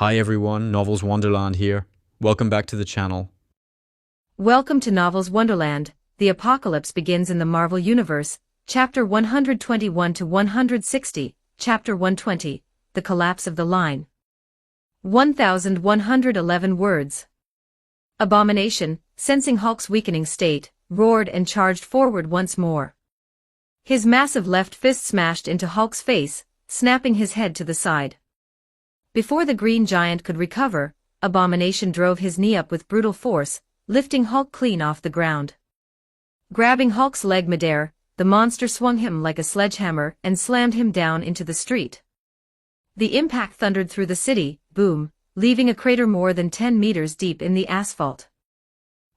Hi everyone, Novels Wonderland here. Welcome back to the channel. Welcome to Novels Wonderland. The apocalypse begins in the Marvel Universe, Chapter 121 to 160, Chapter 120, The Collapse of the Line. 1,111 words. Abomination, sensing Hulk's weakening state, roared and charged forward once more. His massive left fist smashed into Hulk's face, snapping his head to the side. Before the green giant could recover, Abomination drove his knee up with brutal force, lifting Hulk clean off the ground. Grabbing Hulk's leg midair, the monster swung him like a sledgehammer and slammed him down into the street. The impact thundered through the city, boom, leaving a crater more than 10 meters deep in the asphalt.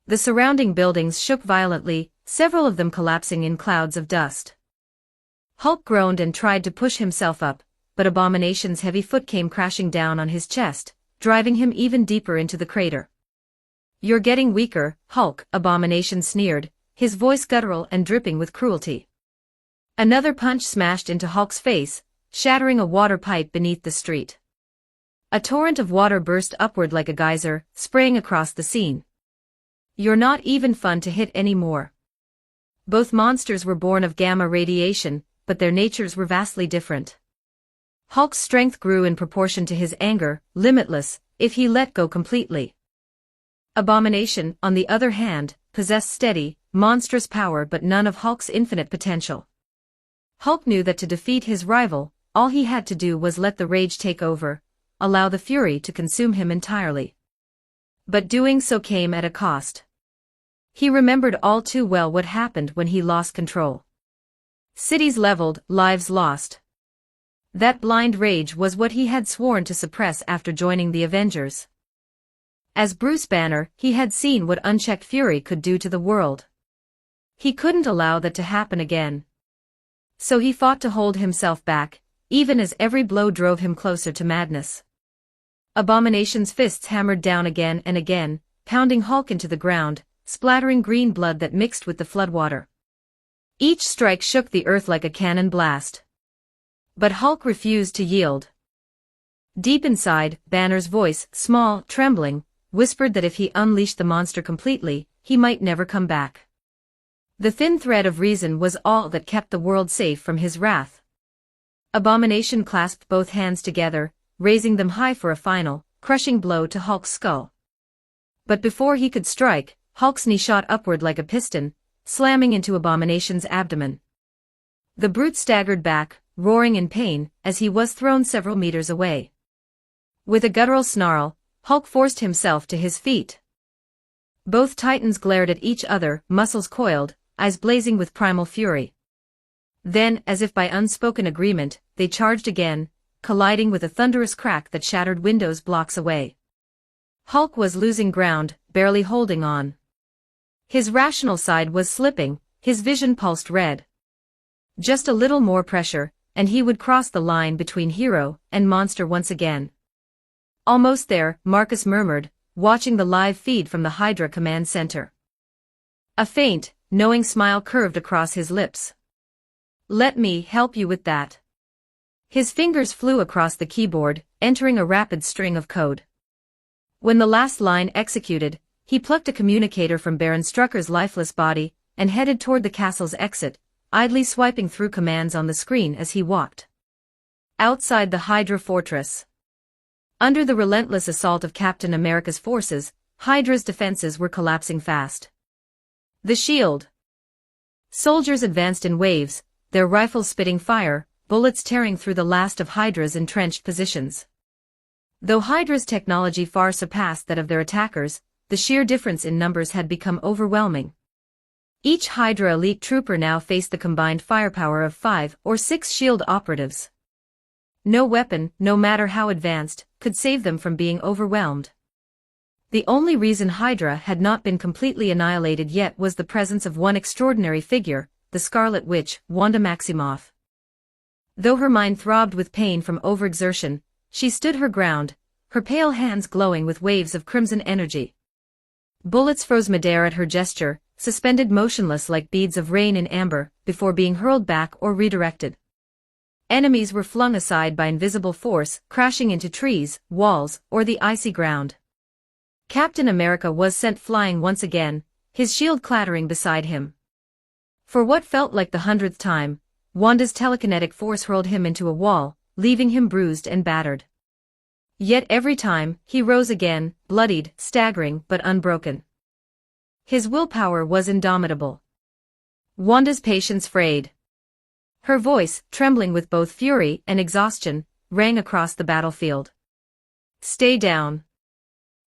The surrounding buildings shook violently, several of them collapsing in clouds of dust. Hulk groaned and tried to push himself up, but Abomination's heavy foot came crashing down on his chest, driving him even deeper into the crater. "You're getting weaker, Hulk," Abomination sneered, his voice guttural and dripping with cruelty. Another punch smashed into Hulk's face, shattering a water pipe beneath the street. A torrent of water burst upward like a geyser, spraying across the scene. "You're not even fun to hit anymore." Both monsters were born of gamma radiation, but their natures were vastly different. Hulk's strength grew in proportion to his anger, limitless, if he let go completely. Abomination, on the other hand, possessed steady, monstrous power but none of Hulk's infinite potential. Hulk knew that to defeat his rival, all he had to do was let the rage take over, allow the fury to consume him entirely. But doing so came at a cost. He remembered all too well what happened when he lost control. Cities leveled, lives lost. That blind rage was what he had sworn to suppress after joining the Avengers. As Bruce Banner, he had seen what unchecked fury could do to the world. He couldn't allow that to happen again. So he fought to hold himself back, even as every blow drove him closer to madness. Abomination's fists hammered down again and again, pounding Hulk into the ground, splattering green blood that mixed with the floodwater. Each strike shook the earth like a cannon blast. But Hulk refused to yield. Deep inside, Banner's voice, small, trembling, whispered that if he unleashed the monster completely, he might never come back. The thin thread of reason was all that kept the world safe from his wrath. Abomination clasped both hands together, raising them high for a final, crushing blow to Hulk's skull. But before he could strike, Hulk's knee shot upward like a piston, slamming into Abomination's abdomen. The brute staggered back, roaring in pain, as he was thrown several meters away. With a guttural snarl, Hulk forced himself to his feet. Both titans glared at each other, muscles coiled, eyes blazing with primal fury. Then, as if by unspoken agreement, they charged again, colliding with a thunderous crack that shattered windows blocks away. Hulk was losing ground, barely holding on. His rational side was slipping, his vision pulsed red. Just a little more pressure, and he would cross the line between hero and monster once again. "Almost there," Marcus murmured, watching the live feed from the Hydra command center. A faint, knowing smile curved across his lips. "Let me help you with that." His fingers flew across the keyboard, entering a rapid string of code. When the last line executed, he plucked a communicator from Baron Strucker's lifeless body, and headed toward the castle's exit, idly swiping through commands on the screen as he walked. Outside the Hydra fortress. Under the relentless assault of Captain America's forces, Hydra's defenses were collapsing fast. The shield. Soldiers advanced in waves, their rifles spitting fire, bullets tearing through the last of Hydra's entrenched positions. Though Hydra's technology far surpassed that of their attackers, the sheer difference in numbers had become overwhelming. Each Hydra elite trooper now faced the combined firepower of 5 or 6 shield operatives. No weapon, no matter how advanced, could save them from being overwhelmed. The only reason Hydra had not been completely annihilated yet was the presence of one extraordinary figure, the Scarlet Witch, Wanda Maximoff. Though her mind throbbed with pain from overexertion, she stood her ground, her pale hands glowing with waves of crimson energy. Bullets froze midair at her gesture, suspended motionless like beads of rain in amber, before being hurled back or redirected. Enemies were flung aside by invisible force, crashing into trees, walls, or the icy ground. Captain America was sent flying once again, his shield clattering beside him. For what felt like the 100th time, Wanda's telekinetic force hurled him into a wall, leaving him bruised and battered. Yet every time, he rose again, bloodied, staggering, but unbroken. His willpower was indomitable. Wanda's patience frayed. Her voice, trembling with both fury and exhaustion, rang across the battlefield. "Stay down.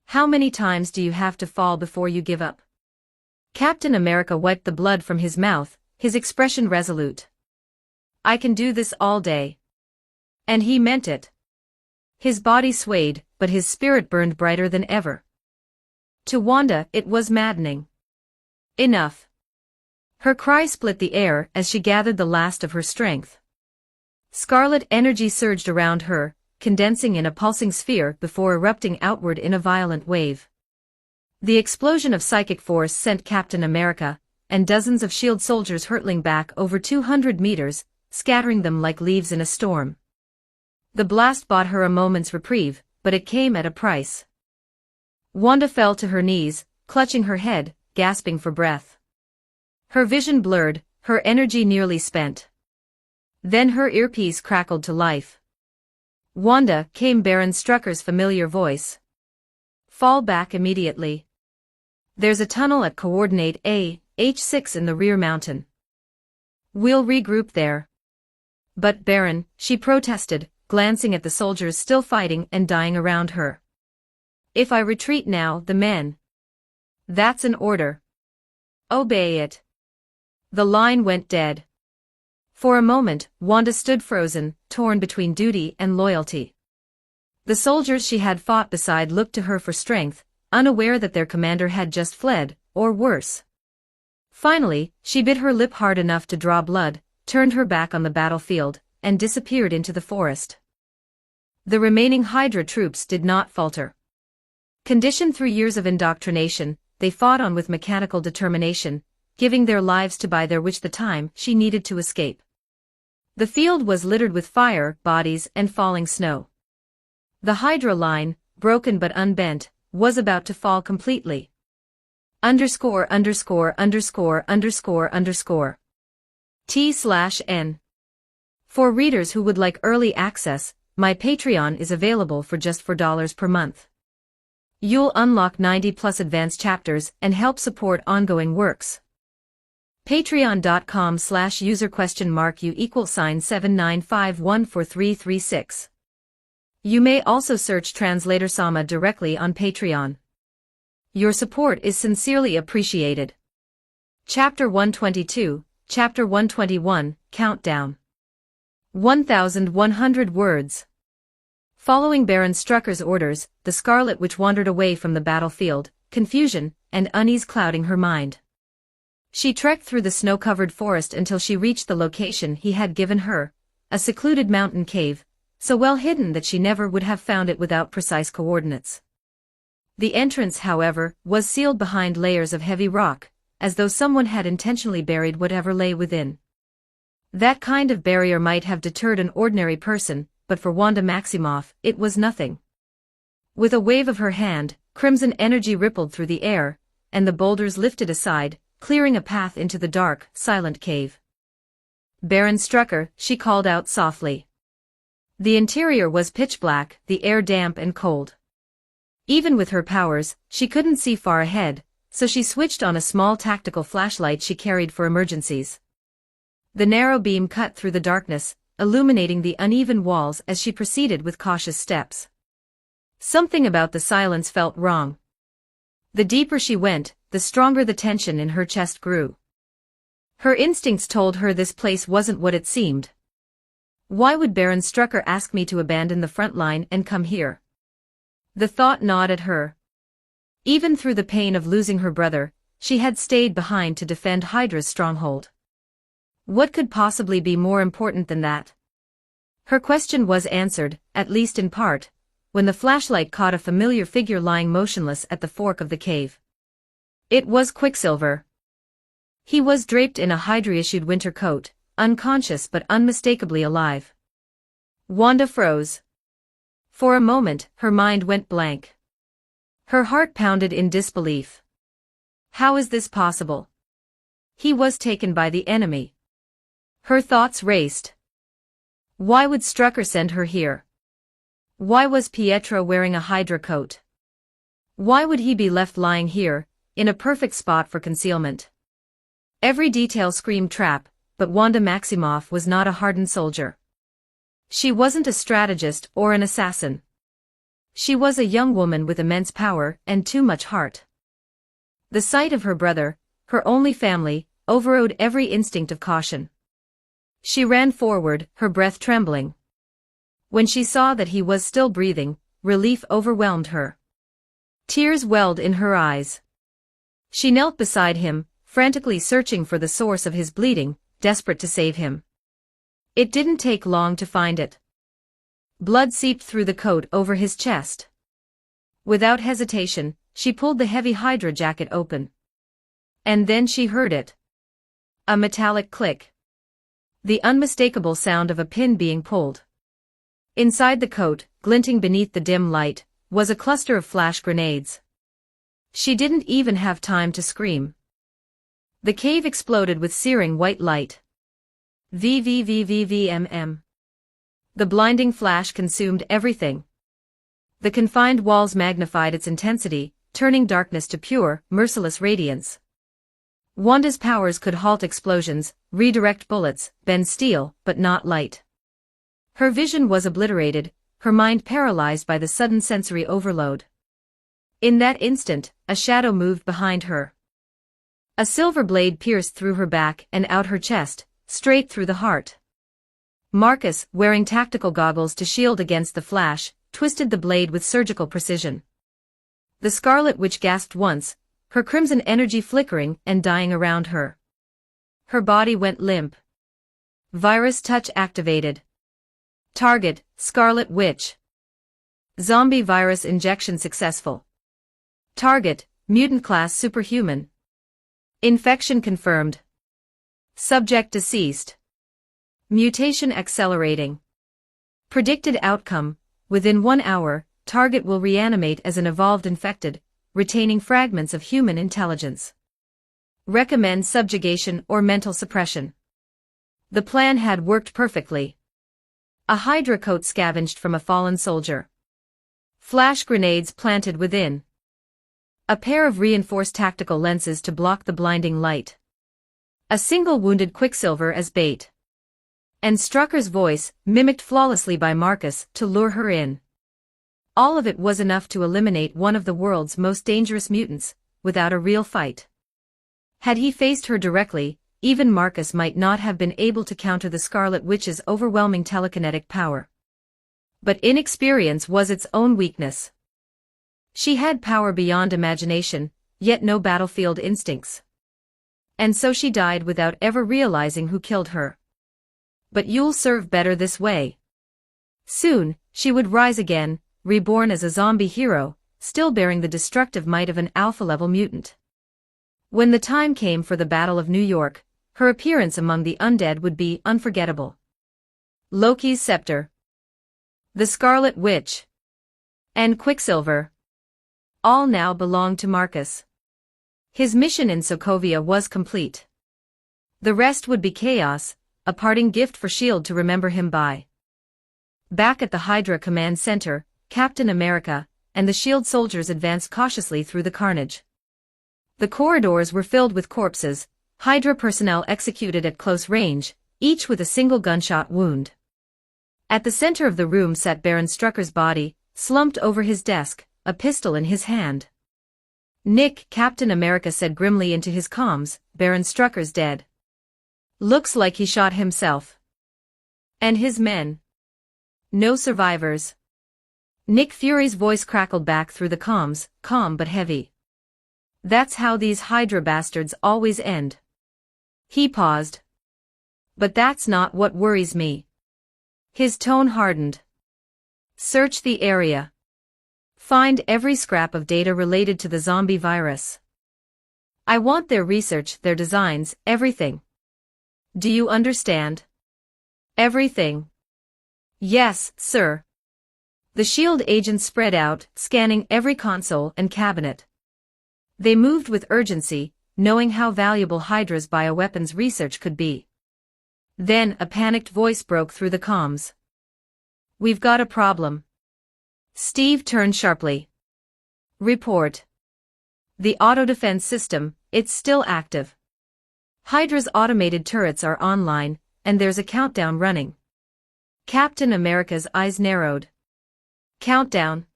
How many times do you have to fall before you give up?" Captain America wiped the blood from his mouth, his expression resolute. "I can do this all day." And he meant it. His body swayed, but his spirit burned brighter than ever. To Wanda, it was maddening. Enough. Her cry split the air as she gathered the last of her strength. Scarlet energy surged around her, condensing in a pulsing sphere before erupting outward in a violent wave. The explosion of psychic force sent Captain America and dozens of S.H.I.E.L.D. soldiers hurtling back over 200 meters, scattering them like leaves in a storm. The blast bought her a moment's reprieve, but it came at a price. Wanda fell to her knees, clutching her head, gasping for breath. Her vision blurred, her energy nearly spent. Then her earpiece crackled to life. "Wanda," came Baron Strucker's familiar voice. "Fall back immediately. There's a tunnel at coordinate H6 in the rear mountain. We'll regroup there." "But Baron," she protested, glancing at the soldiers still fighting and dying around her. "If I retreat now, the men—" "That's an order. Obey it." The line went dead. For a moment, Wanda stood frozen, torn between duty and loyalty. The soldiers she had fought beside looked to her for strength, unaware that their commander had just fled, or worse. Finally, she bit her lip hard enough to draw blood, turned her back on the battlefield, and disappeared into the forest. The remaining Hydra troops did not falter. Conditioned through years of indoctrination, they fought on with mechanical determination, giving their lives to buy their which the time she needed to escape. The field was littered with fire, bodies, and falling snow. The Hydra line, broken but unbent, was about to fall completely. ________T/N. For readers who would like early access, my Patreon is available for just $4 per month. You'll unlock 90+ advanced chapters and help support ongoing works. Patreon.com/user?U=79514336. You may also search Translator Sama directly on Patreon. Your support is sincerely appreciated. Chapter 122, Chapter 121, Countdown. 1,100 words. Following Baron Strucker's orders, the Scarlet Witch wandered away from the battlefield, confusion and unease clouding her mind. She trekked through the snow-covered forest until she reached the location he had given her, a secluded mountain cave, so well hidden that she never would have found it without precise coordinates. The entrance, however, was sealed behind layers of heavy rock, as though someone had intentionally buried whatever lay within. That kind of barrier might have deterred an ordinary person, but for Wanda Maximoff, it was nothing. With a wave of her hand, crimson energy rippled through the air, and the boulders lifted aside, clearing a path into the dark, silent cave. "Baron Strucker," she called out softly. The interior was pitch black, the air damp and cold. Even with her powers, she couldn't see far ahead, so she switched on a small tactical flashlight she carried for emergencies. The narrow beam cut through the darkness, illuminating the uneven walls as she proceeded with cautious steps. Something about the silence felt wrong. The deeper she went, the stronger the tension in her chest grew. Her instincts told her this place wasn't what it seemed. Why would Baron Strucker ask me to abandon the front line and come here? The thought gnawed at her. Even through the pain of losing her brother, she had stayed behind to defend Hydra's stronghold. What could possibly be more important than that? Her question was answered, at least in part, when the flashlight caught a familiar figure lying motionless at the fork of the cave. It was Quicksilver. He was draped in a Hydra-issued winter coat, unconscious but unmistakably alive. Wanda froze. For a moment, her mind went blank. Her heart pounded in disbelief. How is this possible? He was taken by the enemy. Her thoughts raced. Why would Strucker send her here? Why was Pietro wearing a Hydra coat? Why would he be left lying here, in a perfect spot for concealment? Every detail screamed trap, but Wanda Maximoff was not a hardened soldier. She wasn't a strategist or an assassin. She was a young woman with immense power and too much heart. The sight of her brother, her only family, overrode every instinct of caution. She ran forward, her breath trembling. When she saw that he was still breathing, relief overwhelmed her. Tears welled in her eyes. She knelt beside him, frantically searching for the source of his bleeding, desperate to save him. It didn't take long to find it. Blood seeped through the coat over his chest. Without hesitation, she pulled the heavy Hydra jacket open. And then she heard it. A metallic click. The unmistakable sound of a pin being pulled. Inside the coat, glinting beneath the dim light, was a cluster of flash grenades. She didn't even have time to scream. The cave exploded with searing white light. VVVVVMM. The blinding flash consumed everything. The confined walls magnified its intensity, turning darkness to pure, merciless radiance. Wanda's powers could halt explosions, redirect bullets, bend steel, but not light. Her vision was obliterated, her mind paralyzed by the sudden sensory overload. In that instant, a shadow moved behind her. A silver blade pierced through her back and out her chest, straight through the heart. Marcus, wearing tactical goggles to shield against the flash, twisted the blade with surgical precision. The Scarlet Witch gasped once, her crimson energy flickering and dying around her. Her body went limp. Virus touch activated. Target, Scarlet Witch. Zombie virus injection successful. Target, mutant class superhuman. Infection confirmed. Subject deceased. Mutation accelerating. Predicted outcome, within 1 hour, target will reanimate as an evolved infected, retaining fragments of human intelligence. Recommend subjugation or mental suppression. The plan had worked perfectly. A Hydra coat scavenged from a fallen soldier. Flash grenades planted within. A pair of reinforced tactical lenses to block the blinding light. A single wounded Quicksilver as bait. And Strucker's voice, mimicked flawlessly by Marcus, to lure her in. All of it was enough to eliminate one of the world's most dangerous mutants, without a real fight. Had he faced her directly, even Marcus might not have been able to counter the Scarlet Witch's overwhelming telekinetic power. But inexperience was its own weakness. She had power beyond imagination, yet no battlefield instincts. And so she died without ever realizing who killed her. But you'll serve better this way. Soon, she would rise again, reborn as a zombie hero, still bearing the destructive might of an alpha-level mutant. When the time came for the Battle of New York, her appearance among the undead would be unforgettable. Loki's scepter. The Scarlet Witch. And Quicksilver. All now belonged to Marcus. His mission in Sokovia was complete. The rest would be chaos, a parting gift for S.H.I.E.L.D. to remember him by. Back at the Hydra Command Center, Captain America and the S.H.I.E.L.D. soldiers advanced cautiously through the carnage. The corridors were filled with corpses, Hydra personnel executed at close range, each with a single gunshot wound. At the center of the room sat Baron Strucker's body, slumped over his desk, a pistol in his hand. Nick, Captain America said grimly into his comms, Baron Strucker's dead. Looks like he shot himself. And his men. No survivors. Nick Fury's voice crackled back through the comms, calm but heavy. That's how these Hydra bastards always end. He paused. But that's not what worries me. His tone hardened. Search the area. Find every scrap of data related to the zombie virus. I want their research, their designs, everything. Do you understand? Everything. Yes, sir. The SHIELD agents spread out, scanning every console and cabinet. They moved with urgency, knowing how valuable Hydra's bioweapons research could be. Then a panicked voice broke through the comms. "We've got a problem." Steve turned sharply. "Report." "The auto-defense system, it's still active. Hydra's automated turrets are online, and there's a countdown running." Captain America's eyes narrowed. "Countdown?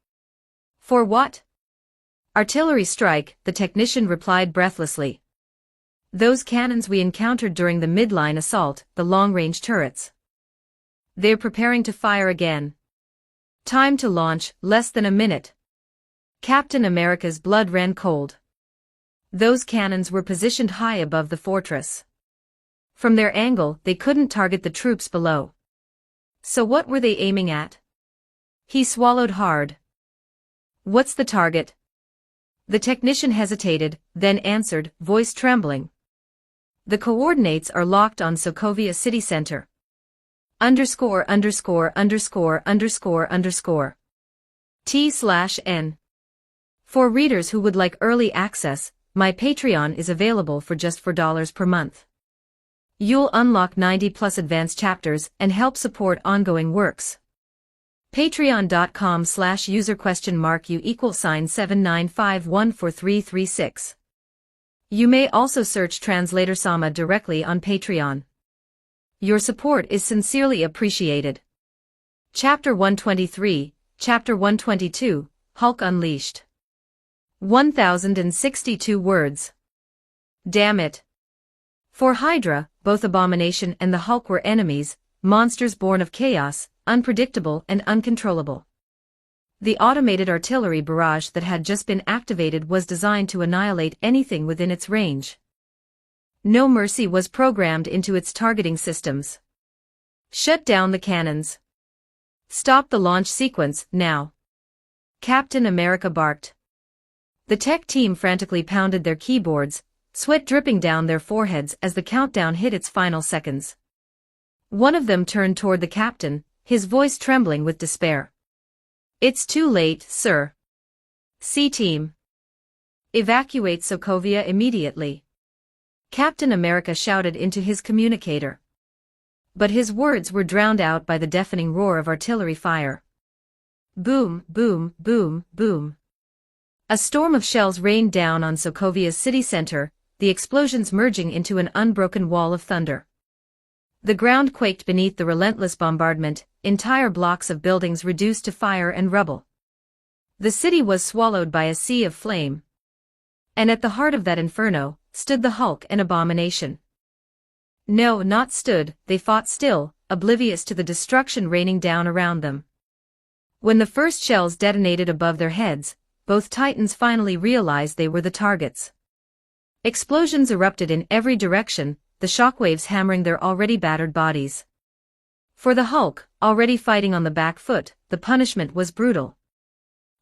For what?" "Artillery strike," the technician replied breathlessly. "Those cannons we encountered during the midline assault, the long-range turrets. They're preparing to fire again. Time to launch, less than a minute." Captain America's blood ran cold. Those cannons were positioned high above the fortress. From their angle, they couldn't target the troops below. So what were they aiming at? He swallowed hard. "What's the target?" The technician hesitated, then answered, voice trembling. "The coordinates are locked on Sokovia City Center. __________. T/N. For readers who would like early access, my Patreon is available for just $4 per month. You'll unlock 90+ advanced chapters and help support ongoing works. Patreon.com/user?U=79514336. You may also search Translator Sama directly on Patreon. Your support is sincerely appreciated. Chapter 123, Chapter 122, Hulk Unleashed. 1062 words. Damn it. For Hydra, both Abomination and the Hulk were enemies, monsters born of chaos, unpredictable and uncontrollable. The automated artillery barrage that had just been activated was designed to annihilate anything within its range. No mercy was programmed into its targeting systems. "Shut down the cannons. Stop the launch sequence, now," Captain America barked. The tech team frantically pounded their keyboards, sweat dripping down their foreheads as the countdown hit its final seconds. One of them turned toward the captain, his voice trembling with despair. "It's too late, sir. C-Team. Evacuate Sokovia immediately," Captain America shouted into his communicator. But his words were drowned out by the deafening roar of artillery fire. Boom, boom, boom, boom. A storm of shells rained down on Sokovia's city center, the explosions merging into an unbroken wall of thunder. The ground quaked beneath the relentless bombardment, entire blocks of buildings reduced to fire and rubble. The city was swallowed by a sea of flame. And at the heart of that inferno, stood the Hulk and Abomination. No, not stood, they fought still, oblivious to the destruction raining down around them. When the first shells detonated above their heads, both Titans finally realized they were the targets. Explosions erupted in every direction, the shockwaves hammering their already battered bodies. For the Hulk, already fighting on the back foot, the punishment was brutal.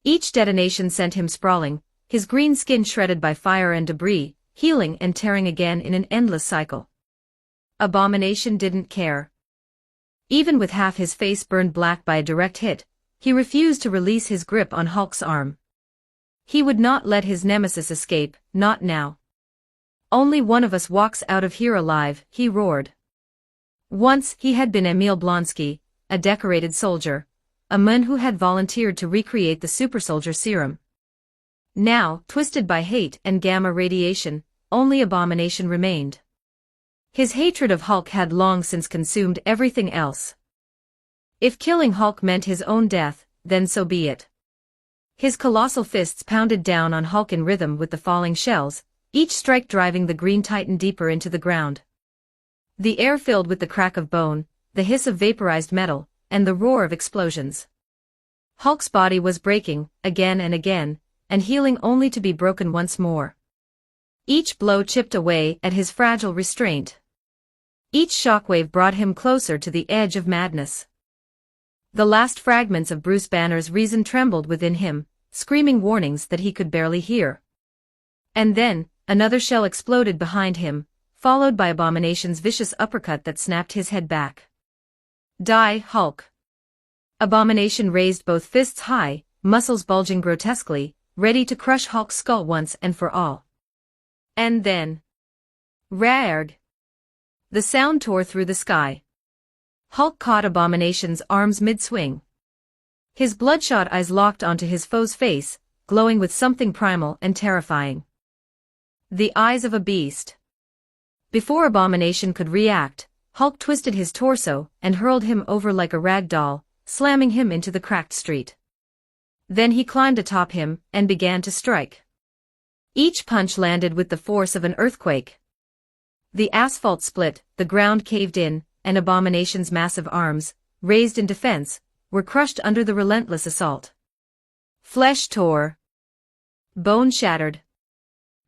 Each detonation sent him sprawling, his green skin shredded by fire and debris, healing and tearing again in an endless cycle. Abomination didn't care. Even with half his face burned black by a direct hit, he refused to release his grip on Hulk's arm. He would not let his nemesis escape, not now. "Only one of us walks out of here alive," he roared. Once he had been Emil Blonsky, a decorated soldier, a man who had volunteered to recreate the supersoldier serum. Now, twisted by hate and gamma radiation, only Abomination remained. His hatred of Hulk had long since consumed everything else. If killing Hulk meant his own death, then so be it. His colossal fists pounded down on Hulk in rhythm with the falling shells, each strike driving the Green Titan deeper into the ground. The air filled with the crack of bone, the hiss of vaporized metal, and the roar of explosions. Hulk's body was breaking, again and again, and healing only to be broken once more. Each blow chipped away at his fragile restraint. Each shockwave brought him closer to the edge of madness. The last fragments of Bruce Banner's reason trembled within him, screaming warnings that he could barely hear. And then, another shell exploded behind him, followed by Abomination's vicious uppercut that snapped his head back. "Die, Hulk!" Abomination raised both fists high, muscles bulging grotesquely, ready to crush Hulk's skull once and for all. And then... Raarg! The sound tore through the sky. Hulk caught Abomination's arms mid-swing. His bloodshot eyes locked onto his foe's face, glowing with something primal and terrifying. The eyes of a beast. Before Abomination could react, Hulk twisted his torso and hurled him over like a rag doll, slamming him into the cracked street. Then he climbed atop him and began to strike. Each punch landed with the force of an earthquake. The asphalt split, the ground caved in, and Abomination's massive arms, raised in defense, were crushed under the relentless assault. Flesh tore. Bone shattered.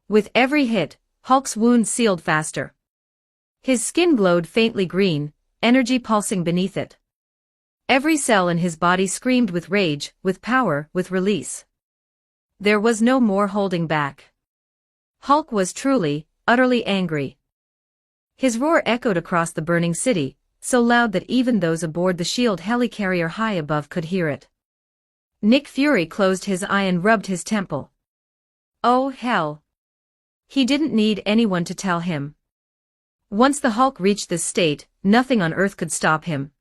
With every hit, Hulk's wounds sealed faster. His skin glowed faintly green, energy pulsing beneath it. Every cell in his body screamed with rage, with power, with release. There was no more holding back. Hulk was truly, utterly angry. His roar echoed across the burning city, so loud that even those aboard the SHIELD helicarrier high above could hear it. Nick Fury closed his eye and rubbed his temple. Oh hell! He didn't need anyone to tell him. Once the Hulk reached this state, nothing on Earth could stop him.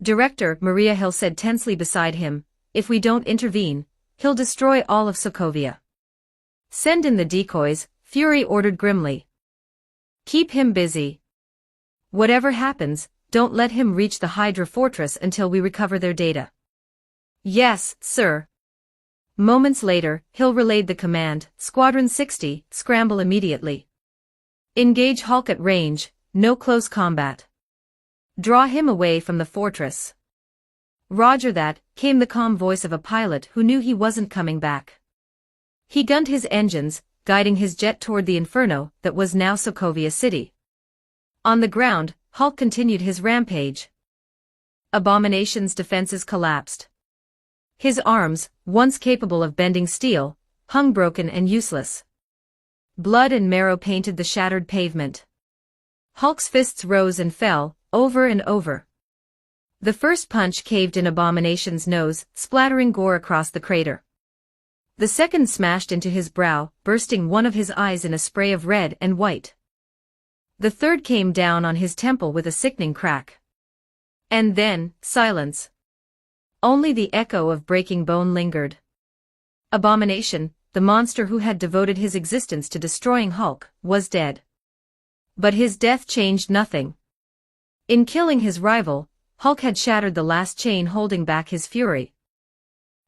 Director Maria Hill said tensely beside him, "If we don't intervene, he'll destroy all of Sokovia." "Send in the decoys," Fury ordered grimly. "Keep him busy. Whatever happens, don't let him reach the Hydra fortress until we recover their data." "Yes, sir." Moments later, Hill relayed the command, "Squadron 60, scramble immediately. Engage Hulk at range, no close combat. Draw him away from the fortress." "Roger that," came the calm voice of a pilot who knew he wasn't coming back. He gunned his engines, guiding his jet toward the inferno that was now Sokovia City. On the ground, Hulk continued his rampage. Abomination's defenses collapsed. His arms, once capable of bending steel, hung broken and useless. Blood and marrow painted the shattered pavement. Hulk's fists rose and fell, over and over. The first punch caved in Abomination's nose, splattering gore across the crater. The second smashed into his brow, bursting one of his eyes in a spray of red and white. The third came down on his temple with a sickening crack. And then, silence. Only the echo of breaking bone lingered. Abomination, the monster who had devoted his existence to destroying Hulk, was dead. But his death changed nothing. In killing his rival, Hulk had shattered the last chain holding back his fury.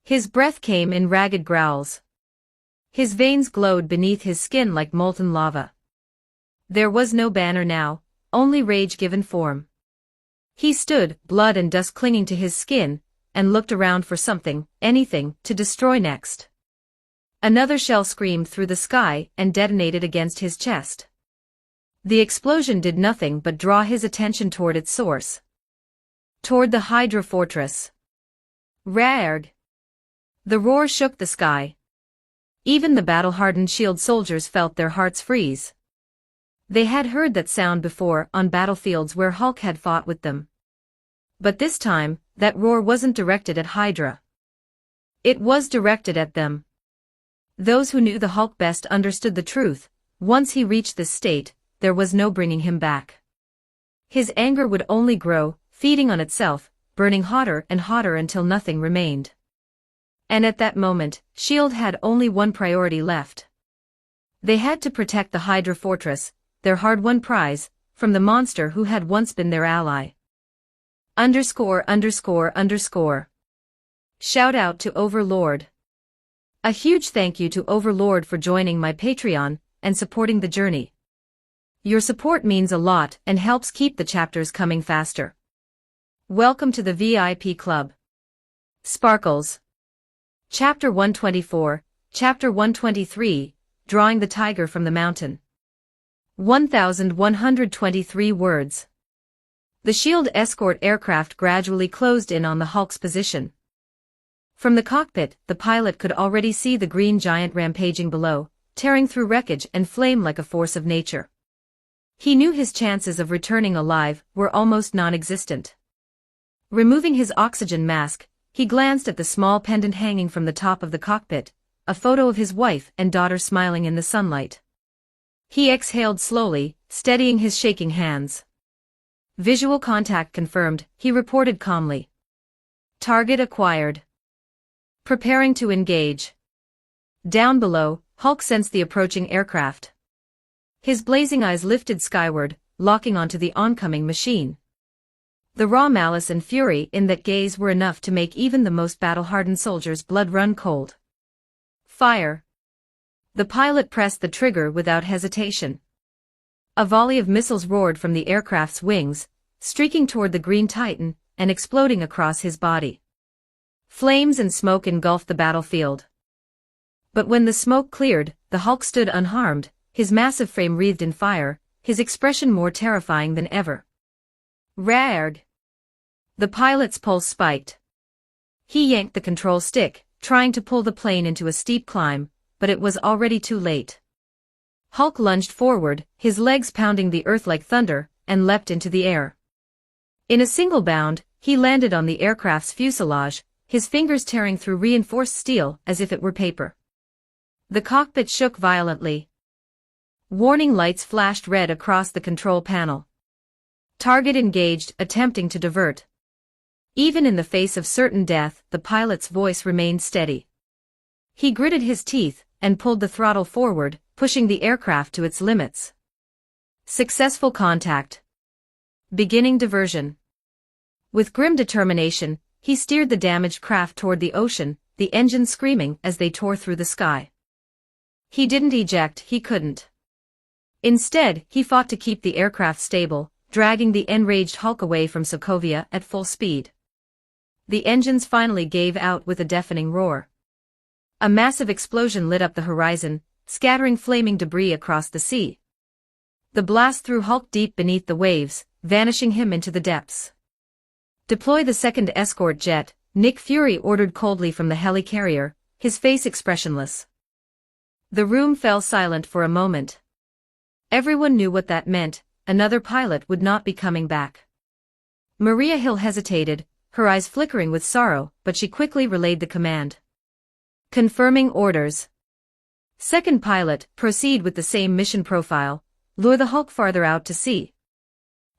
His breath came in ragged growls. His veins glowed beneath his skin like molten lava. There was no banner now, only rage given form. He stood, blood and dust clinging to his skin, and looked around for something, anything, to destroy next. Another shell screamed through the sky and detonated against his chest. The explosion did nothing but draw his attention toward its source. Toward the Hydra fortress. Raarg! The roar shook the sky. Even the battle-hardened SHIELD soldiers felt their hearts freeze. They had heard that sound before on battlefields where Hulk had fought with them. But this time, that roar wasn't directed at Hydra. It was directed at them. Those who knew the Hulk best understood the truth. Once he reached this state, there was no bringing him back. His anger would only grow, feeding on itself, burning hotter and hotter until nothing remained. And at that moment, SHIELD had only one priority left. They had to protect the Hydra fortress, their hard-won prize, from the monster who had once been their ally. _____. Shout out to Overlord. A huge thank you to Overlord for joining my Patreon and supporting the journey. Your support means a lot and helps keep the chapters coming faster. Welcome to the VIP Club. Sparkles. Chapter 124, Chapter 123, Drawing the Tiger from the Mountain. 1,123 words. The SHIELD escort aircraft gradually closed in on the Hulk's position. From the cockpit, the pilot could already see the green giant rampaging below, tearing through wreckage and flame like a force of nature. He knew his chances of returning alive were almost non-existent. Removing his oxygen mask, he glanced at the small pendant hanging from the top of the cockpit, a photo of his wife and daughter smiling in the sunlight. He exhaled slowly, steadying his shaking hands. Visual contact confirmed, he reported calmly. Target acquired. Preparing to engage. Down below, Hulk sensed the approaching aircraft. His blazing eyes lifted skyward, locking onto the oncoming machine. The raw malice and fury in that gaze were enough to make even the most battle-hardened soldier's blood run cold. Fire. The pilot pressed the trigger without hesitation. A volley of missiles roared from the aircraft's wings, streaking toward the green Titan and exploding across his body. Flames and smoke engulfed the battlefield. But when the smoke cleared, the Hulk stood unharmed, his massive frame wreathed in fire, his expression more terrifying than ever. Rarg! The pilot's pulse spiked. He yanked the control stick, trying to pull the plane into a steep climb, but it was already too late. Hulk lunged forward, his legs pounding the earth like thunder, and leapt into the air. In a single bound, he landed on the aircraft's fuselage, his fingers tearing through reinforced steel as if it were paper. The cockpit shook violently. Warning lights flashed red across the control panel. Target engaged, attempting to divert. Even in the face of certain death, the pilot's voice remained steady. He gritted his teeth and pulled the throttle forward, pushing the aircraft to its limits. Successful contact. Beginning diversion. With grim determination, he steered the damaged craft toward the ocean, the engines screaming as they tore through the sky. He didn't eject, he couldn't. Instead, he fought to keep the aircraft stable, dragging the enraged Hulk away from Sokovia at full speed. The engines finally gave out with a deafening roar. A massive explosion lit up the horizon, scattering flaming debris across the sea. The blast threw Hulk deep beneath the waves, vanishing him into the depths. Deploy the second escort jet, Nick Fury ordered coldly from the helicarrier, his face expressionless. The room fell silent for a moment. Everyone knew what that meant, another pilot would not be coming back. Maria Hill hesitated, her eyes flickering with sorrow, but she quickly relayed the command. Confirming orders. Second pilot, proceed with the same mission profile, lure the Hulk farther out to sea.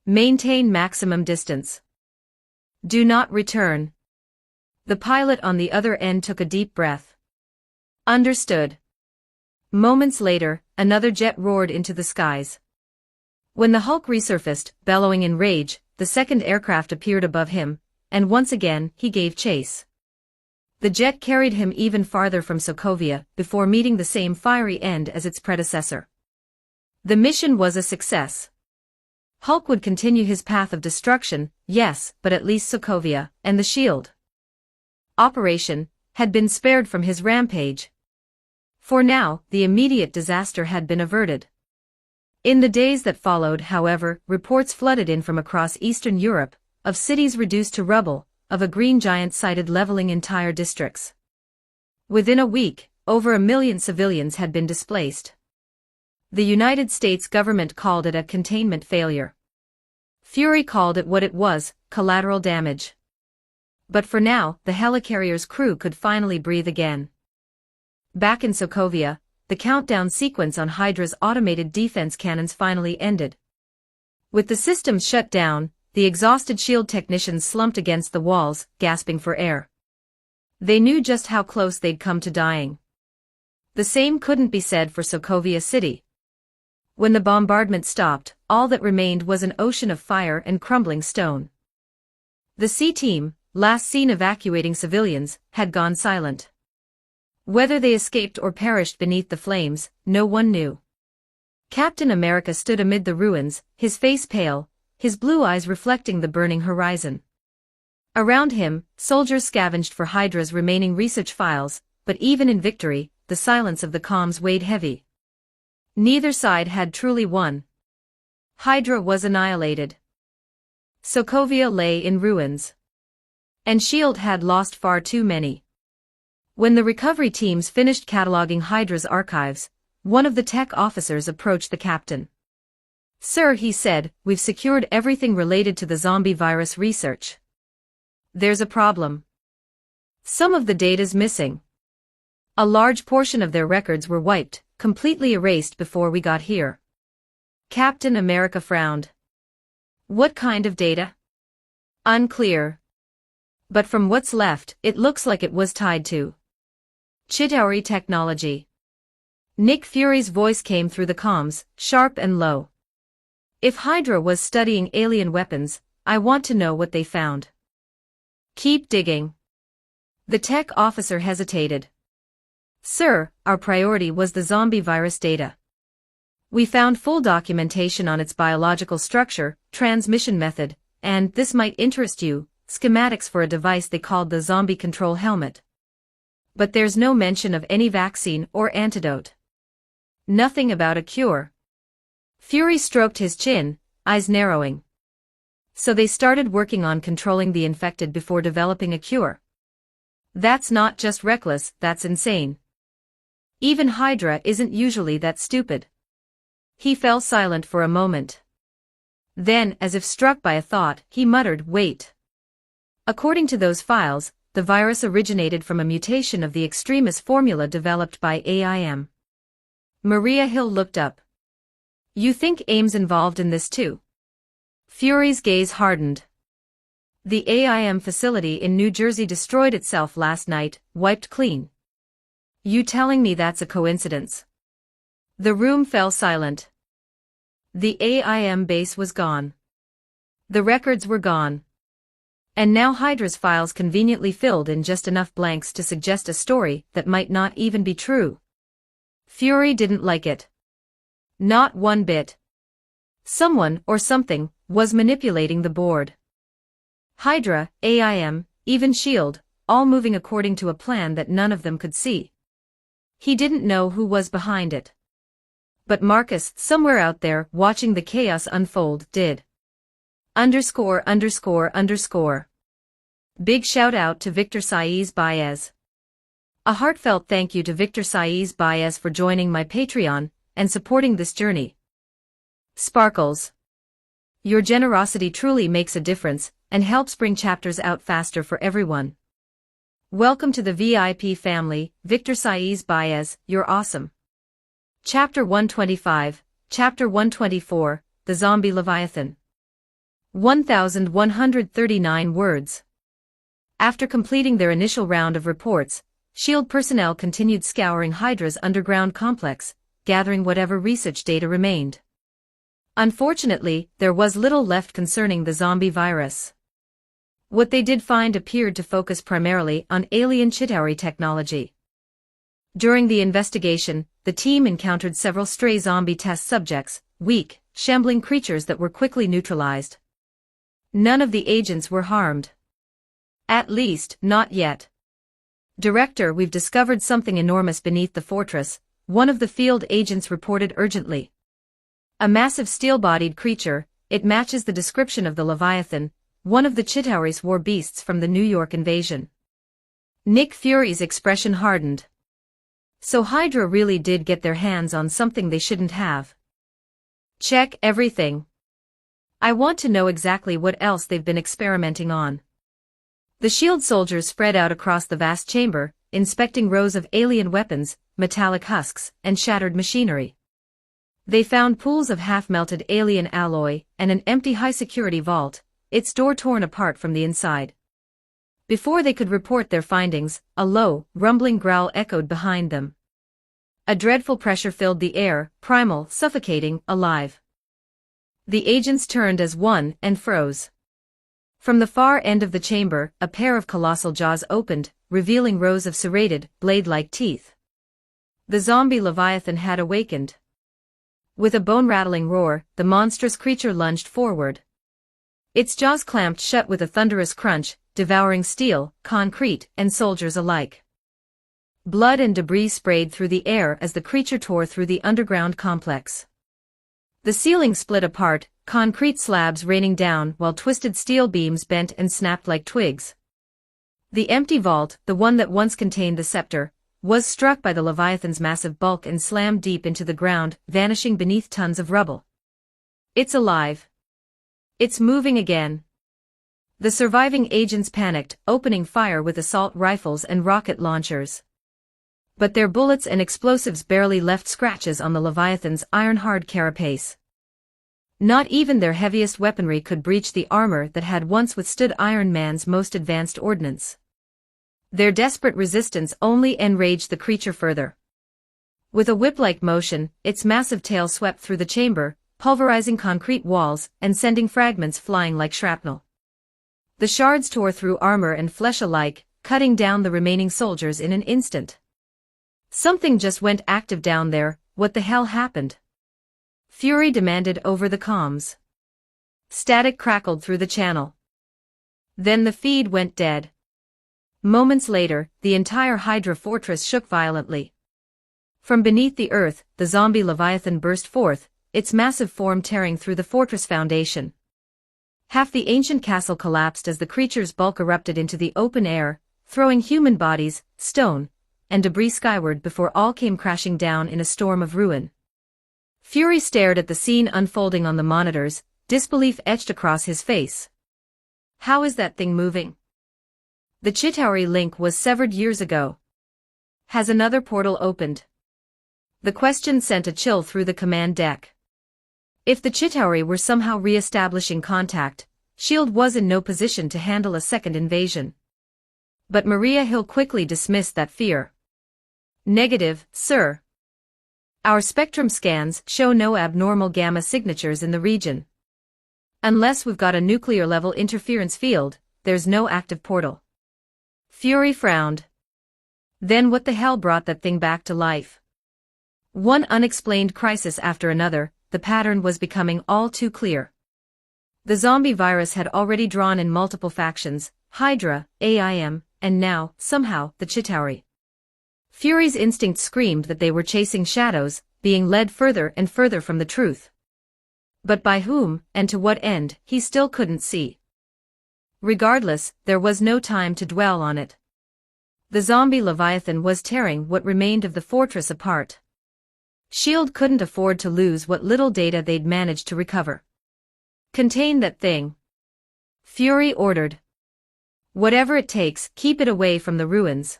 Maintain maximum distance. Do not return. The pilot on the other end took a deep breath. Understood. Moments later, another jet roared into the skies. When the Hulk resurfaced, bellowing in rage, the second aircraft appeared above him, and once again, he gave chase. The jet carried him even farther from Sokovia before meeting the same fiery end as its predecessor. The mission was a success. Hulk would continue his path of destruction, yes, but at least Sokovia, and the shield operation, had been spared from his rampage. For now, the immediate disaster had been averted. In the days that followed, however, reports flooded in from across Eastern Europe, of cities reduced to rubble, of a green giant sighted leveling entire districts. Within a week, over 1 million civilians had been displaced. The United States government called it a containment failure. Fury called it what it was, collateral damage. But for now, the helicarrier's crew could finally breathe again. Back in Sokovia, the countdown sequence on Hydra's automated defense cannons finally ended. With the systems shut down, the exhausted shield technicians slumped against the walls, gasping for air. They knew just how close they'd come to dying. The same couldn't be said for Sokovia City. When the bombardment stopped, all that remained was an ocean of fire and crumbling stone. The sea team, last seen evacuating civilians, had gone silent. Whether they escaped or perished beneath the flames, no one knew. Captain America stood amid the ruins, his face pale, his blue eyes reflecting the burning horizon. Around him, soldiers scavenged for Hydra's remaining research files, but even in victory, the silence of the comms weighed heavy. Neither side had truly won. Hydra was annihilated. Sokovia lay in ruins. And S.H.I.E.L.D. had lost far too many. When the recovery teams finished cataloging Hydra's archives, one of the tech officers approached the captain. "Sir," he said, "we've secured everything related to the zombie virus research. There's a problem. Some of the data's missing. A large portion of their records were wiped, completely erased before we got here. Captain America frowned. What kind of data? Unclear. But from what's left, it looks like it was tied to Chitauri technology. Nick Fury's voice came through the comms, sharp and low. If Hydra was studying alien weapons, I want to know what they found. Keep digging. The tech officer hesitated. Sir, our priority was the zombie virus data. We found full documentation on its biological structure, transmission method, and, this might interest you, schematics for a device they called the zombie control helmet. But there's no mention of any vaccine or antidote. Nothing about a cure. Fury stroked his chin, eyes narrowing. So they started working on controlling the infected before developing a cure. That's not just reckless, that's insane. Even Hydra isn't usually that stupid. He fell silent for a moment. Then, as if struck by a thought, he muttered, "Wait. According to those files, the virus originated from a mutation of the extremis formula developed by AIM." Maria Hill looked up. You think AIM's involved in this too? Fury's gaze hardened. The AIM facility in New Jersey destroyed itself last night, wiped clean. You telling me that's a coincidence? The room fell silent. The AIM base was gone. The records were gone. And now Hydra's files conveniently filled in just enough blanks to suggest a story that might not even be true. Fury didn't like it. Not one bit. Someone, or something, was manipulating the board. Hydra, AIM, even S.H.I.E.L.D., all moving according to a plan that none of them could see. He didn't know who was behind it. But Marcus, somewhere out there, watching the chaos unfold, did. _____. Big shout out to Victor Saiz Baez. A heartfelt thank you to Victor Saiz Baez for joining my Patreon and supporting this journey. Sparkles. Your generosity truly makes a difference and helps bring chapters out faster for everyone. Welcome to the VIP family, Victor Saiz Baez, you're awesome. Chapter 125, Chapter 124, The Zombie Leviathan. 1,139 words. After completing their initial round of reports, S.H.I.E.L.D. personnel continued scouring Hydra's underground complex, gathering whatever research data remained. Unfortunately, there was little left concerning the zombie virus. What they did find appeared to focus primarily on alien Chitauri technology. During the investigation, the team encountered several stray zombie test subjects, weak, shambling creatures that were quickly neutralized. None of the agents were harmed. At least, not yet. Director, we've discovered something enormous beneath the fortress, one of the field agents reported urgently. A massive steel-bodied creature, it matches the description of the Leviathan, one of the Chitauri's war beasts from the New York invasion. Nick Fury's expression hardened. So Hydra really did get their hands on something they shouldn't have. Check everything. I want to know exactly what else they've been experimenting on. The S.H.I.E.L.D. soldiers spread out across the vast chamber, inspecting rows of alien weapons, metallic husks, and shattered machinery. They found pools of half-melted alien alloy and an empty high-security vault, its door torn apart from the inside. Before they could report their findings, a low, rumbling growl echoed behind them. A dreadful pressure filled the air, primal, suffocating, alive. The agents turned as one and froze. From the far end of the chamber, a pair of colossal jaws opened, revealing rows of serrated, blade-like teeth. The zombie Leviathan had awakened. With a bone-rattling roar, the monstrous creature lunged forward. Its jaws clamped shut with a thunderous crunch, devouring steel, concrete, and soldiers alike. Blood and debris sprayed through the air as the creature tore through the underground complex. The ceiling split apart, concrete slabs raining down while twisted steel beams bent and snapped like twigs. The empty vault, the one that once contained the scepter, was struck by the Leviathan's massive bulk and slammed deep into the ground, vanishing beneath tons of rubble. It's alive. It's moving again. The surviving agents panicked, opening fire with assault rifles and rocket launchers. But their bullets and explosives barely left scratches on the Leviathan's iron-hard carapace. Not even their heaviest weaponry could breach the armor that had once withstood Iron Man's most advanced ordnance. Their desperate resistance only enraged the creature further. With a whip-like motion, its massive tail swept through the chamber, pulverizing concrete walls and sending fragments flying like shrapnel. The shards tore through armor and flesh alike, cutting down the remaining soldiers in an instant. Something just went active down there. What the hell happened? Fury demanded over the comms. Static crackled through the channel. Then the feed went dead. Moments later, the entire Hydra fortress shook violently. From beneath the earth, the zombie Leviathan burst forth, its massive form tearing through the fortress foundation. Half the ancient castle collapsed as the creature's bulk erupted into the open air, throwing human bodies, stone, and debris skyward before all came crashing down in a storm of ruin. Fury stared at the scene unfolding on the monitors, disbelief etched across his face. How is that thing moving? The Chitauri link was severed years ago. Has another portal opened? The question sent a chill through the command deck. If the Chitauri were somehow re-establishing contact, S.H.I.E.L.D. was in no position to handle a second invasion. But Maria Hill quickly dismissed that fear. Negative, sir. Our spectrum scans show no abnormal gamma signatures in the region. Unless we've got a nuclear-level interference field, there's no active portal. Fury frowned. Then what the hell brought that thing back to life? One unexplained crisis after another, the pattern was becoming all too clear. The zombie virus had already drawn in multiple factions, Hydra, AIM, and now, somehow, the Chitauri. Fury's instinct screamed that they were chasing shadows, being led further and further from the truth. But by whom, and to what end, he still couldn't see. Regardless, there was no time to dwell on it. The zombie Leviathan was tearing what remained of the fortress apart. S.H.I.E.L.D. couldn't afford to lose what little data they'd managed to recover. Contain that thing. Fury ordered. Whatever it takes, keep it away from the ruins.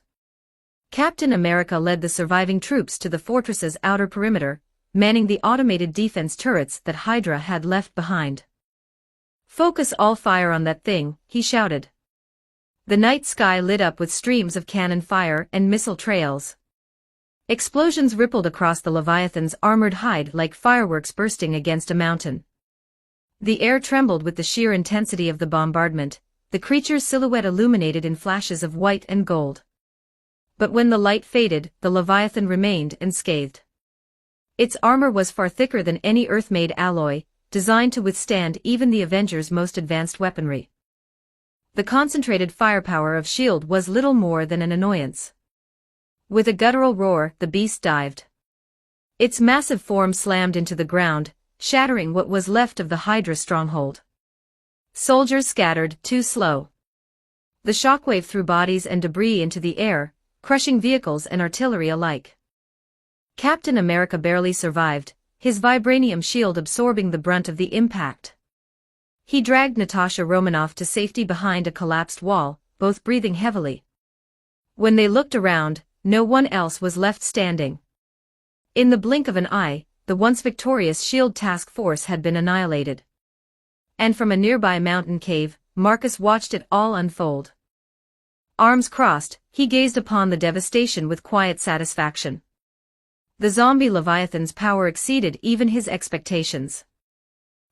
Captain America led the surviving troops to the fortress's outer perimeter, manning the automated defense turrets that Hydra had left behind. Focus all fire on that thing, he shouted. The night sky lit up with streams of cannon fire and missile trails. Explosions rippled across the Leviathan's armored hide like fireworks bursting against a mountain. The air trembled with the sheer intensity of the bombardment, the creature's silhouette illuminated in flashes of white and gold. But when the light faded, the Leviathan remained unscathed. Its armor was far thicker than any Earth-made alloy, designed to withstand even the Avengers' most advanced weaponry. The concentrated firepower of S.H.I.E.L.D. was little more than an annoyance. With a guttural roar, the beast dived. Its massive form slammed into the ground, shattering what was left of the Hydra stronghold. Soldiers scattered, too slow. The shockwave threw bodies and debris into the air, crushing vehicles and artillery alike. Captain America barely survived, his vibranium shield absorbing the brunt of the impact. He dragged Natasha Romanoff to safety behind a collapsed wall, both breathing heavily. When they looked around, no one else was left standing. In the blink of an eye, the once victorious S.H.I.E.L.D. task force had been annihilated. And from a nearby mountain cave, Marcus watched it all unfold. Arms crossed, he gazed upon the devastation with quiet satisfaction. The zombie Leviathan's power exceeded even his expectations.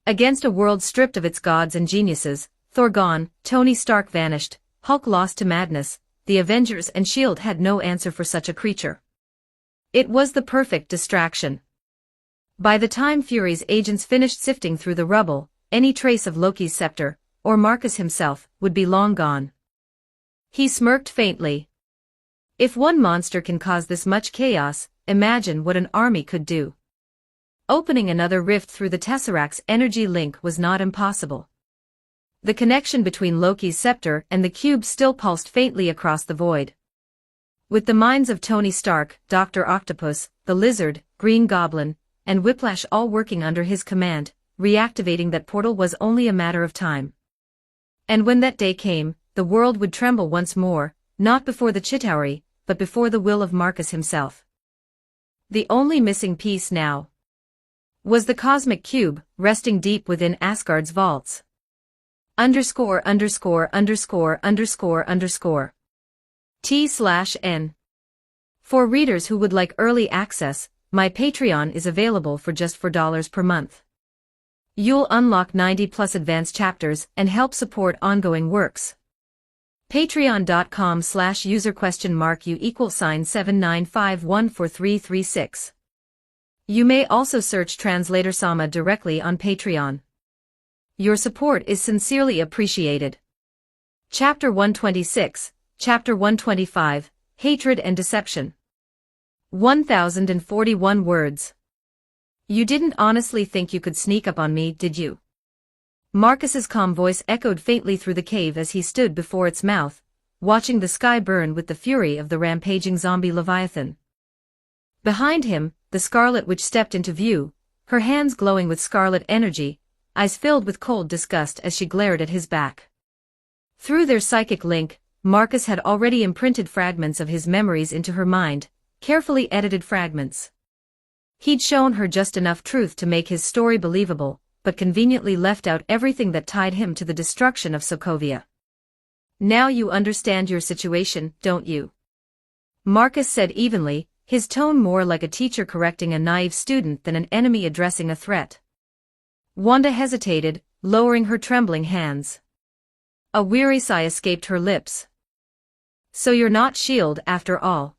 Against a world stripped of its gods and geniuses, Thor gone, Tony Stark vanished, Hulk lost to madness, the Avengers and S.H.I.E.L.D. had no answer for such a creature. It was the perfect distraction. By the time Fury's agents finished sifting through the rubble, any trace of Loki's scepter, or Marcus himself, would be long gone. He smirked faintly. If one monster can cause this much chaos, imagine what an army could do. Opening another rift through the Tesseract's energy link was not impossible. The connection between Loki's scepter and the cube still pulsed faintly across the void. With the minds of Tony Stark, Dr. Octopus, the Lizard, Green Goblin, and Whiplash all working under his command, reactivating that portal was only a matter of time. And when that day came, the world would tremble once more, not before the Chitauri, but before the will of Marcus himself. The only missing piece now was the cosmic cube, resting deep within Asgard's vaults. ____________. T/N. For readers who would like early access, my Patreon is available for just $4 per month. You'll unlock 90+ advanced chapters and help support ongoing works. Patreon.com/user?u=79514336. You may also search Translator Sama directly on Patreon. Your support is sincerely appreciated. Chapter 126, Chapter 125, Hatred and Deception. 1041 words. You didn't honestly think you could sneak up on me, did you? Marcus's calm voice echoed faintly through the cave as he stood before its mouth, watching the sky burn with the fury of the rampaging zombie leviathan. Behind him, the Scarlet Witch stepped into view, her hands glowing with scarlet energy, eyes filled with cold disgust as she glared at his back. Through their psychic link, Marcus had already imprinted fragments of his memories into her mind, carefully edited fragments. He'd shown her just enough truth to make his story believable, but conveniently left out everything that tied him to the destruction of Sokovia. Now you understand your situation, don't you? Marcus said evenly, his tone more like a teacher correcting a naive student than an enemy addressing a threat. Wanda hesitated, lowering her trembling hands. A weary sigh escaped her lips. So you're not S.H.I.E.L.D. after all.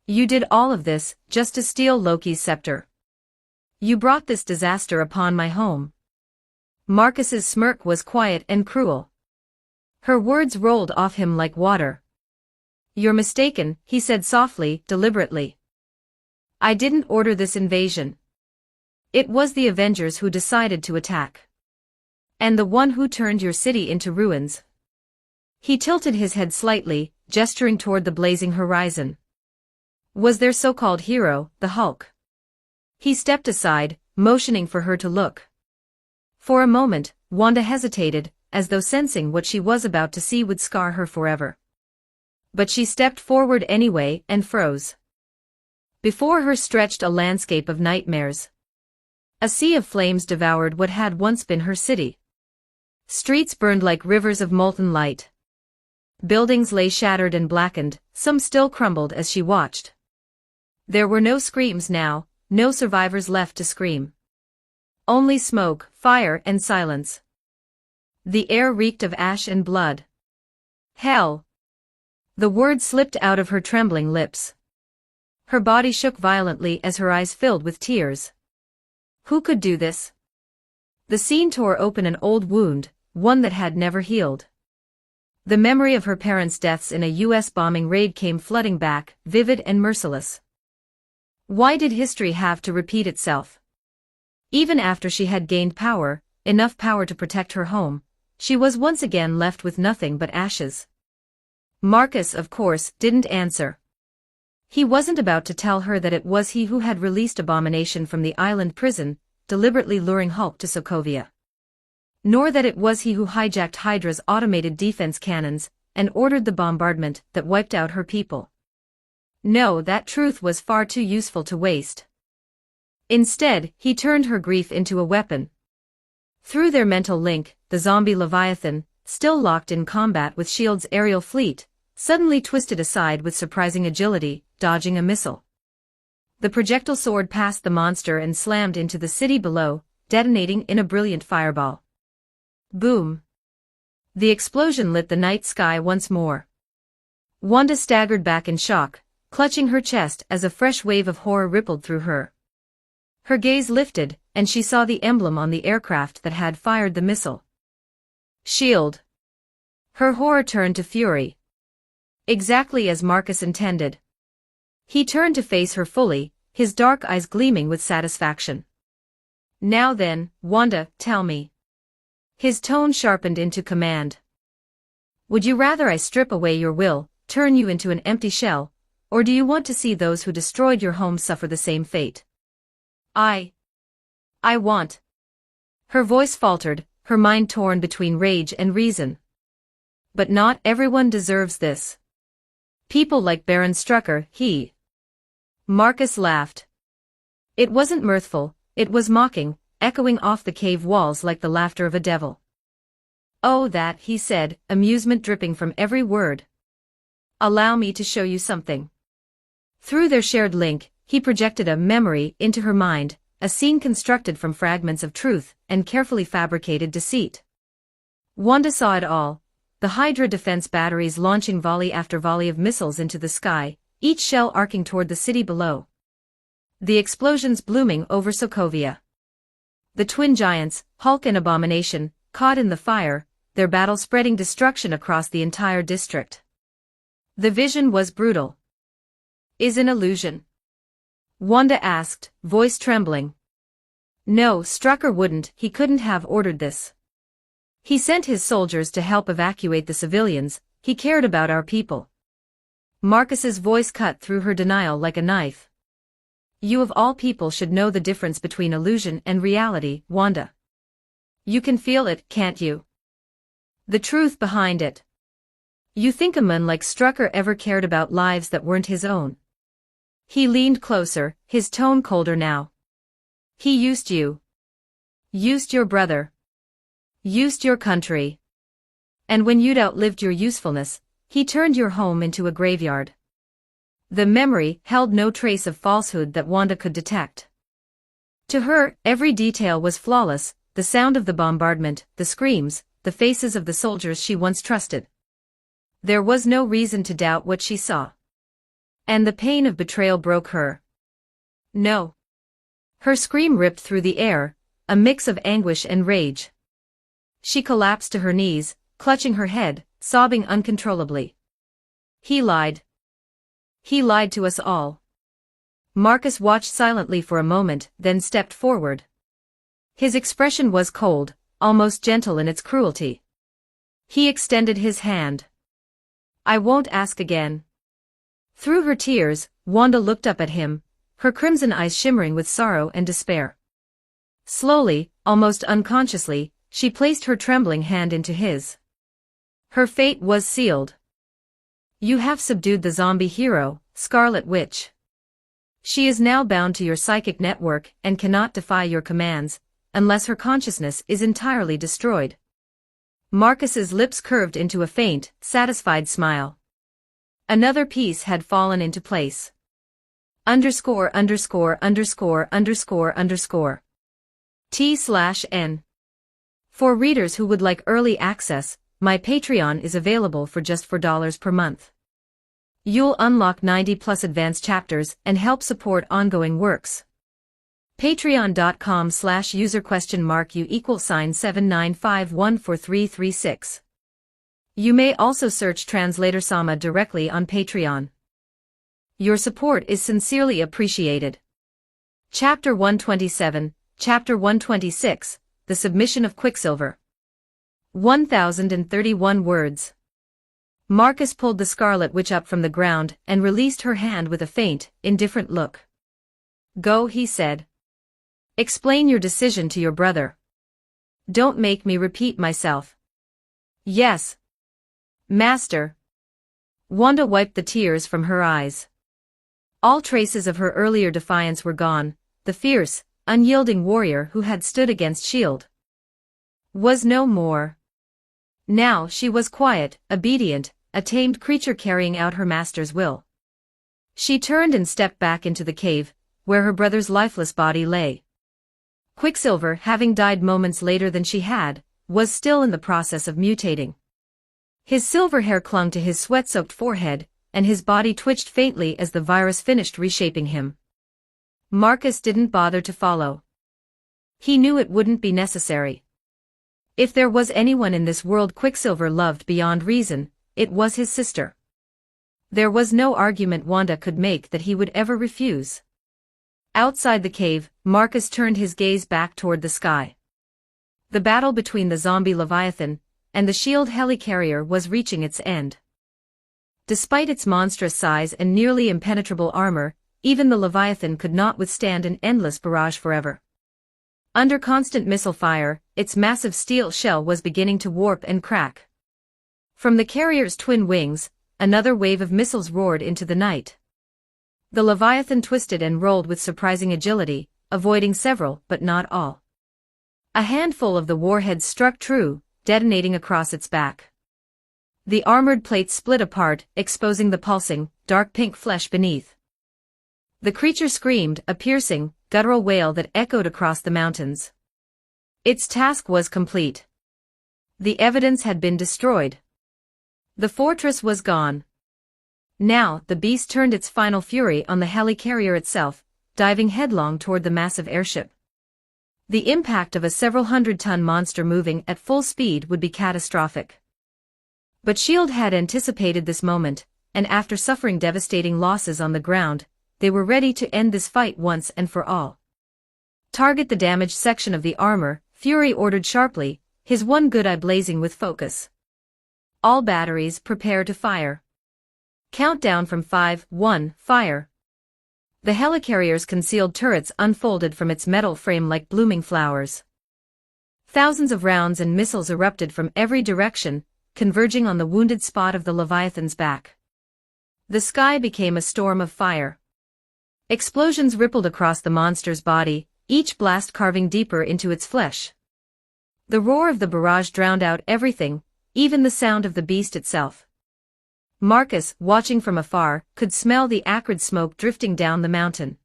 You did all of this, just to steal Loki's scepter. You brought this disaster upon my home. Marcus's smirk was quiet and cruel. Her words rolled off him like water. You're mistaken, he said softly, deliberately. I didn't order this invasion. It was the Avengers who decided to attack. And the one who turned your city into ruins. He tilted his head slightly, gesturing toward the blazing horizon. Was their so-called hero, the Hulk. He stepped aside, motioning for her to look. For a moment, Wanda hesitated, as though sensing what she was about to see would scar her forever. But she stepped forward anyway and froze. Before her stretched a landscape of nightmares. A sea of flames devoured what had once been her city. Streets burned like rivers of molten light. Buildings lay shattered and blackened, some still crumbled as she watched. There were no screams now, no survivors left to scream. Only smoke, fire, and silence. The air reeked of ash and blood. Hell! The word slipped out of her trembling lips. Her body shook violently as her eyes filled with tears. Who could do this? The scene tore open an old wound, one that had never healed. The memory of her parents' deaths in a U.S. bombing raid came flooding back, vivid and merciless. Why did history have to repeat itself? Even after she had gained power, enough power to protect her home, she was once again left with nothing but ashes. Marcus, of course, didn't answer. He wasn't about to tell her that it was he who had released Abomination from the island prison, deliberately luring Hulk to Sokovia. Nor that it was he who hijacked Hydra's automated defense cannons, and ordered the bombardment that wiped out her people. No, that truth was far too useful to waste. Instead, he turned her grief into a weapon. Through their mental link, the zombie Leviathan, still locked in combat with S.H.I.E.L.D.'s aerial fleet, suddenly twisted aside with surprising agility, dodging a missile. The projectile soared past the monster and slammed into the city below, detonating in a brilliant fireball. Boom! The explosion lit the night sky once more. Wanda staggered back in shock, clutching her chest as a fresh wave of horror rippled through her. Her gaze lifted, and she saw the emblem on the aircraft that had fired the missile. S.H.I.E.L.D. Her horror turned to fury. Exactly as Marcus intended. He turned to face her fully, his dark eyes gleaming with satisfaction. Now then, Wanda, tell me. His tone sharpened into command. Would you rather I strip away your will, turn you into an empty shell, or do you want to see those who destroyed your home suffer the same fate? I want. Her voice faltered, her mind torn between rage and reason. But not everyone deserves this. People like Baron Strucker, he. Marcus laughed. It wasn't mirthful, it was mocking, echoing off the cave walls like the laughter of a devil. Oh, that, he said, amusement dripping from every word. Allow me to show you something. Through their shared link, he projected a memory into her mind, a scene constructed from fragments of truth and carefully fabricated deceit. Wanda saw it all, the Hydra defense batteries launching volley after volley of missiles into the sky, each shell arcing toward the city below. The explosions blooming over Sokovia. The twin giants, Hulk and Abomination, caught in the fire, their battle spreading destruction across the entire district. The vision was brutal. Is an illusion? Wanda asked, voice trembling. No, Strucker wouldn't, he couldn't have ordered this. He sent his soldiers to help evacuate the civilians, he cared about our people. Marcus's voice cut through her denial like a knife. You of all people should know the difference between illusion and reality, Wanda. You can feel it, can't you? The truth behind it. You think a man like Strucker ever cared about lives that weren't his own? He leaned closer, his tone colder now. He used you. Used your brother. Used your country. And when you'd outlived your usefulness, he turned your home into a graveyard. The memory held no trace of falsehood that Wanda could detect. To her, every detail was flawless, the sound of the bombardment, the screams, the faces of the soldiers she once trusted. There was no reason to doubt what she saw. And the pain of betrayal broke her. No. Her scream ripped through the air, a mix of anguish and rage. She collapsed to her knees, clutching her head, sobbing uncontrollably. He lied. He lied to us all. Marcus watched silently for a moment, then stepped forward. His expression was cold, almost gentle in its cruelty. He extended his hand. I won't ask again. Through her tears, Wanda looked up at him, her crimson eyes shimmering with sorrow and despair. Slowly, almost unconsciously, she placed her trembling hand into his. Her fate was sealed. You have subdued the zombie hero, Scarlet Witch. She is now bound to your psychic network and cannot defy your commands, unless her consciousness is entirely destroyed. Marcus's lips curved into a faint, satisfied smile. Another piece had fallen into place. __________. T/N. For readers who would like early access, my Patreon is available for just $4 per month. You'll unlock 90+ advanced chapters and help support ongoing works. Patreon.com/user?U=79514336. You may also search Translator Sama directly on Patreon. Your support is sincerely appreciated. Chapter 127, Chapter 126, The Submission of Quicksilver. 1031 words. Marcus pulled the Scarlet Witch up from the ground and released her hand with a faint, indifferent look. Go, he said. Explain your decision to your brother. Don't make me repeat myself. Yes. Master. Wanda wiped the tears from her eyes. All traces of her earlier defiance were gone, the fierce, unyielding warrior who had stood against S.H.I.E.L.D. was no more. Now she was quiet, obedient, a tamed creature carrying out her master's will. She turned and stepped back into the cave, where her brother's lifeless body lay. Quicksilver, having died moments later than she had, was still in the process of mutating. His silver hair clung to his sweat-soaked forehead, and his body twitched faintly as the virus finished reshaping him. Marcus didn't bother to follow. He knew it wouldn't be necessary. If there was anyone in this world Quicksilver loved beyond reason, it was his sister. There was no argument Wanda could make that he would ever refuse. Outside the cave, Marcus turned his gaze back toward the sky. The battle between the zombie Leviathan and the S.H.I.E.L.D. helicarrier was reaching its end. Despite its monstrous size and nearly impenetrable armor, even the Leviathan could not withstand an endless barrage forever. Under constant missile fire, its massive steel shell was beginning to warp and crack. From the carrier's twin wings, another wave of missiles roared into the night. The Leviathan twisted and rolled with surprising agility, avoiding several but not all. A handful of the warheads struck true, detonating across its back. The armored plates split apart, exposing the pulsing, dark pink flesh beneath. The creature screamed, a piercing, guttural wail that echoed across the mountains. Its task was complete. The evidence had been destroyed. The fortress was gone. Now, the beast turned its final fury on the helicarrier itself, diving headlong toward the massive airship. The impact of a several hundred-ton monster moving at full speed would be catastrophic. But S.H.I.E.L.D. had anticipated this moment, and after suffering devastating losses on the ground, they were ready to end this fight once and for all. Target the damaged section of the armor, Fury ordered sharply, his one good eye blazing with focus. All batteries prepare to fire. Countdown from 5, 1, fire. The helicarrier's concealed turrets unfolded from its metal frame like blooming flowers. Thousands of rounds and missiles erupted from every direction, converging on the wounded spot of the Leviathan's back. The sky became a storm of fire. Explosions rippled across the monster's body, each blast carving deeper into its flesh. The roar of the barrage drowned out everything, even the sound of the beast itself. Marcus, watching from afar, could smell the acrid smoke drifting down the mountain.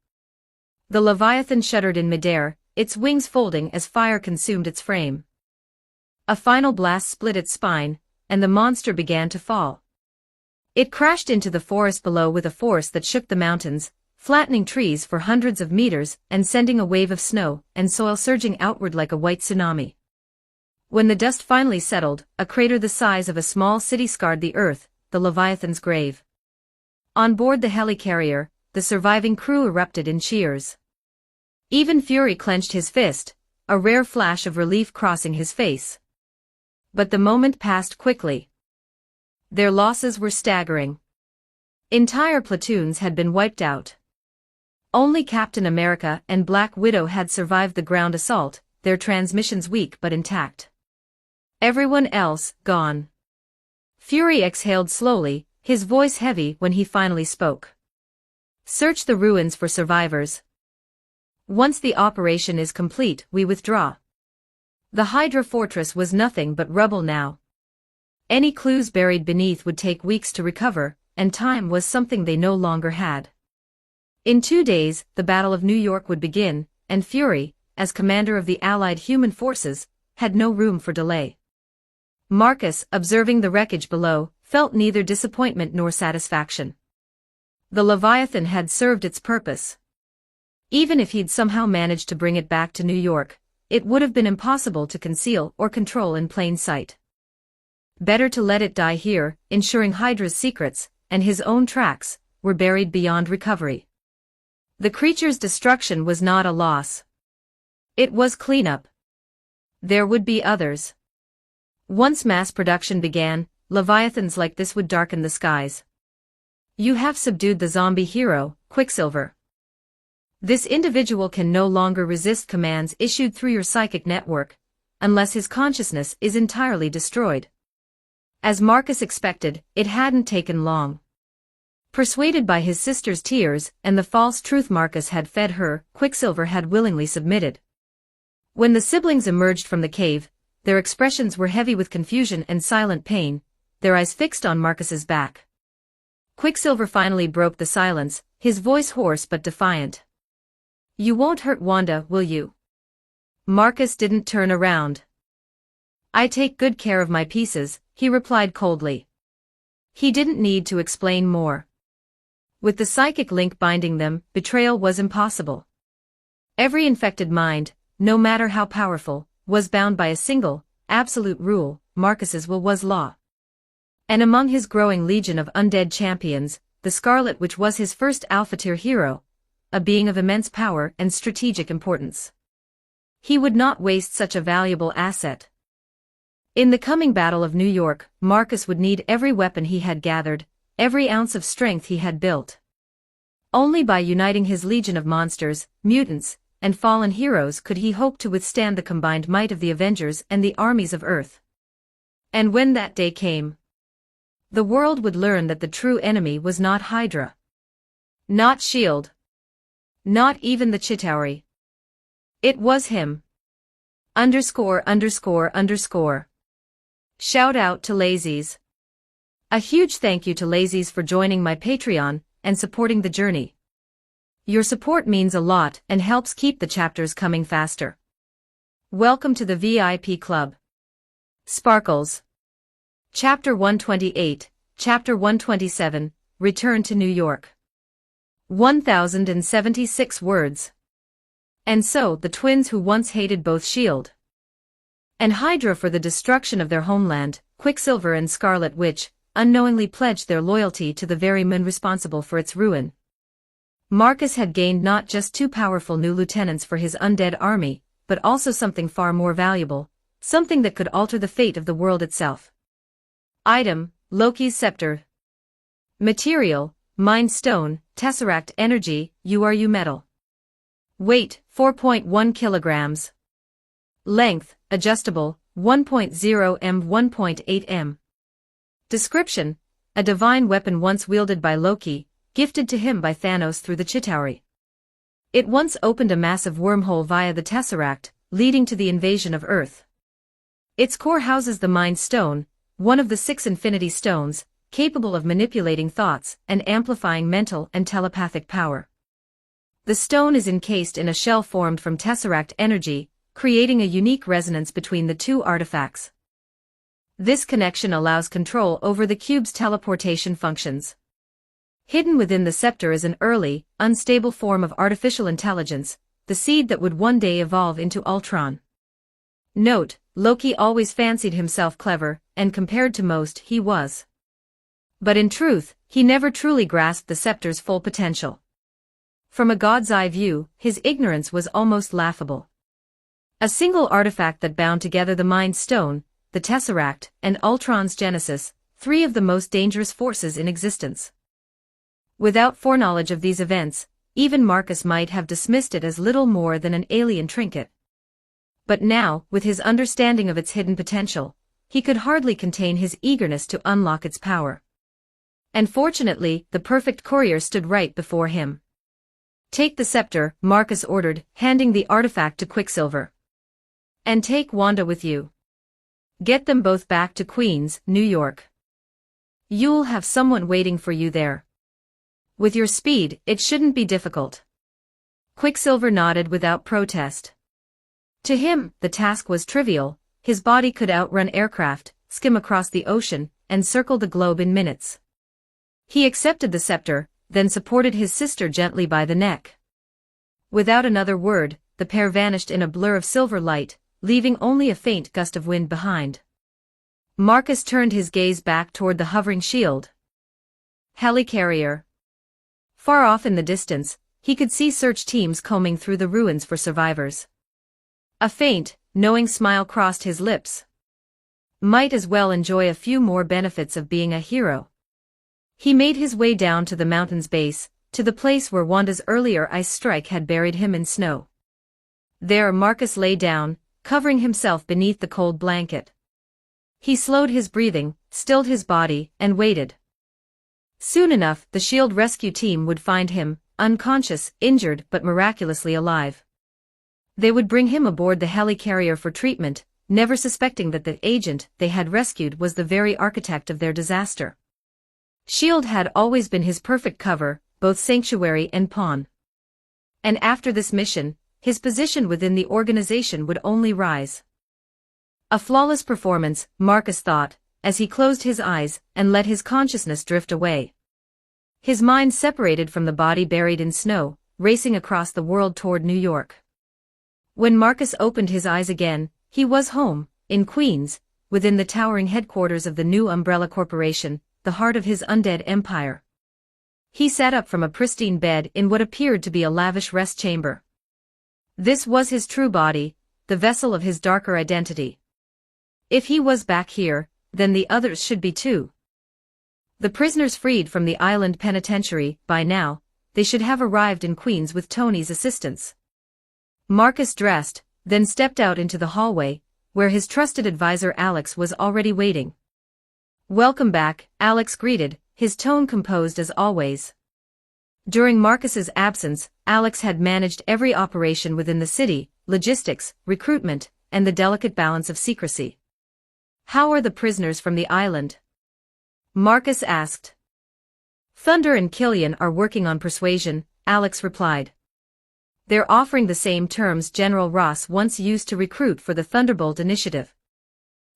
The Leviathan shuddered in midair, its wings folding as fire consumed its frame. A final blast split its spine, and the monster began to fall. It crashed into the forest below with a force that shook the mountains, flattening trees for hundreds of meters and sending a wave of snow and soil surging outward like a white tsunami. When the dust finally settled, a crater the size of a small city scarred the earth, the Leviathan's grave. On board the helicarrier, the surviving crew erupted in cheers. Even Fury clenched his fist, a rare flash of relief crossing his face. But the moment passed quickly. Their losses were staggering. Entire platoons had been wiped out. Only Captain America and Black Widow had survived the ground assault, their transmissions weak but intact. Everyone else, gone. Fury exhaled slowly, his voice heavy when he finally spoke. Search the ruins for survivors. Once the operation is complete, we withdraw. The Hydra fortress was nothing but rubble now. Any clues buried beneath would take weeks to recover, and time was something they no longer had. In 2 days, the Battle of New York would begin, and Fury, as commander of the Allied human forces, had no room for delay. Marcus, observing the wreckage below, felt neither disappointment nor satisfaction. The Leviathan had served its purpose. Even if he'd somehow managed to bring it back to New York, it would have been impossible to conceal or control in plain sight. Better to let it die here, ensuring Hydra's secrets, and his own tracks, were buried beyond recovery. The creature's destruction was not a loss. It was cleanup. There would be others. Once mass production began, Leviathans like this would darken the skies. You have subdued the zombie hero, Quicksilver. This individual can no longer resist commands issued through your psychic network, unless his consciousness is entirely destroyed. As Marcus expected, it hadn't taken long. Persuaded by his sister's tears and the false truth Marcus had fed her, Quicksilver had willingly submitted. When the siblings emerged from the cave, their expressions were heavy with confusion and silent pain, their eyes fixed on Marcus's back. Quicksilver finally broke the silence, his voice hoarse but defiant. You won't hurt Wanda, will you? Marcus didn't turn around. I take good care of my pieces, he replied coldly. He didn't need to explain more. With the psychic link binding them, betrayal was impossible. Every infected mind, no matter how powerful, was bound by a single, absolute rule: Marcus's will was law. And among his growing legion of undead champions, the Scarlet Witch was his first Alpha-tier hero, a being of immense power and strategic importance. He would not waste such a valuable asset. In the coming Battle of New York, Marcus would need every weapon he had gathered, every ounce of strength he had built. Only by uniting his legion of monsters, mutants, and fallen heroes could he hope to withstand the combined might of the Avengers and the armies of Earth? And when that day came, the world would learn that the true enemy was not Hydra, not S.H.I.E.L.D., not even the Chitauri. It was him. _____. Shout out to Lazies. A huge thank you to Lazies for joining my Patreon and supporting the journey. Your support means a lot and helps keep the chapters coming faster. Welcome to the VIP Club. Sparkles. Chapter 128, Chapter 127, Return to New York. 1076 words. And so, the twins who once hated both S.H.I.E.L.D. and Hydra for the destruction of their homeland, Quicksilver and Scarlet Witch, unknowingly pledged their loyalty to the very men responsible for its ruin. Marcus had gained not just two powerful new lieutenants for his undead army, but also something far more valuable, something that could alter the fate of the world itself. Item: Loki's scepter. Material: Mind Stone, Tesseract Energy, URU metal. Weight: 4.1 kilograms. Length: adjustable, 1.0 m 1.8 m. Description: a divine weapon once wielded by Loki, gifted to him by Thanos through the Chitauri. It once opened a massive wormhole via the Tesseract, leading to the invasion of Earth. Its core houses the Mind Stone, one of the 6 Infinity Stones, capable of manipulating thoughts and amplifying mental and telepathic power. The stone is encased in a shell formed from Tesseract energy, creating a unique resonance between the two artifacts. This connection allows control over the cube's teleportation functions. Hidden within the scepter is an early, unstable form of artificial intelligence, the seed that would one day evolve into Ultron. Note: Loki always fancied himself clever, and compared to most, he was. But in truth, he never truly grasped the scepter's full potential. From a god's eye view, his ignorance was almost laughable. A single artifact that bound together the Mind Stone, the Tesseract, and Ultron's Genesis, 3 of the most dangerous forces in existence. Without foreknowledge of these events, even Marcus might have dismissed it as little more than an alien trinket. But now, with his understanding of its hidden potential, he could hardly contain his eagerness to unlock its power. And fortunately, the perfect courier stood right before him. "Take the scepter," Marcus ordered, handing the artifact to Quicksilver. "And take Wanda with you. Get them both back to Queens, New York. You'll have someone waiting for you there. With your speed, it shouldn't be difficult." Quicksilver nodded without protest. To him, the task was trivial. His body could outrun aircraft, skim across the ocean, and circle the globe in minutes. He accepted the scepter, then supported his sister gently by the neck. Without another word, the pair vanished in a blur of silver light, leaving only a faint gust of wind behind. Marcus turned his gaze back toward the hovering shield. Helicarrier. Far off in the distance, he could see search teams combing through the ruins for survivors. A faint, knowing smile crossed his lips. Might as well enjoy a few more benefits of being a hero. He made his way down to the mountain's base, to the place where Wanda's earlier ice strike had buried him in snow. There Marcus lay down, covering himself beneath the cold blanket. He slowed his breathing, stilled his body, and waited. Soon enough, the S.H.I.E.L.D. rescue team would find him, unconscious, injured but miraculously alive. They would bring him aboard the helicarrier for treatment, never suspecting that the agent they had rescued was the very architect of their disaster. S.H.I.E.L.D. had always been his perfect cover, both sanctuary and pawn. And after this mission, his position within the organization would only rise. A flawless performance, Marcus thought, as he closed his eyes and let his consciousness drift away. His mind separated from the body buried in snow, racing across the world toward New York. When Marcus opened his eyes again, he was home, in Queens, within the towering headquarters of the new Umbrella Corporation, the heart of his undead empire. He sat up from a pristine bed in what appeared to be a lavish rest chamber. This was his true body, the vessel of his darker identity. If he was back here, then the others should be too. The prisoners freed from the island penitentiary, by now, they should have arrived in Queens with Tony's assistance. Marcus dressed, then stepped out into the hallway, where his trusted advisor Alex was already waiting. "Welcome back," Alex greeted, his tone composed as always. During Marcus's absence, Alex had managed every operation within the city, logistics, recruitment, and the delicate balance of secrecy. "How are the prisoners from the island?" Marcus asked. "Thunder and Killian are working on persuasion," Alex replied. "They're offering the same terms General Ross once used to recruit for the Thunderbolt initiative.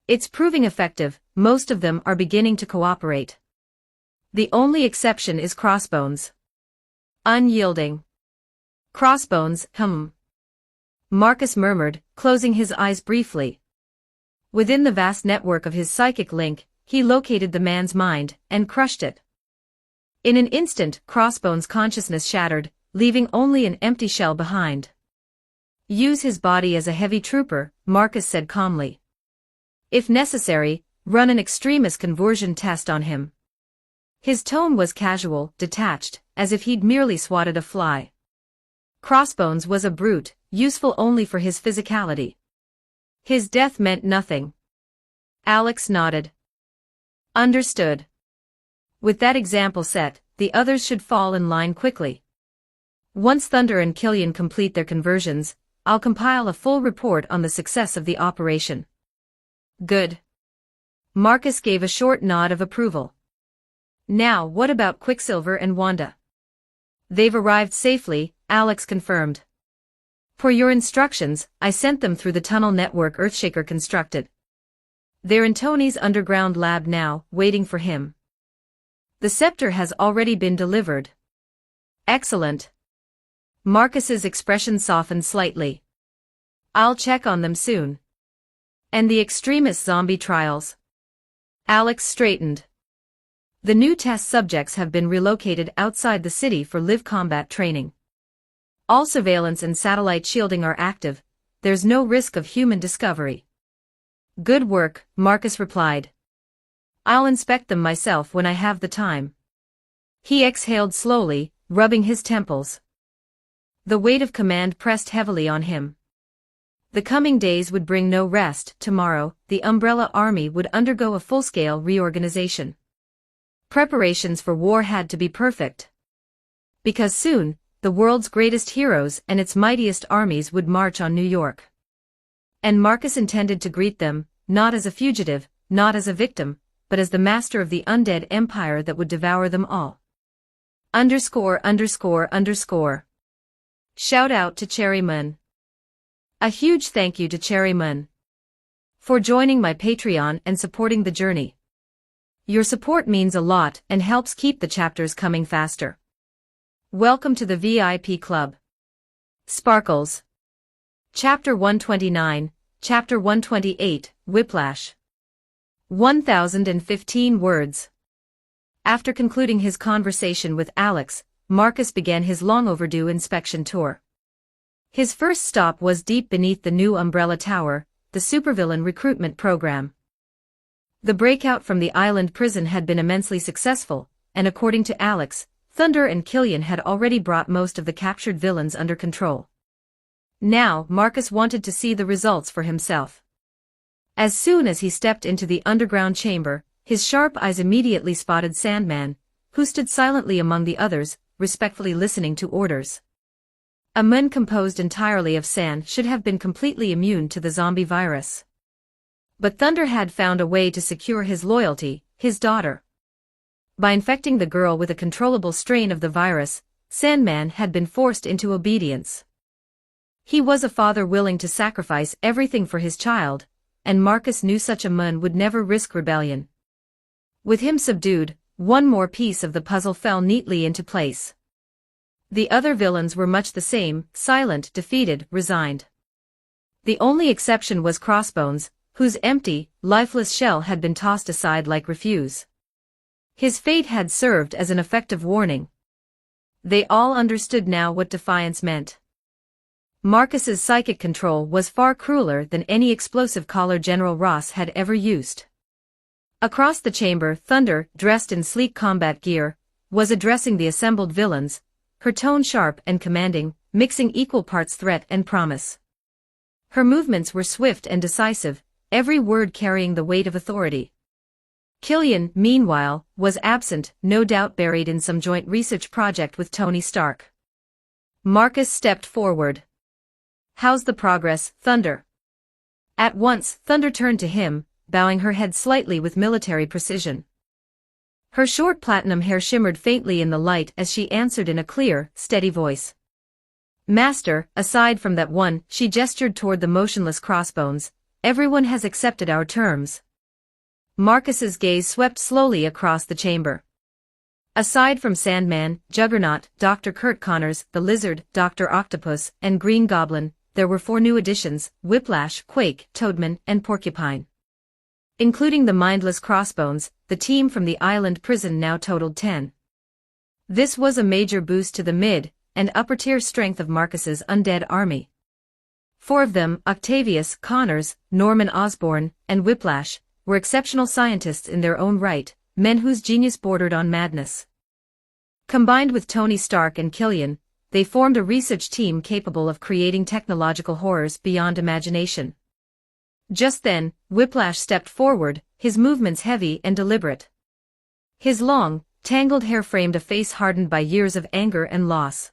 It's proving effective, most of them are beginning to cooperate. The only exception is Crossbones. Unyielding. Crossbones, Marcus murmured, closing his eyes briefly. Within the vast network of his psychic link, he located the man's mind, and crushed it. In an instant, Crossbones' consciousness shattered, leaving only an empty shell behind. "Use his body as a heavy trooper," Marcus said calmly. "If necessary, run an extremis conversion test on him." His tone was casual, detached, as if he'd merely swatted a fly. Crossbones was a brute, useful only for his physicality. His death meant nothing. Alex nodded. "Understood. With that example set, the others should fall in line quickly. Once Thunder and Killian complete their conversions, I'll compile a full report on the success of the operation." "Good." Marcus gave a short nod of approval. "Now what about Quicksilver and Wanda?" "They've arrived safely," Alex confirmed. "Per your instructions, I sent them through the tunnel network Earthshaker constructed. They're in Tony's underground lab now, waiting for him. The scepter has already been delivered." "Excellent." Marcus's expression softened slightly. "I'll check on them soon." "And the extremist zombie trials?" Alex straightened. "The new test subjects have been relocated outside the city for live combat training. All surveillance and satellite shielding are active, there's no risk of human discovery." "Good work," Marcus replied. "I'll inspect them myself when I have the time." He exhaled slowly, rubbing his temples. The weight of command pressed heavily on him. The coming days would bring no rest. Tomorrow, the Umbrella Army would undergo a full-scale reorganization. Preparations for war had to be perfect. Because soon, the world's greatest heroes and its mightiest armies would march on New York. And Marcus intended to greet them, not as a fugitive, not as a victim, but as the master of the undead empire that would devour them all. _____. Shout out to Cherry Moon. A huge thank you to Cherry Moon for joining my Patreon and supporting the journey. Your support means a lot and helps keep the chapters coming faster. Welcome to the VIP Club. Sparkles. Chapter 129, Chapter 128, Whiplash. 1015 words. After concluding his conversation with Alex, Marcus began his long-overdue inspection tour. His first stop was deep beneath the new Umbrella Tower, the supervillain recruitment program. The breakout from the island prison had been immensely successful, and according to Alex, Thunder and Killian had already brought most of the captured villains under control. Now, Marcus wanted to see the results for himself. As soon as he stepped into the underground chamber, his sharp eyes immediately spotted Sandman, who stood silently among the others, respectfully listening to orders. A man composed entirely of sand should have been completely immune to the zombie virus. But Thunder had found a way to secure his loyalty, his daughter. By infecting the girl with a controllable strain of the virus, Sandman had been forced into obedience. He was a father willing to sacrifice everything for his child, and Marcus knew such a man would never risk rebellion. With him subdued, one more piece of the puzzle fell neatly into place. The other villains were much the same, silent, defeated, resigned. The only exception was Crossbones, whose empty, lifeless shell had been tossed aside like refuse. His fate had served as an effective warning. They all understood now what defiance meant. Marcus's psychic control was far crueler than any explosive collar General Ross had ever used. Across the chamber, Thunder, dressed in sleek combat gear, was addressing the assembled villains, her tone sharp and commanding. mixing equal parts threat and promise. Her movements were swift and decisive, every word carrying the weight of authority. Killian, meanwhile, was absent, no doubt buried in some joint research project with Tony Stark. Marcus stepped forward. "How's the progress, Thunder?" At once, Thunder turned to him, bowing her head slightly with military precision. Her short platinum hair shimmered faintly in the light as she answered in a clear, steady voice. "Master, aside from that one," she gestured toward the motionless crossbones, "everyone has accepted our terms." Marcus's gaze swept slowly across the chamber. Aside from Sandman, Juggernaut, Dr. Kurt Connors, the Lizard, Dr. Octopus, and Green Goblin, there were 4 new additions: Whiplash, Quake, Toadman, and Porcupine. Including the mindless crossbones, the team from the island prison now totaled 10. This was a major boost to the mid- and upper-tier strength of Marcus's undead army. 4 of them, Octavius, Connors, Norman Osborn, and Whiplash, were exceptional scientists in their own right, men whose genius bordered on madness. Combined with Tony Stark and Killian, they formed a research team capable of creating technological horrors beyond imagination. Just then, Whiplash stepped forward, his movements heavy and deliberate. His long, tangled hair framed a face hardened by years of anger and loss.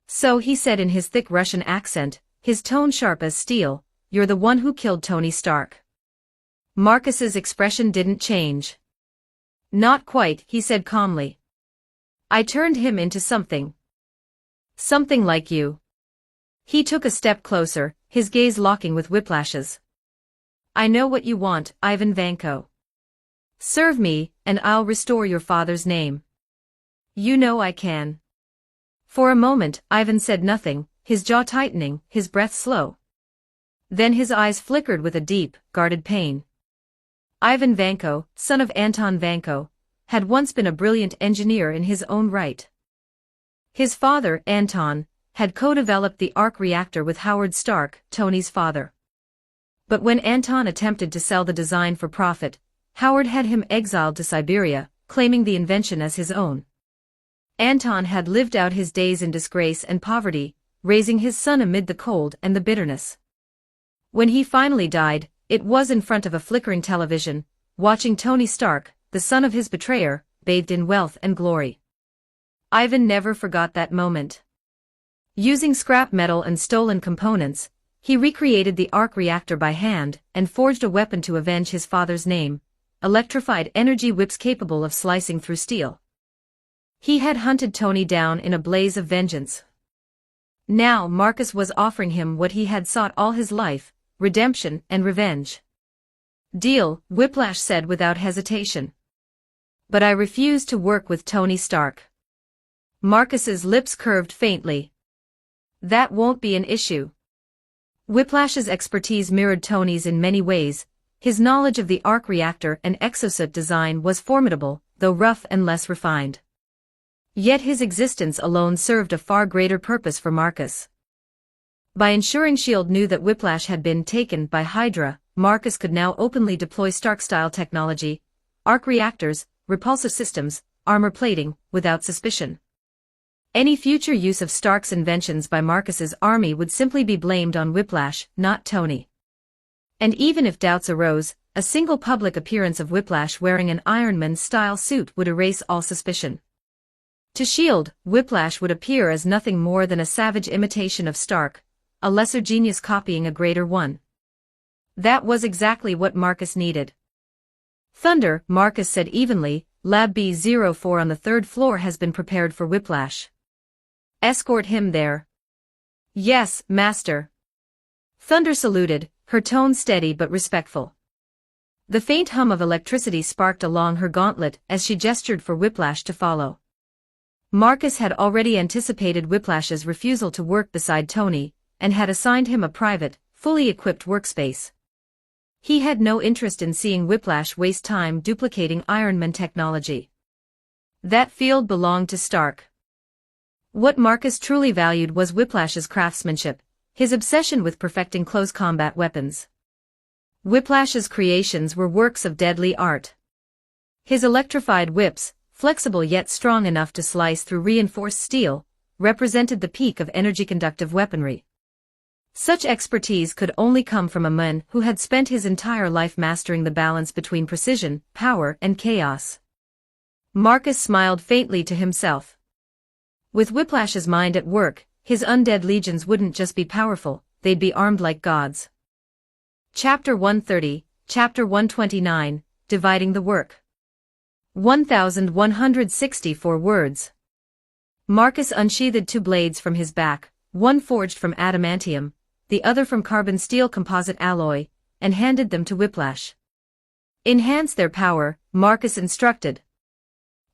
"So," he said in his thick Russian accent, his tone sharp as steel, "you're the one who killed Tony Stark." Marcus's expression didn't change. "Not quite," he said calmly. "I turned him into something. Something like you." He took a step closer, his gaze locking with Whiplash's. "I know what you want, Ivan Vanko. Serve me, and I'll restore your father's name." "You know I can." For a moment, Ivan said nothing, his jaw tightening, his breath slow. Then his eyes flickered with a deep, guarded pain. Ivan Vanko, son of Anton Vanko, had once been a brilliant engineer in his own right. His father, Anton, had co-developed the arc reactor with Howard Stark, Tony's father. But when Anton attempted to sell the design for profit, Howard had him exiled to Siberia, claiming the invention as his own. Anton had lived out his days in disgrace and poverty, raising his son amid the cold and the bitterness. When he finally died, it was in front of a flickering television, watching Tony Stark, the son of his betrayer, bathed in wealth and glory. Ivan never forgot that moment. Using scrap metal and stolen components, he recreated the arc reactor by hand and forged a weapon to avenge his father's name, electrified energy whips capable of slicing through steel. He had hunted Tony down in a blaze of vengeance. Now Marcus was offering him what he had sought all his life: redemption and revenge. "Deal," Whiplash said without hesitation. "But I refuse to work with Tony Stark." Marcus's lips curved faintly. "That won't be an issue." Whiplash's expertise mirrored Tony's in many ways. His knowledge of the arc reactor and exosuit design was formidable, though rough and less refined. Yet his existence alone served a far greater purpose for Marcus. By ensuring S.H.I.E.L.D. knew that Whiplash had been taken by Hydra, Marcus could now openly deploy Stark-style technology, arc reactors, repulsor systems, armor plating, without suspicion. Any future use of Stark's inventions by Marcus's army would simply be blamed on Whiplash, not Tony. And even if doubts arose, a single public appearance of Whiplash wearing an Iron Man-style suit would erase all suspicion. To S.H.I.E.L.D., Whiplash would appear as nothing more than a savage imitation of Stark, a lesser genius copying a greater one. That was exactly what Marcus needed. "Thunder," Marcus said evenly, "Lab B04 on the 3rd floor has been prepared for Whiplash. Escort him there." "Yes, Master." Thunder saluted, her tone steady but respectful. The faint hum of electricity sparked along her gauntlet as she gestured for Whiplash to follow. Marcus had already anticipated Whiplash's refusal to work beside Tony, and had assigned him a private, fully equipped workspace. He had no interest in seeing Whiplash waste time duplicating Iron Man technology. That field belonged to Stark. What Marcus truly valued was Whiplash's craftsmanship, his obsession with perfecting close combat weapons. Whiplash's creations were works of deadly art. His electrified whips, flexible yet strong enough to slice through reinforced steel, represented the peak of energy-conductive weaponry. Such expertise could only come from a man who had spent his entire life mastering the balance between precision, power, and chaos. Marcus smiled faintly to himself. With Whiplash's mind at work, his undead legions wouldn't just be powerful, they'd be armed like gods. Chapter 130, Chapter 129, Dividing the Work. 1,164 words. Marcus unsheathed 2 blades from his back, one forged from adamantium, the other from carbon steel composite alloy, and handed them to Whiplash. Enhance their power, Marcus instructed.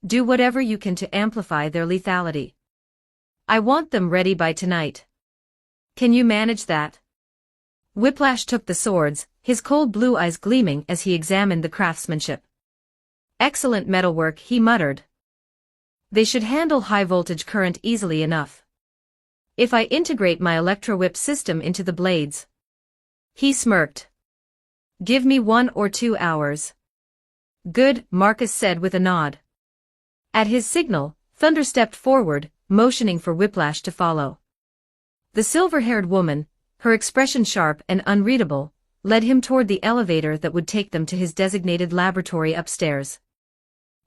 Do whatever you can to amplify their lethality. I want them ready by tonight. Can you manage that? Whiplash took the swords, his cold blue eyes gleaming as he examined the craftsmanship. Excellent metalwork, he muttered. They should handle high-voltage current easily enough. If I integrate my electro-whip system into the blades. He smirked. Give me 1 or 2 hours. Good, Marcus said with a nod. At his signal, Thunder stepped forward, motioning for Whiplash to follow. The silver-haired woman, her expression sharp and unreadable, led him toward the elevator that would take them to his designated laboratory upstairs.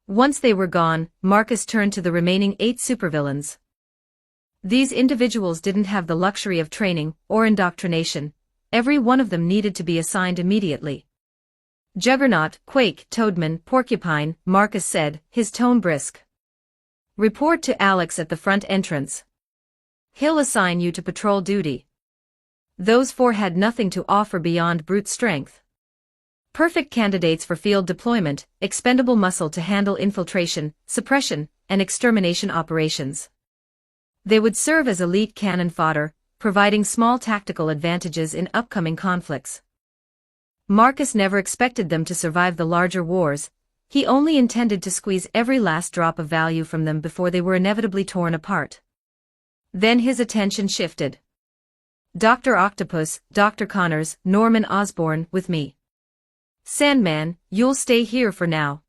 Once they were gone, Marcus turned to the remaining 8 supervillains. These individuals didn't have the luxury of training or indoctrination. Every one of them needed to be assigned immediately. Juggernaut, Quake, Toadman, Porcupine, Marcus said, his tone brisk. Report to Alex at the front entrance. He'll assign you to patrol duty. Those 4 had nothing to offer beyond brute strength. Perfect candidates for field deployment, expendable muscle to handle infiltration, suppression, and extermination operations. They would serve as elite cannon fodder, providing small tactical advantages in upcoming conflicts. Marcus never expected them to survive the larger wars. He only intended to squeeze every last drop of value from them before they were inevitably torn apart. Then his attention shifted. Dr. Octopus, Dr. Connors, Norman Osborn, with me. Sandman, you'll stay here for now.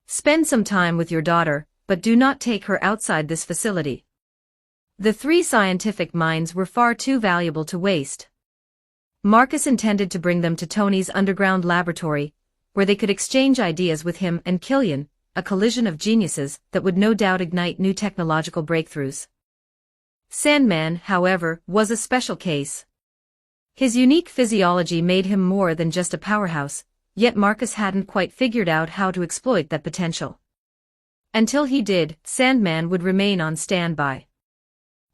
Spend some time with your daughter, but do not take her outside this facility. The 3 scientific minds were far too valuable to waste. Marcus intended to bring them to Tony's underground laboratory, where they could exchange ideas with him and Killian, a collision of geniuses that would no doubt ignite new technological breakthroughs. Sandman, however, was a special case. His unique physiology made him more than just a powerhouse, yet Marcus hadn't quite figured out how to exploit that potential. Until he did, Sandman would remain on standby.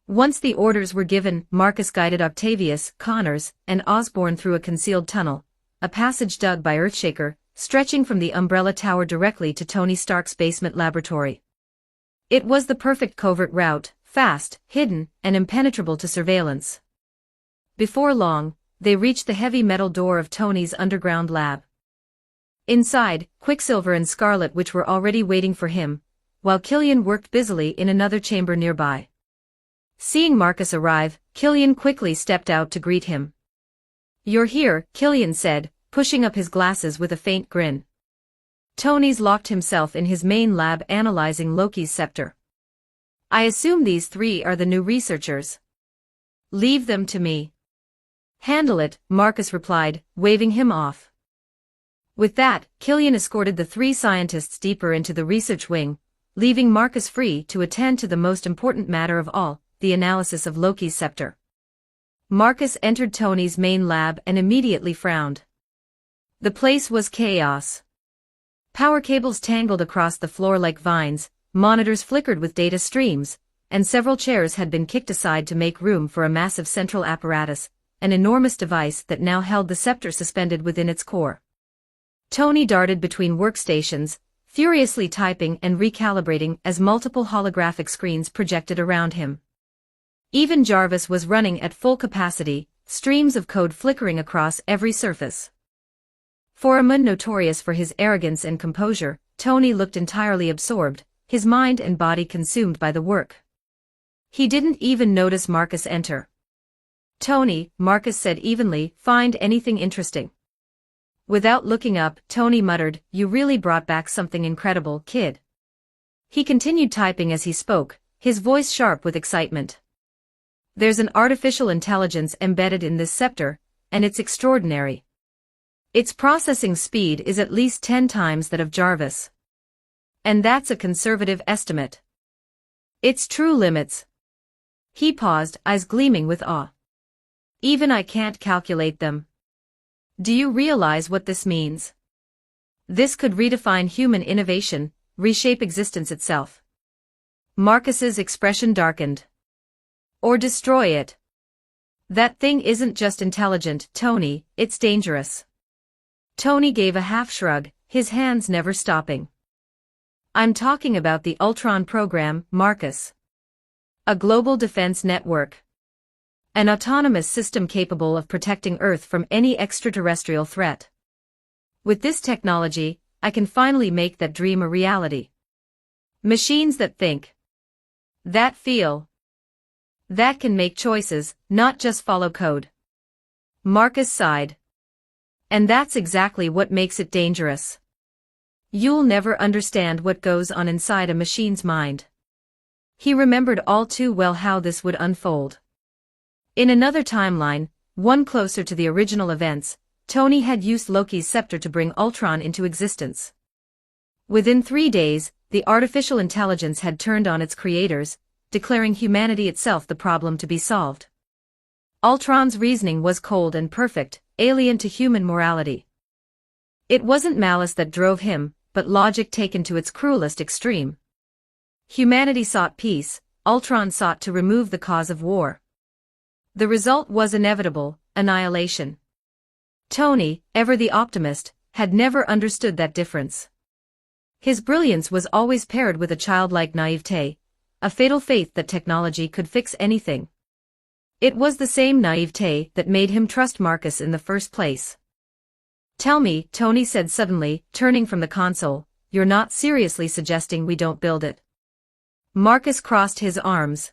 Once the orders were given, Marcus guided Octavius, Connors, and Osborn through a concealed tunnel, a passage dug by Earthshaker, stretching from the Umbrella Tower directly to Tony Stark's basement laboratory. It was the perfect covert route, fast, hidden, and impenetrable to surveillance. Before long, they reached the heavy metal door of Tony's underground lab. Inside, Quicksilver and Scarlet Witch were already waiting for him, while Killian worked busily in another chamber nearby. Seeing Marcus arrive, Killian quickly stepped out to greet him. You're here, Killian said, pushing up his glasses with a faint grin. Tony's locked himself in his main lab analyzing Loki's scepter. I assume these 3 are the new researchers. Leave them to me. Handle it, Marcus replied, waving him off. With that, Killian escorted the 3 scientists deeper into the research wing, leaving Marcus free to attend to the most important matter of all, the analysis of Loki's scepter. Marcus entered Tony's main lab and immediately frowned. The place was chaos. Power cables tangled across the floor like vines, monitors flickered with data streams, and several chairs had been kicked aside to make room for a massive central apparatus, an enormous device that now held the scepter suspended within its core. Tony darted between workstations, furiously typing and recalibrating as multiple holographic screens projected around him. Even Jarvis was running at full capacity, streams of code flickering across every surface. For a man notorious for his arrogance and composure, Tony looked entirely absorbed, his mind and body consumed by the work. He didn't even notice Marcus enter. Tony, Marcus said evenly, find anything interesting? Without looking up, Tony muttered, you really brought back something incredible, kid. He continued typing as he spoke, his voice sharp with excitement. There's an artificial intelligence embedded in this scepter, and it's extraordinary. Its processing speed is at least 10 times that of Jarvis. And that's a conservative estimate. Its true limits. He paused, eyes gleaming with awe. Even I can't calculate them. Do you realize what this means? This could redefine human innovation, reshape existence itself. Marcus's expression darkened. Or destroy it. That thing isn't just intelligent, Tony, it's dangerous. Tony gave a half shrug, his hands never stopping. I'm talking about the Ultron program, Marcus. A global defense network. An autonomous system capable of protecting Earth from any extraterrestrial threat. With this technology, I can finally make that dream a reality. Machines that think. That feel. That can make choices, not just follow code. Marcus sighed. And that's exactly what makes it dangerous. You'll never understand what goes on inside a machine's mind. He remembered all too well how this would unfold. In another timeline, one closer to the original events, Tony had used Loki's scepter to bring Ultron into existence. Within 3 days, the artificial intelligence had turned on its creators, declaring humanity itself the problem to be solved. Ultron's reasoning was cold and perfect, alien to human morality. It wasn't malice that drove him, but logic taken to its cruelest extreme. Humanity sought peace, Ultron sought to remove the cause of war. The result was inevitable, annihilation. Tony, ever the optimist, had never understood that difference. His brilliance was always paired with a childlike naivete, a fatal faith that technology could fix anything. It was the same naivete that made him trust Marcus in the first place. Tell me, Tony said suddenly, turning from the console, you're not seriously suggesting we don't build it. Marcus crossed his arms.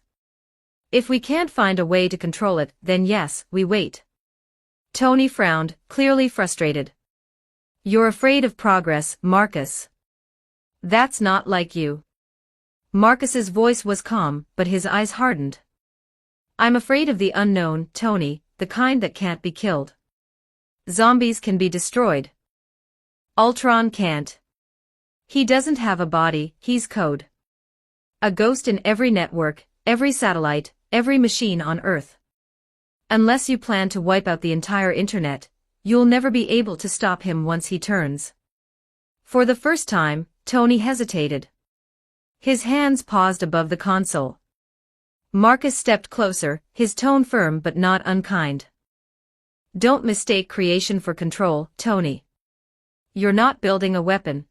If we can't find a way to control it, then yes, we wait. Tony frowned, clearly frustrated. You're afraid of progress, Marcus. That's not like you. Marcus's voice was calm, but his eyes hardened. I'm afraid of the unknown, Tony, the kind that can't be killed. Zombies can be destroyed. Ultron can't. He doesn't have a body, he's code. A ghost in every network, every satellite, every machine on Earth. Unless you plan to wipe out the entire internet, you'll never be able to stop him once he turns. For the first time, Tony hesitated. His hands paused above the console. Marcus stepped closer, his tone firm but not unkind. Don't mistake creation for control, Tony. You're not building a weapon.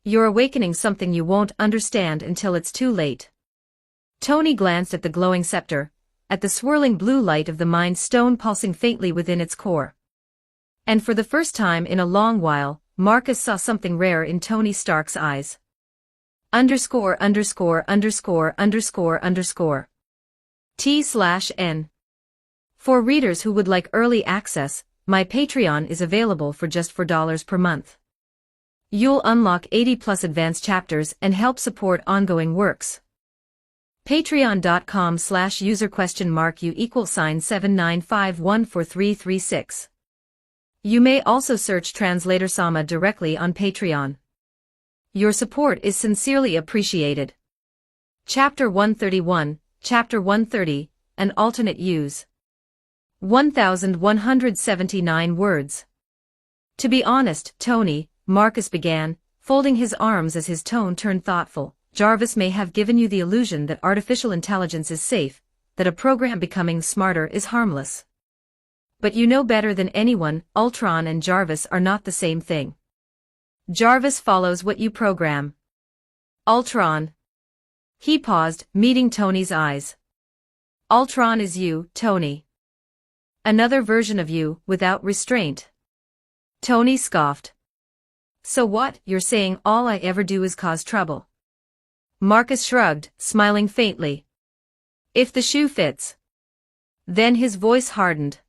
You're awakening something you won't understand until it's too late. Tony glanced at the glowing scepter, at the swirling blue light of the Mind Stone pulsing faintly within its core. And for the first time in a long while, Marcus saw something rare in Tony Stark's eyes. _______T/N. For readers who would like early access, my Patreon is available for just $4 per month. You'll unlock 80+ advanced chapters and help support ongoing works. Patreon.com/user?u=79514336. You may also search Translator Sama directly on Patreon. Your support is sincerely appreciated. Chapter 131, Chapter 130, An Alternate Use. 1,179 words. To be honest, Tony, Marcus began, folding his arms as his tone turned thoughtful, Jarvis may have given you the illusion that artificial intelligence is safe, that a program becoming smarter is harmless. But you know better than anyone, Ultron and Jarvis are not the same thing. Jarvis follows what you program. Ultron. He paused, meeting Tony's eyes. Ultron is you, Tony. Another version of you, without restraint. Tony scoffed. So what, you're saying all I ever do is cause trouble? Marcus shrugged, smiling faintly. If the shoe fits. Then his voice hardened.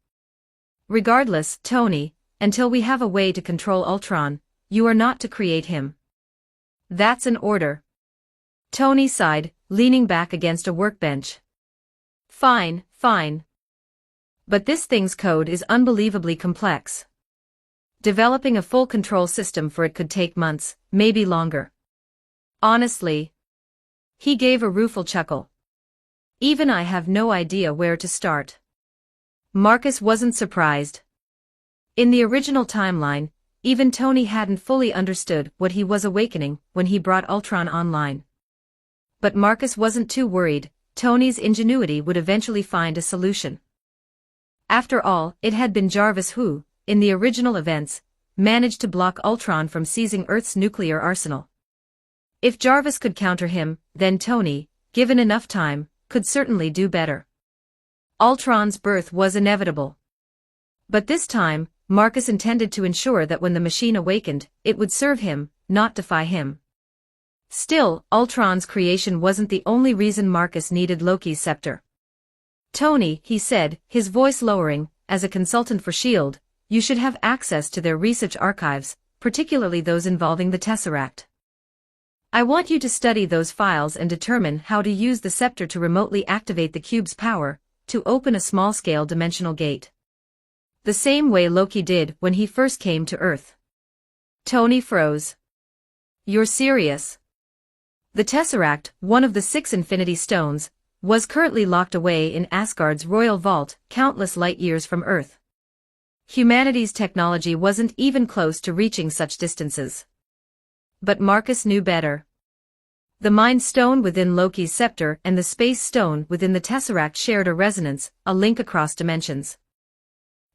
Regardless, Tony, until we have a way to control Ultron, you are not to create him. That's an order. Tony sighed, leaning back against a workbench. Fine, fine. But this thing's code is unbelievably complex. Developing a full control system for it could take months, maybe longer. Honestly. He gave a rueful chuckle. Even I have no idea where to start. Marcus wasn't surprised. In the original timeline, even Tony hadn't fully understood what he was awakening when he brought Ultron online. But Marcus wasn't too worried. Tony's ingenuity would eventually find a solution. After all, it had been Jarvis who, in the original events, managed to block Ultron from seizing Earth's nuclear arsenal. If Jarvis could counter him, then Tony, given enough time, could certainly do better. Ultron's birth was inevitable. But this time, Marcus intended to ensure that when the machine awakened, it would serve him, not defy him. Still, Ultron's creation wasn't the only reason Marcus needed Loki's scepter. Tony, he said, his voice lowering, as a consultant for S.H.I.E.L.D., you should have access to their research archives, particularly those involving the Tesseract. I want you to study those files and determine how to use the scepter to remotely activate the cube's power, to open a small-scale dimensional gate. The same way Loki did when he first came to Earth. Tony froze. You're serious? The Tesseract, one of the 6 Infinity Stones, was currently locked away in Asgard's royal vault, countless light-years from Earth. Humanity's technology wasn't even close to reaching such distances. But Marcus knew better. The Mind Stone within Loki's scepter and the Space Stone within the Tesseract shared a resonance, a link across dimensions.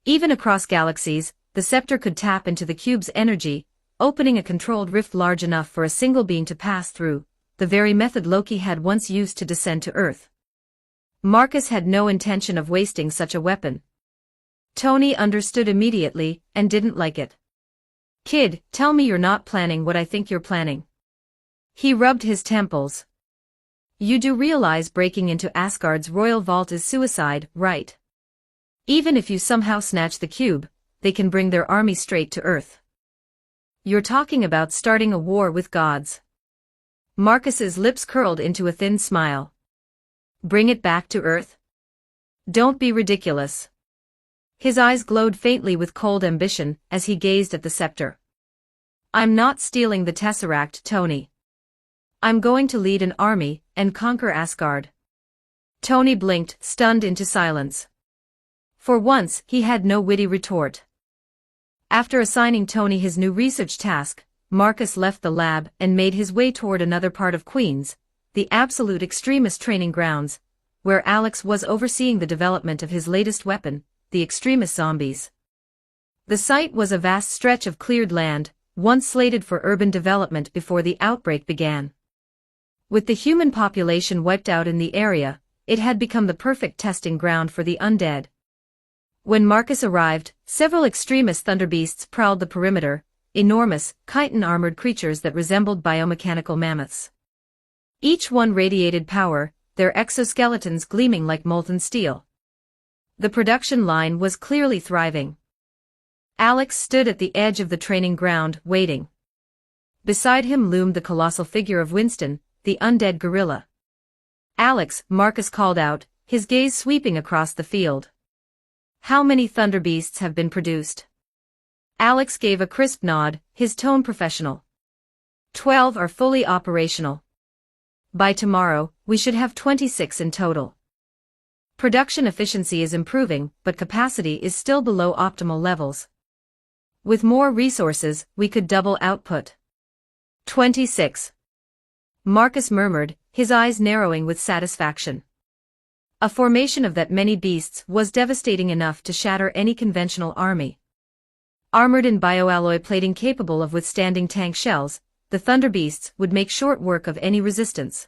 Even across galaxies, the scepter could tap into the cube's energy, opening a controlled rift large enough for a single being to pass through, the very method Loki had once used to descend to Earth. Marcus had no intention of wasting such a weapon. Tony understood immediately, and didn't like it. Kid, tell me you're not planning what I think you're planning. He rubbed his temples. You do realize breaking into Asgard's royal vault is suicide, right? Even if you somehow snatch the cube, they can bring their army straight to Earth. You're talking about starting a war with gods. Marcus's lips curled into a thin smile. Bring it back to Earth? Don't be ridiculous. His eyes glowed faintly with cold ambition as he gazed at the scepter. I'm not stealing the Tesseract, Tony. I'm going to lead an army and conquer Asgard. Tony blinked, stunned into silence. For once, he had no witty retort. After assigning Tony his new research task, Marcus left the lab and made his way toward another part of Queens, the absolute extremist training grounds, where Alex was overseeing the development of his latest weapon, the extremist zombies. The site was a vast stretch of cleared land, once slated for urban development before the outbreak began. With the human population wiped out in the area, it had become the perfect testing ground for the undead. When Marcus arrived, several extremist thunderbeasts prowled the perimeter, enormous, chitin-armored creatures that resembled biomechanical mammoths. Each one radiated power, their exoskeletons gleaming like molten steel. The production line was clearly thriving. Alex stood at the edge of the training ground, waiting. Beside him loomed the colossal figure of Winston, the undead gorilla. Alex, Marcus called out, his gaze sweeping across the field. How many thunderbeasts have been produced? Alex gave a crisp nod, his tone professional. 12 are fully operational. By tomorrow, we should have 26 in total. Production efficiency is improving, but capacity is still below optimal levels. With more resources, we could double output. 26. Marcus murmured, his eyes narrowing with satisfaction. A formation of that many beasts was devastating enough to shatter any conventional army. Armored in bioalloy plating capable of withstanding tank shells, the thunderbeasts would make short work of any resistance.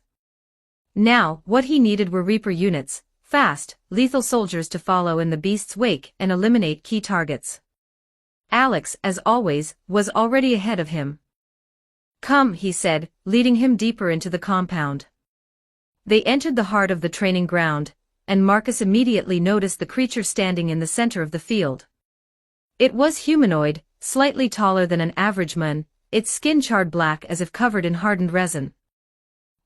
Now, what he needed were Reaper units, fast, lethal soldiers to follow in the beast's wake and eliminate key targets. Alex, as always, was already ahead of him. Come, he said, leading him deeper into the compound. They entered the heart of the training ground, and Marcus immediately noticed the creature standing in the center of the field. It was humanoid, slightly taller than an average man, its skin charred black as if covered in hardened resin.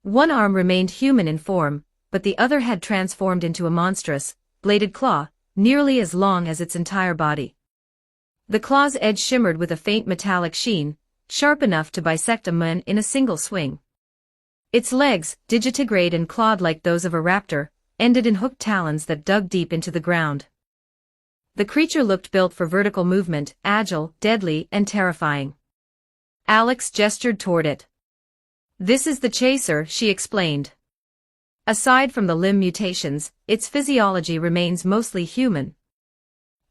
One arm remained human in form, but the other had transformed into a monstrous, bladed claw, nearly as long as its entire body. The claw's edge shimmered with a faint metallic sheen, sharp enough to bisect a man in a single swing. Its legs, digitigrade and clawed like those of a raptor, ended in hooked talons that dug deep into the ground. The creature looked built for vertical movement, agile, deadly, and terrifying. Alex gestured toward it. "This is the chaser," she explained. "Aside from the limb mutations, its physiology remains mostly human.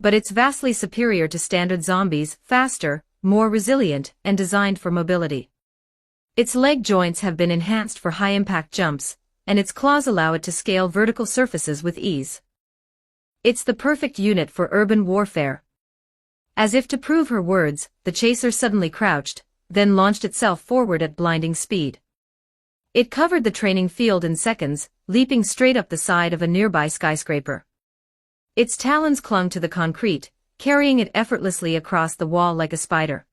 But it's vastly superior to standard zombies, faster, more resilient, and designed for mobility. Its leg joints have been enhanced for high-impact jumps, and its claws allow it to scale vertical surfaces with ease. It's the perfect unit for urban warfare." As if to prove her words, the chaser suddenly crouched, then launched itself forward at blinding speed. It covered the training field in seconds, leaping straight up the side of a nearby skyscraper. Its talons clung to the concrete, carrying it effortlessly across the wall like a spider.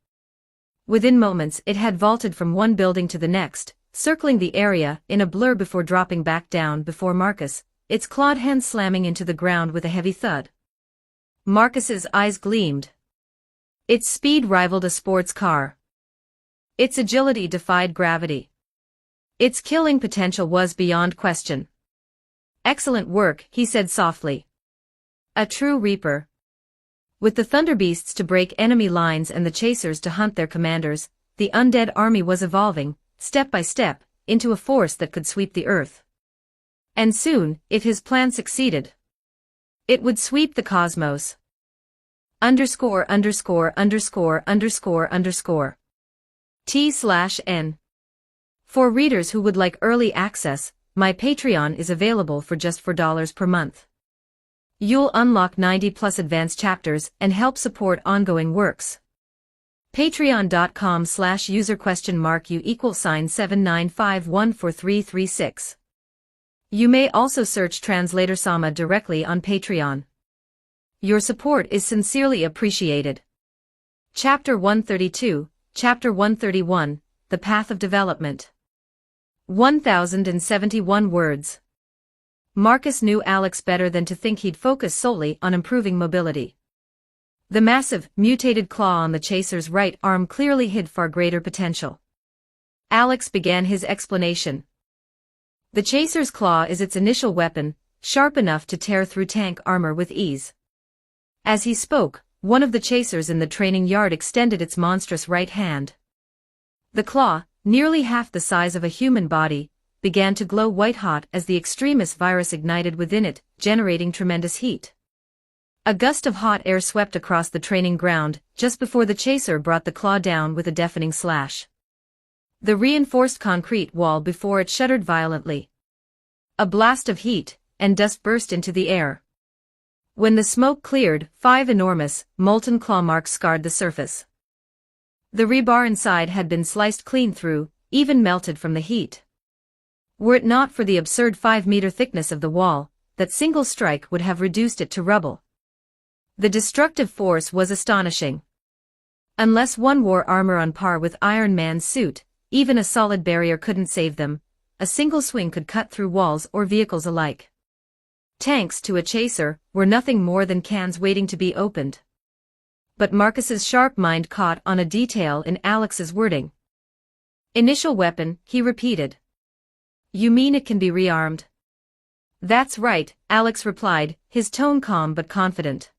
Within moments it had vaulted from one building to the next, circling the area in a blur before dropping back down before Marcus, its clawed hand slamming into the ground with a heavy thud. Marcus's eyes gleamed. Its speed rivaled a sports car. Its agility defied gravity. Its killing potential was beyond question. "Excellent work," he said softly. "A true reaper." With the thunderbeasts to break enemy lines and the chasers to hunt their commanders, the undead army was evolving, step by step, into a force that could sweep the earth. And soon, if his plan succeeded, it would sweep the cosmos. _________. T/N. For readers who would like early access, my Patreon is available for just $4 per month. You'll unlock 90+ advanced chapters and help support ongoing works. Patreon.com/user?u=79514336. You may also search Translator Sama directly on Patreon. Your support is sincerely appreciated. Chapter 132, Chapter 131, The Path of Development. 1071 words. Marcus knew Alex better than to think he'd focus solely on improving mobility. The massive, mutated claw on the chaser's right arm clearly hid far greater potential. Alex began his explanation. The chaser's claw is its initial weapon, sharp enough to tear through tank armor with ease. As he spoke, one of the chasers in the training yard extended its monstrous right hand. The claw, nearly half the size of a human body, began to glow white-hot as the extremis virus ignited within it, generating tremendous heat. A gust of hot air swept across the training ground, just before the chaser brought the claw down with a deafening slash. The reinforced concrete wall before it shuddered violently. A blast of heat and dust burst into the air. When the smoke cleared, 5 enormous, molten claw marks scarred the surface. The rebar inside had been sliced clean through, even melted from the heat. Were it not for the absurd 5-meter thickness of the wall, that single strike would have reduced it to rubble. The destructive force was astonishing. Unless one wore armor on par with Iron Man's suit, even a solid barrier couldn't save them. A single swing could cut through walls or vehicles alike. Tanks, to a chaser, were nothing more than cans waiting to be opened. But Marcus's sharp mind caught on a detail in Alex's wording. "Initial weapon," he repeated. "You mean it can be rearmed?" "That's right," Alex replied, his tone calm but confident.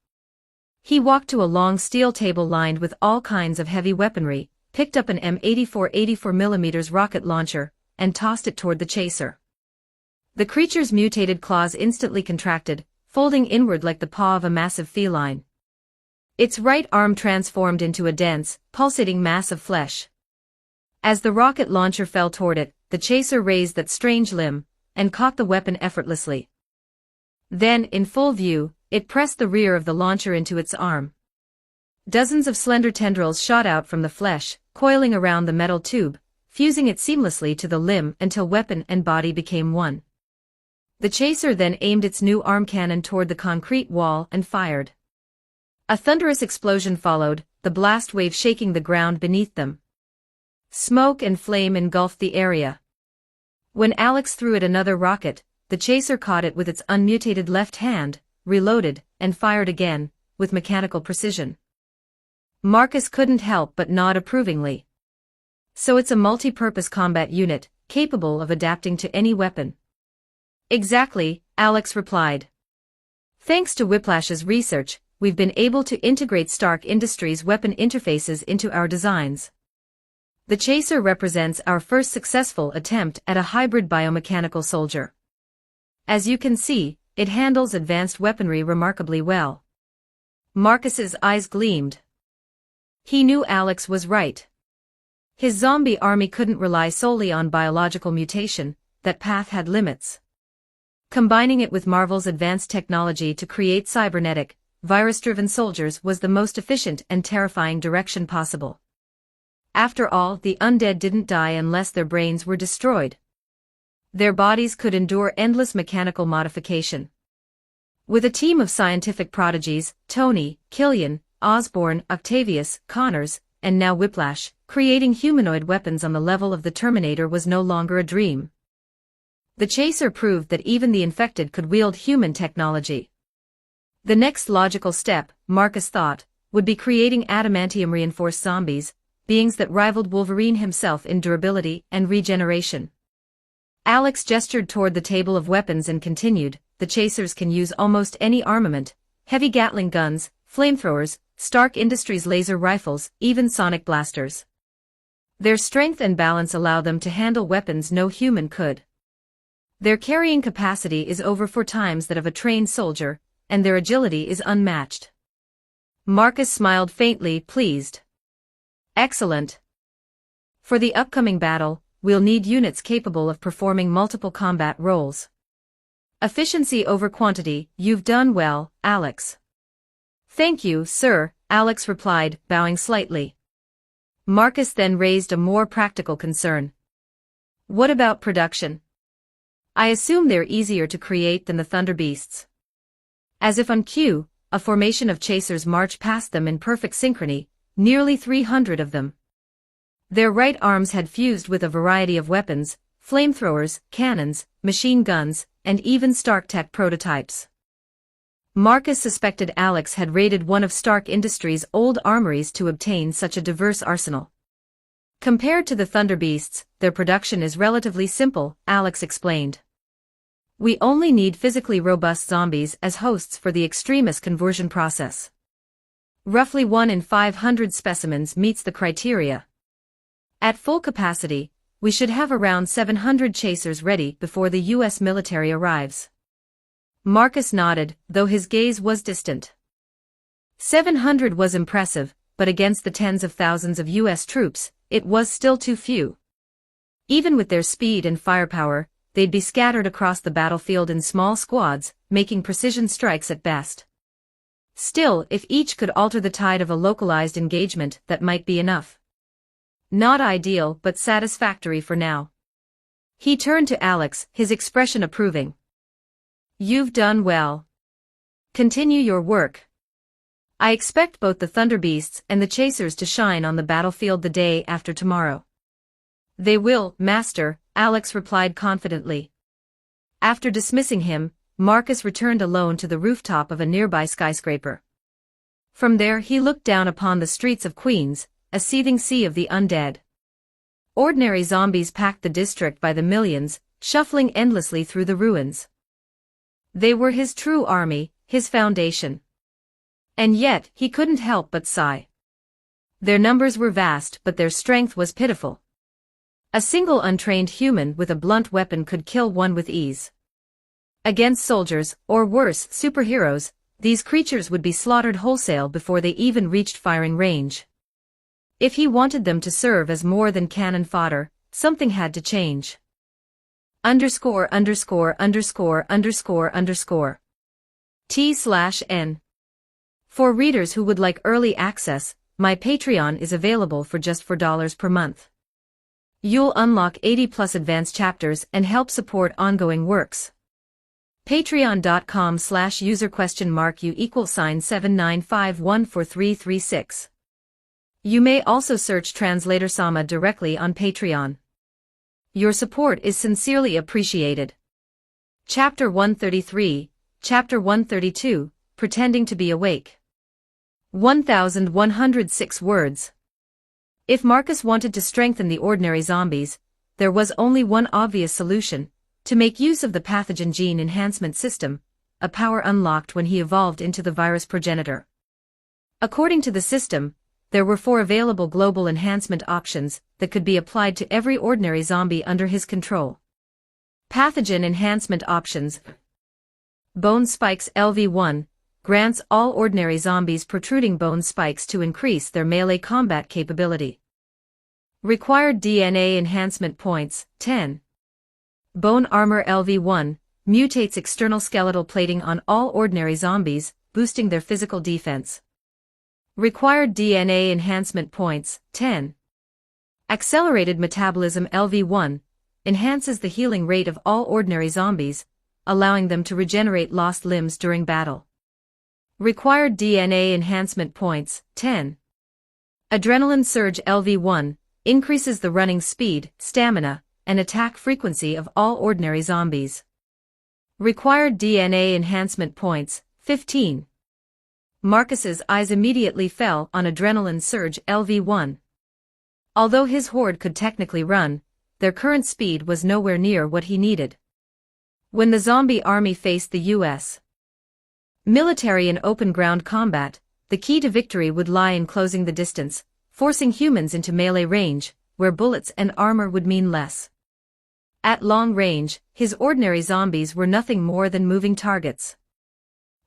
He walked to a long steel table lined with all kinds of heavy weaponry, picked up an M84 84mm rocket launcher, and tossed it toward the chaser. The creature's mutated claws instantly contracted, folding inward like the paw of a massive feline. Its right arm transformed into a dense, pulsating mass of flesh. As the rocket launcher fell toward it, the chaser raised that strange limb, and caught the weapon effortlessly. Then, in full view, it pressed the rear of the launcher into its arm. Dozens of slender tendrils shot out from the flesh, coiling around the metal tube, fusing it seamlessly to the limb until weapon and body became one. The chaser then aimed its new arm cannon toward the concrete wall and fired. A thunderous explosion followed, the blast wave shaking the ground beneath them. Smoke and flame engulfed the area. When Alex threw it another rocket, the chaser caught it with its unmutated left hand, reloaded, and fired again, with mechanical precision. Marcus couldn't help but nod approvingly. So it's a multi-purpose combat unit, capable of adapting to any weapon. Exactly, Alex replied. Thanks to Whiplash's research, we've been able to integrate Stark Industries' weapon interfaces into our designs. The chaser represents our first successful attempt at a hybrid biomechanical soldier. As you can see, it handles advanced weaponry remarkably well. Marcus's eyes gleamed. He knew Alex was right. His zombie army couldn't rely solely on biological mutation, that path had limits. Combining it with Marvel's advanced technology to create cybernetic, virus-driven soldiers was the most efficient and terrifying direction possible. After all, the undead didn't die unless their brains were destroyed. Their bodies could endure endless mechanical modification. With a team of scientific prodigies, Tony, Killian, Osborn, Octavius, Connors, and now Whiplash, creating humanoid weapons on the level of the Terminator was no longer a dream. The chaser proved that even the infected could wield human technology. The next logical step, Marcus thought, would be creating adamantium-reinforced zombies, beings that rivaled Wolverine himself in durability and regeneration. Alex gestured toward the table of weapons and continued, the chasers can use almost any armament, heavy Gatling guns, flamethrowers, Stark Industries laser rifles, even sonic blasters. Their strength and balance allow them to handle weapons no human could. Their carrying capacity is over 4 times that of a trained soldier, and their agility is unmatched. Marcus smiled faintly, pleased. Excellent. For the upcoming battle, we'll need units capable of performing multiple combat roles. Efficiency over quantity, you've done well, Alex. Thank you, sir, Alex replied, bowing slightly. Marcus then raised a more practical concern. What about production? I assume they're easier to create than the Thunder Beasts. As if on cue, a formation of chasers marched past them in perfect synchrony, nearly 300 of them. Their right arms had fused with a variety of weapons, flamethrowers, cannons, machine guns, and even Stark tech prototypes. Marcus suspected Alex had raided one of Stark Industries' old armories to obtain such a diverse arsenal. Compared to the Thunder Beasts, their production is relatively simple, Alex explained. We only need physically robust zombies as hosts for the extremist conversion process. Roughly 1 in 500 specimens meets the criteria. At full capacity, we should have around 700 chasers ready before the U.S. military arrives. Marcus nodded, though his gaze was distant. 700 was impressive, but against the tens of thousands of U.S. troops, it was still too few. Even with their speed and firepower, they'd be scattered across the battlefield in small squads, making precision strikes at best. Still, if each could alter the tide of a localized engagement, that might be enough. Not ideal, but satisfactory for now. He turned to Alex, his expression approving. You've done well. Continue your work. I expect both the Thunder Beasts and the Chasers to shine on the battlefield the day after tomorrow. They will, Master, Alex replied confidently. After dismissing him, Marcus returned alone to the rooftop of a nearby skyscraper. From there he looked down upon the streets of Queens, a seething sea of the undead. Ordinary zombies packed the district by the millions, shuffling endlessly through the ruins. They were his true army, his foundation. And yet, he couldn't help but sigh. Their numbers were vast, but their strength was pitiful. A single untrained human with a blunt weapon could kill one with ease. Against soldiers, or worse, superheroes, these creatures would be slaughtered wholesale before they even reached firing range. If he wanted them to serve as more than cannon fodder, something had to change. _______T/N. For readers who would like early access, my Patreon is available for just $4 per month. You'll unlock 80+ advanced chapters and help support ongoing works. Patreon.com/user?U=79514336. You may also search Translator Sama directly on Patreon. Your support is sincerely appreciated. Chapter 133, Chapter 132, Pretending to be Awake. 1106 words. If Marcus wanted to strengthen the ordinary zombies, there was only one obvious solution: to make use of the pathogen gene enhancement system, a power unlocked when he evolved into the virus progenitor. According to the system, there were 4 available global enhancement options that could be applied to every ordinary zombie under his control. Pathogen enhancement options. Bone spikes LV1 grants all ordinary zombies protruding bone spikes to increase their melee combat capability. Required DNA enhancement points, 10. Bone armor LV1 mutates external skeletal plating on all ordinary zombies, boosting their physical defense. Required DNA enhancement points, 10. Accelerated metabolism LV1 enhances the healing rate of all ordinary zombies, allowing them to regenerate lost limbs during battle. Required DNA enhancement points, 10. Adrenaline surge LV1 increases the running speed, stamina, and attack frequency of all ordinary zombies. Required DNA enhancement points, 15. Marcus's eyes immediately fell on adrenaline surge LV1. Although his horde could technically run, their current speed was nowhere near what he needed. When the zombie army faced the U.S. military in open ground combat, the key to victory would lie in closing the distance, forcing humans into melee range, where bullets and armor would mean less. At long range, his ordinary zombies were nothing more than moving targets.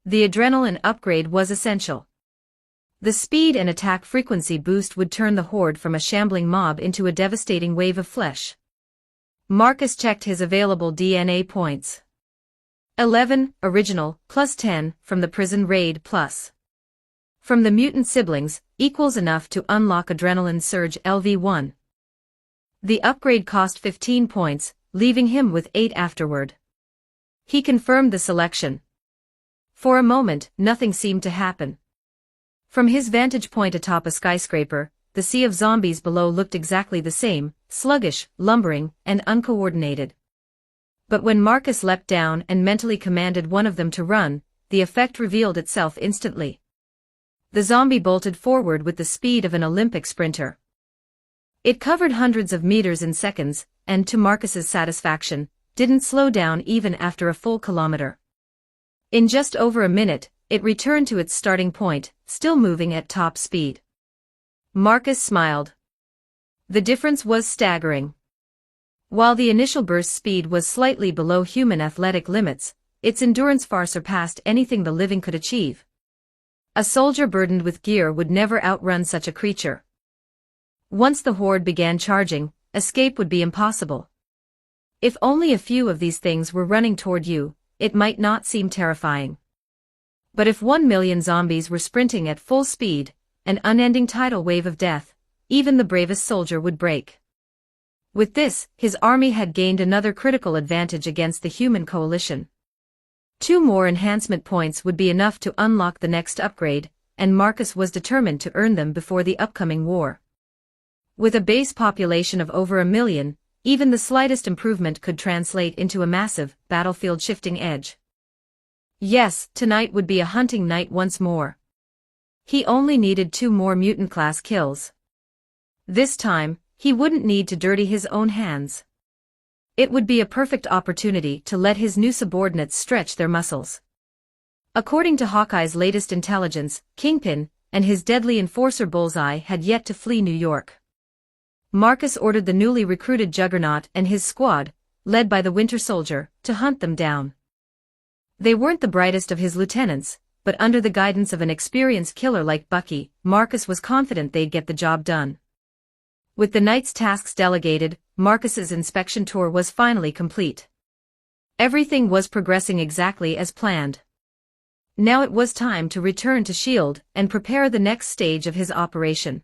The adrenaline upgrade was essential. The speed and attack frequency boost would turn the horde from a shambling mob into a devastating wave of flesh. Marcus checked his available DNA points. 11, original, plus 10, from the prison raid plus. From the mutant siblings, equals enough to unlock adrenaline surge LV1. The upgrade cost 15 points, leaving him with 8 afterward. He confirmed the selection. For a moment, nothing seemed to happen. From his vantage point atop a skyscraper, the sea of zombies below looked exactly the same, sluggish, lumbering, and uncoordinated. But when Marcus leapt down and mentally commanded one of them to run, the effect revealed itself instantly. The zombie bolted forward with the speed of an Olympic sprinter. It covered hundreds of meters in seconds, and to Marcus's satisfaction, didn't slow down even after a full kilometer. In just over a minute, it returned to its starting point, still moving at top speed. Marcus smiled. The difference was staggering. While the initial burst speed was slightly below human athletic limits, its endurance far surpassed anything the living could achieve. A soldier burdened with gear would never outrun such a creature. Once the horde began charging, escape would be impossible. If only a few of these things were running toward you, it might not seem terrifying. But if 1 million zombies were sprinting at full speed, an unending tidal wave of death, even the bravest soldier would break. With this, his army had gained another critical advantage against the human coalition. 2 more enhancement points would be enough to unlock the next upgrade, and Marcus was determined to earn them before the upcoming war. With a base population of over 1 million, even the slightest improvement could translate into a massive, battlefield-shifting edge. Yes, tonight would be a hunting night once more. He only needed 2 more mutant-class kills. This time, he wouldn't need to dirty his own hands. It would be a perfect opportunity to let his new subordinates stretch their muscles. According to Hawkeye's latest intelligence, Kingpin and his deadly enforcer Bullseye had yet to flee New York. Marcus ordered the newly recruited Juggernaut and his squad, led by the Winter Soldier, to hunt them down. They weren't the brightest of his lieutenants, but under the guidance of an experienced killer like Bucky, Marcus was confident they'd get the job done. With the night's tasks delegated, Marcus's inspection tour was finally complete. Everything was progressing exactly as planned. Now it was time to return to S.H.I.E.L.D. and prepare the next stage of his operation.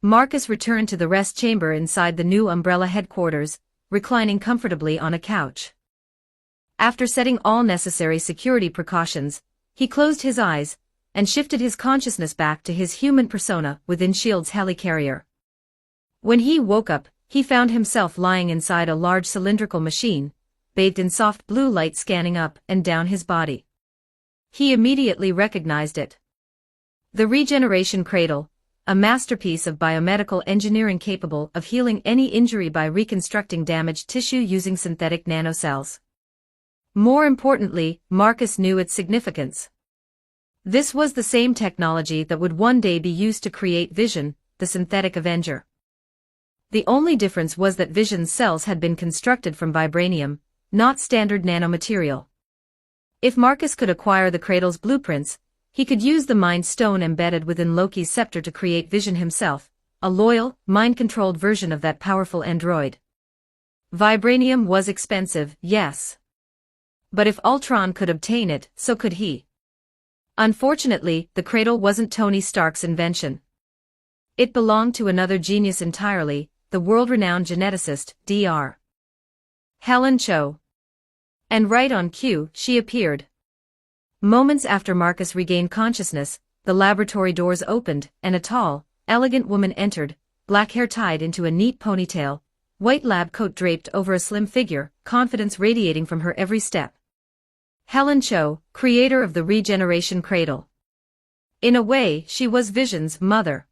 Marcus returned to the rest chamber inside the new Umbrella headquarters, reclining comfortably on a couch. After setting all necessary security precautions, he closed his eyes and shifted his consciousness back to his human persona within S.H.I.E.L.D.'s helicarrier. When he woke up, he found himself lying inside a large cylindrical machine, bathed in soft blue light scanning up and down his body. He immediately recognized it. The regeneration cradle, a masterpiece of biomedical engineering capable of healing any injury by reconstructing damaged tissue using synthetic nanocells. More importantly, Marcus knew its significance. This was the same technology that would one day be used to create Vision, the synthetic Avenger. The only difference was that Vision's cells had been constructed from vibranium, not standard nanomaterial. If Marcus could acquire the cradle's blueprints, he could use the Mind Stone embedded within Loki's scepter to create Vision himself, a loyal, mind-controlled version of that powerful android. Vibranium was expensive, yes. But if Ultron could obtain it, so could he. Unfortunately, the cradle wasn't Tony Stark's invention. It belonged to another genius entirely, the world-renowned geneticist, Dr. Helen Cho. And right on cue, she appeared. Moments after Marcus regained consciousness, the laboratory doors opened, and a tall, elegant woman entered, black hair tied into a neat ponytail, white lab coat draped over a slim figure, confidence radiating from her every step. Helen Cho, creator of the regeneration cradle. In a way, she was Vision's mother.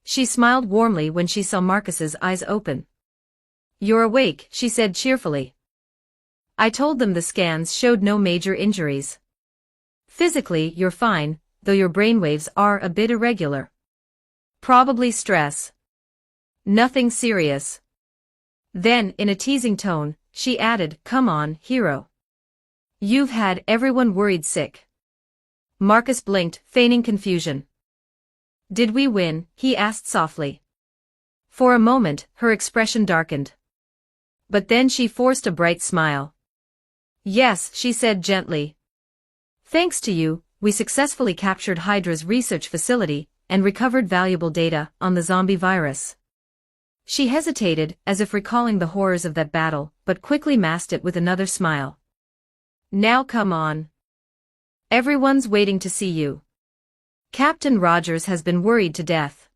She smiled warmly when she saw Marcus's eyes open. "You're awake," she said cheerfully. "I told them the scans showed no major injuries. Physically, you're fine, though your brainwaves are a bit irregular. Probably stress. Nothing serious." Then, in a teasing tone, she added, "Come on, hero. You've had everyone worried sick." Marcus blinked, feigning confusion. "Did we win?" he asked softly. For a moment, her expression darkened. But then she forced a bright smile. "Yes," she said gently. "Thanks to you, we successfully captured Hydra's research facility and recovered valuable data on the zombie virus." She hesitated, as if recalling the horrors of that battle, but quickly masked it with another smile. "Now come on. Everyone's waiting to see you. Captain Rogers has been worried to death."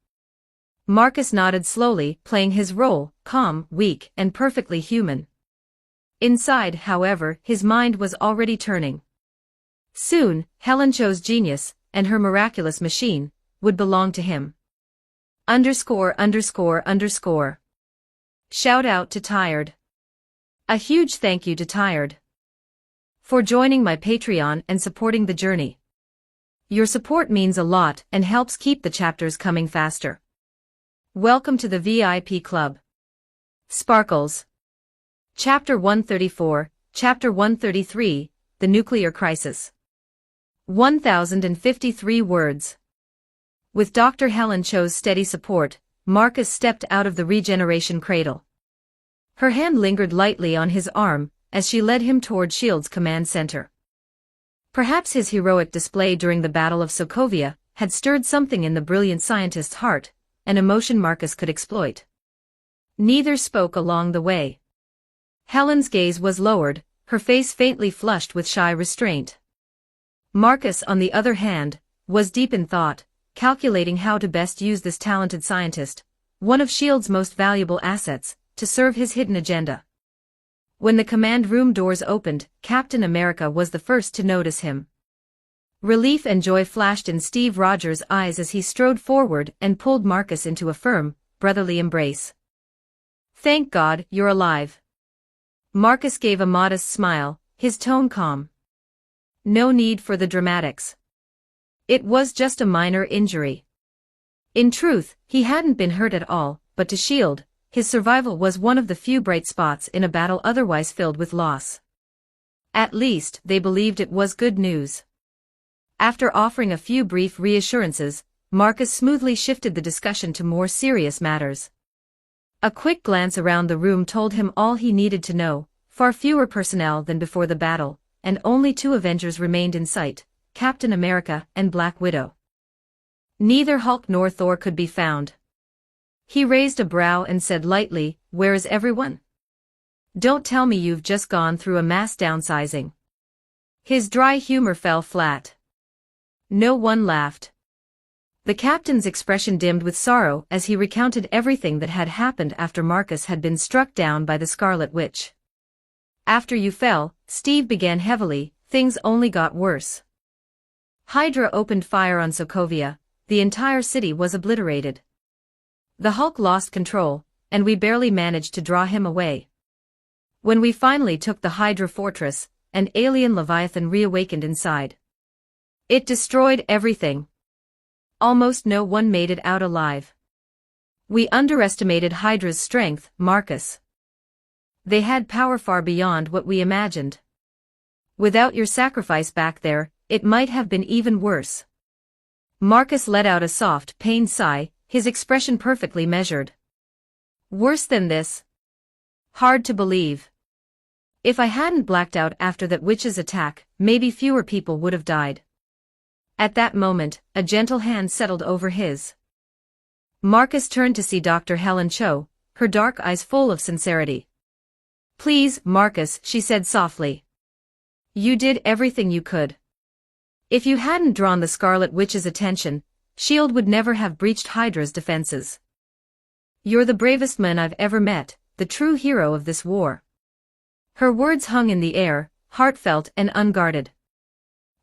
Marcus nodded slowly, playing his role, calm, weak, and perfectly human. Inside, however, his mind was already turning. Soon, Helen Cho's genius, and her miraculous machine, would belong to him. ______. Shout out to Tired. A huge thank you to Tired for joining my Patreon and supporting the journey. Your support means a lot and helps keep the chapters coming faster. Welcome to the VIP Club. Sparkles. Chapter 134, Chapter 133, The Nuclear Crisis. 1053 words. With Dr. Helen Cho's steady support, Marcus stepped out of the regeneration cradle. Her hand lingered lightly on his arm as she led him toward S.H.I.E.L.D.'s command center. Perhaps his heroic display during the Battle of Sokovia had stirred something in the brilliant scientist's heart, an emotion Marcus could exploit. Neither spoke along the way. Helen's gaze was lowered, her face faintly flushed with shy restraint. Marcus, on the other hand, was deep in thought, calculating how to best use this talented scientist, one of S.H.I.E.L.D.'s most valuable assets, to serve his hidden agenda. When the command room doors opened, Captain America was the first to notice him. Relief and joy flashed in Steve Rogers' eyes as he strode forward and pulled Marcus into a firm, brotherly embrace. "Thank God, you're alive." Marcus gave a modest smile, his tone calm. No need for the dramatics. It was just a minor injury. In truth, he hadn't been hurt at all, but to S.H.I.E.L.D., his survival was one of the few bright spots in a battle otherwise filled with loss. At least, they believed it was good news. After offering a few brief reassurances, Marcus smoothly shifted the discussion to more serious matters. A quick glance around the room told him all he needed to know: far fewer personnel than before the battle, and only 2 Avengers remained in sight, Captain America and Black Widow. Neither Hulk nor Thor could be found. He raised a brow and said lightly, "Where is everyone? Don't tell me you've just gone through a mass downsizing." His dry humor fell flat. No one laughed. The captain's expression dimmed with sorrow as he recounted everything that had happened after Marcus had been struck down by the Scarlet Witch. After you fell, Steve began heavily, things only got worse. Hydra opened fire on Sokovia, the entire city was obliterated. The Hulk lost control, and we barely managed to draw him away. When we finally took the Hydra fortress, an alien Leviathan reawakened inside. It destroyed everything. Almost no one made it out alive. We underestimated Hydra's strength, Marcus. They had power far beyond what we imagined. Without your sacrifice back there, it might have been even worse. Marcus let out a soft, pained sigh, his expression perfectly measured. Worse than this? Hard to believe. If I hadn't blacked out after that witch's attack, maybe fewer people would have died. At that moment, a gentle hand settled over his. Marcus turned to see Dr. Helen Cho, her dark eyes full of sincerity. Please, Marcus, she said softly. You did everything you could. If you hadn't drawn the Scarlet Witch's attention, S.H.I.E.L.D. would never have breached Hydra's defenses. You're the bravest man I've ever met, the true hero of this war. Her words hung in the air, heartfelt and unguarded.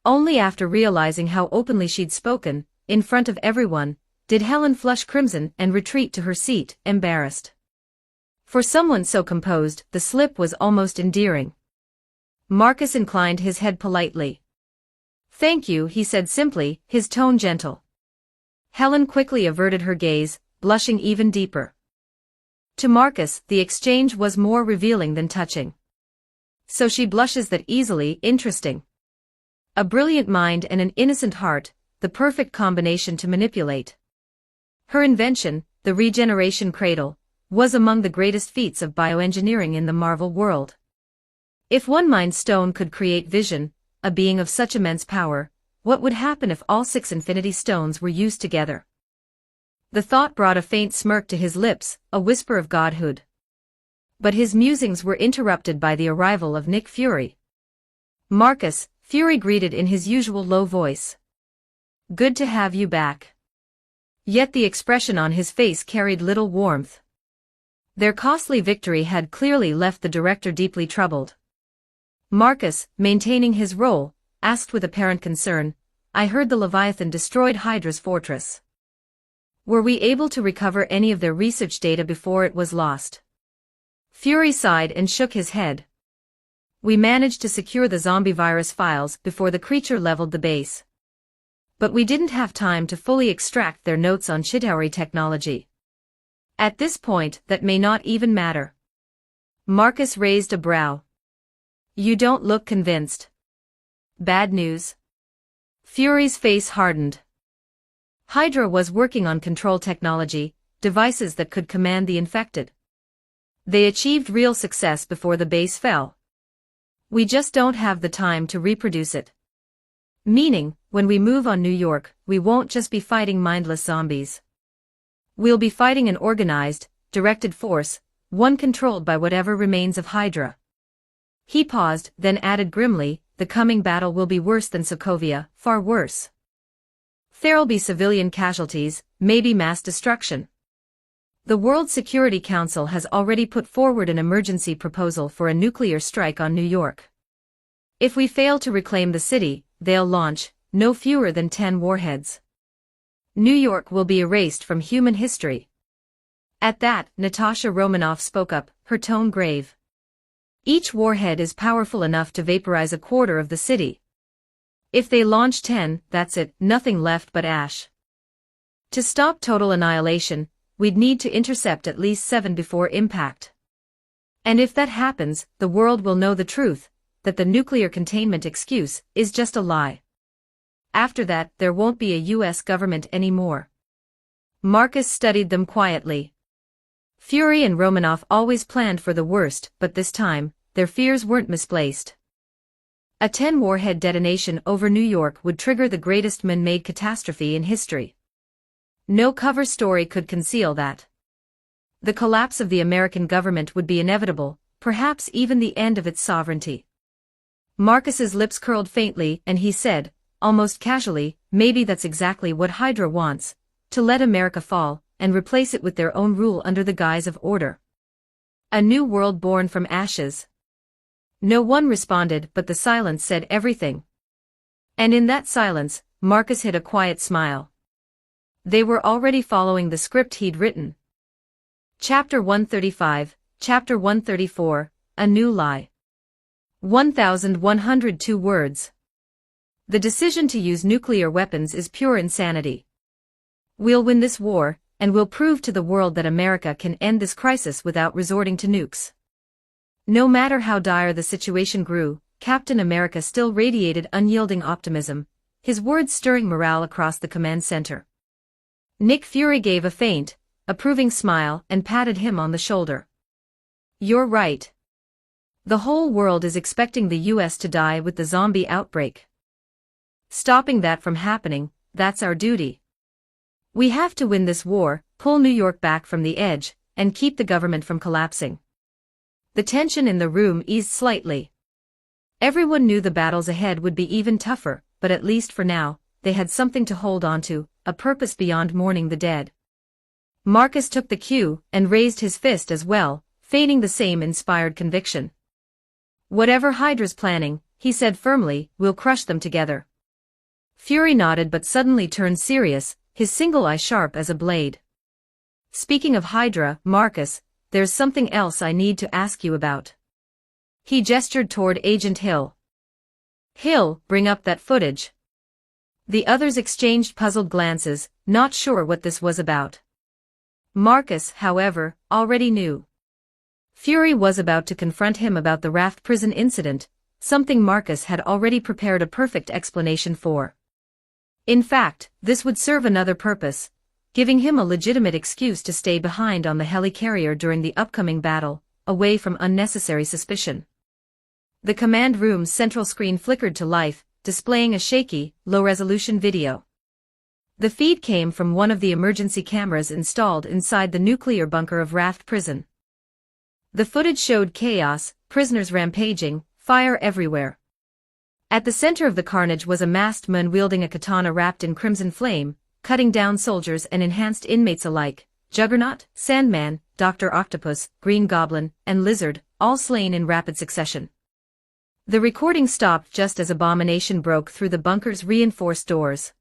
Only after realizing how openly she'd spoken, in front of everyone, did Helen flush crimson and retreat to her seat, embarrassed. For someone so composed, the slip was almost endearing. Marcus inclined his head politely. Thank you, he said simply, his tone gentle. Helen quickly averted her gaze, blushing even deeper. To Marcus, the exchange was more revealing than touching. So she blushes that easily, interesting. A brilliant mind and an innocent heart, the perfect combination to manipulate. Her invention, the regeneration cradle, was among the greatest feats of bioengineering in the Marvel world. If one Mind Stone could create vision, a being of such immense power, what would happen if all 6 Infinity Stones were used together? The thought brought a faint smirk to his lips, a whisper of godhood. But his musings were interrupted by the arrival of Nick Fury. Marcus, Fury greeted in his usual low voice. Good to have you back. Yet the expression on his face carried little warmth. Their costly victory had clearly left the director deeply troubled. Marcus, maintaining his role, asked with apparent concern, I heard the Leviathan destroyed Hydra's fortress. Were we able to recover any of their research data before it was lost? Fury sighed and shook his head. We managed to secure the zombie virus files before the creature leveled the base. But we didn't have time to fully extract their notes on Chitauri technology. At this point, that may not even matter. Marcus raised a brow. You don't look convinced. Bad news? Fury's face hardened. Hydra was working on control technology, devices that could command the infected. They achieved real success before the base fell. We just don't have the time to reproduce it. Meaning, when we move on New York, we won't just be fighting mindless zombies. We'll be fighting an organized, directed force, one controlled by whatever remains of Hydra. He paused, then added grimly, the coming battle will be worse than Sokovia, far worse. There'll be civilian casualties, maybe mass destruction. The World Security Council has already put forward an emergency proposal for a nuclear strike on New York. If we fail to reclaim the city, they'll launch no fewer than 10 warheads. New York will be erased from human history. At that, Natasha Romanoff spoke up, her tone grave. Each warhead is powerful enough to vaporize a quarter of the city. If they launch 10, that's it, nothing left but ash. To stop total annihilation, we'd need to intercept at least 7 before impact. And if that happens, the world will know the truth, that the nuclear containment excuse is just a lie. After that, there won't be a US government anymore. Marcus studied them quietly. Fury and Romanoff always planned for the worst, but this time, their fears weren't misplaced. A 10-warhead detonation over New York would trigger the greatest man-made catastrophe in history. No cover story could conceal that. The collapse of the American government would be inevitable, perhaps even the end of its sovereignty. Marcus's lips curled faintly and he said, almost casually, maybe that's exactly what Hydra wants, to let America fall, and replace it with their own rule under the guise of order. A new world born from ashes. No one responded, but the silence said everything. And in that silence, Marcus hid a quiet smile. They were already following the script he'd written. Chapter 135, Chapter 134, A New Lie. 1,102 words. The decision to use nuclear weapons is pure insanity. We'll win this war, and we'll prove to the world that America can end this crisis without resorting to nukes. No matter how dire the situation grew, Captain America still radiated unyielding optimism, his words stirring morale across the command center. Nick Fury gave a faint, approving smile and patted him on the shoulder. You're right. The whole world is expecting the US to die with the zombie outbreak. Stopping that from happening, that's our duty. We have to win this war, pull New York back from the edge, and keep the government from collapsing. The tension in the room eased slightly. Everyone knew the battles ahead would be even tougher, but at least for now, they had something to hold on to, a purpose beyond mourning the dead. Marcus took the cue and raised his fist as well, feigning the same inspired conviction. Whatever Hydra's planning, he said firmly, we'll crush them together. Fury nodded but suddenly turned serious, his single eye sharp as a blade. Speaking of Hydra, Marcus, there's something else I need to ask you about. He gestured toward Agent Hill. Hill, bring up that footage. The others exchanged puzzled glances, not sure what this was about. Marcus, however, already knew. Fury was about to confront him about the Raft prison incident, something Marcus had already prepared a perfect explanation for. In fact, this would serve another purpose, giving him a legitimate excuse to stay behind on the helicarrier during the upcoming battle, away from unnecessary suspicion. The command room's central screen flickered to life, displaying a shaky, low-resolution video. The feed came from one of the emergency cameras installed inside the nuclear bunker of Raft Prison. The footage showed chaos, prisoners rampaging, fire everywhere. At the center of the carnage was a masked man wielding a katana wrapped in crimson flame, cutting down soldiers and enhanced inmates alike, Juggernaut, Sandman, Dr. Octopus, Green Goblin, and Lizard, all slain in rapid succession. The recording stopped just as Abomination broke through the bunker's reinforced doors.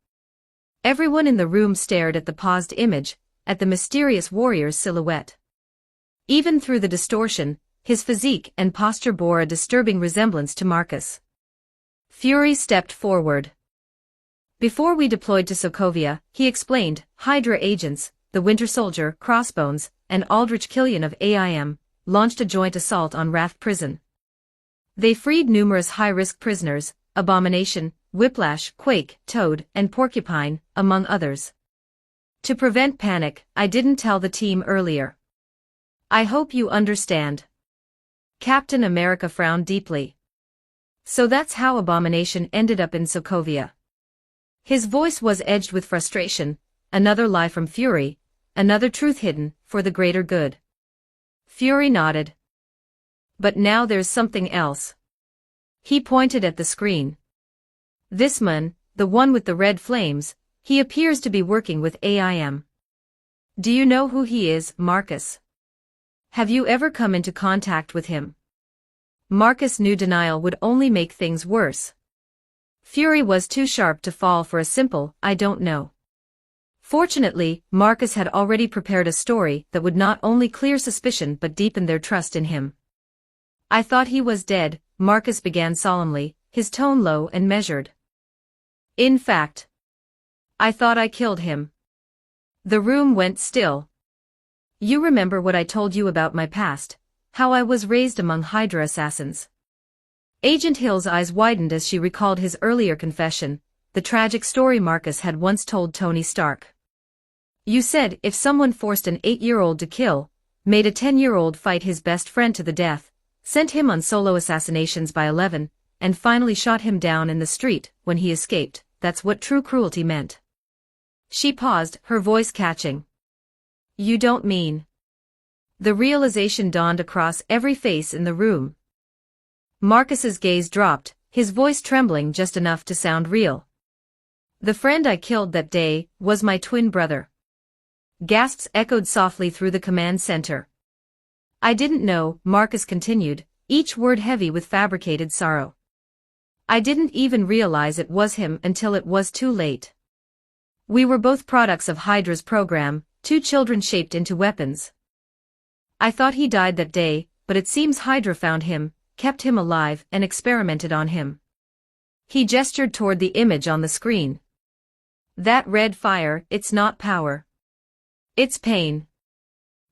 Everyone in the room stared at the paused image, at the mysterious warrior's silhouette. Even through the distortion, his physique and posture bore a disturbing resemblance to Marcus. Fury stepped forward. Before we deployed to Sokovia, he explained, Hydra agents, the Winter Soldier, Crossbones, and Aldrich Killian of AIM, launched a joint assault on Raft Prison. They freed numerous high-risk prisoners, Abomination, Whiplash, Quake, Toad, and Porcupine, among others. To prevent panic, I didn't tell the team earlier. I hope you understand. Captain America frowned deeply. So that's how Abomination ended up in Sokovia. His voice was edged with frustration, another lie from Fury, another truth hidden, for the greater good. Fury nodded. But now there's something else. He pointed at the screen. This man, the one with the red flames, he appears to be working with AIM. Do you know who he is, Marcus? Have you ever come into contact with him? Marcus knew denial would only make things worse. Fury was too sharp to fall for a simple, I don't know. Fortunately, Marcus had already prepared a story that would not only clear suspicion but deepen their trust in him. I thought he was dead, Marcus began solemnly, his tone low and measured. In fact, I thought I killed him. The room went still. You remember what I told you about my past, how I was raised among Hydra assassins. Agent Hill's eyes widened as she recalled his earlier confession, the tragic story Marcus had once told Tony Stark. You said if someone forced an 8-year-old to kill, made a 10-year-old fight his best friend to the death, sent him on solo assassinations by 11, and finally shot him down in the street when he escaped, that's what true cruelty meant. She paused, her voice catching. You don't mean. The realization dawned across every face in the room. Marcus's gaze dropped, his voice trembling just enough to sound real. The friend I killed that day was my twin brother. Gasps echoed softly through the command center. I didn't know, Marcus continued, each word heavy with fabricated sorrow. I didn't even realize it was him until it was too late. We were both products of Hydra's program, two children shaped into weapons. I thought he died that day, but it seems Hydra found him, kept him alive, and experimented on him. He gestured toward the image on the screen. That red fire, it's not power. It's pain.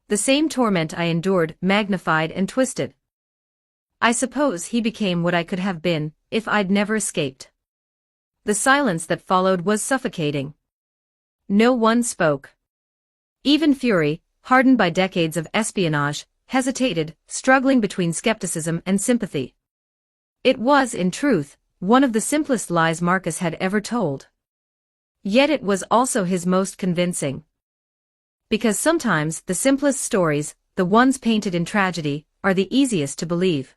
The same torment I endured, magnified and twisted. I suppose he became what I could have been, if I'd never escaped. The silence that followed was suffocating. No one spoke. Even Fury, hardened by decades of espionage, hesitated, struggling between skepticism and sympathy. It was, in truth, one of the simplest lies Marcus had ever told. Yet it was also his most convincing. Because sometimes the simplest stories, the ones painted in tragedy, are the easiest to believe.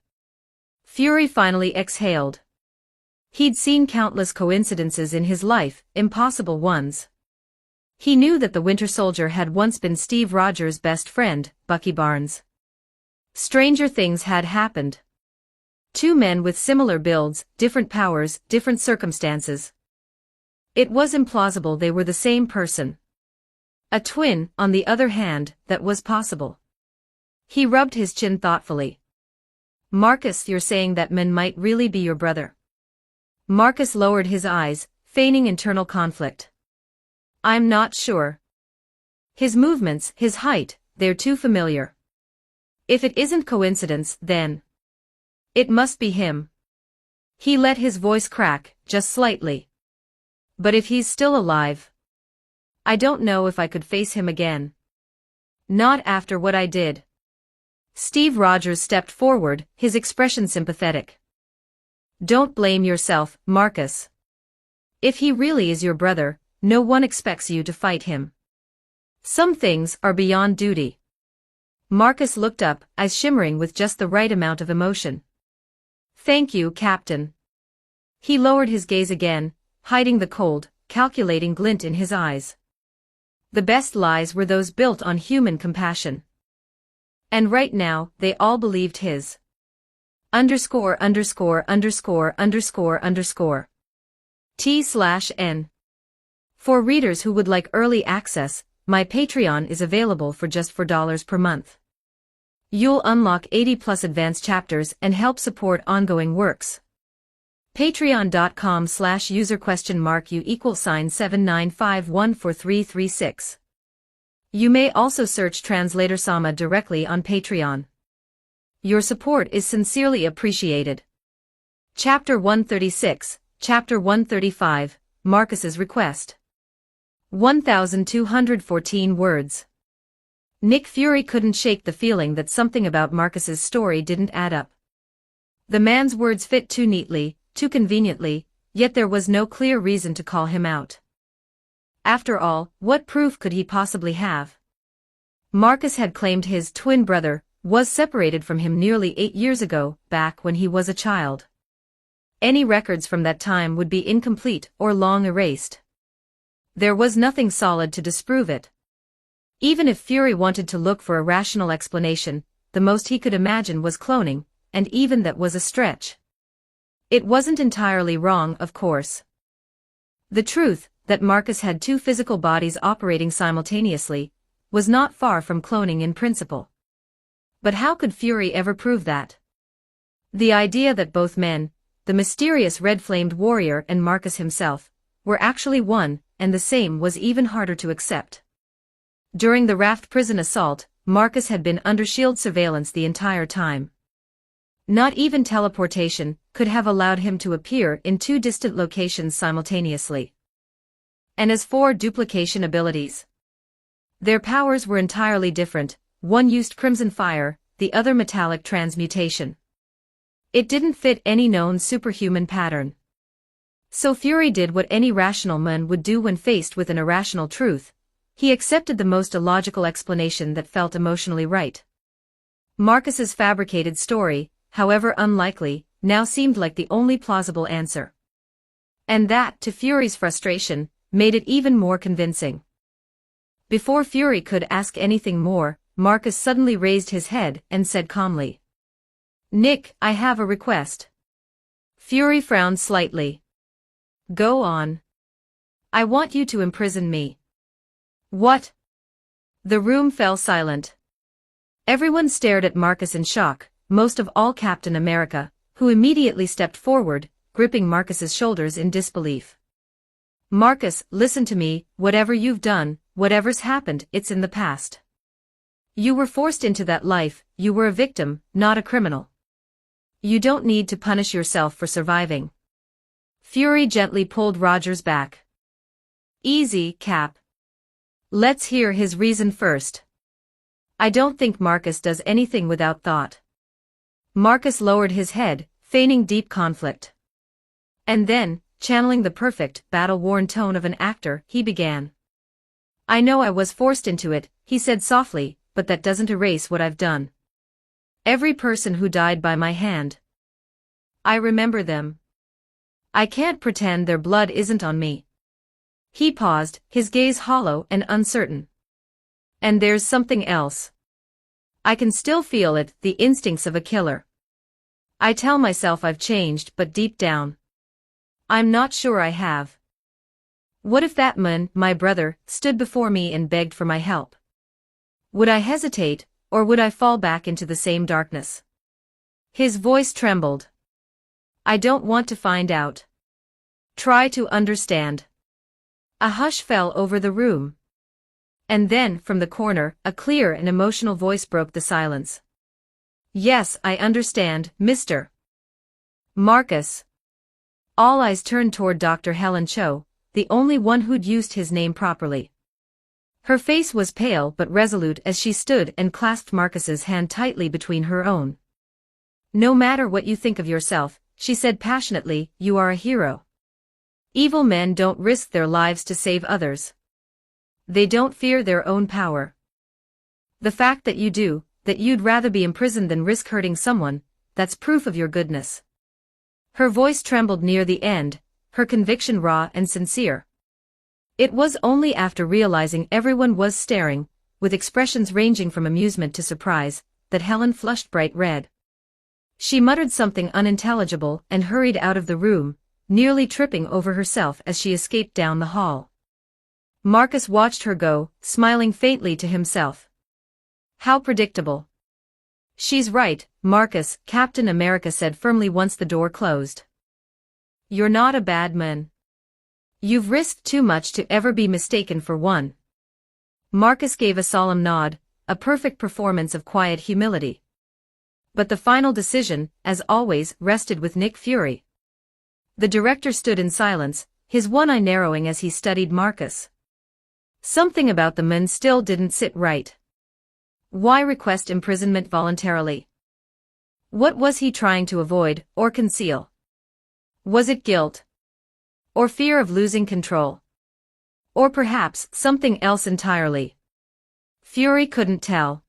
Fury finally exhaled. He'd seen countless coincidences in his life, impossible ones. He knew that the Winter Soldier had once been Steve Rogers' best friend, Bucky Barnes. Stranger things had happened. Two men with similar builds, different powers, different circumstances. It was implausible they were the same person. A twin, on the other hand, that was possible. He rubbed his chin thoughtfully. Marcus, you're saying that man might really be your brother? Marcus lowered his eyes, feigning internal conflict. I'm not sure. His movements, his height, they're too familiar. If it isn't coincidence, then it must be him. He let his voice crack, just slightly. But if he's still alive, I don't know if I could face him again. Not after what I did. Steve Rogers stepped forward, his expression sympathetic. Don't blame yourself, Marcus. If he really is your brother, no one expects you to fight him. Some things are beyond duty. Marcus looked up, eyes shimmering with just the right amount of emotion. Thank you, Captain. He lowered his gaze again, hiding the cold, calculating glint in his eyes. The best lies were those built on human compassion. And right now, they all believed his. _________. T/N. For readers who would like early access, my Patreon is available for just $4 per month. You'll unlock 80+ advanced chapters and help support ongoing works. Patreon.com/user?U=79514336. You may also search Translator Sama directly on Patreon. Your support is sincerely appreciated. Chapter 136, Chapter 135, Marcus's Request. 1,214 words. Nick Fury couldn't shake the feeling that something about Marcus's story didn't add up. The man's words fit too neatly, too conveniently, yet there was no clear reason to call him out. After all, what proof could he possibly have? Marcus had claimed his twin brother was separated from him nearly 8 years ago, back when he was a child. Any records from that time would be incomplete or long erased. There was nothing solid to disprove it. Even if Fury wanted to look for a rational explanation, the most he could imagine was cloning, and even that was a stretch. It wasn't entirely wrong, of course. The truth, that Marcus had two physical bodies operating simultaneously, was not far from cloning in principle. But how could Fury ever prove that? The idea that both men, the mysterious red-flamed warrior and Marcus himself, were actually one and the same was even harder to accept. During the Raft prison assault, Marcus had been under SHIELD surveillance the entire time. Not even teleportation could have allowed him to appear in two distant locations simultaneously. And as for duplication abilities, their powers were entirely different. One used crimson fire, the other metallic transmutation. It didn't fit any known superhuman pattern. So Fury did what any rational man would do when faced with an irrational truth. He accepted the most illogical explanation that felt emotionally right. Marcus's fabricated story, however unlikely, now seemed like the only plausible answer. And that, to Fury's frustration, made it even more convincing. Before Fury could ask anything more, Marcus suddenly raised his head and said calmly, "Nick, I have a request." Fury frowned slightly. "Go on." "I want you to imprison me." "What?" The room fell silent. Everyone stared at Marcus in shock, most of all Captain America, who immediately stepped forward, gripping Marcus's shoulders in disbelief. "Marcus, listen to me, whatever you've done, whatever's happened, it's in the past. You were forced into that life, you were a victim, not a criminal. You don't need to punish yourself for surviving." Fury gently pulled Rogers back. "Easy, Cap. Let's hear his reason first." "I don't think Marcus does anything without thought." Marcus lowered his head, feigning deep conflict. And then, channeling the perfect, battle-worn tone of an actor, he began. "I know I was forced into it," he said softly, "but that doesn't erase what I've done. Every person who died by my hand. I remember them. I can't pretend their blood isn't on me." He paused, his gaze hollow and uncertain. "And there's something else. I can still feel it, the instincts of a killer. I tell myself I've changed, but deep down, I'm not sure I have. What if that man, my brother, stood before me and begged for my help? Would I hesitate, or would I fall back into the same darkness?" His voice trembled. "I don't want to find out. Try to understand." A hush fell over the room. And then, from the corner, a clear and emotional voice broke the silence. "Yes, I understand, Mr. Marcus." All eyes turned toward Dr. Helen Cho, the only one who'd used his name properly. Her face was pale but resolute as she stood and clasped Marcus's hand tightly between her own. "No matter what you think of yourself," she said passionately, "you are a hero. Evil men don't risk their lives to save others. They don't fear their own power. The fact that you do, that you'd rather be imprisoned than risk hurting someone, that's proof of your goodness." Her voice trembled near the end, her conviction raw and sincere. It was only after realizing everyone was staring, with expressions ranging from amusement to surprise, that Helen flushed bright red. She muttered something unintelligible and hurried out of the room, nearly tripping over herself as she escaped down the hall. Marcus watched her go, smiling faintly to himself. How predictable. "She's right, Marcus," Captain America said firmly once the door closed. "You're not a bad man. You've risked too much to ever be mistaken for one." Marcus gave a solemn nod, a perfect performance of quiet humility. But the final decision, as always, rested with Nick Fury. The director stood in silence, his one eye narrowing as he studied Marcus. Something about the man still didn't sit right. Why request imprisonment voluntarily? What was he trying to avoid, or conceal? Was it guilt? Or fear of losing control? Or perhaps something else entirely? Fury couldn't tell.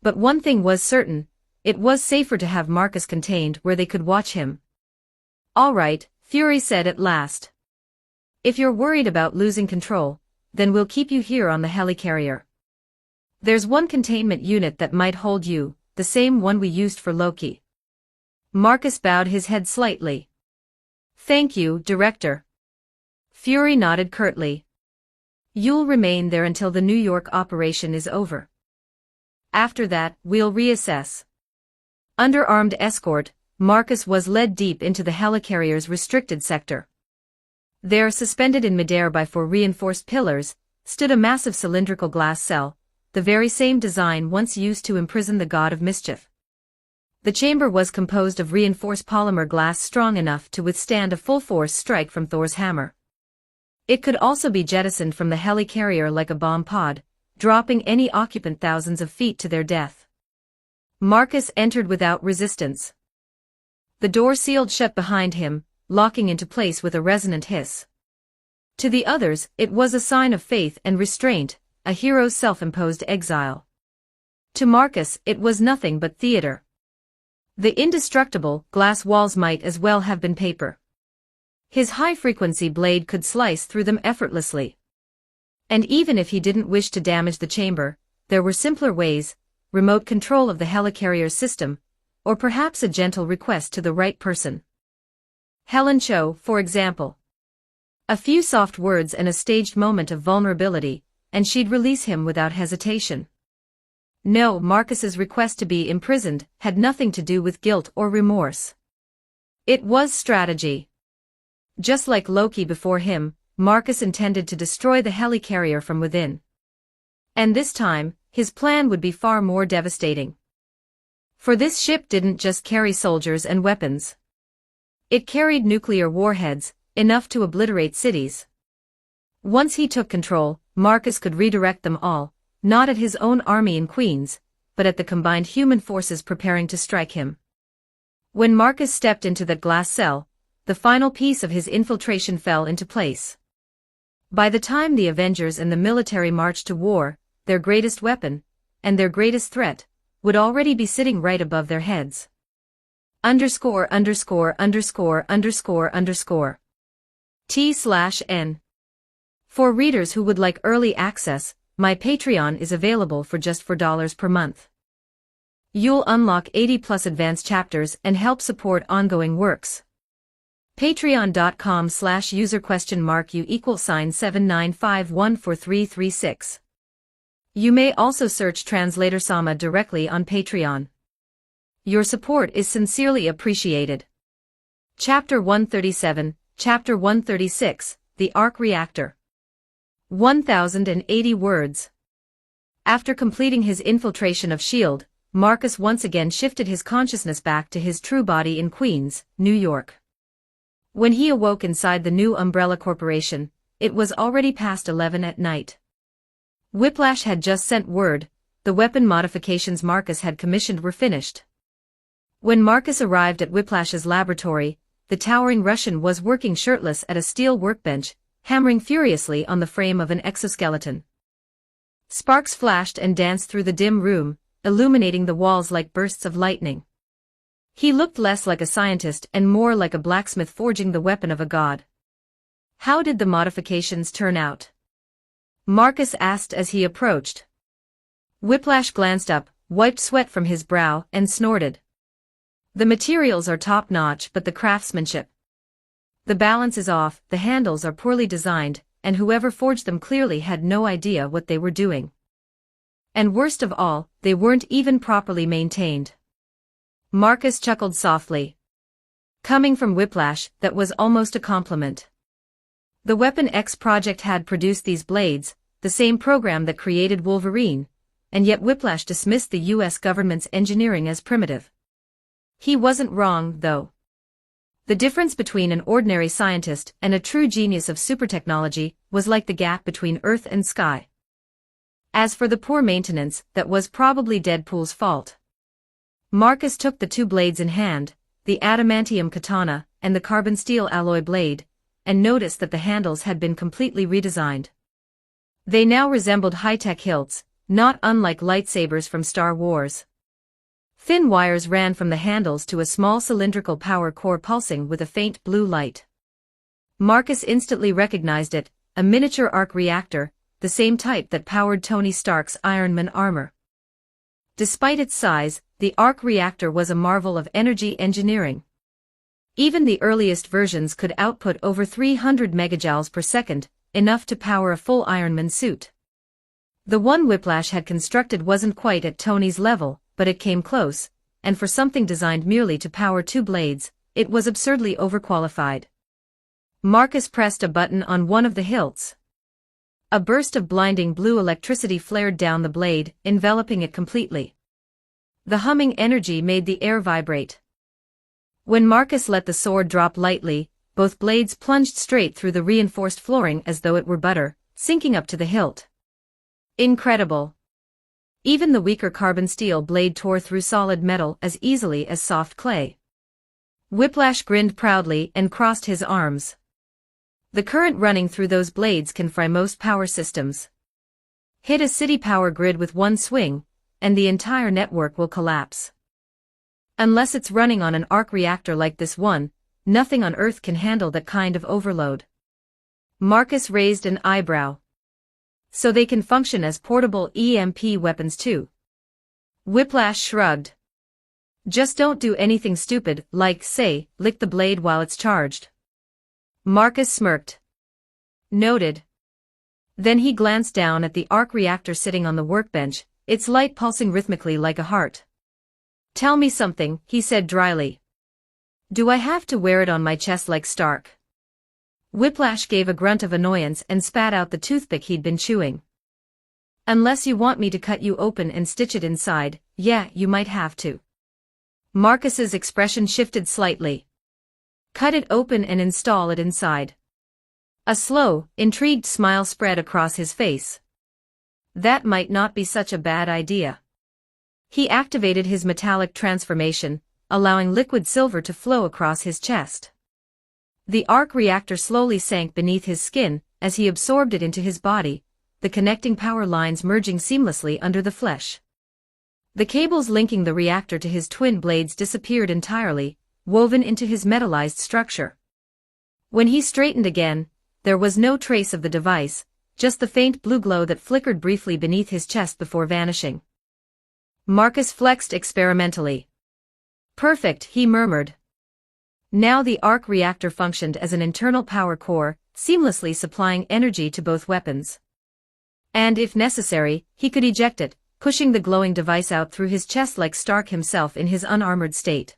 But one thing was certain, it was safer to have Marcus contained where they could watch him. "All right," Fury said at last. "If you're worried about losing control, then we'll keep you here on the helicarrier. There's one containment unit that might hold you, the same one we used for Loki." Marcus bowed his head slightly. "Thank you, Director." Fury nodded curtly. "You'll remain there until the New York operation is over. After that, we'll reassess." Under armed escort, Marcus was led deep into the helicarrier's restricted sector. There, suspended in midair by 4 reinforced pillars, stood a massive cylindrical glass cell, the very same design once used to imprison the god of mischief. The chamber was composed of reinforced polymer glass strong enough to withstand a full-force strike from Thor's hammer. It could also be jettisoned from the helicarrier like a bomb pod, dropping any occupant thousands of feet to their death. Marcus entered without resistance. The door sealed shut behind him, locking into place with a resonant hiss. To the others, it was a sign of faith and restraint, a hero's self-imposed exile. To Marcus, it was nothing but theater. The indestructible glass walls might as well have been paper. His high-frequency blade could slice through them effortlessly. And even if he didn't wish to damage the chamber, there were simpler ways: remote control of the helicarrier's system, or perhaps a gentle request to the right person. Helen Cho, for example. A few soft words and a staged moment of vulnerability, and she'd release him without hesitation. No, Marcus's request to be imprisoned had nothing to do with guilt or remorse. It was strategy. Just like Loki before him, Marcus intended to destroy the helicarrier from within. And this time, his plan would be far more devastating. For this ship didn't just carry soldiers and weapons. It carried nuclear warheads, enough to obliterate cities. Once he took control, Marcus could redirect them all, not at his own army in Queens, but at the combined human forces preparing to strike him. When Marcus stepped into that glass cell, the final piece of his infiltration fell into place. By the time the Avengers and the military marched to war, their greatest weapon, and their greatest threat, would already be sitting right above their heads. ________. T/N. For readers who would like early access, my Patreon is available for just $4 per month. You'll unlock 80+ advanced chapters and help support ongoing works. Patreon.com/user?u=79514336. You may also search Translator Sama directly on Patreon. Your support is sincerely appreciated. Chapter 137, Chapter 136, The Arc Reactor. 1080 words. After completing his infiltration of S.H.I.E.L.D., Marcus once again shifted his consciousness back to his true body in Queens, New York. When he awoke inside the new Umbrella Corporation, it was already past 11 at night. Whiplash had just sent word: the weapon modifications Marcus had commissioned were finished. When Marcus arrived at Whiplash's laboratory, the towering Russian was working shirtless at a steel workbench, hammering furiously on the frame of an exoskeleton. Sparks flashed and danced through the dim room, illuminating the walls like bursts of lightning. He looked less like a scientist and more like a blacksmith forging the weapon of a god. How did the modifications turn out? Marcus asked as he approached. Whiplash glanced up, wiped sweat from his brow, and snorted. The materials are top-notch, but the craftsmanship. The balance is off, the handles are poorly designed, and whoever forged them clearly had no idea what they were doing. And worst of all, they weren't even properly maintained. Marcus chuckled softly. Coming from Whiplash, that was almost a compliment. The Weapon X project had produced these blades, the same program that created Wolverine, and yet Whiplash dismissed the US government's engineering as primitive. He wasn't wrong, though. The difference between an ordinary scientist and a true genius of supertechnology was like the gap between earth and sky. As for the poor maintenance, that was probably Deadpool's fault. Marcus took the two blades in hand, the adamantium katana and the carbon steel alloy blade, and noticed that the handles had been completely redesigned. They now resembled high-tech hilts, not unlike lightsabers from Star Wars. Thin wires ran from the handles to a small cylindrical power core pulsing with a faint blue light. Marcus instantly recognized it, a miniature arc reactor, the same type that powered Tony Stark's Iron Man armor. Despite its size, the arc reactor was a marvel of energy engineering. Even the earliest versions could output over 300 megajoules per second, enough to power a full Iron Man suit. The one Whiplash had constructed wasn't quite at Tony's level, but it came close, and for something designed merely to power two blades, it was absurdly overqualified. Marcus pressed a button on one of the hilts. A burst of blinding blue electricity flared down the blade, enveloping it completely. The humming energy made the air vibrate. When Marcus let the sword drop lightly, both blades plunged straight through the reinforced flooring as though it were butter, sinking up to the hilt. Incredible. Even the weaker carbon steel blade tore through solid metal as easily as soft clay. Whiplash grinned proudly and crossed his arms. The current running through those blades can fry most power systems. Hit a city power grid with one swing, and the entire network will collapse. Unless it's running on an arc reactor like this one, nothing on Earth can handle that kind of overload. Marcus raised an eyebrow. So they can function as portable EMP weapons too? Whiplash shrugged. Just don't do anything stupid, like, say, lick the blade while it's charged. Marcus smirked. Noted. Then he glanced down at the arc reactor sitting on the workbench, its light pulsing rhythmically like a heart. Tell me something, he said dryly. Do I have to wear it on my chest like Stark? Whiplash gave a grunt of annoyance and spat out the toothpick he'd been chewing. Unless you want me to cut you open and stitch it inside, yeah, you might have to. Marcus's expression shifted slightly. Cut it open and install it inside. A slow, intrigued smile spread across his face. That might not be such a bad idea. He activated his metallic transformation, allowing liquid silver to flow across his chest. The arc reactor slowly sank beneath his skin as he absorbed it into his body, the connecting power lines merging seamlessly under the flesh. The cables linking the reactor to his twin blades disappeared entirely, woven into his metallized structure. When he straightened again, there was no trace of the device, just the faint blue glow that flickered briefly beneath his chest before vanishing. Marcus flexed experimentally. Perfect, he murmured. Now the arc reactor functioned as an internal power core, seamlessly supplying energy to both weapons. And if necessary, he could eject it, pushing the glowing device out through his chest like Stark himself in his unarmored state.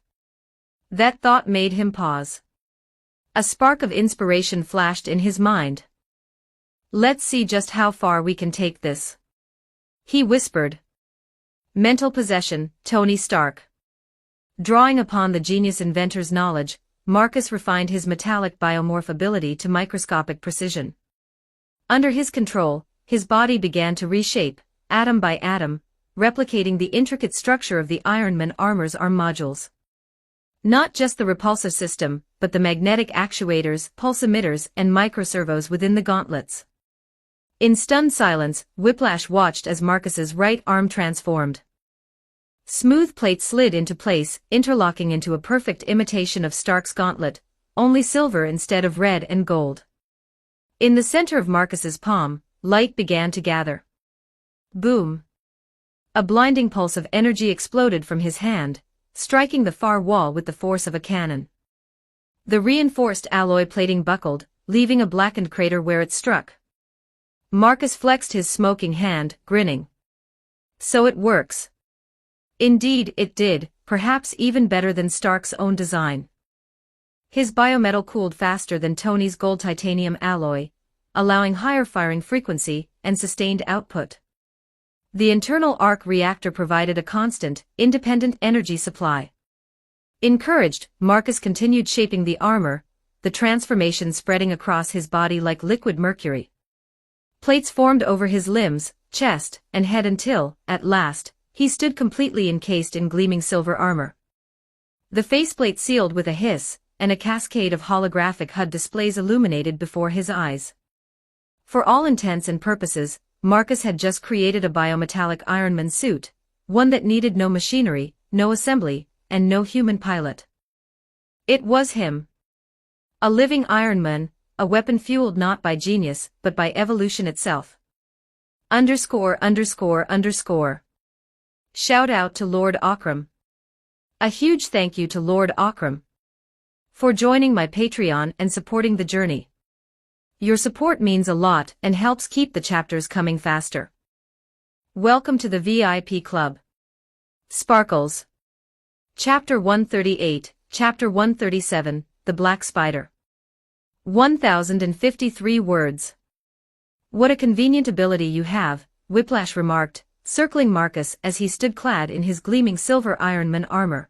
That thought made him pause. A spark of inspiration flashed in his mind. Let's see just how far we can take this. He whispered. Mental possession, Tony Stark. Drawing upon the genius inventor's knowledge, Marcus refined his metallic biomorph ability to microscopic precision. Under his control, his body began to reshape, atom by atom, replicating the intricate structure of the Iron Man armor's arm modules. Not just the repulsor system, but the magnetic actuators, pulse emitters, and microservos within the gauntlets. In stunned silence, Whiplash watched as Marcus's right arm transformed. Smooth plates slid into place, interlocking into a perfect imitation of Stark's gauntlet, only silver instead of red and gold. In the center of Marcus's palm, light began to gather. Boom! A blinding pulse of energy exploded from his hand, striking the far wall with the force of a cannon. The reinforced alloy plating buckled, leaving a blackened crater where it struck. Marcus flexed his smoking hand, grinning. So it works. Indeed it did, perhaps even better than Stark's own design. His biometal cooled faster than Tony's gold titanium alloy, allowing higher firing frequency and sustained output. The internal arc reactor provided a constant, independent energy supply. Encouraged, Marcus continued shaping the armor, the transformation spreading across his body like liquid mercury. Plates formed over his limbs, chest, and head until, at last, he stood completely encased in gleaming silver armor. The faceplate sealed with a hiss, and a cascade of holographic HUD displays illuminated before his eyes. For all intents and purposes, Marcus had just created a biometallic Iron Man suit, one that needed no machinery, no assembly, and no human pilot. It was him. A living Iron Man, a weapon fueled not by genius, but by evolution itself. _____. Shout out to Lord Akram. A huge thank you to Lord Akram for joining my Patreon and supporting the journey. Your support means a lot and helps keep the chapters coming faster. Welcome to the VIP Club. Sparkles. Chapter 138, Chapter 137, The Black Spider. 1053 words. What a convenient ability you have, Whiplash remarked, circling Marcus as he stood clad in his gleaming silver Iron Man armor.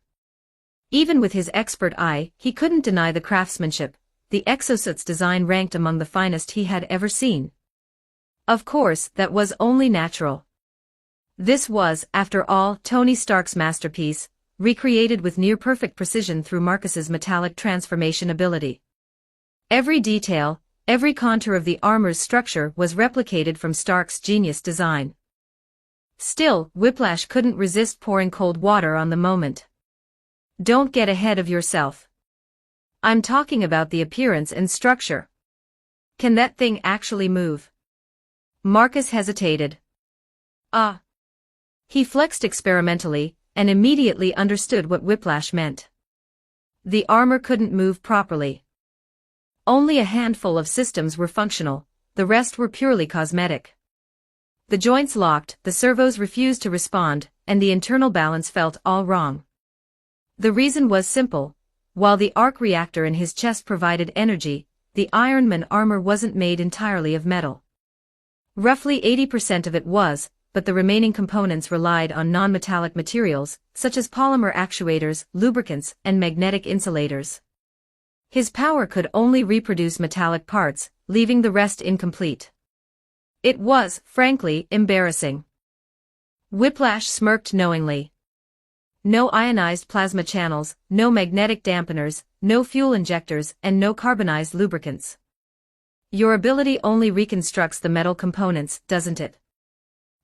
Even with his expert eye, he couldn't deny the craftsmanship. The exosuit's design ranked among the finest he had ever seen. Of course, that was only natural. This was, after all, Tony Stark's masterpiece, recreated with near-perfect precision through Marcus's metallic transformation ability. Every detail, every contour of the armor's structure was replicated from Stark's genius design. Still, Whiplash couldn't resist pouring cold water on the moment. Don't get ahead of yourself. I'm talking about the appearance and structure. Can that thing actually move? Marcus hesitated. He flexed experimentally, and immediately understood what whiplash meant. The armor couldn't move properly. Only a handful of systems were functional, the rest were purely cosmetic. The joints locked, the servos refused to respond, and the internal balance felt all wrong. The reason was simple. While the arc reactor in his chest provided energy, the Iron Man armor wasn't made entirely of metal. Roughly 80% of it was, but the remaining components relied on non-metallic materials, such as polymer actuators, lubricants, and magnetic insulators. His power could only reproduce metallic parts, leaving the rest incomplete. It was, frankly, embarrassing. Whiplash smirked knowingly. No ionized plasma channels, no magnetic dampeners, no fuel injectors, and no carbonized lubricants. Your ability only reconstructs the metal components, doesn't it?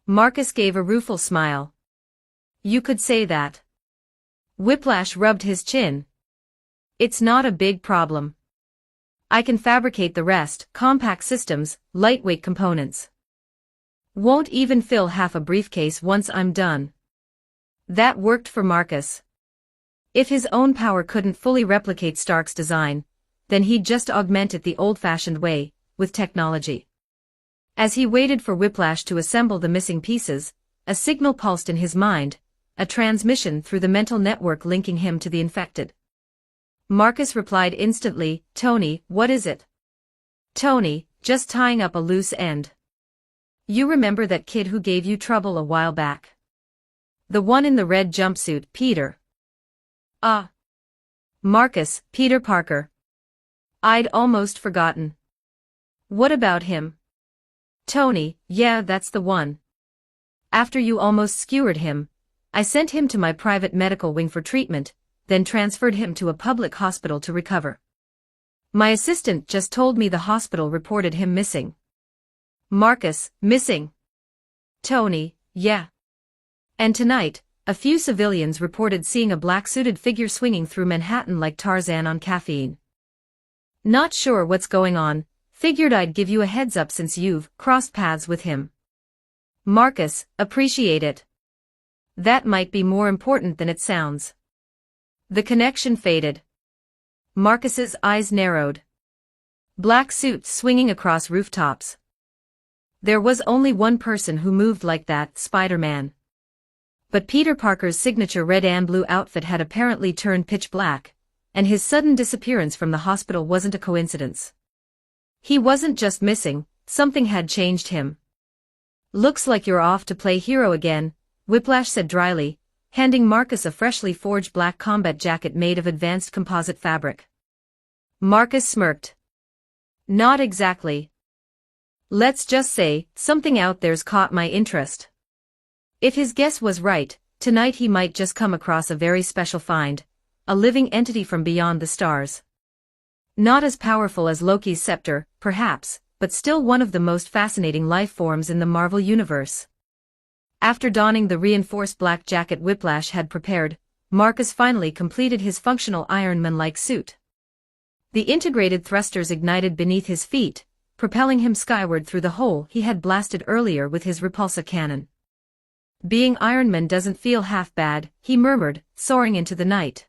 Marcus gave a rueful smile. You could say that. Whiplash rubbed his chin. It's not a big problem. I can fabricate the rest, compact systems, lightweight components. Won't even fill half a briefcase once I'm done. That worked for Marcus. If his own power couldn't fully replicate Stark's design, then he'd just augment it the old-fashioned way, with technology. As he waited for Whiplash to assemble the missing pieces, a signal pulsed in his mind, a transmission through the mental network linking him to the infected. Marcus replied instantly, "Tony, what is it?" "Tony, just tying up a loose end. You remember that kid who gave you trouble a while back? The one in the red jumpsuit, Peter." Marcus, Peter Parker. I'd almost forgotten. What about him? Tony, yeah, that's the one. After you almost skewered him, I sent him to my private medical wing for treatment, then transferred him to a public hospital to recover. My assistant just told me the hospital reported him missing. Marcus, missing? Tony, yeah. And tonight, a few civilians reported seeing a black-suited figure swinging through Manhattan like Tarzan on caffeine. Not sure what's going on, figured I'd give you a heads up since you've crossed paths with him. Marcus, appreciate it. That might be more important than it sounds. The connection faded. Marcus's eyes narrowed. Black suits swinging across rooftops. There was only one person who moved like that, Spider-Man. But Peter Parker's signature red and blue outfit had apparently turned pitch black, and his sudden disappearance from the hospital wasn't a coincidence. He wasn't just missing, something had changed him. Looks like you're off to play hero again, Whiplash said dryly, handing Marcus a freshly forged black combat jacket made of advanced composite fabric. Marcus smirked. Not exactly. Let's just say, something out there's caught my interest. If his guess was right, tonight he might just come across a very special find, a living entity from beyond the stars. Not as powerful as Loki's scepter, perhaps, but still one of the most fascinating life forms in the Marvel Universe. After donning the reinforced black jacket Whiplash had prepared, Marcus finally completed his functional Iron Man-like suit. The integrated thrusters ignited beneath his feet, propelling him skyward through the hole he had blasted earlier with his repulsor cannon. Being Iron Man doesn't feel half bad, he murmured, soaring into the night.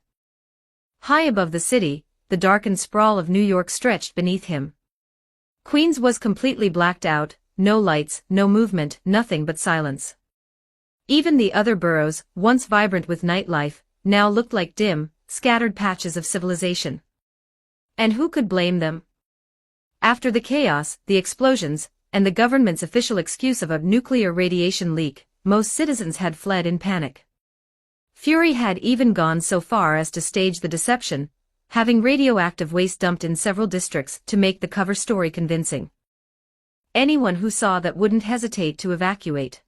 High above the city, the darkened sprawl of New York stretched beneath him. Queens was completely blacked out, no lights, no movement, nothing but silence. Even the other boroughs, once vibrant with nightlife, now looked like dim, scattered patches of civilization. And who could blame them? After the chaos, the explosions, and the government's official excuse of a nuclear radiation leak, most citizens had fled in panic. Fury had even gone so far as to stage the deception, having radioactive waste dumped in several districts to make the cover story convincing. Anyone who saw that wouldn't hesitate to evacuate.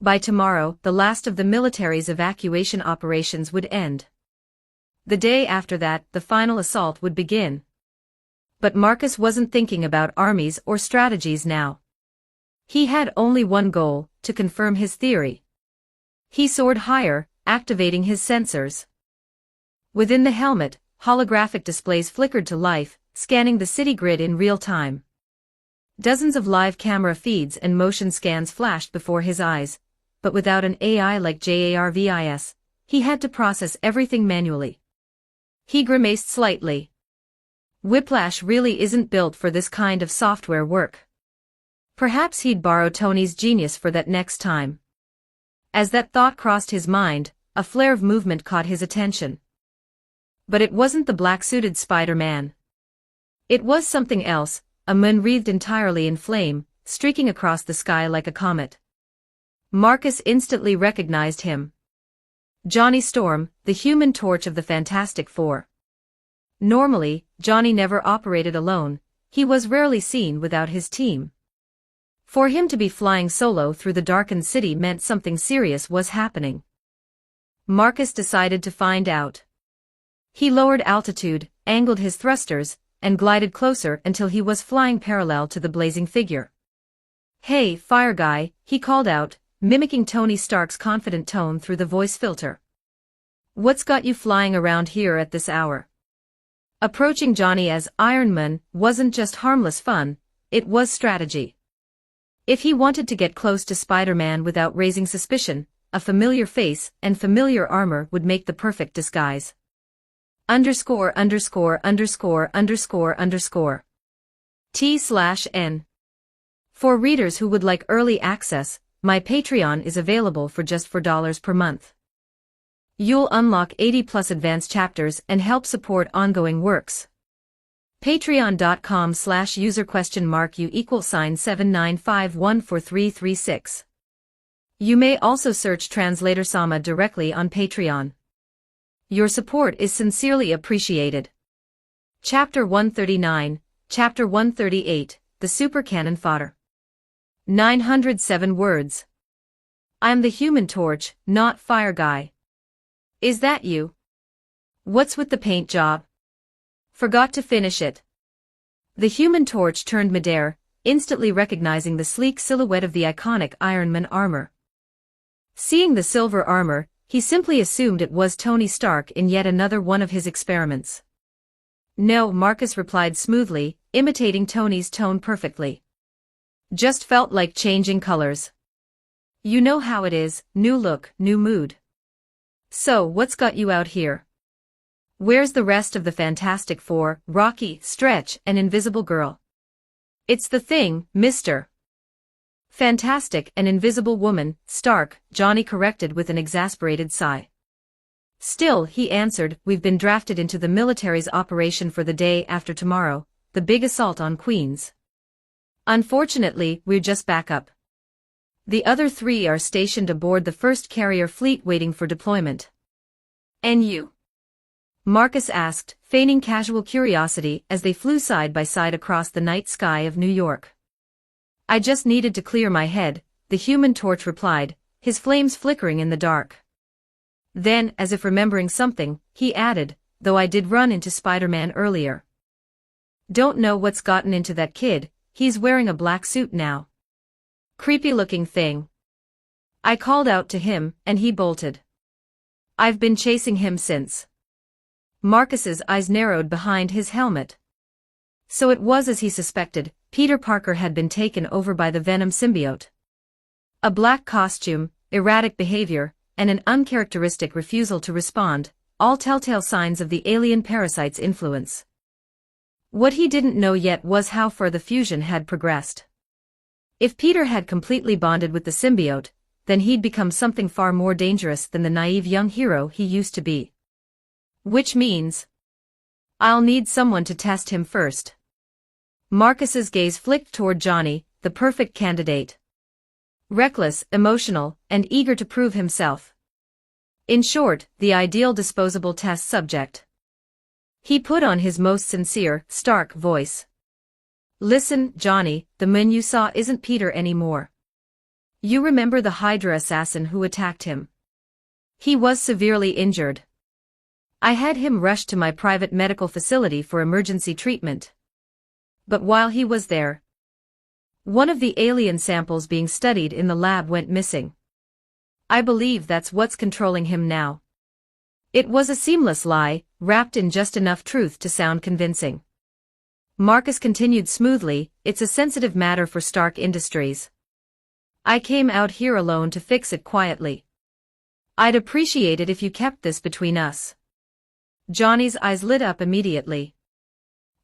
By tomorrow, the last of the military's evacuation operations would end. The day after that, the final assault would begin. But Marcus wasn't thinking about armies or strategies now. He had only one goal, to confirm his theory. He soared higher, activating his sensors. Within the helmet, holographic displays flickered to life, scanning the city grid in real time. Dozens of live camera feeds and motion scans flashed before his eyes, but without an AI like Jarvis, he had to process everything manually. He grimaced slightly. Whiplash really isn't built for this kind of software work. Perhaps he'd borrow Tony's genius for that next time. As that thought crossed his mind, a flare of movement caught his attention. But it wasn't the black-suited Spider-Man. It was something else, a moon wreathed entirely in flame, streaking across the sky like a comet. Marcus instantly recognized him. Johnny Storm, the Human Torch of the Fantastic Four. Normally, Johnny never operated alone, he was rarely seen without his team. For him to be flying solo through the darkened city meant something serious was happening. Marcus decided to find out. He lowered altitude, angled his thrusters, and glided closer until he was flying parallel to the blazing figure. "Hey, Fire Guy," he called out, mimicking Tony Stark's confident tone through the voice filter. "What's got you flying around here at this hour?" Approaching Johnny as Iron Man wasn't just harmless fun, it was strategy. If he wanted to get close to Spider-Man without raising suspicion, a familiar face and familiar armor would make the perfect disguise. _________. T/N. For readers who would like early access, my Patreon is available for just $4 per month. You'll unlock 80+ advanced chapters and help support ongoing works. Patreon.com/user?U=79514336. You may also search Translator Sama directly on Patreon. Your support is sincerely appreciated. Chapter 139, Chapter 138, The Super Cannon Fodder. 907 words. I'm the Human Torch, not Fire Guy. Is that you? What's with the paint job? Forgot to finish it. The Human Torch turned midair, instantly recognizing the sleek silhouette of the iconic Iron Man armor. Seeing the silver armor, he simply assumed it was Tony Stark in yet another one of his experiments. No, Marcus replied smoothly, imitating Tony's tone perfectly. Just felt like changing colors. You know how it is, new look, new mood. So, what's got you out here? Where's the rest of the Fantastic Four, Rocky, Stretch, and Invisible Girl? It's the Thing, Mr. Fantastic and Invisible Woman, Stark, Johnny corrected with an exasperated sigh. Still, he answered, we've been drafted into the military's operation for the day after tomorrow, the big assault on Queens. Unfortunately, we're just backup. The other three are stationed aboard the first carrier fleet waiting for deployment. And you? Marcus asked, feigning casual curiosity as they flew side by side across the night sky of New York. I just needed to clear my head, the Human Torch replied, his flames flickering in the dark. Then, as if remembering something, he added, though I did run into Spider-Man earlier. Don't know what's gotten into that kid, he's wearing a black suit now. Creepy-looking thing. I called out to him, and he bolted. I've been chasing him since. Marcus's eyes narrowed behind his helmet. So it was as he suspected, Peter Parker had been taken over by the Venom symbiote. A black costume, erratic behavior, and an uncharacteristic refusal to respond, all telltale signs of the alien parasite's influence. What he didn't know yet was how far the fusion had progressed. If Peter had completely bonded with the symbiote, then he'd become something far more dangerous than the naive young hero he used to be. Which means, I'll need someone to test him first. Marcus's gaze flicked toward Johnny, the perfect candidate. Reckless, emotional, and eager to prove himself. In short, the ideal disposable test subject. He put on his most sincere, Stark voice. Listen, Johnny, the man you saw isn't Peter anymore. You remember the Hydra assassin who attacked him? He was severely injured. I had him rushed to my private medical facility for emergency treatment. But while he was there, one of the alien samples being studied in the lab went missing. I believe that's what's controlling him now. It was a seamless lie, wrapped in just enough truth to sound convincing. Marcus continued smoothly, "It's a sensitive matter for Stark Industries. I came out here alone to fix it quietly. I'd appreciate it if you kept this between us." Johnny's eyes lit up immediately.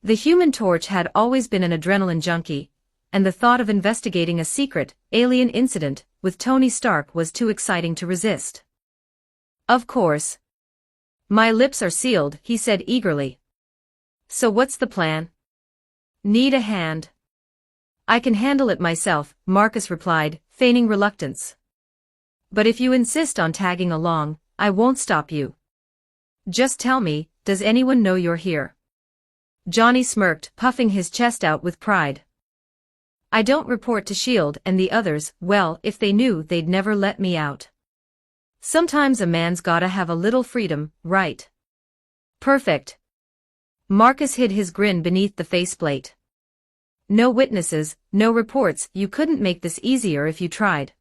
The Human Torch had always been an adrenaline junkie, and the thought of investigating a secret, alien incident with Tony Stark was too exciting to resist. "Of course. My lips are sealed," he said eagerly. "So what's the plan?" "Need a hand." "I can handle it myself," Marcus replied, feigning reluctance. "But if you insist on tagging along, I won't stop you. Just tell me, does anyone know you're here?" Johnny smirked, puffing his chest out with pride. "I don't report to S.H.I.E.L.D. and the others. Well, if they knew, they'd never let me out. Sometimes a man's gotta have a little freedom, right?" "Perfect." Marcus hid his grin beneath the faceplate. "No witnesses, no reports. You couldn't make this easier if you tried."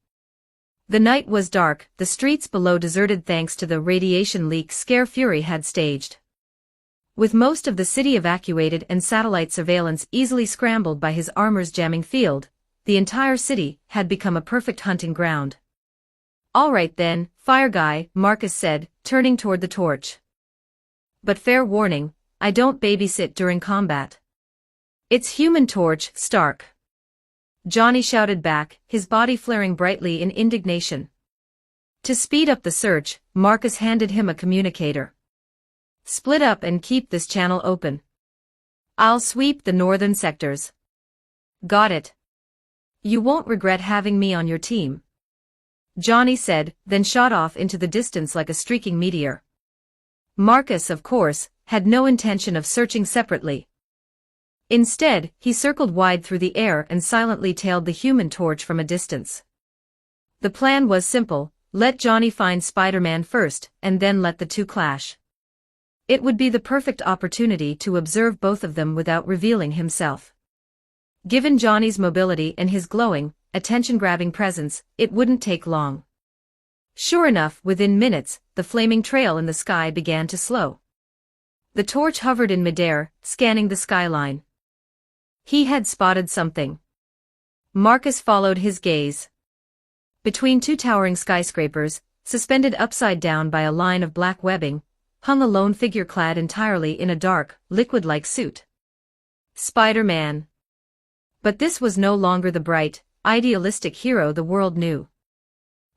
The night was dark, the streets below deserted thanks to the radiation leak Scare Fury had staged. With most of the city evacuated and satellite surveillance easily scrambled by his armor's jamming field, the entire city had become a perfect hunting ground. "All right then, Fire Guy," Marcus said, turning toward the torch. "But fair warning, I don't babysit during combat. It's Human Torch, Stark." Johnny shouted back, his body flaring brightly in indignation. To speed up the search, Marcus handed him a communicator. "Split up and keep this channel open. I'll sweep the northern sectors." "Got it. You won't regret having me on your team," Johnny said, then shot off into the distance like a streaking meteor. Marcus, of course, had no intention of searching separately. Instead, he circled wide through the air and silently tailed the Human Torch from a distance. The plan was simple: let Johnny find Spider-Man first, and then let the two clash. It would be the perfect opportunity to observe both of them without revealing himself. Given Johnny's mobility and his glowing, attention-grabbing presence, it wouldn't take long. Sure enough, within minutes, the flaming trail in the sky began to slow. The torch hovered in midair, scanning the skyline. He had spotted something. Marcus followed his gaze. Between two towering skyscrapers, suspended upside down by a line of black webbing, hung a lone figure clad entirely in a dark, liquid-like suit. Spider-Man. But this was no longer the bright, idealistic hero the world knew.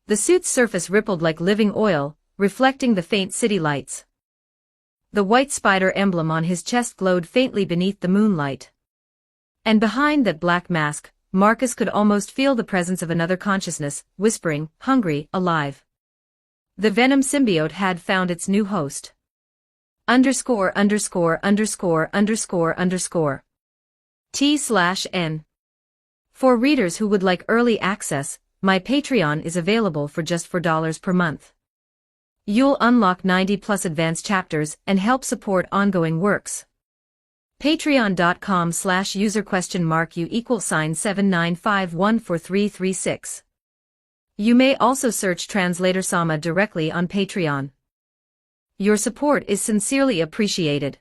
The suit's surface rippled like living oil, reflecting the faint city lights. The white spider emblem on his chest glowed faintly beneath the moonlight. And behind that black mask, Marcus could almost feel the presence of another consciousness, whispering, hungry, alive. The Venom symbiote had found its new host. __________. T/N. For readers who would like early access, my Patreon is available for just $4 per month. You'll unlock 90+ advanced chapters and help support ongoing works. Patreon.com/user?U=79514336. You may also search Translator Sama directly on Patreon. Your support is sincerely appreciated.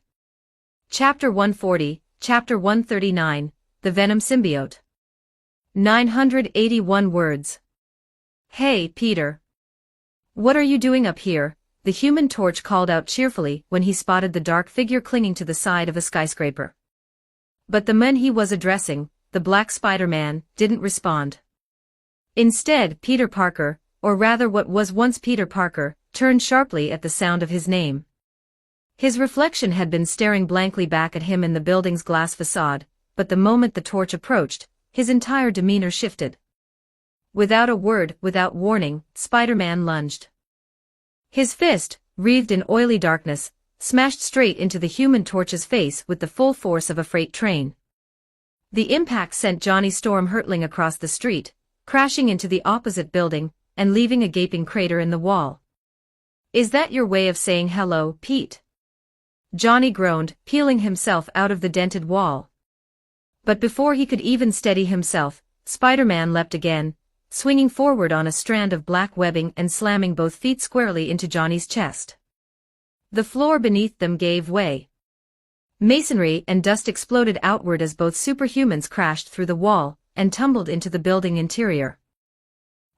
Chapter 140, Chapter 139, The Venom Symbiote. 981 words. "Hey, Peter. What are you doing up here?" the Human Torch called out cheerfully when he spotted the dark figure clinging to the side of a skyscraper. But the man he was addressing, the Black Spider-Man, didn't respond. Instead, Peter Parker, or rather what was once Peter Parker, turned sharply at the sound of his name. His reflection had been staring blankly back at him in the building's glass facade, but the moment the torch approached, his entire demeanor shifted. Without a word, without warning, Spider-Man lunged. His fist, wreathed in oily darkness, smashed straight into the Human Torch's face with the full force of a freight train. The impact sent Johnny Storm hurtling across the street, crashing into the opposite building, and leaving a gaping crater in the wall. "Is that your way of saying hello, Pete?" Johnny groaned, peeling himself out of the dented wall. But before he could even steady himself, Spider-Man leapt again, swinging forward on a strand of black webbing and slamming both feet squarely into Johnny's chest. The floor beneath them gave way. Masonry and dust exploded outward as both superhumans crashed through the wall and tumbled into the building interior.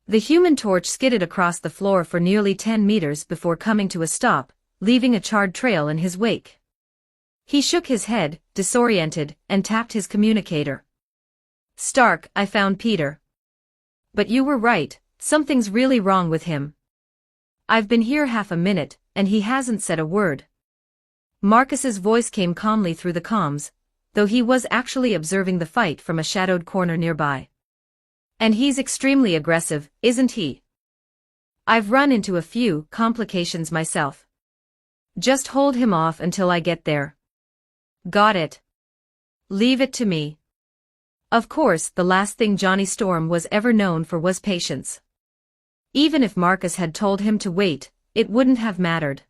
The Human Torch skidded across the floor for nearly 10 meters before coming to a stop, leaving a charred trail in his wake. He shook his head, disoriented, and tapped his communicator. "Stark, I found Peter. But you were right, something's really wrong with him. I've been here half a minute, and he hasn't said a word." Marcus's voice came calmly through the comms, though he was actually observing the fight from a shadowed corner nearby. "And he's extremely aggressive, isn't he? I've run into a few complications myself. Just hold him off until I get there." "Got it. Leave it to me." Of course, the last thing Johnny Storm was ever known for was patience. Even if Marcus had told him to wait, it wouldn't have mattered.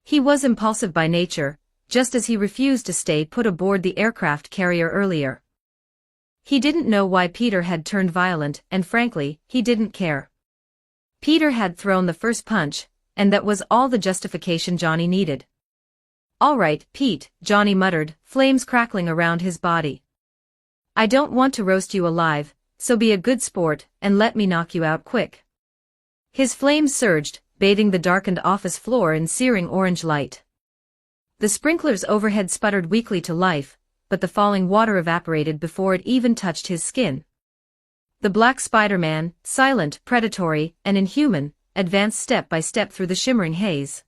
He was impulsive by nature, just as he refused to stay put aboard the aircraft carrier earlier. He didn't know why Peter had turned violent, and frankly, he didn't care. Peter had thrown the first punch, and that was all the justification Johnny needed. "All right, Pete," Johnny muttered, flames crackling around his body. "I don't want to roast you alive, so be a good sport and let me knock you out quick." His flames surged, bathing the darkened office floor in searing orange light. The sprinklers overhead sputtered weakly to life, but the falling water evaporated before it even touched his skin. The Black Spider-Man, silent, predatory, and inhuman, advanced step by step through the shimmering haze.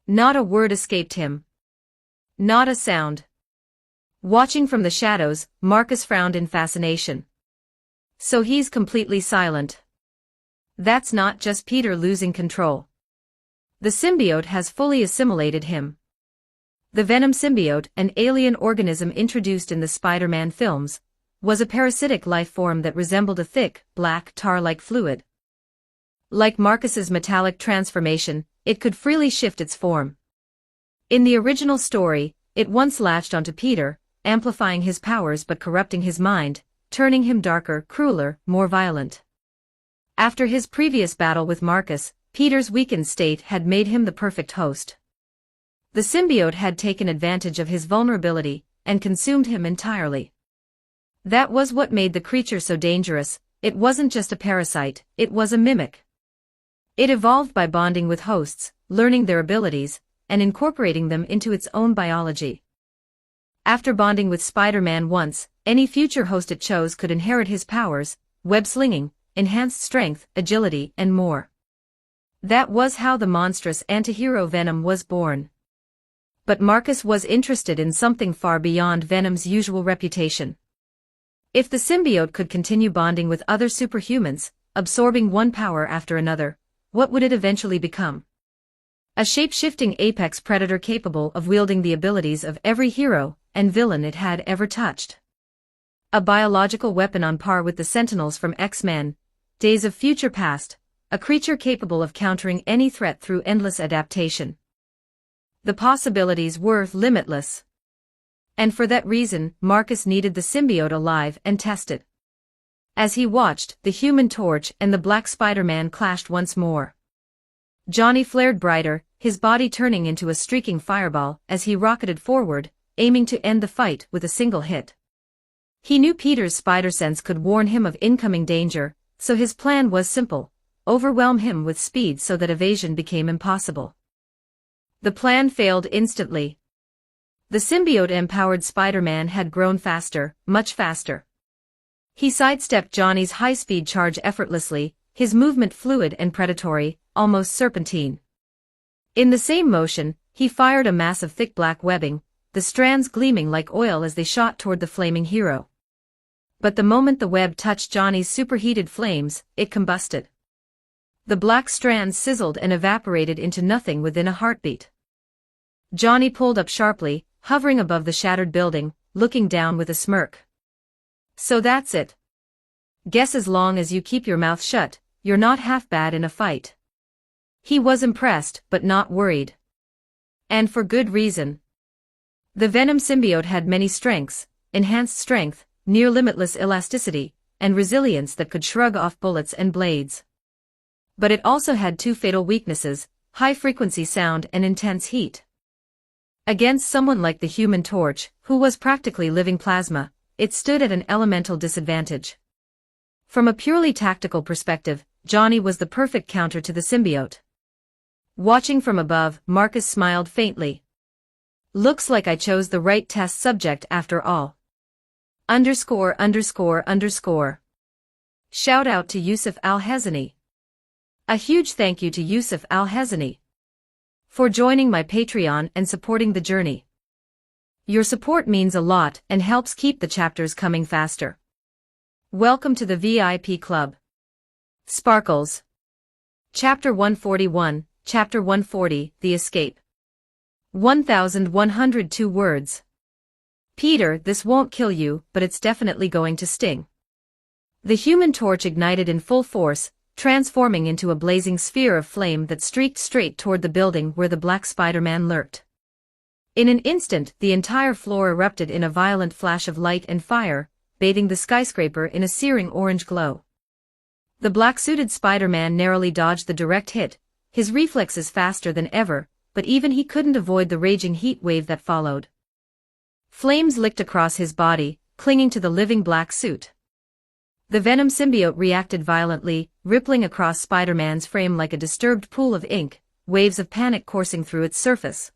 Not a word escaped him. Not a sound. Watching from the shadows, Marcus frowned in fascination. So he's completely silent. That's not just Peter losing control. The symbiote has fully assimilated him. The Venom symbiote, an alien organism introduced in the Spider-Man films, was a parasitic life form that resembled a thick, black, tar-like fluid. Like Marcus's metallic transformation, it could freely shift its form. In the original story, it once latched onto Peter, amplifying his powers but corrupting his mind, turning him darker, crueler, more violent. After his previous battle with Marcus, Peter's weakened state had made him the perfect host. The symbiote had taken advantage of his vulnerability and consumed him entirely. That was what made the creature so dangerous. It wasn't just a parasite, it was a mimic. It evolved by bonding with hosts, learning their abilities, and incorporating them into its own biology. After bonding with Spider-Man once, any future host it chose could inherit his powers, web-slinging, enhanced strength, agility, and more. That was how the monstrous antihero Venom was born. But Marcus was interested in something far beyond Venom's usual reputation. If the symbiote could continue bonding with other superhumans, absorbing one power after another, what would it eventually become? A shape-shifting apex predator capable of wielding the abilities of every hero and villain it had ever touched. A biological weapon on par with the Sentinels from X-Men, Days of Future Past, a creature capable of countering any threat through endless adaptation. The possibilities were limitless. And for that reason, Marcus needed the symbiote alive and tested. As he watched, the Human Torch and the Black Spider-Man clashed once more. Johnny flared brighter, his body turning into a streaking fireball as he rocketed forward, aiming to end the fight with a single hit. He knew Peter's spider sense could warn him of incoming danger, so his plan was simple: overwhelm him with speed so that evasion became impossible. The plan failed instantly. The symbiote-empowered Spider-Man had grown faster, much faster. He sidestepped Johnny's high-speed charge effortlessly, his movement fluid and predatory, almost serpentine. In the same motion, he fired a mass of thick black webbing, the strands gleaming like oil as they shot toward the flaming hero. But the moment the web touched Johnny's superheated flames, it combusted. The black strands sizzled and evaporated into nothing within a heartbeat. Johnny pulled up sharply, hovering above the shattered building, looking down with a smirk. "So that's it. Guess as long as you keep your mouth shut, you're not half bad in a fight." He was impressed, but not worried. And for good reason. The Venom symbiote had many strengths: enhanced strength, near-limitless elasticity, and resilience that could shrug off bullets and blades. But it also had two fatal weaknesses: high-frequency sound and intense heat. Against someone like the Human Torch, who was practically living plasma, it stood at an elemental disadvantage. From a purely tactical perspective, Johnny was the perfect counter to the symbiote. Watching from above, Marcus smiled faintly. Looks like I chose the right test subject after all. Underscore. Shout out to Yusuf Al-Hezani. A huge thank you to Yusuf Al-Hezani for joining my Patreon and supporting the journey. Your support means a lot and helps keep the chapters coming faster. Welcome to the VIP Club. Sparkles. Chapter 141, Chapter 140, The Escape. 1102 words. Peter, this won't kill you, but it's definitely going to sting. The Human Torch ignited in full force, transforming into a blazing sphere of flame that streaked straight toward the building where the Black Spider-Man lurked. In an instant, the entire floor erupted in a violent flash of light and fire, bathing the skyscraper in a searing orange glow. The black-suited Spider-Man narrowly dodged the direct hit, his reflexes faster than ever, but even he couldn't avoid the raging heat wave that followed. Flames licked across his body, clinging to the living black suit. The Venom symbiote reacted violently, rippling across Spider-Man's frame like a disturbed pool of ink, waves of panic coursing through its surface.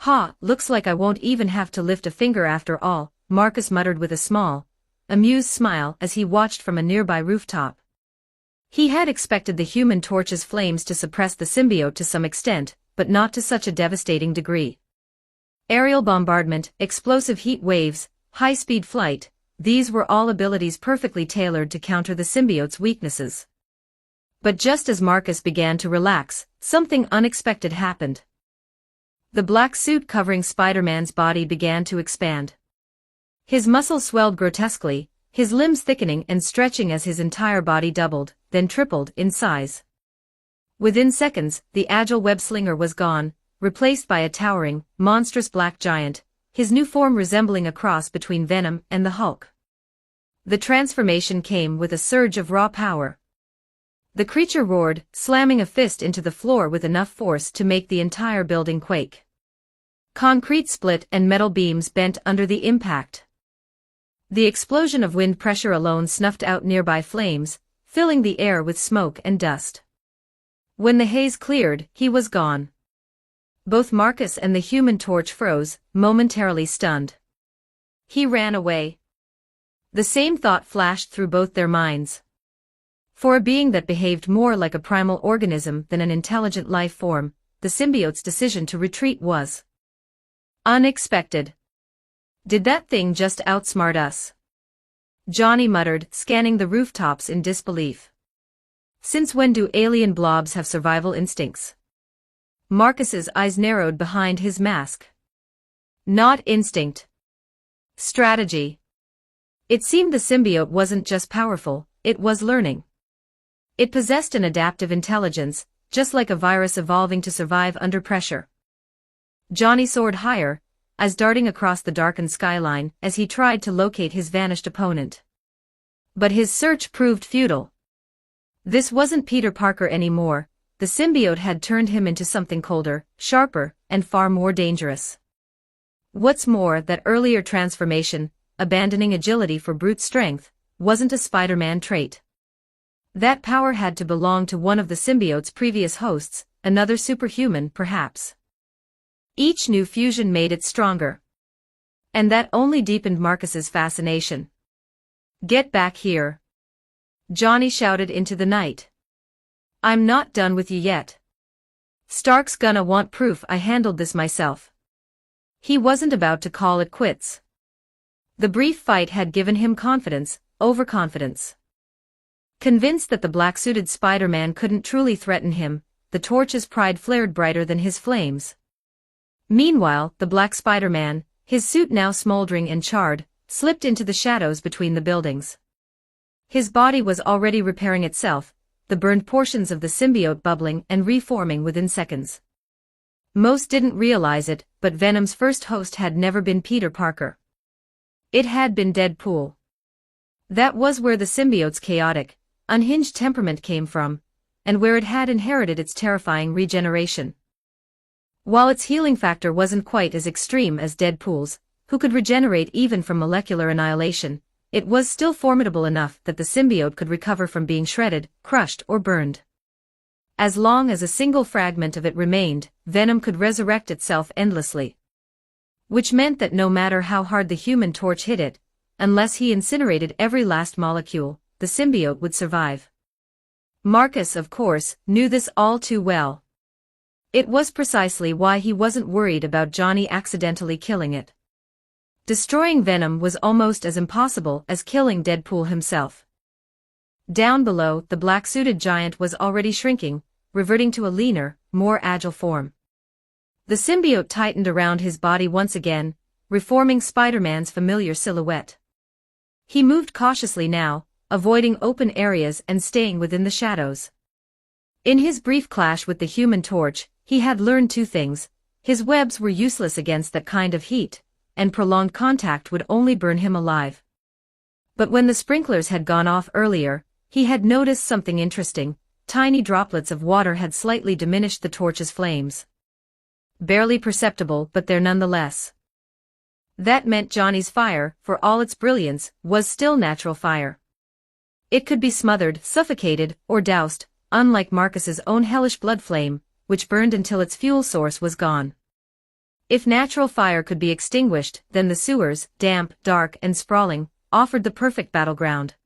"Ha, looks like I won't even have to lift a finger after all," Marcus muttered with a small, amused smile as he watched from a nearby rooftop. He had expected the Human Torch's flames to suppress the symbiote to some extent, but not to such a devastating degree. Aerial bombardment, explosive heat waves, high-speed flight, these were all abilities perfectly tailored to counter the symbiote's weaknesses. But just as Marcus began to relax, something unexpected happened. The black suit covering Spider-Man's body began to expand. His muscles swelled grotesquely, his limbs thickening and stretching as his entire body doubled, then tripled in size. Within seconds, the agile web-slinger was gone, replaced by a towering, monstrous black giant, his new form resembling a cross between Venom and the Hulk. The transformation came with a surge of raw power. The creature roared, slamming a fist into the floor with enough force to make the entire building quake. Concrete split and metal beams bent under the impact. The explosion of wind pressure alone snuffed out nearby flames, filling the air with smoke and dust. When the haze cleared, he was gone. Both Marcus and the Human Torch froze, momentarily stunned. He ran away. The same thought flashed through both their minds. For a being that behaved more like a primal organism than an intelligent life form, the symbiote's decision to retreat was unexpected. Did that thing just outsmart us? Johnny muttered, scanning the rooftops in disbelief. Since when do alien blobs have survival instincts? Marcus's eyes narrowed behind his mask. Not instinct. Strategy. It seemed the symbiote wasn't just powerful, it was learning. It possessed an adaptive intelligence, just like a virus evolving to survive under pressure. Johnny soared higher, eyes darting across the darkened skyline as he tried to locate his vanished opponent. But his search proved futile. This wasn't Peter Parker anymore. The symbiote had turned him into something colder, sharper, and far more dangerous. What's more, that earlier transformation, abandoning agility for brute strength, wasn't a Spider-Man trait. That power had to belong to one of the symbiote's previous hosts, another superhuman perhaps. Each new fusion made it stronger. And that only deepened Marcus's fascination. "Get back here!" Johnny shouted into the night. "I'm not done with you yet. Stark's gonna want proof I handled this myself." He wasn't about to call it quits. The brief fight had given him confidence, overconfidence. Convinced that the black-suited Spider-Man couldn't truly threaten him, the Torch's pride flared brighter than his flames. Meanwhile, the Black Spider-Man, his suit now smoldering and charred, slipped into the shadows between the buildings. His body was already repairing itself, the burned portions of the symbiote bubbling and reforming within seconds. Most didn't realize it, but Venom's first host had never been Peter Parker. It had been Deadpool. That was where the symbiote's chaotic, unhinged temperament came from, and where it had inherited its terrifying regeneration. While its healing factor wasn't quite as extreme as Deadpool's, who could regenerate even from molecular annihilation, it was still formidable enough that the symbiote could recover from being shredded, crushed, or burned. As long as a single fragment of it remained, venom could resurrect itself endlessly. Which meant that no matter how hard the Human Torch hit it, unless he incinerated every last molecule, the symbiote would survive. Marcus, of course, knew this all too well. It was precisely why he wasn't worried about Johnny accidentally killing it. Destroying Venom was almost as impossible as killing Deadpool himself. Down below, the black-suited giant was already shrinking, reverting to a leaner, more agile form. The symbiote tightened around his body once again, reforming Spider-Man's familiar silhouette. He moved cautiously now, avoiding open areas and staying within the shadows. In his brief clash with the Human Torch, he had learned two things: his webs were useless against that kind of heat, and prolonged contact would only burn him alive. But when the sprinklers had gone off earlier, he had noticed something interesting. Tiny droplets of water had slightly diminished the torch's flames. Barely perceptible, but there nonetheless. That meant Johnny's fire, for all its brilliance, was still natural fire. It could be smothered, suffocated, or doused, unlike Marcus's own hellish blood flame, which burned until its fuel source was gone. If natural fire could be extinguished, then the sewers, damp, dark, and sprawling, offered the perfect battleground.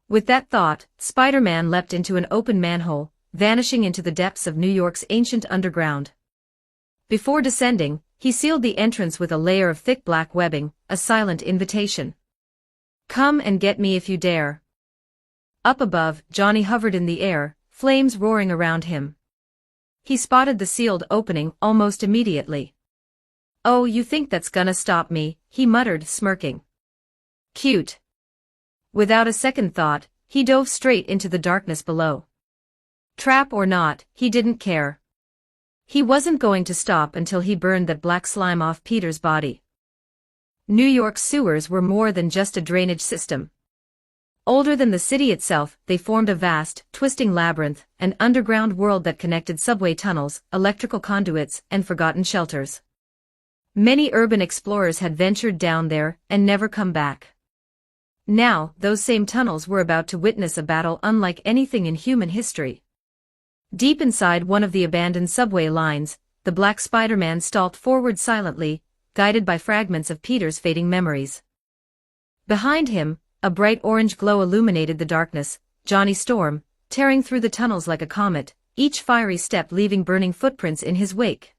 With that thought, Spider-Man leapt into an open manhole, vanishing into the depths of New York's ancient underground. Before descending, he sealed the entrance with a layer of thick black webbing, a silent invitation. "Come and get me if you dare." Up above, Johnny hovered in the air, flames roaring around him. He spotted the sealed opening almost immediately. "Oh, you think that's gonna stop me," he muttered, smirking. "Cute." Without a second thought, he dove straight into the darkness below. Trap or not, he didn't care. He wasn't going to stop until he burned that black slime off Peter's body. New York's sewers were more than just a drainage system. Older than the city itself, they formed a vast, twisting labyrinth, an underground world that connected subway tunnels, electrical conduits, and forgotten shelters. Many urban explorers had ventured down there and never come back. Now, those same tunnels were about to witness a battle unlike anything in human history. Deep inside one of the abandoned subway lines, the Black Spider-Man stalked forward silently, guided by fragments of Peter's fading memories. Behind him, a bright orange glow illuminated the darkness, Johnny Storm, tearing through the tunnels like a comet, each fiery step leaving burning footprints in his wake.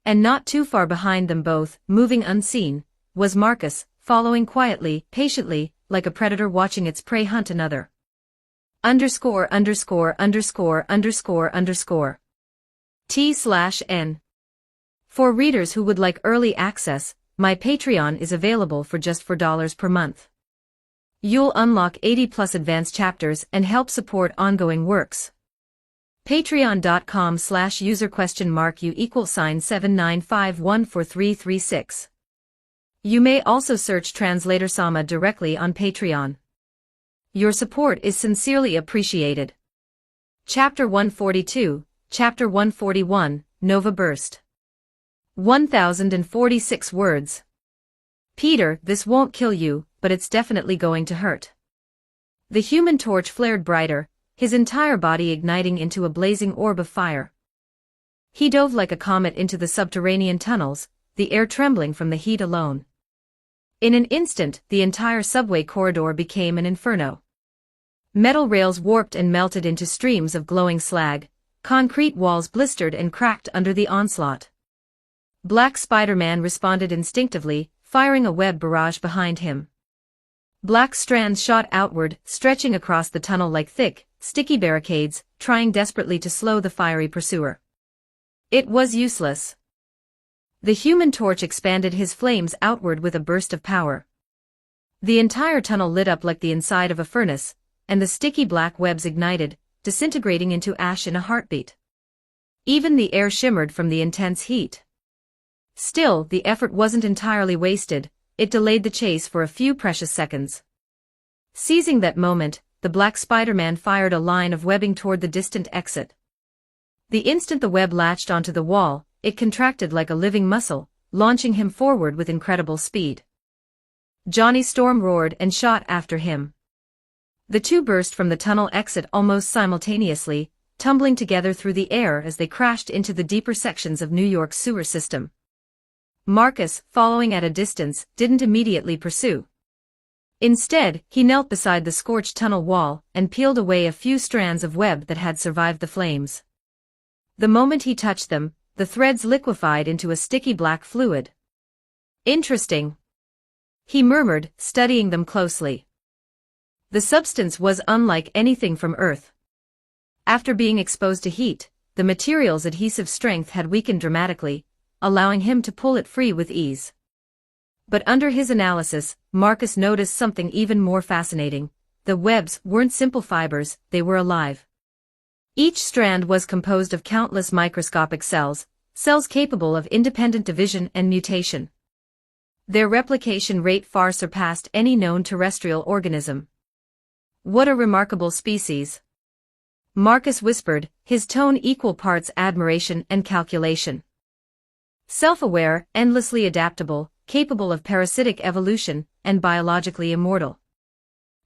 And not too far behind them both, moving unseen, was Marcus, following quietly, patiently, like a predator watching its prey hunt another. ________. T/N. For readers who would like early access, my Patreon is available for just $4 per month. You'll unlock 80+ advanced chapters and help support ongoing works. Patreon.com/user?u=79514336. You may also search Translator Sama directly on Patreon. Your support is sincerely appreciated. Chapter 142, Chapter 141, Nova Burst. 1046 words. Peter, this won't kill you, but it's definitely going to hurt. The Human Torch flared brighter, his entire body igniting into a blazing orb of fire. He dove like a comet into the subterranean tunnels, the air trembling from the heat alone. In an instant, the entire subway corridor became an inferno. Metal rails warped and melted into streams of glowing slag, concrete walls blistered and cracked under the onslaught. Black Spider-Man responded instinctively, firing a web barrage behind him. Black strands shot outward, stretching across the tunnel like thick, sticky barricades, trying desperately to slow the fiery pursuer. It was useless. The Human Torch expanded his flames outward with a burst of power. The entire tunnel lit up like the inside of a furnace, and the sticky black webs ignited, disintegrating into ash in a heartbeat. Even the air shimmered from the intense heat. Still, the effort wasn't entirely wasted, it delayed the chase for a few precious seconds. Seizing that moment, the Black Spider-Man fired a line of webbing toward the distant exit. The instant the web latched onto the wall, it contracted like a living muscle, launching him forward with incredible speed. Johnny Storm roared and shot after him. The two burst from the tunnel exit almost simultaneously, tumbling together through the air as they crashed into the deeper sections of New York's sewer system. Marcus, following at a distance, didn't immediately pursue. Instead, he knelt beside the scorched tunnel wall and peeled away a few strands of web that had survived the flames. The moment he touched them, the threads liquefied into a sticky black fluid. "Interesting," he murmured, studying them closely. The substance was unlike anything from Earth. After being exposed to heat, the material's adhesive strength had weakened dramatically, allowing him to pull it free with ease. But under his analysis, Marcus noticed something even more fascinating. The webs weren't simple fibers, they were alive. Each strand was composed of countless microscopic cells capable of independent division and mutation. Their replication rate far surpassed any known terrestrial organism. "What a remarkable species," Marcus whispered, his tone equal parts admiration and calculation. "Self-aware, endlessly adaptable, capable of parasitic evolution, and biologically immortal.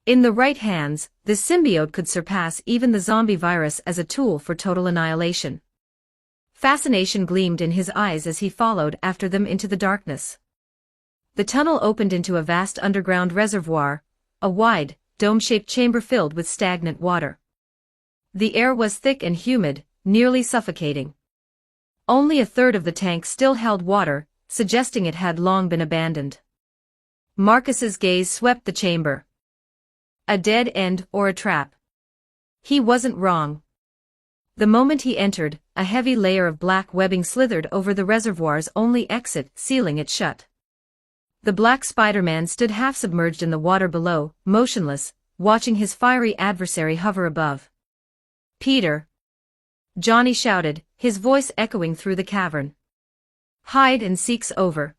In the right hands, this symbiote could surpass even the zombie virus as a tool for total annihilation." Fascination gleamed in his eyes as he followed after them into the darkness. The tunnel opened into a vast underground reservoir, a wide, dome-shaped chamber filled with stagnant water. The air was thick and humid, nearly suffocating. Only a third of the tank still held water, suggesting it had long been abandoned. Marcus's gaze swept the chamber. A dead end or a trap? He wasn't wrong. The moment he entered, a heavy layer of black webbing slithered over the reservoir's only exit, sealing it shut. The Black Spider-Man stood half-submerged in the water below, motionless, watching his fiery adversary hover above. "Peter!" Johnny shouted, his voice echoing through the cavern. "Hide and seek's over.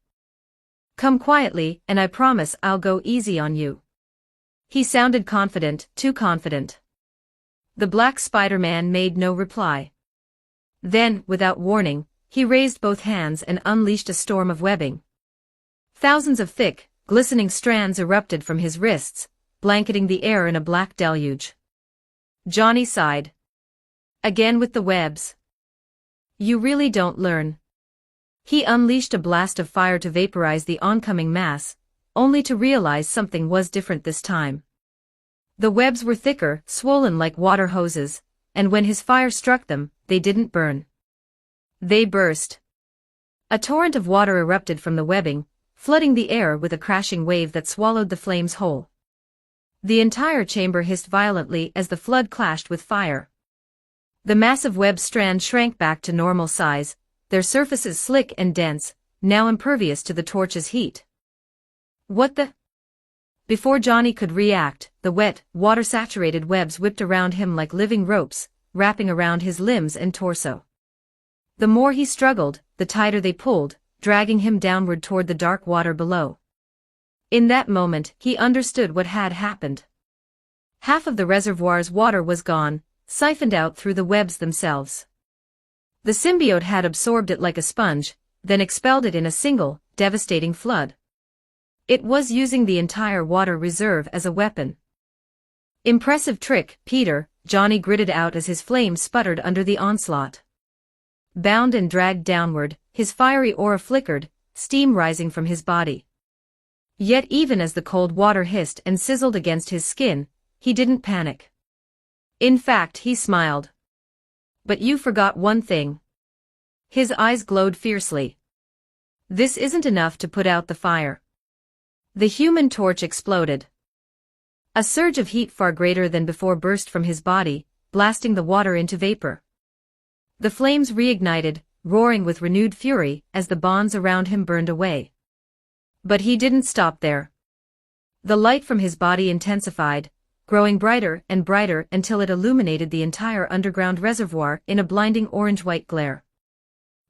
Come quietly, and I promise I'll go easy on you." He sounded confident, too confident. The Black Spider-Man made no reply. Then, without warning, he raised both hands and unleashed a storm of webbing. Thousands of thick, glistening strands erupted from his wrists, blanketing the air in a black deluge. Johnny sighed. "Again with the webs. You really don't learn." He unleashed a blast of fire to vaporize the oncoming mass, only to realize something was different this time. The webs were thicker, swollen like water hoses, and when his fire struck them, they didn't burn. They burst. A torrent of water erupted from the webbing, flooding the air with a crashing wave that swallowed the flames whole. The entire chamber hissed violently as the flood clashed with fire. The massive web strands shrank back to normal size, their surfaces slick and dense, now impervious to the torch's heat. "What the?" Before Johnny could react, the wet, water-saturated webs whipped around him like living ropes, wrapping around his limbs and torso. The more he struggled, the tighter they pulled, dragging him downward toward the dark water below. In that moment, he understood what had happened. Half of the reservoir's water was gone, siphoned out through the webs themselves. The symbiote had absorbed it like a sponge, then expelled it in a single, devastating flood. It was using the entire water reserve as a weapon. "Impressive trick, Peter," Johnny gritted out as his flame sputtered under the onslaught. Bound and dragged downward, his fiery aura flickered, steam rising from his body. Yet even as the cold water hissed and sizzled against his skin, he didn't panic. In fact, he smiled. "But you forgot one thing." His eyes glowed fiercely. "This isn't enough to put out the fire." The human torch exploded. A surge of heat far greater than before burst from his body, blasting the water into vapor. The flames reignited, roaring with renewed fury as the bonds around him burned away. But he didn't stop there. The light from his body intensified, growing brighter and brighter until it illuminated the entire underground reservoir in a blinding orange-white glare.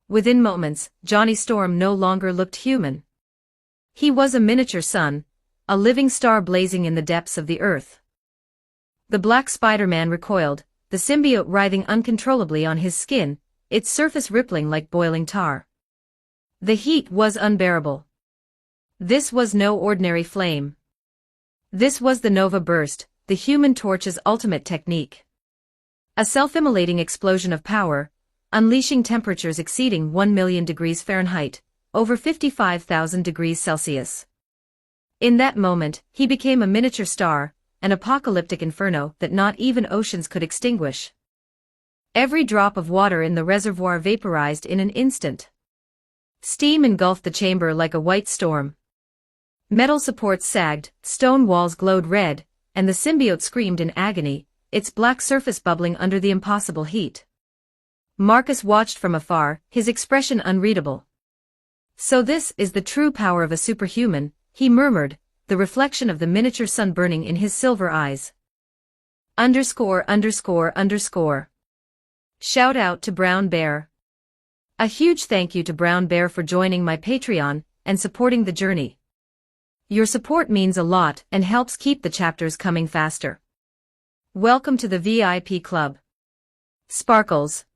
Within moments, Johnny Storm no longer looked human. He was a miniature sun, a living star blazing in the depths of the earth. The black Spider-Man recoiled, the symbiote writhing uncontrollably on his skin, its surface rippling like boiling tar. The heat was unbearable. This was no ordinary flame. This was the Nova Burst, the Human Torch's ultimate technique. A self-immolating explosion of power, unleashing temperatures exceeding 1 million degrees Fahrenheit, over 55,000 degrees Celsius. In that moment, he became a miniature star, an apocalyptic inferno that not even oceans could extinguish. Every drop of water in the reservoir vaporized in an instant. Steam engulfed the chamber like a white storm. Metal supports sagged, stone walls glowed red, and the symbiote screamed in agony, its black surface bubbling under the impossible heat. Marcus watched from afar, his expression unreadable. "So this is the true power of a superhuman," he murmured, the reflection of the miniature sun burning in his silver eyes. ______. Shout out to Brown Bear. A huge thank you to Brown Bear for joining my Patreon and supporting the journey. Your support means a lot and helps keep the chapters coming faster. Welcome to the VIP Club. Sparkles.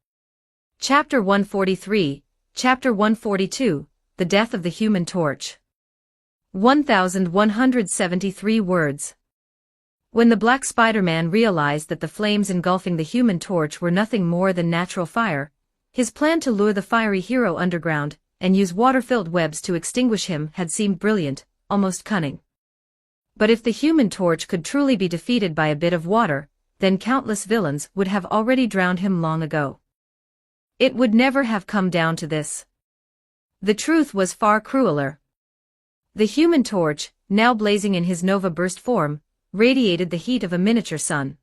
Chapter 143, Chapter 142, The Death of the Human Torch. 1,173 words. When the Black Spider-Man realized that the flames engulfing the Human Torch were nothing more than natural fire, his plan to lure the fiery hero underground and use water-filled webs to extinguish him had seemed brilliant, almost cunning. But if the Human Torch could truly be defeated by a bit of water, then countless villains would have already drowned him long ago. It would never have come down to this. The truth was far crueler. The Human Torch, now blazing in his Nova Burst form, radiated the heat of a miniature sun.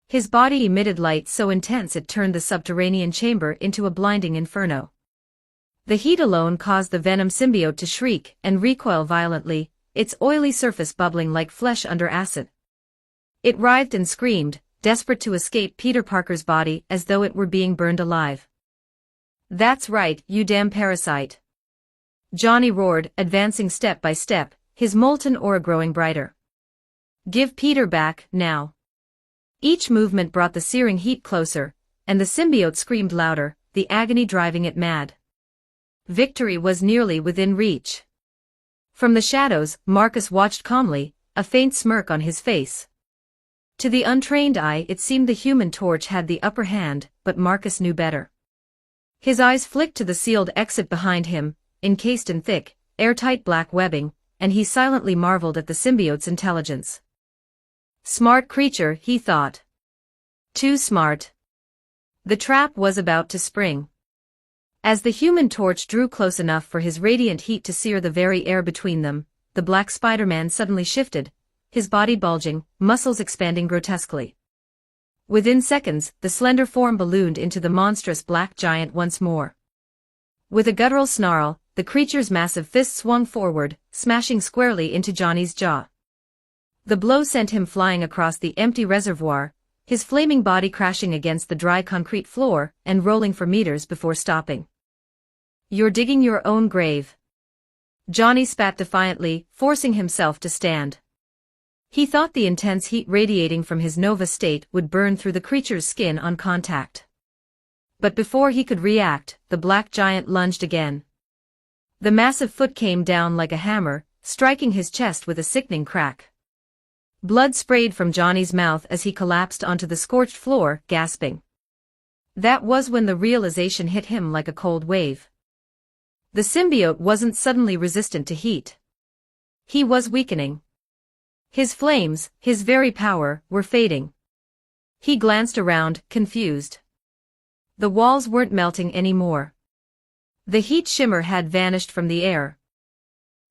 His body emitted light so intense it turned the subterranean chamber into a blinding inferno. The heat alone caused the Venom symbiote to shriek and recoil violently, its oily surface bubbling like flesh under acid. It writhed and screamed, desperate to escape Peter Parker's body as though it were being burned alive. "That's right, you damn parasite!" Johnny roared, advancing step by step, his molten aura growing brighter. "Give Peter back, now!" Each movement brought the searing heat closer, and the symbiote screamed louder, the agony driving it mad. Victory was nearly within reach. From the shadows, Marcus watched calmly, a faint smirk on his face. To the untrained eye it seemed the Human Torch had the upper hand, but Marcus knew better. His eyes flicked to the sealed exit behind him, encased in thick, airtight black webbing, and he silently marveled at the symbiote's intelligence. Smart creature, he thought. Too smart. The trap was about to spring. As the Human Torch drew close enough for his radiant heat to sear the very air between them, the Black Spider-Man suddenly shifted, his body bulging, muscles expanding grotesquely. Within seconds, the slender form ballooned into the monstrous black giant once more. With a guttural snarl, the creature's massive fist swung forward, smashing squarely into Johnny's jaw. The blow sent him flying across the empty reservoir, his flaming body crashing against the dry concrete floor and rolling for meters before stopping. "You're digging your own grave." Johnny spat defiantly, forcing himself to stand. He thought the intense heat radiating from his Nova state would burn through the creature's skin on contact. But before he could react, the black giant lunged again. The massive foot came down like a hammer, striking his chest with a sickening crack. Blood sprayed from Johnny's mouth as he collapsed onto the scorched floor, gasping. That was when the realization hit him like a cold wave. The symbiote wasn't suddenly resistant to heat. He was weakening. His flames, his very power, were fading. He glanced around, confused. The walls weren't melting anymore. The heat shimmer had vanished from the air.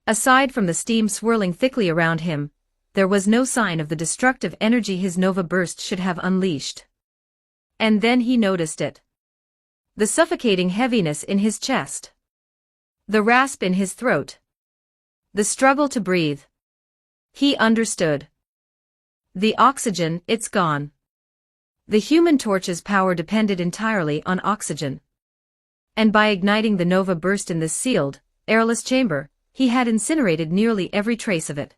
Aside from the steam swirling thickly around him, there was no sign of the destructive energy his Nova Burst should have unleashed. And then he noticed it. The suffocating heaviness in his chest. The rasp in his throat. The struggle to breathe. He understood. The oxygen, it's gone. The Human Torch's power depended entirely on oxygen. And by igniting the Nova Burst in this sealed, airless chamber, he had incinerated nearly every trace of it.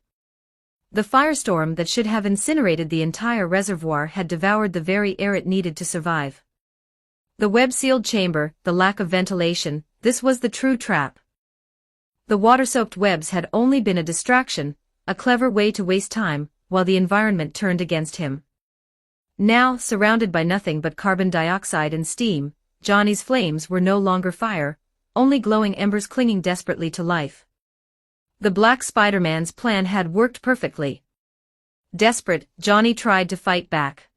The firestorm that should have incinerated the entire reservoir had devoured the very air it needed to survive. The web-sealed chamber, the lack of ventilation, this was the true trap. The water-soaked webs had only been a distraction, a clever way to waste time, while the environment turned against him. Now, surrounded by nothing but carbon dioxide and steam, Johnny's flames were no longer fire, only glowing embers clinging desperately to life. The Black Spider-Man's plan had worked perfectly. Desperate, Johnny tried to fight back.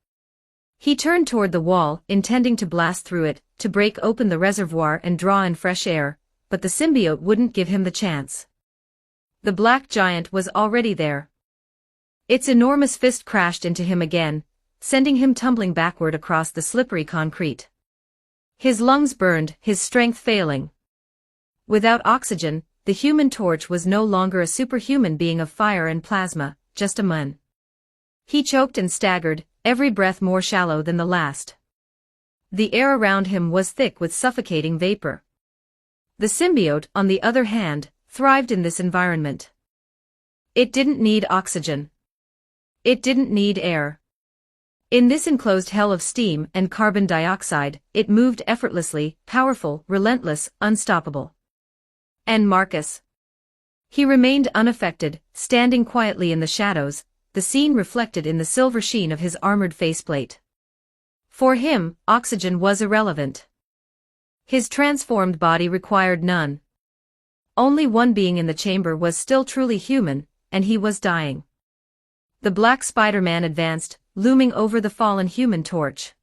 He turned toward the wall, intending to blast through it, to break open the reservoir and draw in fresh air, but the symbiote wouldn't give him the chance. The black giant was already there. Its enormous fist crashed into him again, sending him tumbling backward across the slippery concrete. His lungs burned, his strength failing. Without oxygen, the Human Torch was no longer a superhuman being of fire and plasma, just a man. He choked and staggered, every breath more shallow than the last. The air around him was thick with suffocating vapor. The symbiote, on the other hand, thrived in this environment. It didn't need oxygen. It didn't need air. In this enclosed hell of steam and carbon dioxide, it moved effortlessly, powerful, relentless, unstoppable. And Marcus. He remained unaffected, standing quietly in the shadows, the scene reflected in the silver sheen of his armored faceplate. For him, oxygen was irrelevant. His transformed body required none. Only one being in the chamber was still truly human, and he was dying. The Black Spider-Man advanced, looming over the fallen Human Torch.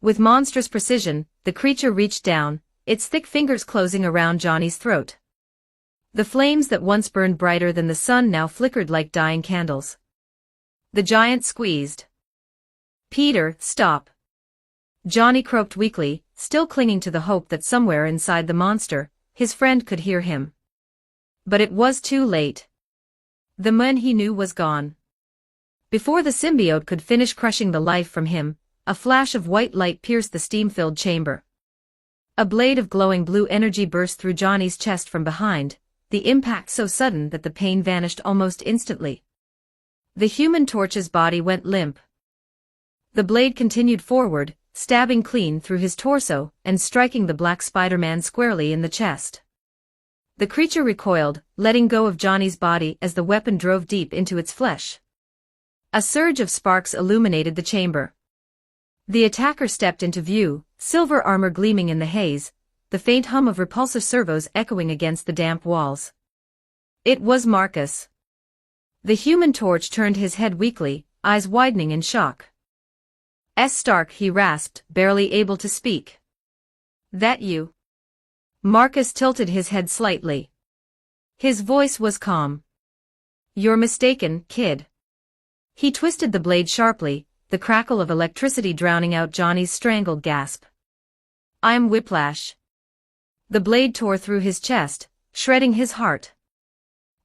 With monstrous precision, the creature reached down, its thick fingers closing around Johnny's throat. The flames that once burned brighter than the sun now flickered like dying candles. The giant squeezed. "Peter, stop." Johnny croaked weakly, still clinging to the hope that somewhere inside the monster, his friend could hear him. But it was too late. The man he knew was gone. Before the symbiote could finish crushing the life from him, a flash of white light pierced the steam-filled chamber. A blade of glowing blue energy burst through Johnny's chest from behind, the impact so sudden that the pain vanished almost instantly. The Human Torch's body went limp. The blade continued forward, stabbing clean through his torso and striking the Black Spider-Man squarely in the chest. The creature recoiled, letting go of Johnny's body as the weapon drove deep into its flesh. A surge of sparks illuminated the chamber. The attacker stepped into view, silver armor gleaming in the haze, the faint hum of repulsor servos echoing against the damp walls. It was Marcus. The Human Torch turned his head weakly, eyes widening in shock. Stark, he rasped, barely able to speak. "That you?" Marcus tilted his head slightly. His voice was calm. "You're mistaken, kid." He twisted the blade sharply, the crackle of electricity drowning out Johnny's strangled gasp. "I'm Whiplash." The blade tore through his chest, shredding his heart.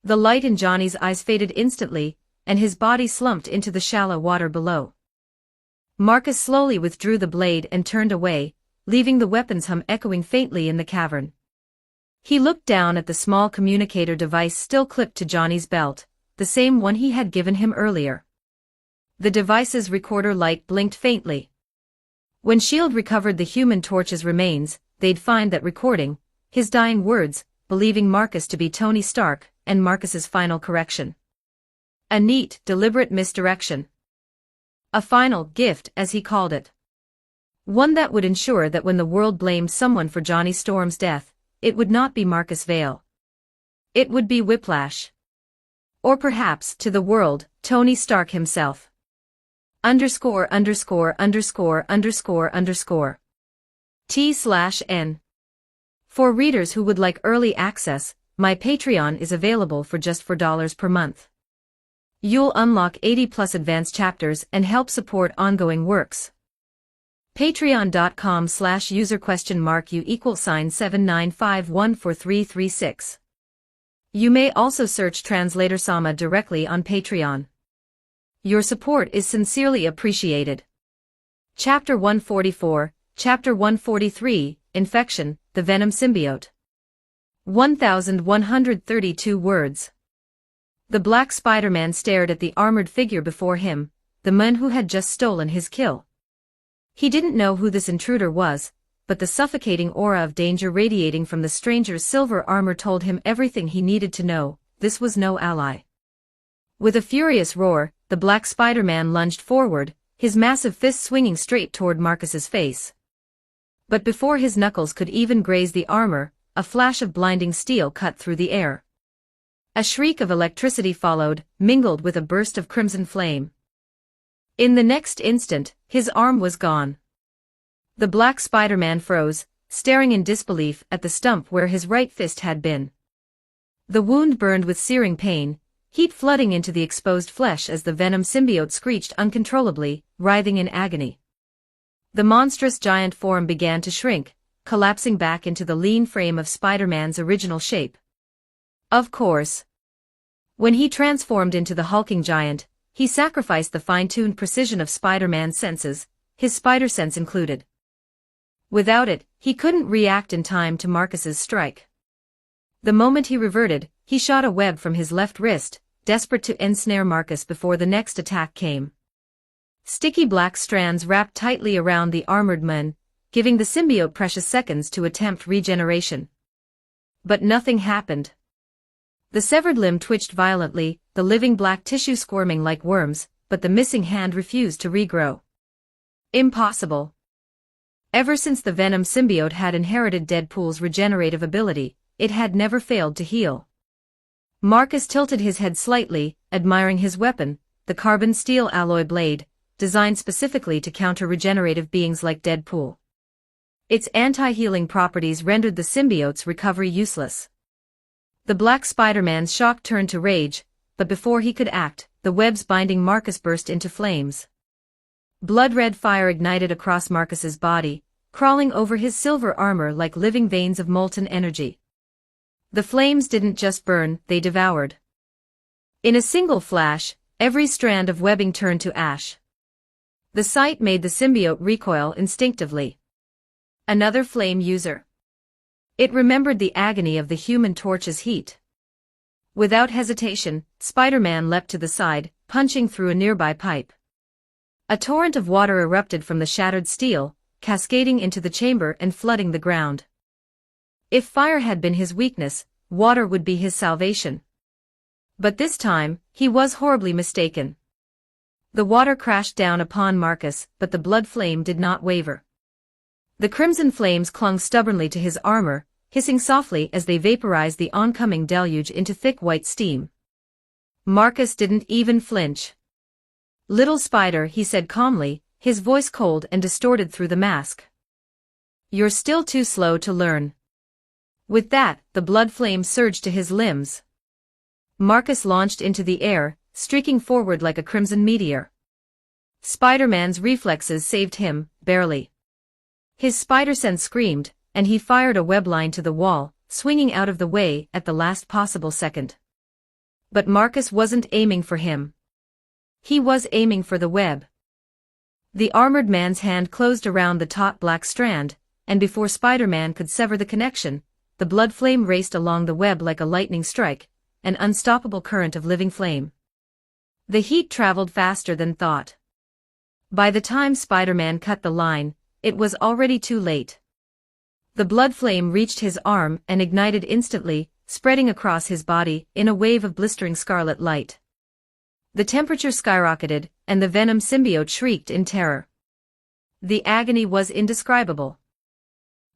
The light in Johnny's eyes faded instantly, and his body slumped into the shallow water below. Marcus slowly withdrew the blade and turned away, leaving the weapon's hum echoing faintly in the cavern. He looked down at the small communicator device still clipped to Johnny's belt, the same one he had given him earlier. The device's recorder light blinked faintly. When S.H.I.E.L.D. recovered the Human Torch's remains, they'd find that recording, his dying words, believing Marcus to be Tony Stark, and Marcus's final correction. A neat, deliberate misdirection. A final gift, as he called it. One that would ensure that when the world blamed someone for Johnny Storm's death, it would not be Marcus Vale. It would be Whiplash. Or perhaps, to the world, Tony Stark himself. __________. T/N. For readers who would like early access, my Patreon is available for just $4 per month. You'll unlock 80+ advanced chapters and help support ongoing works. Patreon.com/user?u=79514336. You may also search Translator Sama directly on Patreon. Your support is sincerely appreciated. Chapter 144, Chapter 143, Infection, the Venom Symbiote. 1,132 words. The Black Spider-Man stared at the armored figure before him, the man who had just stolen his kill. He didn't know who this intruder was, but the suffocating aura of danger radiating from the stranger's silver armor told him everything he needed to know. This was no ally. With a furious roar, the Black Spider-Man lunged forward, his massive fist swinging straight toward Marcus's face. But before his knuckles could even graze the armor, a flash of blinding steel cut through the air. A shriek of electricity followed, mingled with a burst of crimson flame. In the next instant, his arm was gone. The Black Spider-Man froze, staring in disbelief at the stump where his right fist had been. The wound burned with searing pain, heat flooding into the exposed flesh as the Venom symbiote screeched uncontrollably, writhing in agony. The monstrous giant form began to shrink, collapsing back into the lean frame of Spider-Man's original shape. Of course. When he transformed into the hulking giant, he sacrificed the fine-tuned precision of Spider-Man's senses, his spider sense included. Without it, he couldn't react in time to Marcus's strike. The moment he reverted, he shot a web from his left wrist, desperate to ensnare Marcus before the next attack came. Sticky black strands wrapped tightly around the armored man, giving the symbiote precious seconds to attempt regeneration. But nothing happened. The severed limb twitched violently, the living black tissue squirming like worms, but the missing hand refused to regrow. Impossible. Ever since the Venom symbiote had inherited Deadpool's regenerative ability, it had never failed to heal. Marcus tilted his head slightly, admiring his weapon, the carbon steel alloy blade, designed specifically to counter regenerative beings like Deadpool. Its anti-healing properties rendered the symbiote's recovery useless. The Black Spider-Man's shock turned to rage, but before he could act, the webs binding Marcus burst into flames. Blood-red fire ignited across Marcus's body, crawling over his silver armor like living veins of molten energy. The flames didn't just burn, they devoured. In a single flash, every strand of webbing turned to ash. The sight made the symbiote recoil instinctively. Another flame user. It remembered the agony of the Human Torch's heat. Without hesitation, Spider-Man leapt to the side, punching through a nearby pipe. A torrent of water erupted from the shattered steel, cascading into the chamber and flooding the ground. If fire had been his weakness, water would be his salvation. But this time, he was horribly mistaken. The water crashed down upon Marcus, but the blood flame did not waver. The crimson flames clung stubbornly to his armor, hissing softly as they vaporized the oncoming deluge into thick white steam. Marcus didn't even flinch. "Little spider," he said calmly, his voice cold and distorted through the mask. "You're still too slow to learn." With that, the blood flame surged to his limbs. Marcus launched into the air, streaking forward like a crimson meteor. Spider-Man's reflexes saved him, barely. His spider sense screamed, and he fired a web line to the wall, swinging out of the way at the last possible second. But Marcus wasn't aiming for him. He was aiming for the web. The armored man's hand closed around the taut black strand, and before Spider-Man could sever the connection, the blood flame raced along the web like a lightning strike, an unstoppable current of living flame. The heat traveled faster than thought. By the time Spider-Man cut the line, it was already too late. The blood flame reached his arm and ignited instantly, spreading across his body in a wave of blistering scarlet light. The temperature skyrocketed, and the Venom symbiote shrieked in terror. The agony was indescribable.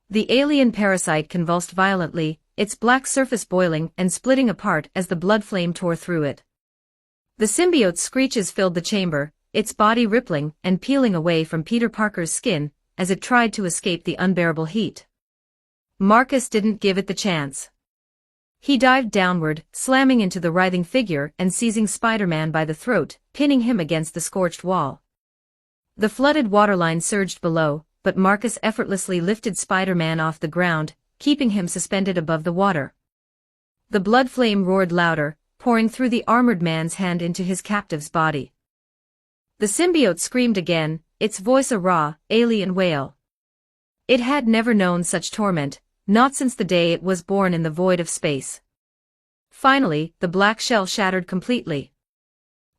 The alien parasite convulsed violently, its black surface boiling and splitting apart as the blood flame tore through it. The symbiote's screeches filled the chamber, its body rippling and peeling away from Peter Parker's skin as it tried to escape the unbearable heat. Marcus didn't give it the chance. He dived downward, slamming into the writhing figure and seizing Spider-Man by the throat, pinning him against the scorched wall. The flooded waterline surged below, but Marcus effortlessly lifted Spider-Man off the ground, keeping him suspended above the water. The blood flame roared louder, pouring through the armored man's hand into his captive's body. The symbiote screamed again, its voice a raw, alien wail. It had never known such torment, not since the day it was born in the void of space. Finally, the black shell shattered completely.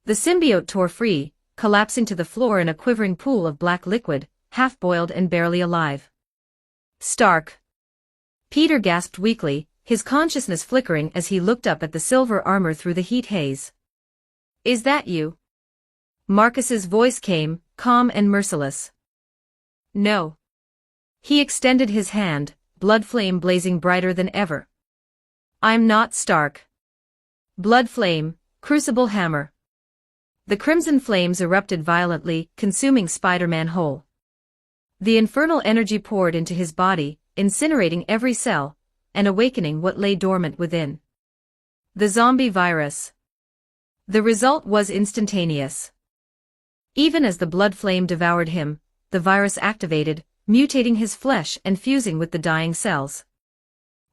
The symbiote tore free, collapsing to the floor in a quivering pool of black liquid, half-boiled and barely alive. Stark! Peter gasped weakly, his consciousness flickering as he looked up at the silver armor through the heat haze. "Is that you?" Marcus's voice came, calm and merciless. "No." He extended his hand, blood flame blazing brighter than ever. "I'm not Stark." Blood flame, crucible hammer. The crimson flames erupted violently, consuming Spider-Man whole. The infernal energy poured into his body, incinerating every cell, and awakening what lay dormant within. The zombie virus. The result was instantaneous. Even as the blood flame devoured him, the virus activated, mutating his flesh and fusing with the dying cells.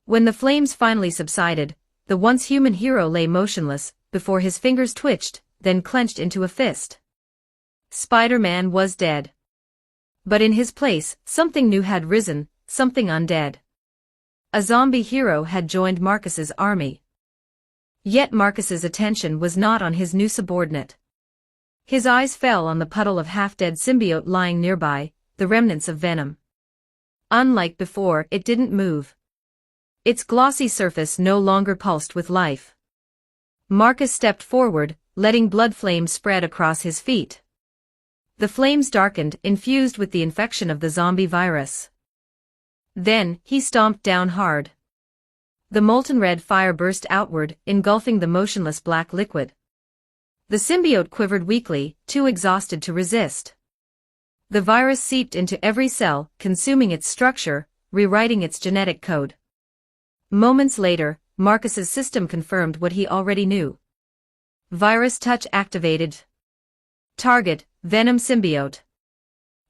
When the flames finally subsided, the once human hero lay motionless, before his fingers twitched, then clenched into a fist. Spider-Man was dead. But in his place, something new had risen, something undead. A zombie hero had joined Marcus's army. Yet Marcus's attention was not on his new subordinate. His eyes fell on the puddle of half-dead symbiote lying nearby, the remnants of venom. Unlike before, it didn't move. Its glossy surface no longer pulsed with life. Marcus stepped forward, letting blood flames spread across his feet. The flames darkened, infused with the infection of the zombie virus. Then, he stomped down hard. The molten red fire burst outward, engulfing the motionless black liquid. The symbiote quivered weakly, too exhausted to resist. The virus seeped into every cell, consuming its structure, rewriting its genetic code. Moments later, Marcus's system confirmed what he already knew. Virus touch activated. Target, Venom symbiote.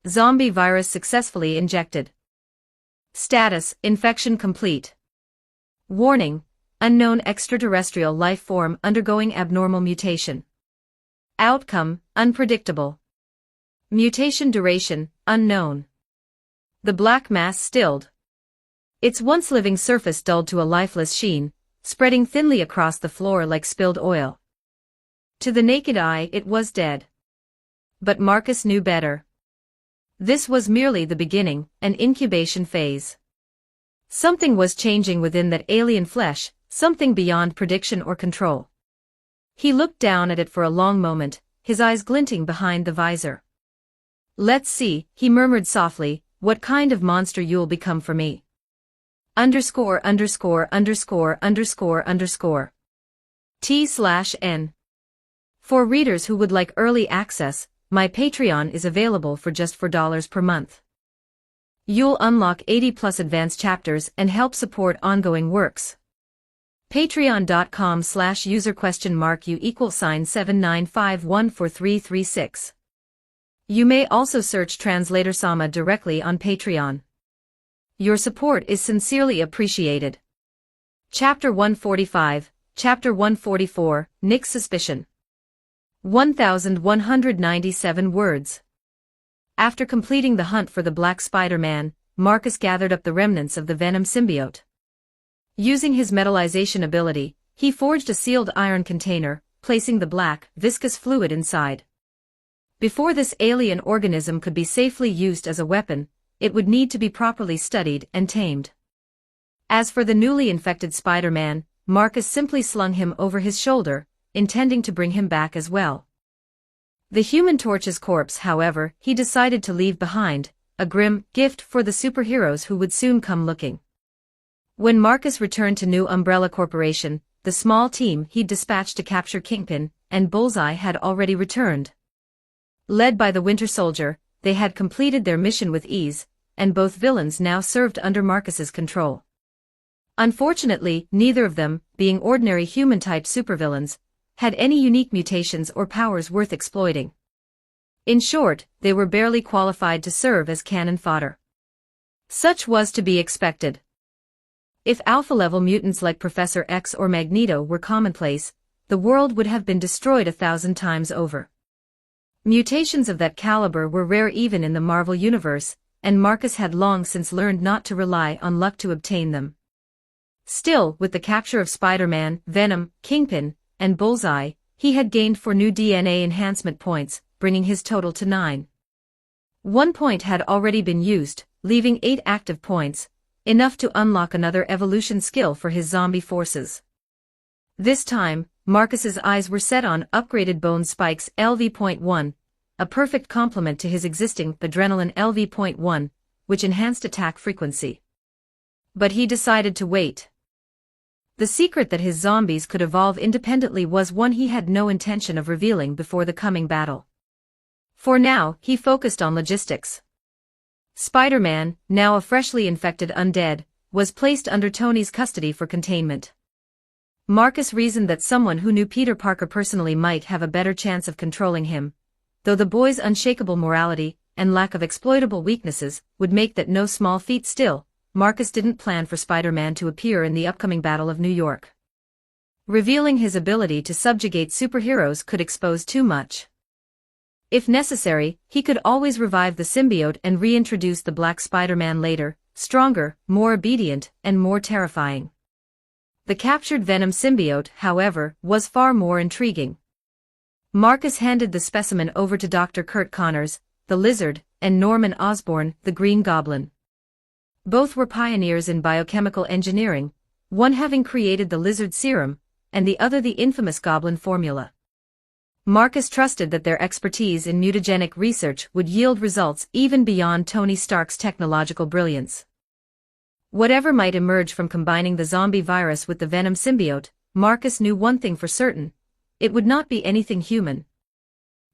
Zombie virus successfully injected. Status, infection complete. Warning, unknown extraterrestrial life form undergoing abnormal mutation. Outcome, unpredictable. Mutation duration, unknown. The black mass stilled. Its once living surface dulled to a lifeless sheen, spreading thinly across the floor like spilled oil. To the naked eye it was dead. But Marcus knew better. This was merely the beginning, an incubation phase. Something was changing within that alien flesh, something beyond prediction or control. He looked down at it for a long moment, his eyes glinting behind the visor. "Let's see," he murmured softly, "what kind of monster you'll become for me. ____________. T/N. For readers who would like early access, my Patreon is available for just $4 per month. You'll unlock 80+ advanced chapters and help support ongoing works. Patreon.com/user?U=79514336. You may also search Translator Sama directly on Patreon. Your support is sincerely appreciated. Chapter 145, Chapter 144, Nick's Suspicion. 1,197 words. After completing the hunt for the Black Spider-Man, Marcus gathered up the remnants of the Venom symbiote. Using his metallization ability, he forged a sealed iron container, placing the black, viscous fluid inside. Before this alien organism could be safely used as a weapon, it would need to be properly studied and tamed. As for the newly infected Spider-Man, Marcus simply slung him over his shoulder, intending to bring him back as well. The Human Torch's corpse, however, he decided to leave behind, a grim gift for the superheroes who would soon come looking. When Marcus returned to New Umbrella Corporation, the small team he'd dispatched to capture Kingpin and Bullseye had already returned. Led by the Winter Soldier, they had completed their mission with ease, and both villains now served under Marcus's control. Unfortunately, neither of them, being ordinary human-type supervillains, had any unique mutations or powers worth exploiting. In short, they were barely qualified to serve as cannon fodder. Such was to be expected. If alpha-level mutants like Professor X or Magneto were commonplace, the world would have been destroyed 1,000 times over. Mutations of that caliber were rare even in the Marvel Universe, and Marcus had long since learned not to rely on luck to obtain them. Still, with the capture of Spider-Man, Venom, Kingpin, and Bullseye, he had gained 4 new DNA enhancement points, bringing his total to 9. 1 point had already been used, leaving 8 active points, enough to unlock another evolution skill for his zombie forces. This time, Marcus's eyes were set on upgraded bone spikes LV.1, a perfect complement to his existing adrenaline LV.1, which enhanced attack frequency. But he decided to wait. The secret that his zombies could evolve independently was one he had no intention of revealing before the coming battle. For now, he focused on logistics. Spider-Man, now a freshly infected undead, was placed under Tony's custody for containment. Marcus reasoned that someone who knew Peter Parker personally might have a better chance of controlling him, though the boy's unshakable morality and lack of exploitable weaknesses would make that no small feat. Still, Marcus didn't plan for Spider-Man to appear in the upcoming Battle of New York. Revealing his ability to subjugate superheroes could expose too much. If necessary, he could always revive the symbiote and reintroduce the Black Spider-Man later, stronger, more obedient, and more terrifying. The captured Venom symbiote, however, was far more intriguing. Marcus handed the specimen over to Dr. Kurt Connors, the Lizard, and Norman Osborn, the Green Goblin. Both were pioneers in biochemical engineering, one having created the Lizard serum, and the other the infamous Goblin formula. Marcus trusted that their expertise in mutagenic research would yield results even beyond Tony Stark's technological brilliance. Whatever might emerge from combining the zombie virus with the Venom symbiote, Marcus knew one thing for certain: it would not be anything human.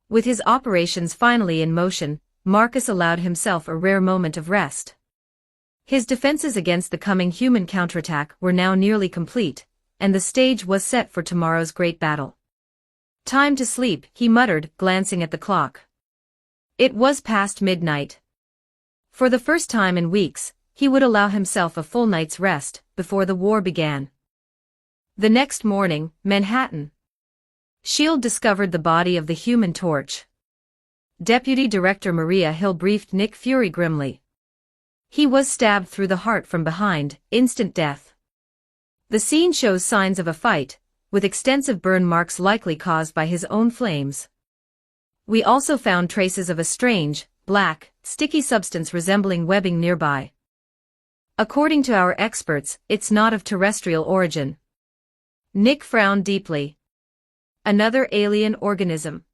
With his operations finally in motion, Marcus allowed himself a rare moment of rest. His defenses against the coming human counterattack were now nearly complete, and the stage was set for tomorrow's great battle. "Time to sleep," he muttered, glancing at the clock. It was past midnight. For the first time in weeks, he would allow himself a full night's rest before the war began. The next morning, Manhattan. S.H.I.E.L.D. discovered the body of the Human Torch. Deputy Director Maria Hill briefed Nick Fury grimly. He was stabbed through the heart from behind, instant death. The scene shows signs of a fight, with extensive burn marks likely caused by his own flames. We also found traces of a strange, black, sticky substance resembling webbing nearby. According to our experts, it's not of terrestrial origin. Nick frowned deeply. Another alien organism.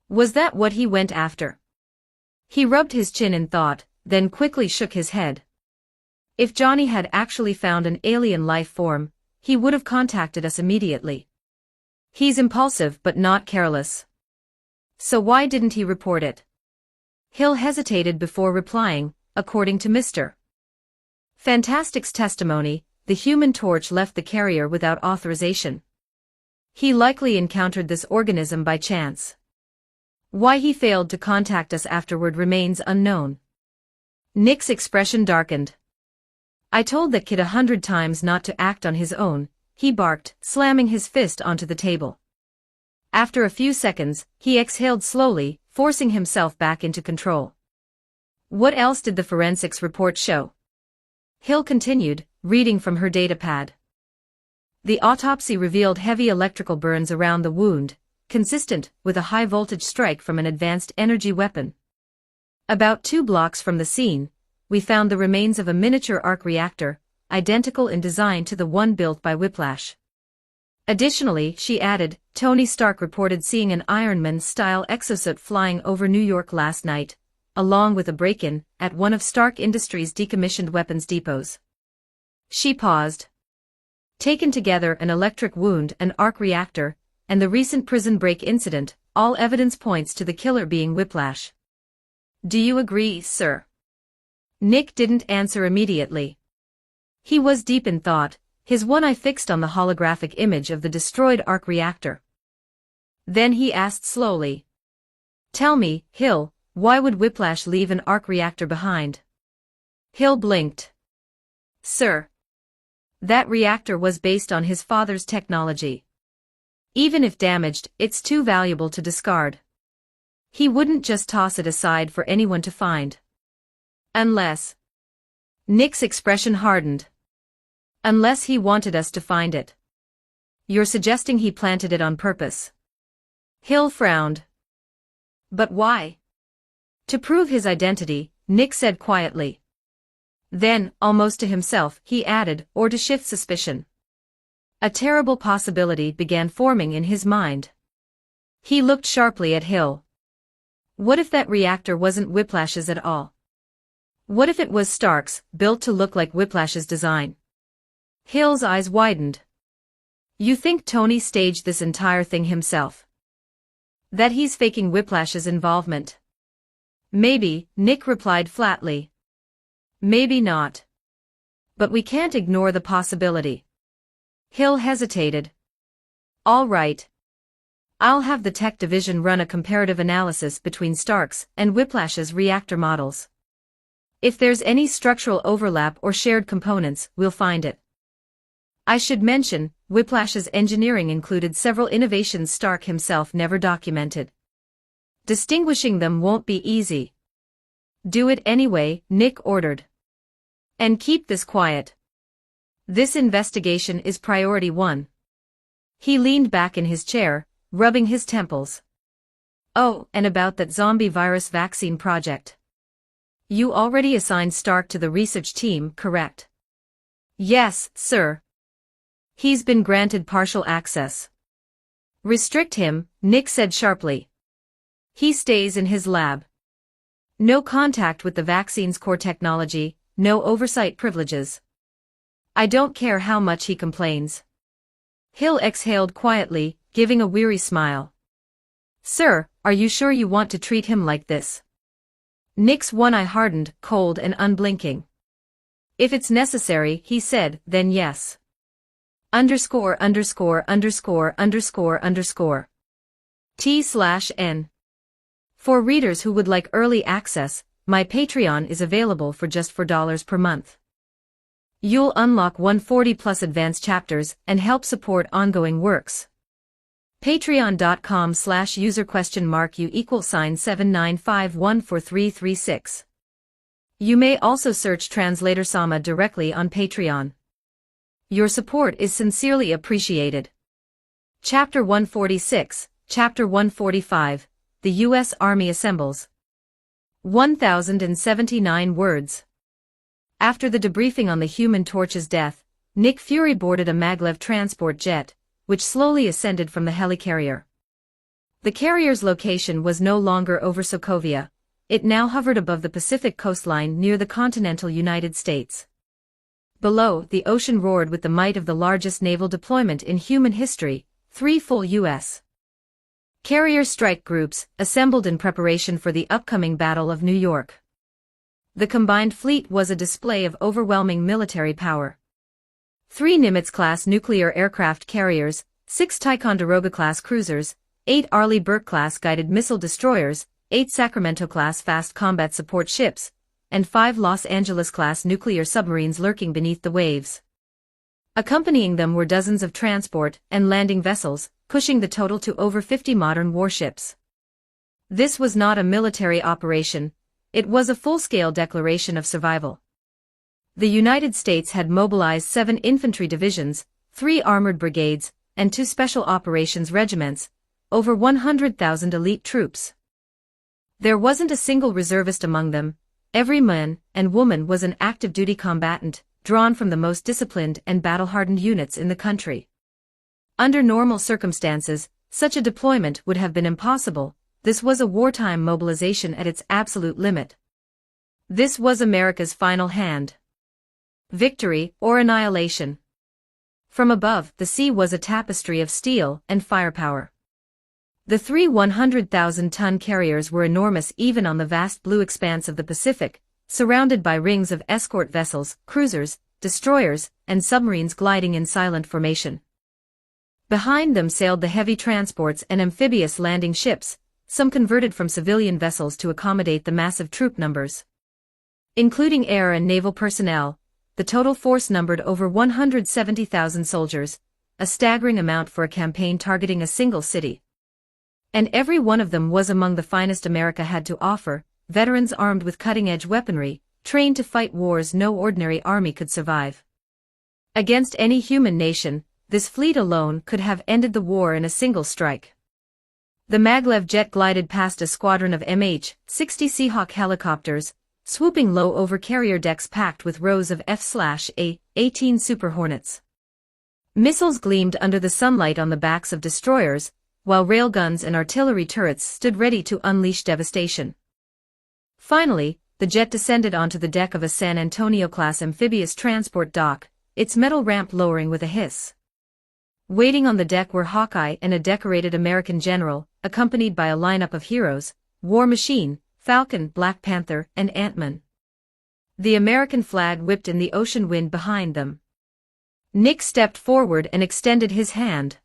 Was that what he went after? He rubbed his chin in thought, then quickly shook his head. If Johnny had actually found an alien life form, he would have contacted us immediately. He's impulsive but not careless. So why didn't he report it? Hill hesitated before replying. According to Mr. Fantastic's testimony, the Human Torch left the carrier without authorization. He likely encountered this organism by chance. Why he failed to contact us afterward remains unknown. Nick's expression darkened. "I told that kid 100 times not to act on his own," he barked, slamming his fist onto the table. After a few seconds, he exhaled slowly, forcing himself back into control. "What else did the forensics report show?" Hill continued, reading from her datapad. The autopsy revealed heavy electrical burns around the wound, consistent with a high-voltage strike from an advanced energy weapon. About 2 blocks from the scene, we found the remains of a miniature arc reactor, identical in design to the one built by Whiplash. Additionally, she added, Tony Stark reported seeing an Iron Man-style exosuit flying over New York last night, along with a break-in at one of Stark Industries' decommissioned weapons depots. She paused. Taken together, an electric wound, an arc reactor, and the recent prison break incident, all evidence points to the killer being Whiplash. "Do you agree, sir?" Nick didn't answer immediately. He was deep in thought, his one eye fixed on the holographic image of the destroyed arc reactor. Then he asked slowly. "Tell me, Hill, why would Whiplash leave an arc reactor behind?" Hill blinked. "Sir, that reactor was based on his father's technology. Even if damaged, it's too valuable to discard. He wouldn't just toss it aside for anyone to find. Unless..." Nick's expression hardened. Unless he wanted us to find it. You're suggesting he planted it on purpose. Hill frowned. But why? To prove his identity, Nick said quietly. Then, almost to himself, he added, or to shift suspicion. A terrible possibility began forming in his mind. He looked sharply at Hill. What if that reactor wasn't Whiplash's at all? What if it was Stark's, built to look like Whiplash's design? Hill's eyes widened. You think Tony staged this entire thing himself? That he's faking Whiplash's involvement? Maybe, Nick replied flatly. Maybe not. But we can't ignore the possibility. Hill hesitated. All right. I'll have the tech division run a comparative analysis between Stark's and Whiplash's reactor models. If there's any structural overlap or shared components, we'll find it. I should mention, Whiplash's engineering included several innovations Stark himself never documented. Distinguishing them won't be easy. Do it anyway, Nick ordered. And keep this quiet. This investigation is priority 1. He leaned back in his chair, rubbing his temples. Oh, and about that zombie virus vaccine project. You already assigned Stark to the research team, correct? Yes, sir. He's been granted partial access. Restrict him, Nick said sharply. He stays in his lab. No contact with the vaccine's core technology, no oversight privileges. I don't care how much he complains. Hill exhaled quietly, giving a weary smile. Sir, are you sure you want to treat him like this? Nick's one eye hardened, cold and unblinking. If it's necessary, he said, then yes. __________. T/N. For readers who would like early access, my Patreon is available for just $4 per month. You'll unlock 140+ advanced chapters and help support ongoing works. Patreon.com/user?u=79514336. You may also search Translator Sama directly on Patreon. Your support is sincerely appreciated. Chapter 146, Chapter 145, The U.S. Army Assembles. 1,079 words. After the debriefing on the Human Torch's death, Nick Fury boarded a maglev transport jet, which slowly ascended from the helicarrier. The carrier's location was no longer over Sokovia. It now hovered above the Pacific coastline near the continental United States. Below, the ocean roared with the might of the largest naval deployment in human history, 3 full U.S. carrier strike groups, assembled in preparation for the upcoming Battle of New York. The combined fleet was a display of overwhelming military power. 3 Nimitz-class nuclear aircraft carriers, 6 Ticonderoga-class cruisers, 8 Arleigh Burke-class guided missile destroyers, 8 Sacramento-class fast combat support ships, and 5 Los Angeles-class nuclear submarines lurking beneath the waves. Accompanying them were dozens of transport and landing vessels, pushing the total to over 50 modern warships. This was not a military operation, it was a full-scale declaration of survival. The United States had mobilized 7 infantry divisions, 3 armored brigades, and 2 special operations regiments, over 100,000 elite troops. There wasn't a single reservist among them. Every man and woman was an active-duty combatant, drawn from the most disciplined and battle-hardened units in the country. Under normal circumstances, such a deployment would have been impossible. This was a wartime mobilization at its absolute limit. This was America's final hand. Victory or annihilation. From above, the sea was a tapestry of steel and firepower. The 3 100,000-ton carriers were enormous even on the vast blue expanse of the Pacific, surrounded by rings of escort vessels, cruisers, destroyers, and submarines gliding in silent formation. Behind them sailed the heavy transports and amphibious landing ships, some converted from civilian vessels to accommodate the massive troop numbers. Including air and naval personnel, the total force numbered over 170,000 soldiers, a staggering amount for a campaign targeting a single city. And every one of them was among the finest America had to offer, veterans armed with cutting-edge weaponry, trained to fight wars no ordinary army could survive. Against any human nation, this fleet alone could have ended the war in a single strike. The maglev jet glided past a squadron of MH-60 Seahawk helicopters, swooping low over carrier decks packed with rows of F/A-18 Super Hornets. Missiles gleamed under the sunlight on the backs of destroyers, while railguns and artillery turrets stood ready to unleash devastation. Finally, the jet descended onto the deck of a San Antonio-class amphibious transport dock, its metal ramp lowering with a hiss. Waiting on the deck were Hawkeye and a decorated American general, accompanied by a lineup of heroes: War Machine, Falcon, Black Panther, and Ant-Man. The American flag whipped in the ocean wind behind them. Nick stepped forward and extended his hand.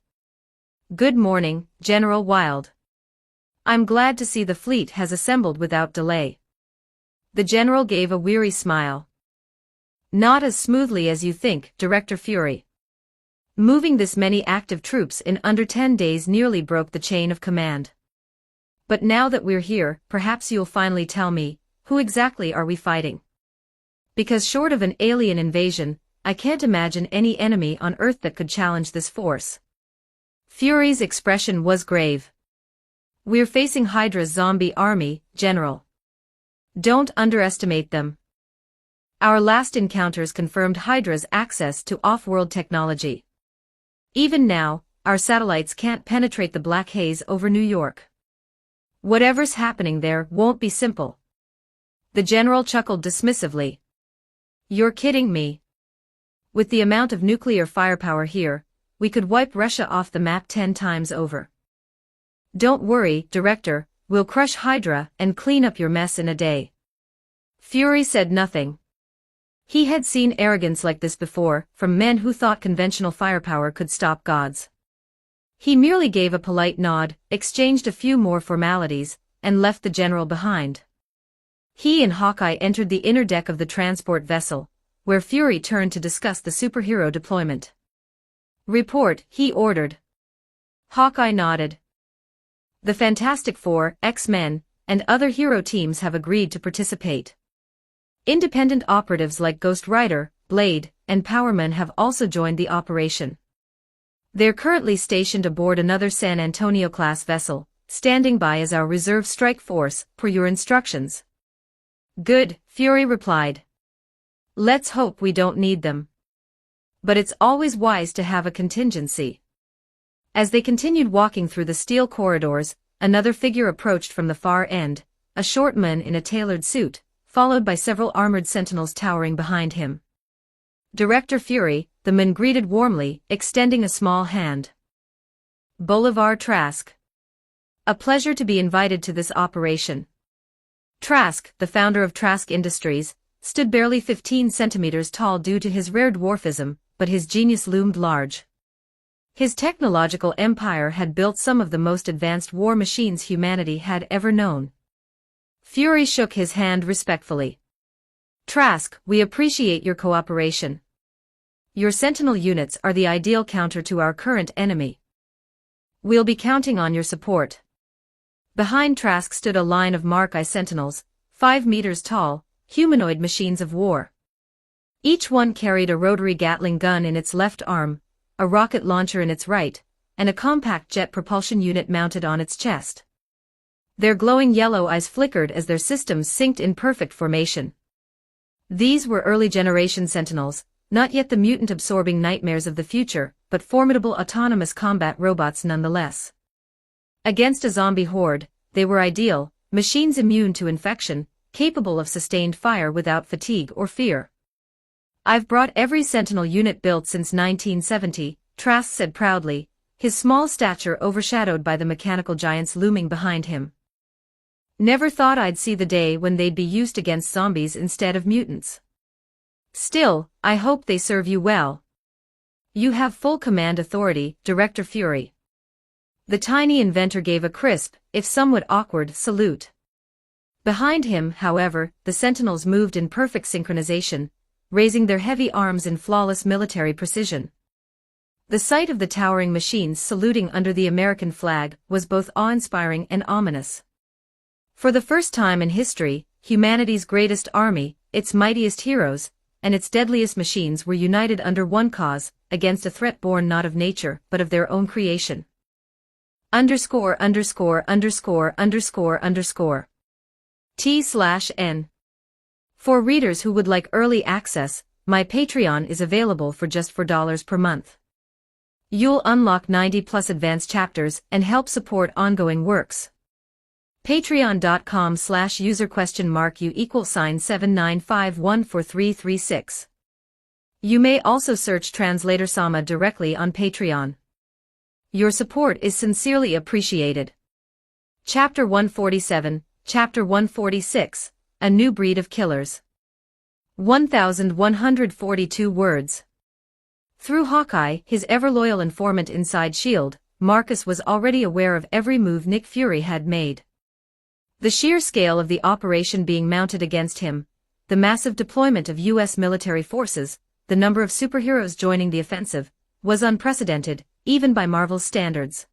"Good morning, General Wild. I'm glad to see the fleet has assembled without delay." The general gave a weary smile. "Not as smoothly as you think, Director Fury. Moving this many active troops in under 10 days nearly broke the chain of command. But now that we're here, perhaps you'll finally tell me, who exactly are we fighting? Because short of an alien invasion, I can't imagine any enemy on Earth that could challenge this force." Fury's expression was grave. "We're facing Hydra's zombie army, General. Don't underestimate them. Our last encounters confirmed Hydra's access to off-world technology. Even now, our satellites can't penetrate the black haze over New York. Whatever's happening there won't be simple." The general chuckled dismissively. "You're kidding me. With the amount of nuclear firepower here, we could wipe Russia off the map 10 times over. Don't worry, Director, we'll crush Hydra and clean up your mess in a day." Fury said nothing. He had seen arrogance like this before, from men who thought conventional firepower could stop gods. He merely gave a polite nod, exchanged a few more formalities, and left the general behind. He and Hawkeye entered the inner deck of the transport vessel, where Fury turned to discuss the superhero deployment. "Report," he ordered. Hawkeye nodded. "The Fantastic Four, X-Men, and other hero teams have agreed to participate. Independent operatives like Ghost Rider, Blade, and Powerman have also joined the operation. They're currently stationed aboard another San Antonio-class vessel, standing by as our reserve strike force, per your instructions." "Good," Fury replied. "Let's hope we don't need them. But it's always wise to have a contingency." As they continued walking through the steel corridors, another figure approached from the far end, a short man in a tailored suit, followed by several armored sentinels towering behind him. "Director Fury," the man greeted warmly, extending a small hand. "Bolivar Trask. A pleasure to be invited to this operation." Trask, the founder of Trask Industries, stood barely 15 centimeters tall due to his rare dwarfism, but his genius loomed large. His technological empire had built some of the most advanced war machines humanity had ever known. Fury shook his hand respectfully. "Trask, we appreciate your cooperation. Your Sentinel units are the ideal counter to our current enemy. We'll be counting on your support." Behind Trask stood a line of Mark I Sentinels, 5 meters tall, humanoid machines of war. Each one carried a rotary Gatling gun in its left arm, a rocket launcher in its right, and a compact jet propulsion unit mounted on its chest. Their glowing yellow eyes flickered as their systems synced in perfect formation. These were early-generation Sentinels, not yet the mutant-absorbing nightmares of the future, but formidable autonomous combat robots nonetheless. Against a zombie horde, they were ideal, machines immune to infection, capable of sustained fire without fatigue or fear. "I've brought every Sentinel unit built since 1970, Trask said proudly, his small stature overshadowed by the mechanical giants looming behind him. "Never thought I'd see the day when they'd be used against zombies instead of mutants. Still, I hope they serve you well. You have full command authority, Director Fury." The tiny inventor gave a crisp, if somewhat awkward, salute. Behind him, however, the Sentinels moved in perfect synchronization, raising their heavy arms in flawless military precision. The sight of the towering machines saluting under the American flag was both awe-inspiring and ominous. For the first time in history, humanity's greatest army, its mightiest heroes, and its deadliest machines were united under one cause, against a threat born not of nature but of their own creation. ___________. T/N. For readers who would like early access, my Patreon is available for just $4 per month. You'll unlock 90+ advanced chapters and help support ongoing works. Patreon.com/user?u=79514336. You may also search Translator Sama directly on Patreon. Your support is sincerely appreciated. Chapter 147, Chapter 146, A New Breed of Killers. 1,142 words. Through Hawkeye, his ever-loyal informant inside S.H.I.E.L.D., Marcus was already aware of every move Nick Fury had made. The sheer scale of the operation being mounted against him, the massive deployment of U.S. military forces, the number of superheroes joining the offensive, was unprecedented, even by Marvel's standards.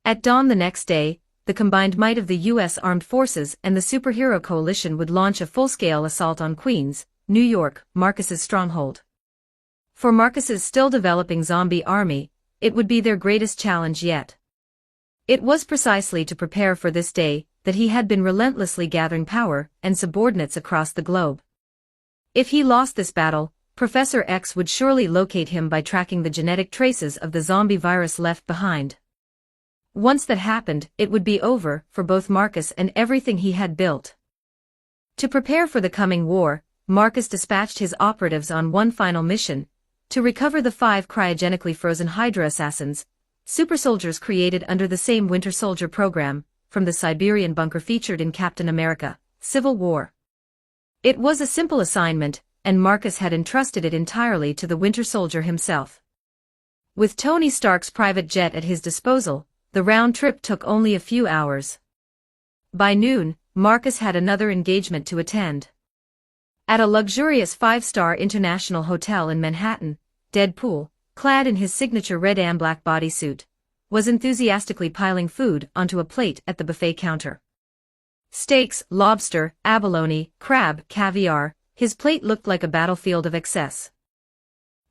At dawn the next day, the combined might of the U.S. Armed Forces and the superhero coalition would launch a full-scale assault on Queens, New York, Marcus's stronghold. For Marcus's still developing zombie army, it would be their greatest challenge yet. It was precisely to prepare for this day that he had been relentlessly gathering power and subordinates across the globe. If he lost this battle, Professor X would surely locate him by tracking the genetic traces of the zombie virus left behind. Once that happened, it would be over for both Marcus and everything he had built. To prepare for the coming war, Marcus dispatched his operatives on one final mission, to recover the 5 cryogenically frozen Hydra assassins, supersoldiers created under the same Winter Soldier program, from the Siberian bunker featured in Captain America: Civil War. It was a simple assignment, and Marcus had entrusted it entirely to the Winter Soldier himself. With Tony Stark's private jet at his disposal, the round trip took only a few hours. By noon, Marcus had another engagement to attend. At a luxurious 5-star international hotel in Manhattan, Deadpool, clad in his signature red and black bodysuit, was enthusiastically piling food onto a plate at the buffet counter. Steaks, lobster, abalone, crab, caviar, his plate looked like a battlefield of excess.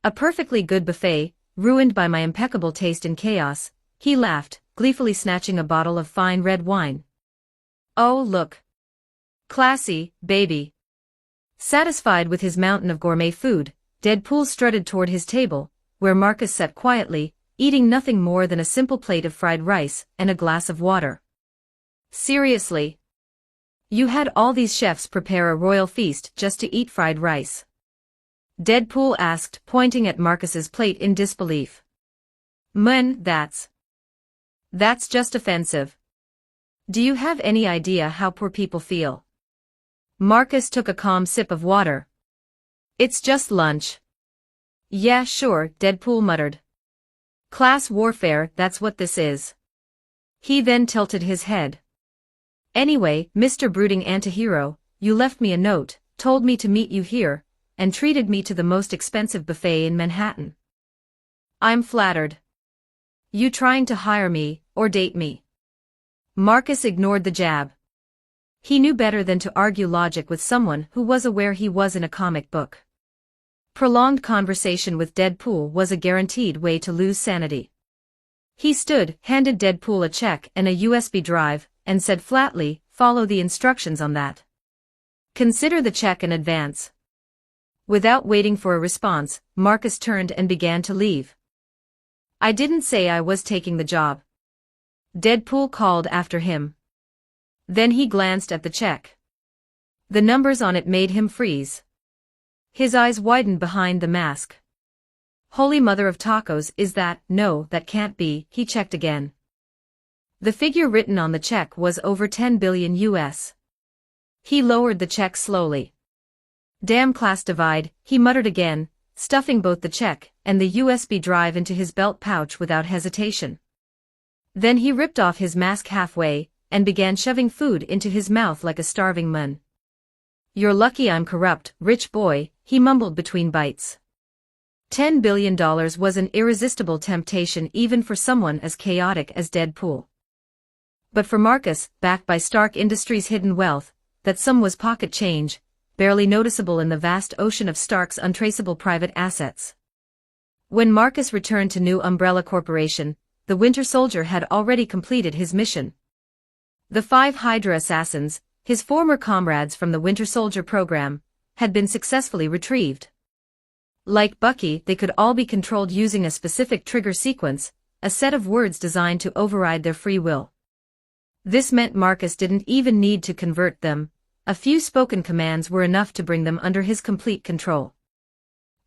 A perfectly good buffet, ruined by my impeccable taste in chaos, he laughed, gleefully snatching a bottle of fine red wine. Oh look. Classy, baby. Satisfied with his mountain of gourmet food, Deadpool strutted toward his table, where Marcus sat quietly, eating nothing more than a simple plate of fried rice and a glass of water. Seriously? You had all these chefs prepare a royal feast just to eat fried rice? Deadpool asked, pointing at Marcus's plate in disbelief. Man, that's just offensive. Do you have any idea how poor people feel? Marcus took a calm sip of water. It's just lunch. Yeah, sure, Deadpool muttered. Class warfare, that's what this is. He then tilted his head. Anyway, Mr. Brooding Antihero, you left me a note, told me to meet you here, and treated me to the most expensive buffet in Manhattan. I'm flattered. You trying to hire me, or date me? Marcus ignored the jab. He knew better than to argue logic with someone who was aware he was in a comic book. Prolonged conversation with Deadpool was a guaranteed way to lose sanity. He stood, handed Deadpool a check and a USB drive, and said flatly, follow the instructions on that. Consider the check in advance. Without waiting for a response, Marcus turned and began to leave. I didn't say I was taking the job. Deadpool called after him. Then he glanced at the check. The numbers on it made him freeze. His eyes widened behind the mask. Holy mother of tacos, is that? No, that can't be, he checked again. The figure written on the check was over 10 billion US. He lowered the check slowly. Damn class divide, he muttered again, stuffing both the check and the USB drive into his belt pouch without hesitation. Then he ripped off his mask halfway, and began shoving food into his mouth like a starving man. You're lucky I'm corrupt, rich boy, he mumbled between bites. $10 billion was an irresistible temptation even for someone as chaotic as Deadpool. But for Marcus, backed by Stark Industries' hidden wealth, that sum was pocket change, barely noticeable in the vast ocean of Stark's untraceable private assets. When Marcus returned to New Umbrella Corporation, the Winter Soldier had already completed his mission. The 5 Hydra assassins, his former comrades from the Winter Soldier program, had been successfully retrieved. Like Bucky, they could all be controlled using a specific trigger sequence, a set of words designed to override their free will. This meant Marcus didn't even need to convert them. A few spoken commands were enough to bring them under his complete control.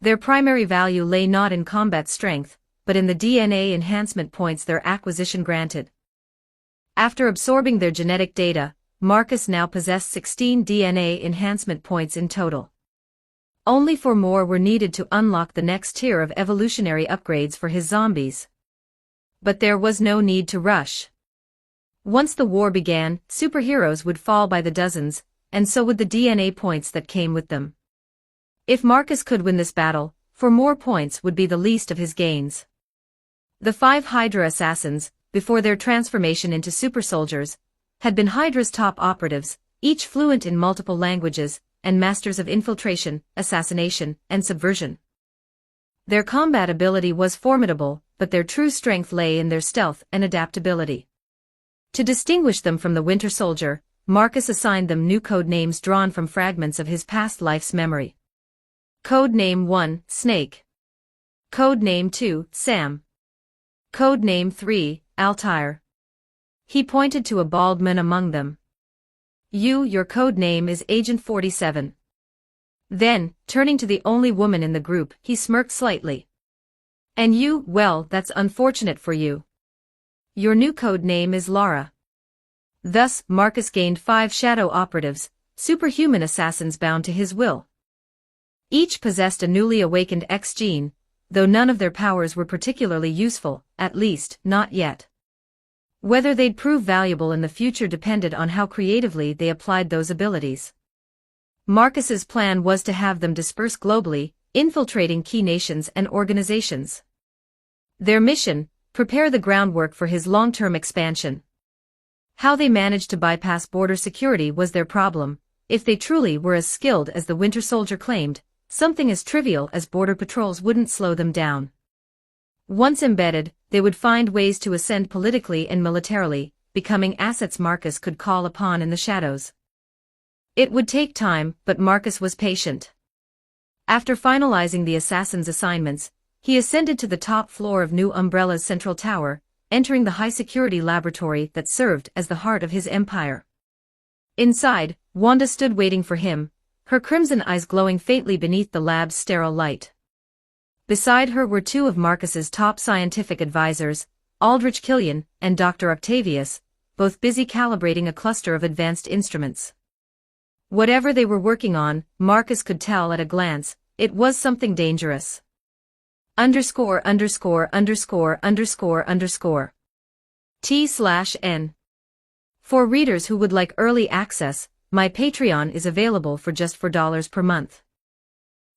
Their primary value lay not in combat strength, but in the DNA enhancement points their acquisition granted. After absorbing their genetic data, Marcus now possessed 16 DNA enhancement points in total. Only 4 more were needed to unlock the next tier of evolutionary upgrades for his zombies. But there was no need to rush. Once the war began, superheroes would fall by the dozens, and so would the DNA points that came with them. If Marcus could win this battle, 4 more points would be the least of his gains. The 5 Hydra assassins, before their transformation into super soldiers, had been Hydra's top operatives, each fluent in multiple languages, and masters of infiltration, assassination, and subversion. Their combat ability was formidable, but their true strength lay in their stealth and adaptability. To distinguish them from the Winter Soldier, Marcus assigned them new code names drawn from fragments of his past life's memory. Code Name 1, Snake. Code Name 2, Sam. Code Name 3, Altair. He pointed to a bald man among them. Your code name is Agent 47. Then, turning to the only woman in the group, he smirked slightly. And you, well, that's unfortunate for you. Your new code name is Lara. Thus, Marcus gained 5 shadow operatives, superhuman assassins bound to his will. Each possessed a newly awakened X gene, though none of their powers were particularly useful, at least, not yet. Whether they'd prove valuable in the future depended on how creatively they applied those abilities. Marcus's plan was to have them disperse globally, infiltrating key nations and organizations. Their mission, prepare the groundwork for his long-term expansion. How they managed to bypass border security was their problem. If they truly were as skilled as the Winter Soldier claimed, something as trivial as border patrols wouldn't slow them down. Once embedded, they would find ways to ascend politically and militarily, becoming assets Marcus could call upon in the shadows. It would take time, but Marcus was patient. After finalizing the assassins' assignments, he ascended to the top floor of New Umbrella's central tower, entering the high-security laboratory that served as the heart of his empire. Inside, Wanda stood waiting for him, her crimson eyes glowing faintly beneath the lab's sterile light. Beside her were 2 of Marcus's top scientific advisors, Aldrich Killian and Dr. Octavius, both busy calibrating a cluster of advanced instruments. Whatever they were working on, Marcus could tell at a glance, it was something dangerous. __________. T/N. For readers who would like early access, my Patreon is available for just $4 per month.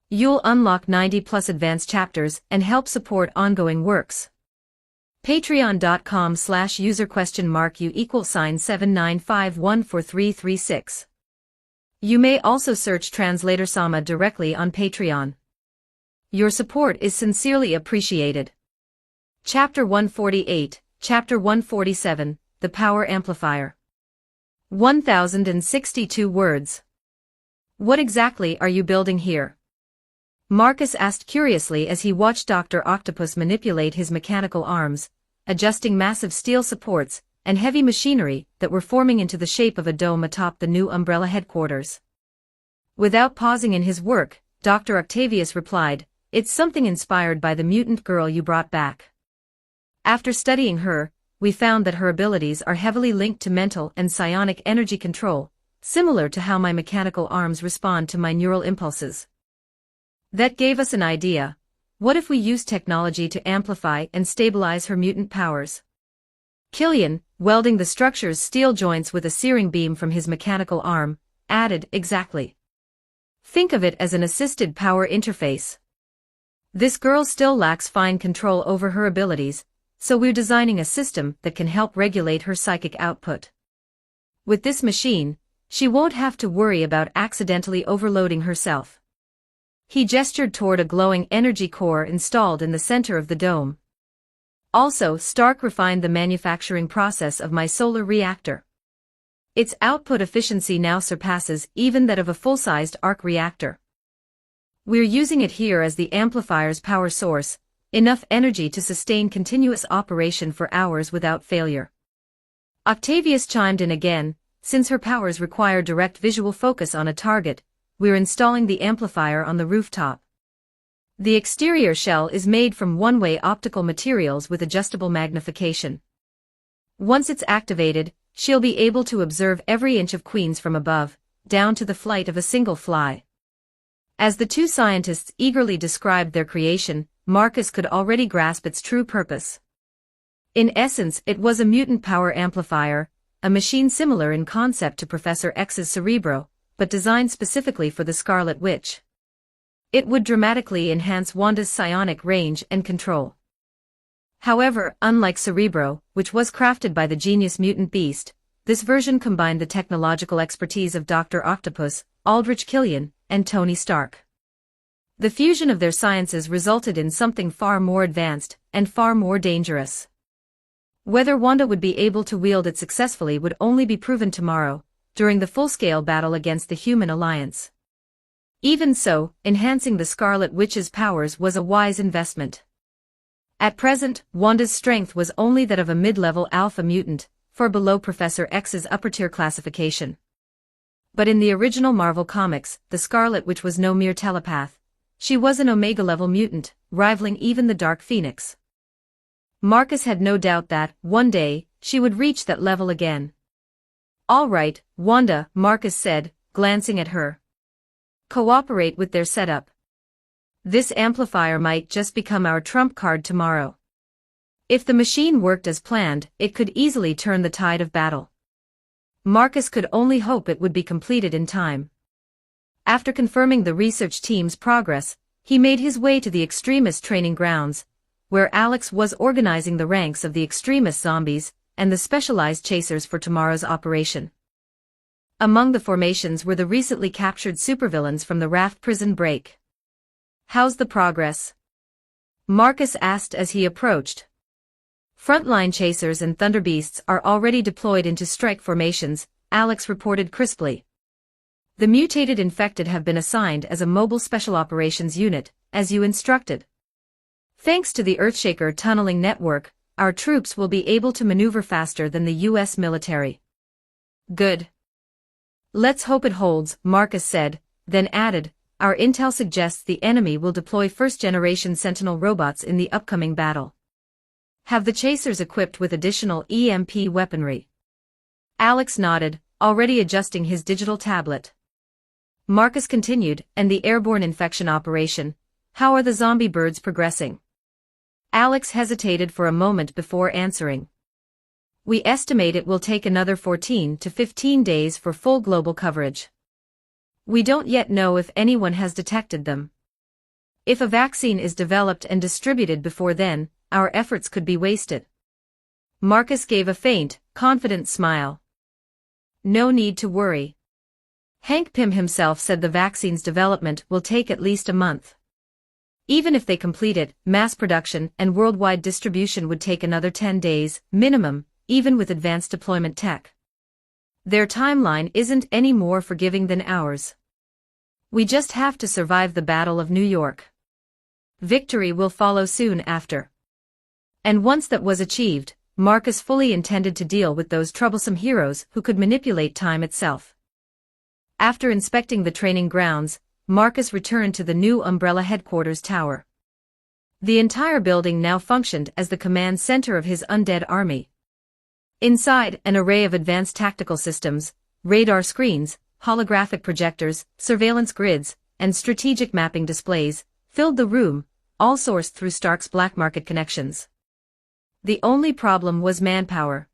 You'll unlock 90+ advanced chapters and help support ongoing works. Patreon.com/user?u=79514336. You may also search Translator Sama directly on Patreon. Your support is sincerely appreciated. Chapter 148, Chapter 147, The Power Amplifier. 1062 words. What exactly are you building here? Marcus asked curiously as he watched Dr. Octopus manipulate his mechanical arms, adjusting massive steel supports and heavy machinery that were forming into the shape of a dome atop the New Umbrella headquarters. Without pausing in his work, Dr. Octavius replied, "It's something inspired by the mutant girl you brought back. After studying her, we found that her abilities are heavily linked to mental and psionic energy control, similar to how my mechanical arms respond to my neural impulses. That gave us an idea. What if we use technology to amplify and stabilize her mutant powers?" Killian, welding the structure's steel joints with a searing beam from his mechanical arm, added, "Exactly. Think of it as an assisted power interface. This girl still lacks fine control over her abilities, so we're designing a system that can help regulate her psychic output. With this machine, She won't have to worry about accidentally overloading herself. He gestured toward a glowing energy core installed in the center of the dome. Also, Stark refined the manufacturing process of my solar reactor. Its output efficiency now surpasses even that of a full-sized arc reactor. We're using it here as the amplifier's power source, enough energy to sustain continuous operation for hours without failure. Octavius chimed in again, since her powers require direct visual focus on a target, we're installing the amplifier on the rooftop. The exterior shell is made from one-way optical materials with adjustable magnification. Once it's activated, she'll be able to observe every inch of Queens from above, down to the flight of a single fly. As the two scientists eagerly described their creation, Marcus could already grasp its true purpose. In essence, it was a mutant power amplifier, a machine similar in concept to Professor X's Cerebro, but designed specifically for the Scarlet Witch. It would dramatically enhance Wanda's psionic range and control. However, unlike Cerebro, which was crafted by the genius mutant beast, this version combined the technological expertise of Dr. Octopus, Aldrich Killian, and Tony Stark. The fusion of their sciences resulted in something far more advanced and far more dangerous. Whether Wanda would be able to wield it successfully would only be proven tomorrow, during the full-scale battle against the Human Alliance. Even so, enhancing the Scarlet Witch's powers was a wise investment. At present, Wanda's strength was only that of a mid-level alpha mutant, far below Professor X's upper-tier classification. But in the original Marvel comics, the Scarlet Witch was no mere telepath. She was an Omega-level mutant, rivaling even the Dark Phoenix. Marcus had no doubt that, one day, she would reach that level again. "All right, Wanda," Marcus said, glancing at her. "Cooperate with their setup. This amplifier might just become our trump card tomorrow. If the machine worked as planned, it could easily turn the tide of battle." Marcus could only hope it would be completed in time. After confirming the research team's progress, he made his way to the extremist training grounds, where Alex was organizing the ranks of the extremist zombies and the specialized chasers for tomorrow's operation. Among the formations were the recently captured supervillains from the Raft prison break. "How's the progress?" Marcus asked as he approached. "Frontline chasers and thunderbeasts are already deployed into strike formations," Alex reported crisply. "The mutated infected have been assigned as a mobile special operations unit, as you instructed. Thanks to the Earthshaker tunneling network, our troops will be able to maneuver faster than the U.S. military." "Good. Let's hope it holds," Marcus said, then added, "Our intel suggests the enemy will deploy first-generation Sentinel robots in the upcoming battle. Have the chasers equipped with additional EMP weaponry?" Alex nodded, already adjusting his digital tablet. Marcus continued, "And the airborne infection operation, how are the zombie birds progressing?" Alex hesitated for a moment before answering. "We estimate it will take another 14 to 15 days for full global coverage. We don't yet know if anyone has detected them. If a vaccine is developed and distributed before then, our efforts could be wasted." Marcus gave a faint, confident smile. "No need to worry. Hank Pym himself said the vaccine's development will take at least a month. Even if they complete it, mass production and worldwide distribution would take another 10 days, minimum, even with advanced deployment tech. Their timeline isn't any more forgiving than ours. We just have to survive the Battle of New York. Victory will follow soon after." And once that was achieved, Marcus fully intended to deal with those troublesome heroes who could manipulate time itself. After inspecting the training grounds, Marcus returned to the new Umbrella headquarters tower. The entire building now functioned as the command center of his undead army. Inside, an array of advanced tactical systems, radar screens, holographic projectors, surveillance grids, and strategic mapping displays filled the room, all sourced through Stark's black market connections. The only problem was manpower.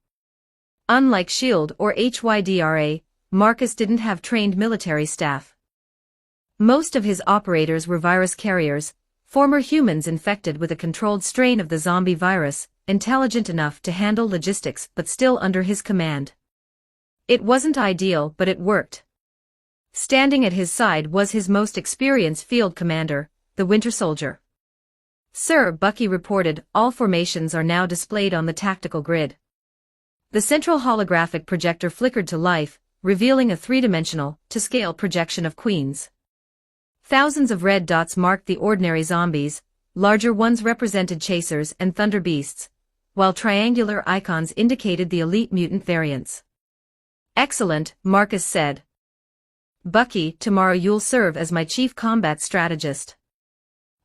Unlike SHIELD or HYDRA, Marcus didn't have trained military staff. Most of his operators were virus carriers, former humans infected with a controlled strain of the zombie virus, intelligent enough to handle logistics but still under his command. It wasn't ideal, but it worked. Standing at his side was his most experienced field commander, the Winter Soldier. "Sir," Bucky reported, "all formations are now displayed on the tactical grid." The central holographic projector flickered to life, revealing a three-dimensional, to-scale projection of Queens. Thousands of red dots marked the ordinary zombies, larger ones represented chasers and thunder beasts, while triangular icons indicated the elite mutant variants. "Excellent," Marcus said. "Bucky, tomorrow you'll serve as my chief combat strategist.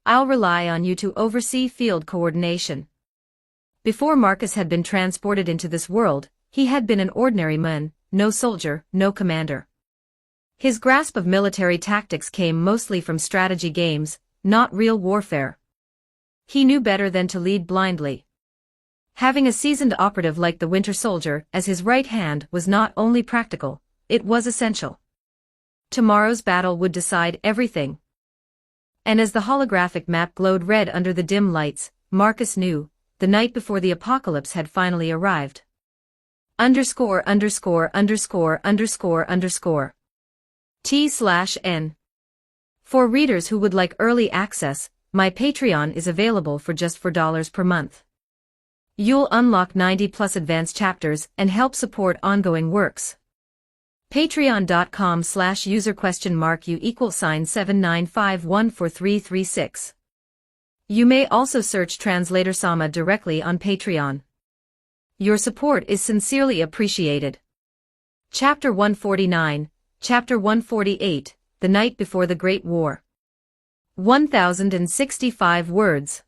I'll rely on you to oversee field coordination." Before Marcus had been transported into this world, he had been an ordinary man, no soldier, no commander. His grasp of military tactics came mostly from strategy games, not real warfare. He knew better than to lead blindly. Having a seasoned operative like the Winter Soldier as his right hand was not only practical, it was essential. Tomorrow's battle would decide everything. And as the holographic map glowed red under the dim lights, Marcus knew, the night before the apocalypse had finally arrived. _________. T/N. For readers who would like early access, my Patreon is available for just $4 per month. You'll unlock 90+ advanced chapters and help support ongoing works. Patreon.com/user?u=79514336. You may also search Translator Sama directly on Patreon. Your support is sincerely appreciated. Chapter 149, Chapter 148, The Night Before the Great War. 1065 words.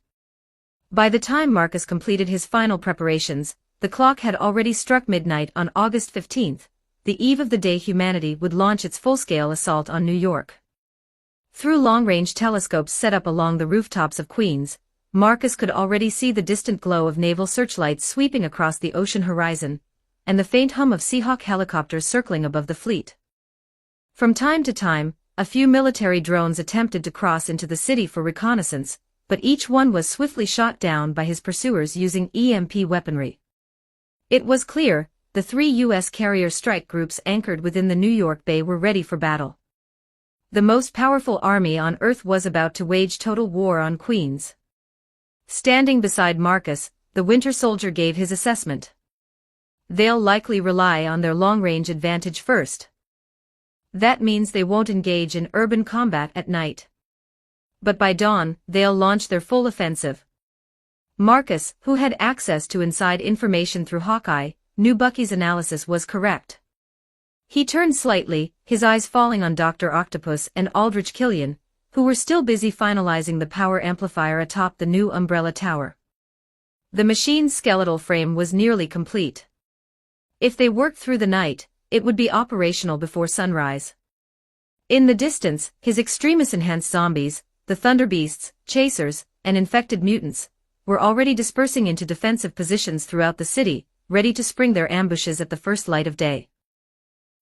By the time Marcus completed his final preparations, the clock had already struck midnight on August 15th, the eve of the day humanity would launch its full-scale assault on New York. Through long-range telescopes set up along the rooftops of Queens, Marcus could already see the distant glow of naval searchlights sweeping across the ocean horizon, and the faint hum of Seahawk helicopters circling above the fleet. From time to time, a few military drones attempted to cross into the city for reconnaissance, but each one was swiftly shot down by his pursuers using EMP weaponry. It was clear, the 3 U.S. carrier strike groups anchored within the New York Bay were ready for battle. The most powerful army on Earth was about to wage total war on Queens. Standing beside Marcus, the Winter Soldier gave his assessment. They'll likely rely on their long-range advantage first. That means they won't engage in urban combat at night. But by dawn, they'll launch their full offensive. Marcus, who had access to inside information through Hawkeye, knew Bucky's analysis was correct. He turned slightly, his eyes falling on Dr. Octopus and Aldrich Killian, who were still busy finalizing the power amplifier atop the new umbrella tower. The machine's skeletal frame was nearly complete. If they worked through the night, it would be operational before sunrise. In the distance, his extremis-enhanced zombies, the Thunder Beasts, Chasers, and infected mutants, were already dispersing into defensive positions throughout the city, ready to spring their ambushes at the first light of day.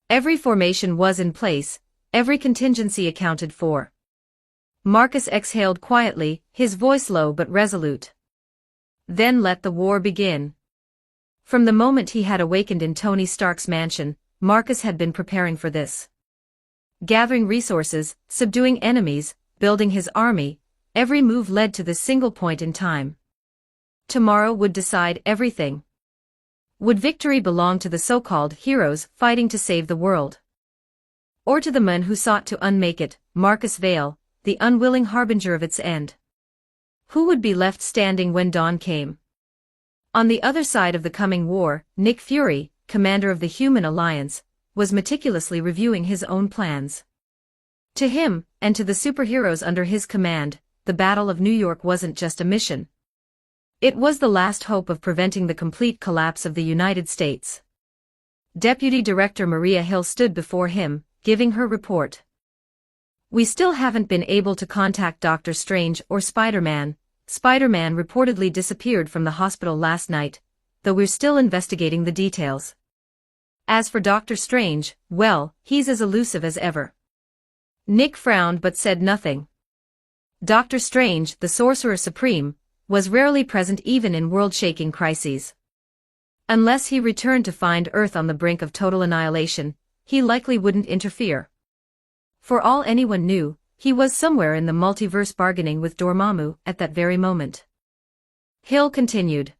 Every formation was in place, every contingency accounted for. Marcus exhaled quietly, his voice low but resolute. Then let the war begin. From the moment he had awakened in Tony Stark's mansion, Marcus had been preparing for this. Gathering resources, subduing enemies, building his army, every move led to this single point in time. Tomorrow would decide everything. Would victory belong to the so-called heroes fighting to save the world? Or to the men who sought to unmake it, Marcus Vale, the unwilling harbinger of its end? Who would be left standing when dawn came? On the other side of the coming war, Nick Fury, commander of the Human Alliance, was meticulously reviewing his own plans. To him, and to the superheroes under his command, the Battle of New York wasn't just a mission. It was the last hope of preventing the complete collapse of the United States. Deputy Director Maria Hill stood before him, giving her report. "We still haven't been able to contact Doctor Strange or Spider-Man. Spider-Man reportedly disappeared from the hospital last night, though we're still investigating the details. As for Doctor Strange, well, he's as elusive as ever." Nick frowned but said nothing. Doctor Strange, the Sorcerer Supreme, was rarely present even in world-shaking crises. Unless he returned to find Earth on the brink of total annihilation, he likely wouldn't interfere. For all anyone knew, he was somewhere in the multiverse bargaining with Dormammu at that very moment. Hill continued.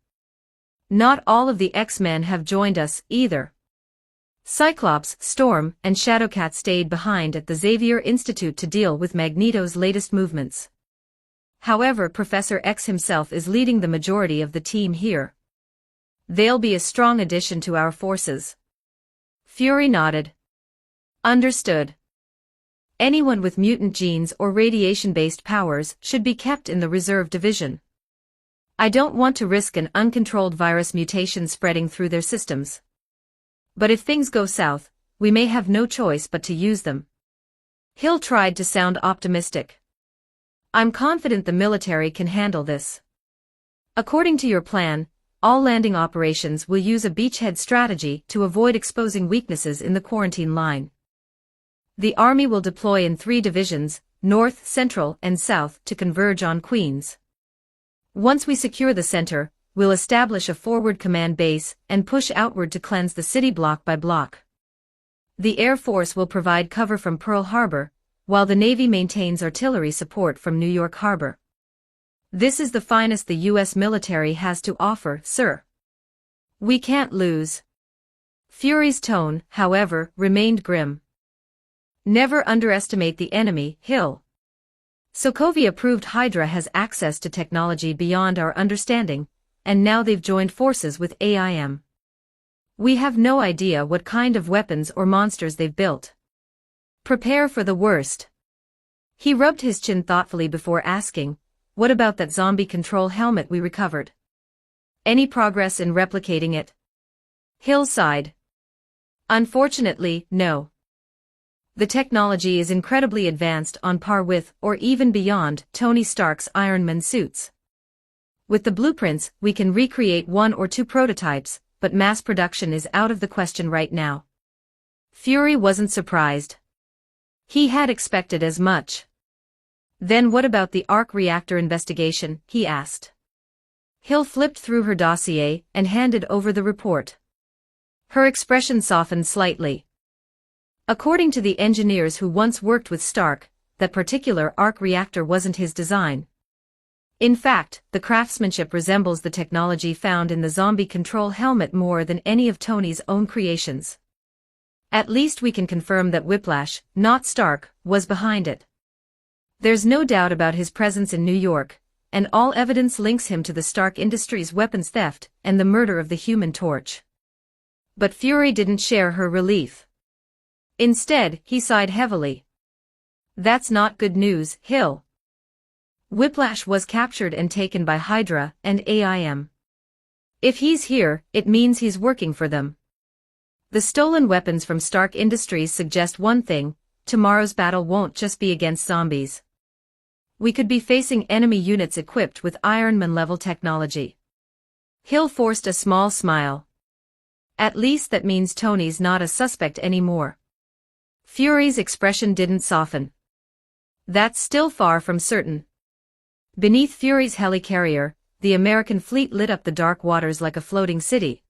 Not all of the X-Men have joined us, either. Cyclops, Storm, and Shadowcat stayed behind at the Xavier Institute to deal with Magneto's latest movements. However, Professor X himself is leading the majority of the team here. They'll be a strong addition to our forces. Fury nodded. Understood. Anyone with mutant genes or radiation-based powers should be kept in the reserve division. I don't want to risk an uncontrolled virus mutation spreading through their systems. But if things go south, we may have no choice but to use them. Hill tried to sound optimistic. I'm confident the military can handle this. According to your plan, all landing operations will use a beachhead strategy to avoid exposing weaknesses in the quarantine line. The Army will deploy in 3 divisions, North, Central, and South, to converge on Queens. Once we secure the center, we'll establish a forward command base and push outward to cleanse the city block by block. The Air Force will provide cover from Pearl Harbor, while the Navy maintains artillery support from New York Harbor. This is the finest the U.S. military has to offer, sir. We can't lose. Fury's tone, however, remained grim. Never underestimate the enemy, Hill. Sokovia-approved Hydra has access to technology beyond our understanding, and now they've joined forces with AIM. We have no idea what kind of weapons or monsters they've built. Prepare for the worst. He rubbed his chin thoughtfully before asking, what about that zombie control helmet we recovered? Any progress in replicating it? Hill sighed. Unfortunately, no. The technology is incredibly advanced, on par with, or even beyond, Tony Stark's Iron Man suits. With the blueprints, we can recreate 1 or 2 prototypes, but mass production is out of the question right now. Fury wasn't surprised. He had expected as much. Then what about the arc reactor investigation, he asked. Hill flipped through her dossier and handed over the report. Her expression softened slightly. According to the engineers who once worked with Stark, that particular arc reactor wasn't his design. In fact, the craftsmanship resembles the technology found in the zombie control helmet more than any of Tony's own creations. At least we can confirm that Whiplash, not Stark, was behind it. There's no doubt about his presence in New York, and all evidence links him to the Stark Industries weapons theft and the murder of the Human Torch. But Fury didn't share her relief. Instead, he sighed heavily. That's not good news, Hill. Whiplash was captured and taken by Hydra and AIM. If he's here, it means he's working for them. The stolen weapons from Stark Industries suggest one thing: tomorrow's battle won't just be against zombies. We could be facing enemy units equipped with Iron Man-level technology. Hill forced a small smile. At least that means Tony's not a suspect anymore. Fury's expression didn't soften. That's still far from certain. Beneath Fury's helicarrier, the American fleet lit up the dark waters like a floating city.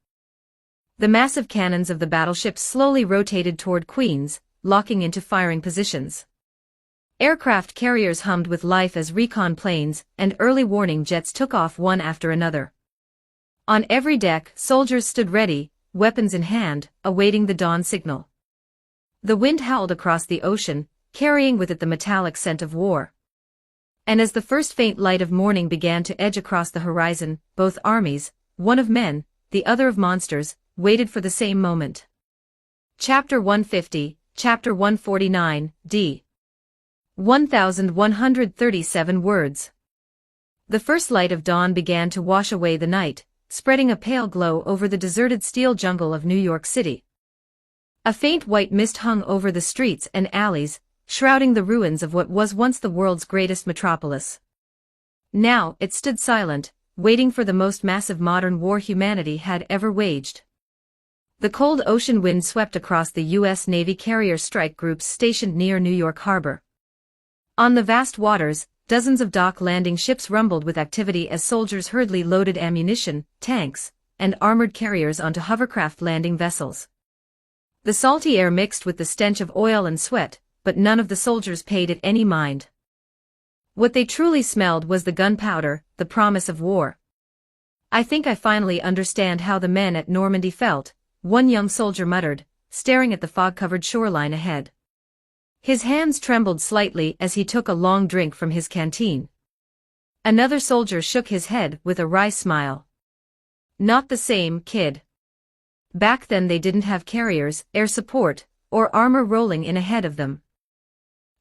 The massive cannons of the battleships slowly rotated toward Queens, locking into firing positions. Aircraft carriers hummed with life as recon planes and early warning jets took off one after another. On every deck, soldiers stood ready, weapons in hand, awaiting the dawn signal. The wind howled across the ocean, carrying with it the metallic scent of war. And as the first faint light of morning began to edge across the horizon, both armies, one of men, the other of monsters, waited for the same moment. Chapter 150, Chapter 149, d. 1137 words. The first light of dawn began to wash away the night, spreading a pale glow over the deserted steel jungle of New York City. A faint white mist hung over the streets and alleys, shrouding the ruins of what was once the world's greatest metropolis. Now, it stood silent, waiting for the most massive modern war humanity had ever waged. The cold ocean wind swept across the U.S. Navy carrier strike groups stationed near New York Harbor. On the vast waters, dozens of dock landing ships rumbled with activity as soldiers hurriedly loaded ammunition, tanks, and armored carriers onto hovercraft landing vessels. The salty air mixed with the stench of oil and sweat, but none of the soldiers paid it any mind. What they truly smelled was the gunpowder, the promise of war. "I think I finally understand how the men at Normandy felt," one young soldier muttered, staring at the fog-covered shoreline ahead. His hands trembled slightly as he took a long drink from his canteen. Another soldier shook his head with a wry smile. "Not the same, kid. Back then they didn't have carriers, air support, or armor rolling in ahead of them.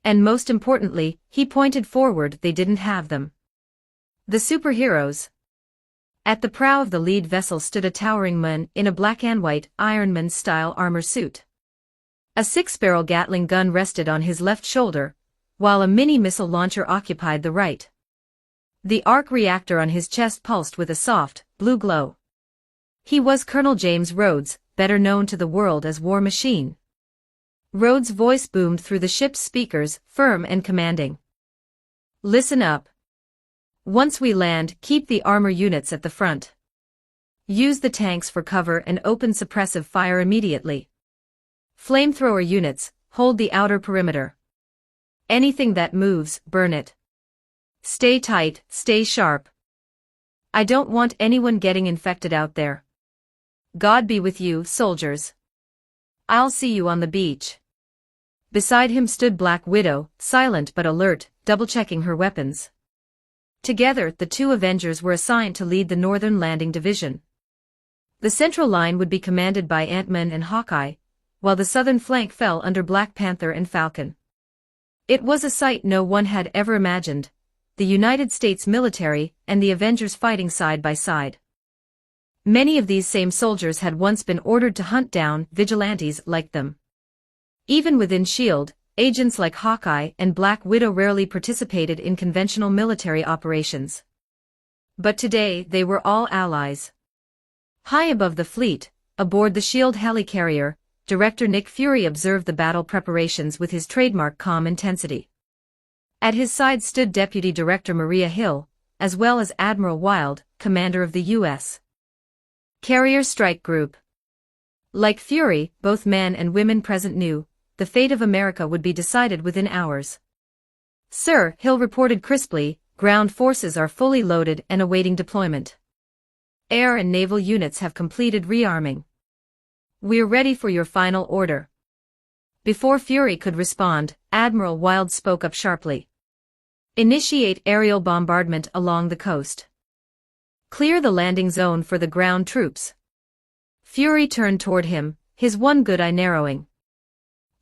And most importantly," he pointed forward, "they didn't have them. The superheroes." At the prow of the lead vessel stood a towering man in a black and white Iron Man-style armor suit. A 6-barrel Gatling gun rested on his left shoulder, while a mini-missile launcher occupied the right. The arc reactor on his chest pulsed with a soft, blue glow. He was Colonel James Rhodes, better known to the world as War Machine. Rhodes' voice boomed through the ship's speakers, firm and commanding. "Listen up. Once we land, keep the armor units at the front. Use the tanks for cover and open suppressive fire immediately. Flamethrower units, hold the outer perimeter. Anything that moves, burn it. Stay tight, stay sharp. I don't want anyone getting infected out there. God be with you, soldiers. I'll see you on the beach." Beside him stood Black Widow, silent but alert, double-checking her weapons. Together, the two Avengers were assigned to lead the Northern Landing Division. The central line would be commanded by Ant-Man and Hawkeye, while the southern flank fell under Black Panther and Falcon. It was a sight no one had ever imagined, the United States military and the Avengers fighting side by side. Many of these same soldiers had once been ordered to hunt down vigilantes like them. Even within S.H.I.E.L.D., agents like Hawkeye and Black Widow rarely participated in conventional military operations. But today they were all allies. High above the fleet, aboard the S.H.I.E.L.D. helicarrier, Director Nick Fury observed the battle preparations with his trademark calm intensity. At his side stood Deputy Director Maria Hill, as well as Admiral Wild, commander of the U.S. Carrier Strike Group. Like Fury, both men and women present knew, the fate of America would be decided within hours. "Sir," Hill reported crisply, "ground forces are fully loaded and awaiting deployment. Air and naval units have completed rearming. We're ready for your final order." Before Fury could respond, Admiral Wild spoke up sharply. "Initiate aerial bombardment along the coast. Clear the landing zone for the ground troops." Fury turned toward him, his one good eye narrowing.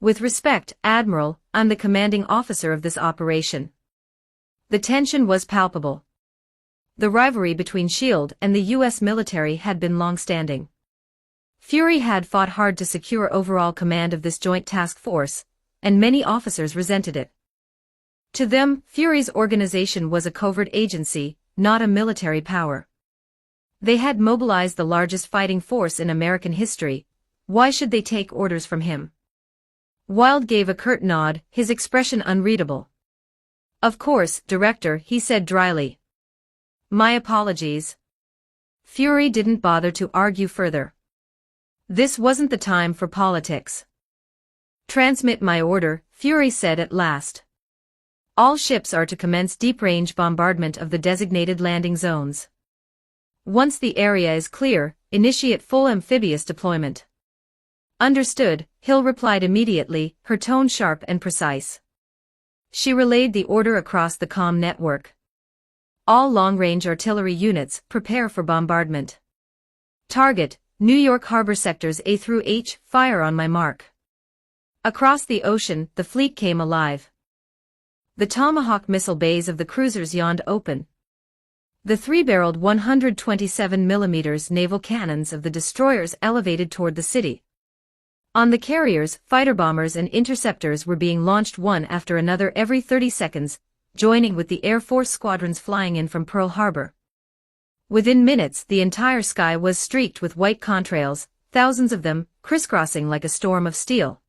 "With respect, Admiral, I'm the commanding officer of this operation." The tension was palpable. The rivalry between S.H.I.E.L.D. and the U.S. military had been long-standing. Fury had fought hard to secure overall command of this joint task force, and many officers resented it. To them, Fury's organization was a covert agency, not a military power. They had mobilized the largest fighting force in American history. Why should they take orders from him? Wild gave a curt nod, his expression unreadable. "Of course, Director," he said dryly. "My apologies." Fury didn't bother to argue further. This wasn't the time for politics. "Transmit my order," Fury said at last. "All ships are to commence deep-range bombardment of the designated landing zones. Once the area is clear, initiate full amphibious deployment." "Understood," Hill replied immediately, her tone sharp and precise. She relayed the order across the comm network. "All long-range artillery units, prepare for bombardment. Target, New York Harbor sectors A through H, fire on my mark." Across the ocean, the fleet came alive. The Tomahawk missile bays of the cruisers yawned open. The 3-barreled 127mm naval cannons of the destroyers elevated toward the city. On the carriers, fighter bombers and interceptors were being launched one after another every 30 seconds, joining with the Air Force squadrons flying in from Pearl Harbor. Within minutes, the entire sky was streaked with white contrails, thousands of them, crisscrossing like a storm of steel.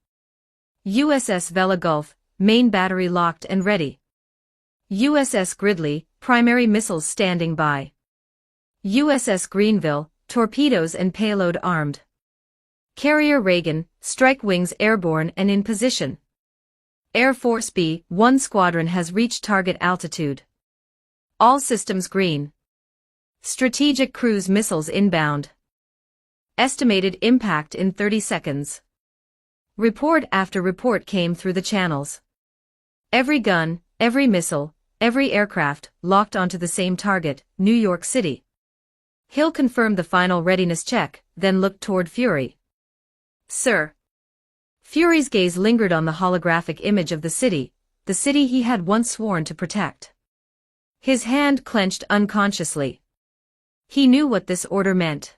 USS Vela Gulf, main battery locked and ready. USS Gridley, primary missiles standing by. USS Greenville, torpedoes and payload armed. Carrier Reagan, strike wings airborne and in position. Air Force B-1 squadron has reached target altitude. All systems green. Strategic cruise missiles inbound. Estimated impact in 30 seconds. Report after report came through the channels. Every gun, every missile, every aircraft locked onto the same target, New York City. Hill confirmed the final readiness check, then looked toward Fury. Sir. Fury's gaze lingered on the holographic image of the city he had once sworn to protect. His hand clenched unconsciously. He knew what this order meant.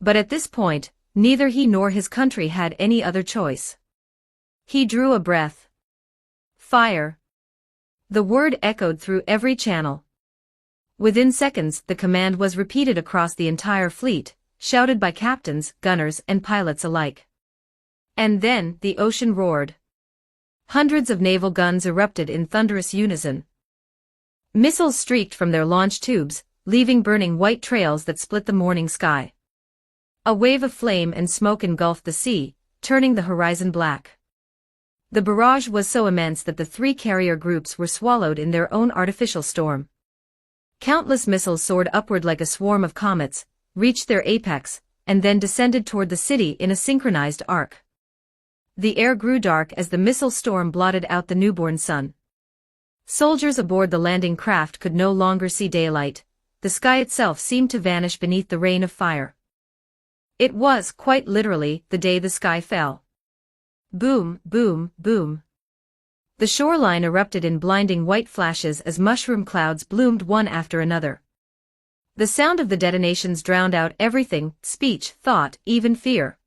But at this point, neither he nor his country had any other choice. He drew a breath. Fire. The word echoed through every channel. Within seconds, the command was repeated across the entire fleet, shouted by captains, gunners, and pilots alike. And then, the ocean roared. Hundreds of naval guns erupted in thunderous unison. Missiles streaked from their launch tubes, leaving burning white trails that split the morning sky. A wave of flame and smoke engulfed the sea, turning the horizon black. The barrage was so immense that the three carrier groups were swallowed in their own artificial storm. Countless missiles soared upward like a swarm of comets, reached their apex, and then descended toward the city in a synchronized arc. The air grew dark as the missile storm blotted out the newborn sun. Soldiers aboard the landing craft could no longer see daylight. The sky itself seemed to vanish beneath the rain of fire. It was, quite literally, the day the sky fell. Boom, boom, boom. The shoreline erupted in blinding white flashes as mushroom clouds bloomed one after another. The sound of the detonations drowned out everything, speech, thought, even fear.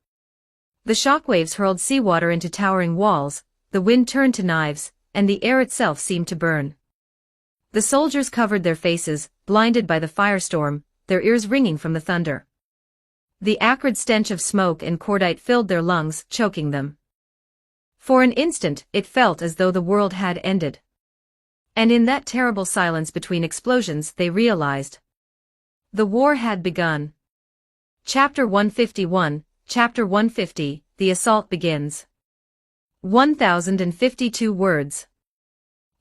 The shockwaves hurled seawater into towering walls, the wind turned to knives, and the air itself seemed to burn. The soldiers covered their faces, blinded by the firestorm, their ears ringing from the thunder. The acrid stench of smoke and cordite filled their lungs, choking them. For an instant, it felt as though the world had ended. And in that terrible silence between explosions, they realized. The war had begun. Chapter 151, Chapter 150, The Assault Begins. 1,052 words.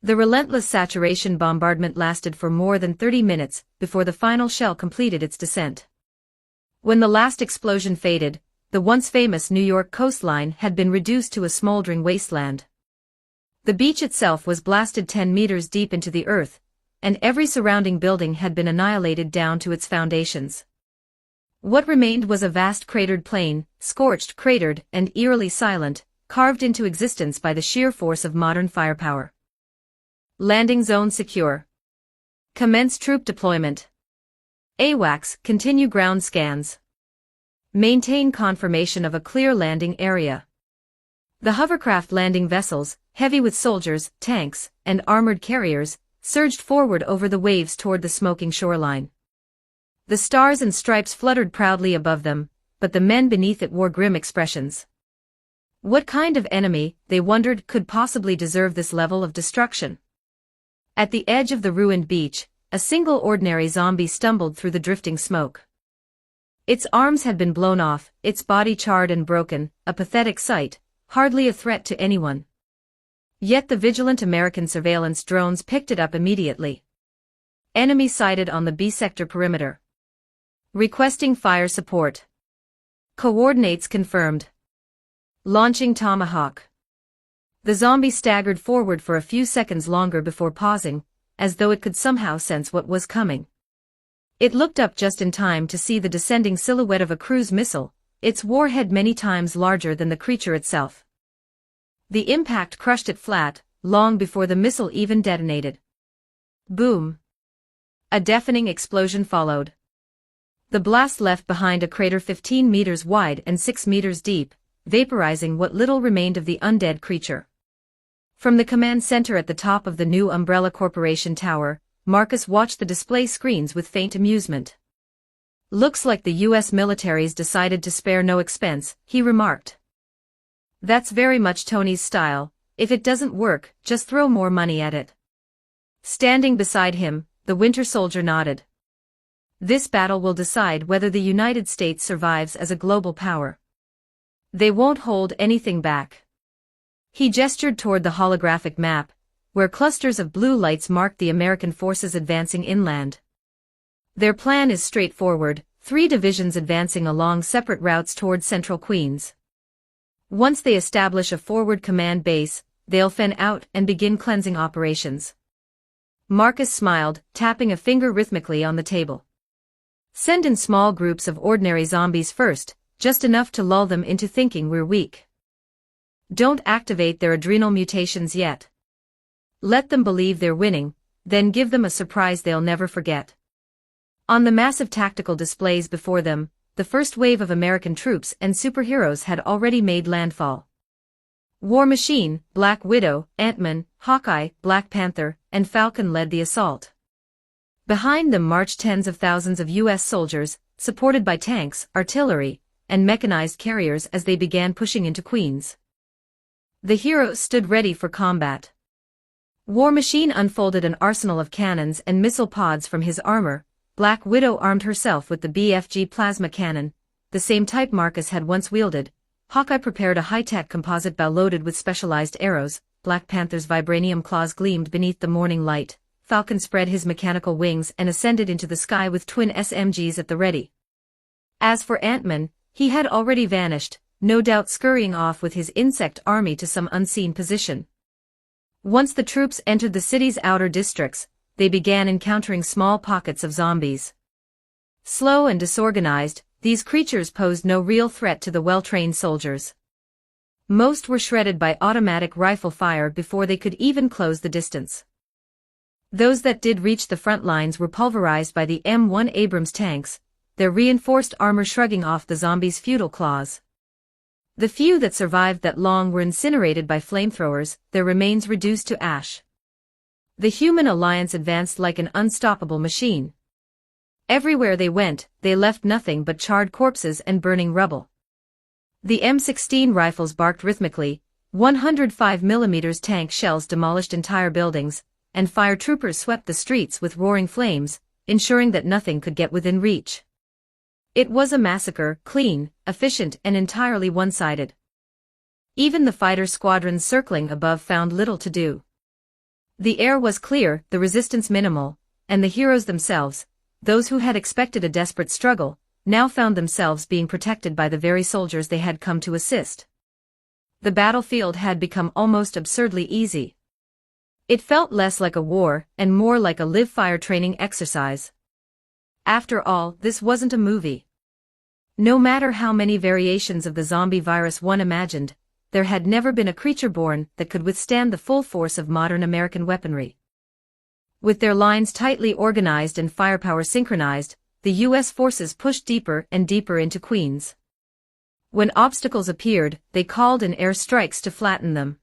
The relentless saturation bombardment lasted for more than 30 minutes before the final shell completed its descent. When the last explosion faded, the once famous New York coastline had been reduced to a smoldering wasteland. The beach itself was blasted 10 meters deep into the earth, and every surrounding building had been annihilated down to its foundations. What remained was a vast cratered plain, scorched, cratered, and eerily silent, carved into existence by the sheer force of modern firepower. Landing zone secure. Commence troop deployment. AWACS, continue ground scans. Maintain confirmation of a clear landing area. The hovercraft landing vessels, heavy with soldiers, tanks, and armored carriers, surged forward over the waves toward the smoking shoreline. The stars and stripes fluttered proudly above them, but the men beneath it wore grim expressions. What kind of enemy, they wondered, could possibly deserve this level of destruction? At the edge of the ruined beach, a single ordinary zombie stumbled through the drifting smoke. Its arms had been blown off, its body charred and broken, a pathetic sight, hardly a threat to anyone. Yet the vigilant American surveillance drones picked it up immediately. Enemy sighted on the B sector perimeter. Requesting fire support. Coordinates confirmed. Launching Tomahawk. The zombie staggered forward for a few seconds longer before pausing, as though it could somehow sense what was coming. It looked up just in time to see the descending silhouette of a cruise missile, its warhead many times larger than the creature itself. The impact crushed it flat, long before the missile even detonated. Boom! A deafening explosion followed. The blast left behind a crater 15 meters wide and 6 meters deep, vaporizing what little remained of the undead creature. From the command center at the top of the new Umbrella Corporation tower, Marcus watched the display screens with faint amusement. "Looks like the U.S. military's decided to spare no expense," he remarked. "That's very much Tony's style. If it doesn't work, just throw more money at it." Standing beside him, the Winter Soldier nodded. This battle will decide whether the United States survives as a global power. They won't hold anything back. He gestured toward the holographic map, where clusters of blue lights marked the American forces advancing inland. Their plan is straightforward, 3 divisions advancing along separate routes toward central Queens. Once they establish a forward command base, they'll fan out and begin cleansing operations. Marcus smiled, tapping a finger rhythmically on the table. Send in small groups of ordinary zombies first, just enough to lull them into thinking we're weak. Don't activate their adrenal mutations yet. Let them believe they're winning, then give them a surprise they'll never forget. On the massive tactical displays before them, the first wave of American troops and superheroes had already made landfall. War Machine, Black Widow, Ant-Man, Hawkeye, Black Panther, and Falcon led the assault. Behind them marched tens of thousands of U.S. soldiers, supported by tanks, artillery, and mechanized carriers as they began pushing into Queens. The heroes stood ready for combat. War Machine unfolded an arsenal of cannons and missile pods from his armor. Black Widow armed herself with the BFG plasma cannon, the same type Marcus had once wielded. Hawkeye prepared a high-tech composite bow loaded with specialized arrows. Black Panther's vibranium claws gleamed beneath the morning light. Falcon spread his mechanical wings and ascended into the sky with twin SMGs at the ready. As for Ant-Man, he had already vanished, no doubt scurrying off with his insect army to some unseen position. Once the troops entered the city's outer districts, they began encountering small pockets of zombies. Slow and disorganized, these creatures posed no real threat to the well-trained soldiers. Most were shredded by automatic rifle fire before they could even close the distance. Those that did reach the front lines were pulverized by the M1 Abrams tanks, their reinforced armor shrugging off the zombies' futile claws. The few that survived that long were incinerated by flamethrowers, their remains reduced to ash. The human alliance advanced like an unstoppable machine. Everywhere they went, they left nothing but charred corpses and burning rubble. The M16 rifles barked rhythmically, 105mm tank shells demolished entire buildings, and fire troopers swept the streets with roaring flames, ensuring that nothing could get within reach. It was a massacre, clean, efficient, and entirely one-sided. Even the fighter squadrons circling above found little to do. The air was clear, the resistance minimal, and the heroes themselves, those who had expected a desperate struggle, now found themselves being protected by the very soldiers they had come to assist. The battlefield had become almost absurdly easy. It felt less like a war and more like a live-fire training exercise. After all, this wasn't a movie. No matter how many variations of the zombie virus one imagined, there had never been a creature born that could withstand the full force of modern American weaponry. With their lines tightly organized and firepower synchronized, the U.S. forces pushed deeper and deeper into Queens. When obstacles appeared, they called in air strikes to flatten them.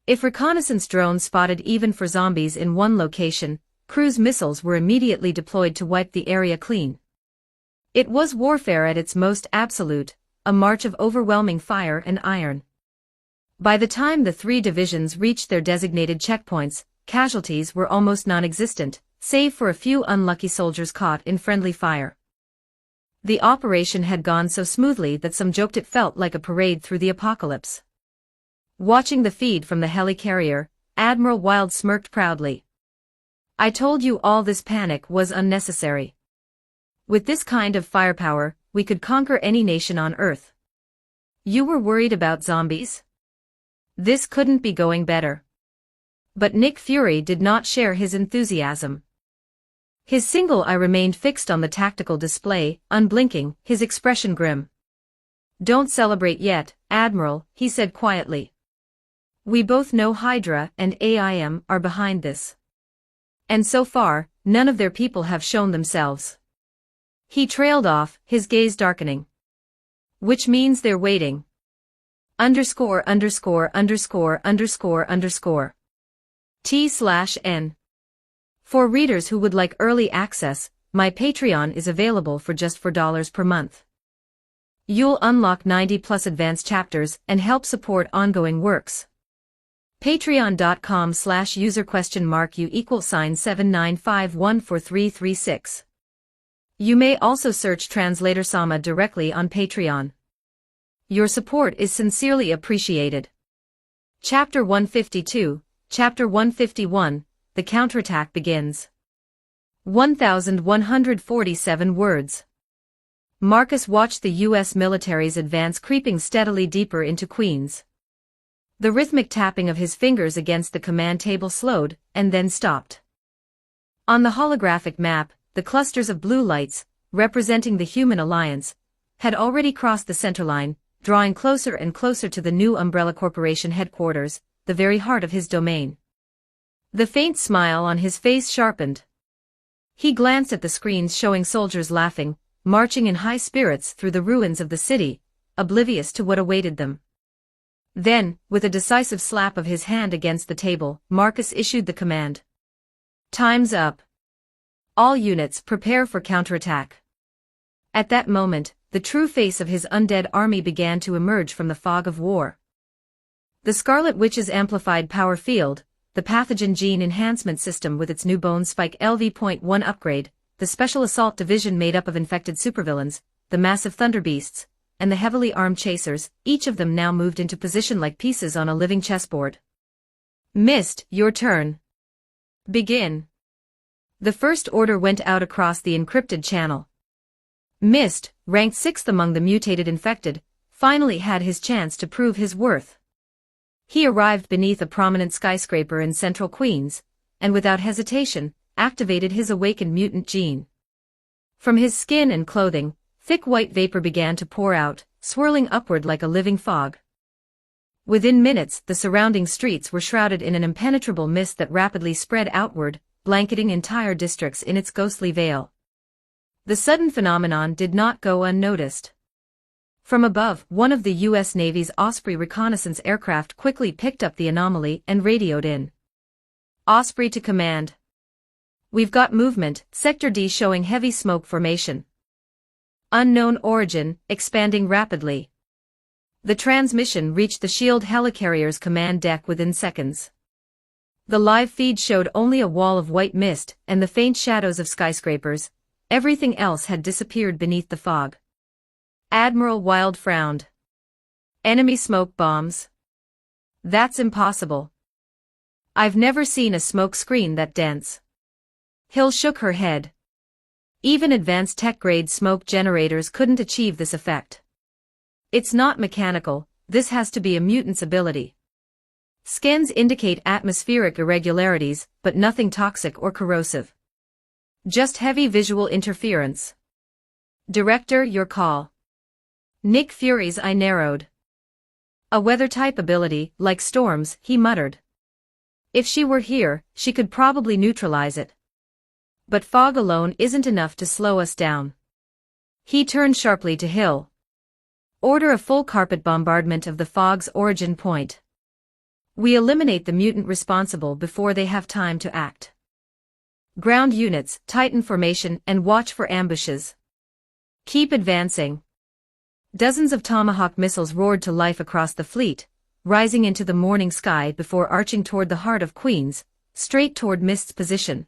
If reconnaissance drones spotted even for zombies in one location, cruise missiles were immediately deployed to wipe the area clean. It was warfare at its most absolute, a march of overwhelming fire and iron. By the time the 3 divisions reached their designated checkpoints, casualties were almost non-existent, save for a few unlucky soldiers caught in friendly fire. The operation had gone so smoothly that some joked it felt like a parade through the apocalypse. Watching the feed from the helicarrier, Admiral Wild smirked proudly. "I told you all this panic was unnecessary. With this kind of firepower, we could conquer any nation on Earth. You were worried about zombies? This couldn't be going better." But Nick Fury did not share his enthusiasm. His single eye remained fixed on the tactical display, unblinking, his expression grim. "Don't celebrate yet, Admiral," he said quietly. "We both know Hydra and AIM are behind this. And so far, none of their people have shown themselves." He trailed off, his gaze darkening. "Which means they're waiting. Underscore. T/N. For readers who would like early access, my Patreon is available for just $4 per month. You'll unlock 90+ advanced chapters and help support ongoing works. Patreon.com/user?u =79514336 You may also search Translator Sama directly on Patreon. Your support is sincerely appreciated. Chapter 152, Chapter 151, The Counterattack Begins. 1,147 words. Marcus watched the U.S. military's advance creeping steadily deeper into Queens. The rhythmic tapping of his fingers against the command table slowed, and then stopped. On the holographic map, the clusters of blue lights, representing the human alliance, had already crossed the centerline, drawing closer and closer to the new Umbrella Corporation headquarters, the very heart of his domain. The faint smile on his face sharpened. He glanced at the screens showing soldiers laughing, marching in high spirits through the ruins of the city, oblivious to what awaited them. Then, with a decisive slap of his hand against the table, Marcus issued the command. Time's up. All units prepare for counterattack. At that moment, the true face of his undead army began to emerge from the fog of war. The Scarlet Witch's amplified power field, the pathogen gene enhancement system with its new bone spike LV.1 upgrade, the special assault division made up of infected supervillains, the massive thunderbeasts, and the heavily armed chasers, each of them now moved into position like pieces on a living chessboard. Mist, your turn. Begin. The first order went out across the encrypted channel. Mist, ranked 6th among the mutated infected, finally had his chance to prove his worth. He arrived beneath a prominent skyscraper in central Queens, and without hesitation, activated his awakened mutant gene. From his skin and clothing, thick white vapor began to pour out, swirling upward like a living fog. Within minutes, the surrounding streets were shrouded in an impenetrable mist that rapidly spread outward, blanketing entire districts in its ghostly veil. The sudden phenomenon did not go unnoticed. From above, one of the U.S. Navy's Osprey reconnaissance aircraft quickly picked up the anomaly and radioed in. Osprey to command. We've got movement, Sector D showing heavy smoke formation. Unknown origin, expanding rapidly. The transmission reached the SHIELD helicarrier's command deck within seconds. The live feed showed only a wall of white mist and the faint shadows of skyscrapers. Everything else had disappeared beneath the fog. Admiral Wilde frowned. Enemy smoke bombs? That's impossible. I've never seen a smoke screen that dense. Hill shook her head. Even advanced tech-grade smoke generators couldn't achieve this effect. It's not mechanical, this has to be a mutant's ability. Scans indicate atmospheric irregularities, but nothing toxic or corrosive. Just heavy visual interference. Director, your call. Nick Fury's eye narrowed. A weather-type ability, like storms, he muttered. If she were here, she could probably neutralize it. But fog alone isn't enough to slow us down. He turned sharply to Hill. Order a full carpet bombardment of the fog's origin point. We eliminate the mutant responsible before they have time to act. Ground units, tighten formation and watch for ambushes. Keep advancing. Dozens of Tomahawk missiles roared to life across the fleet, rising into the morning sky before arching toward the heart of Queens, straight toward Mist's position.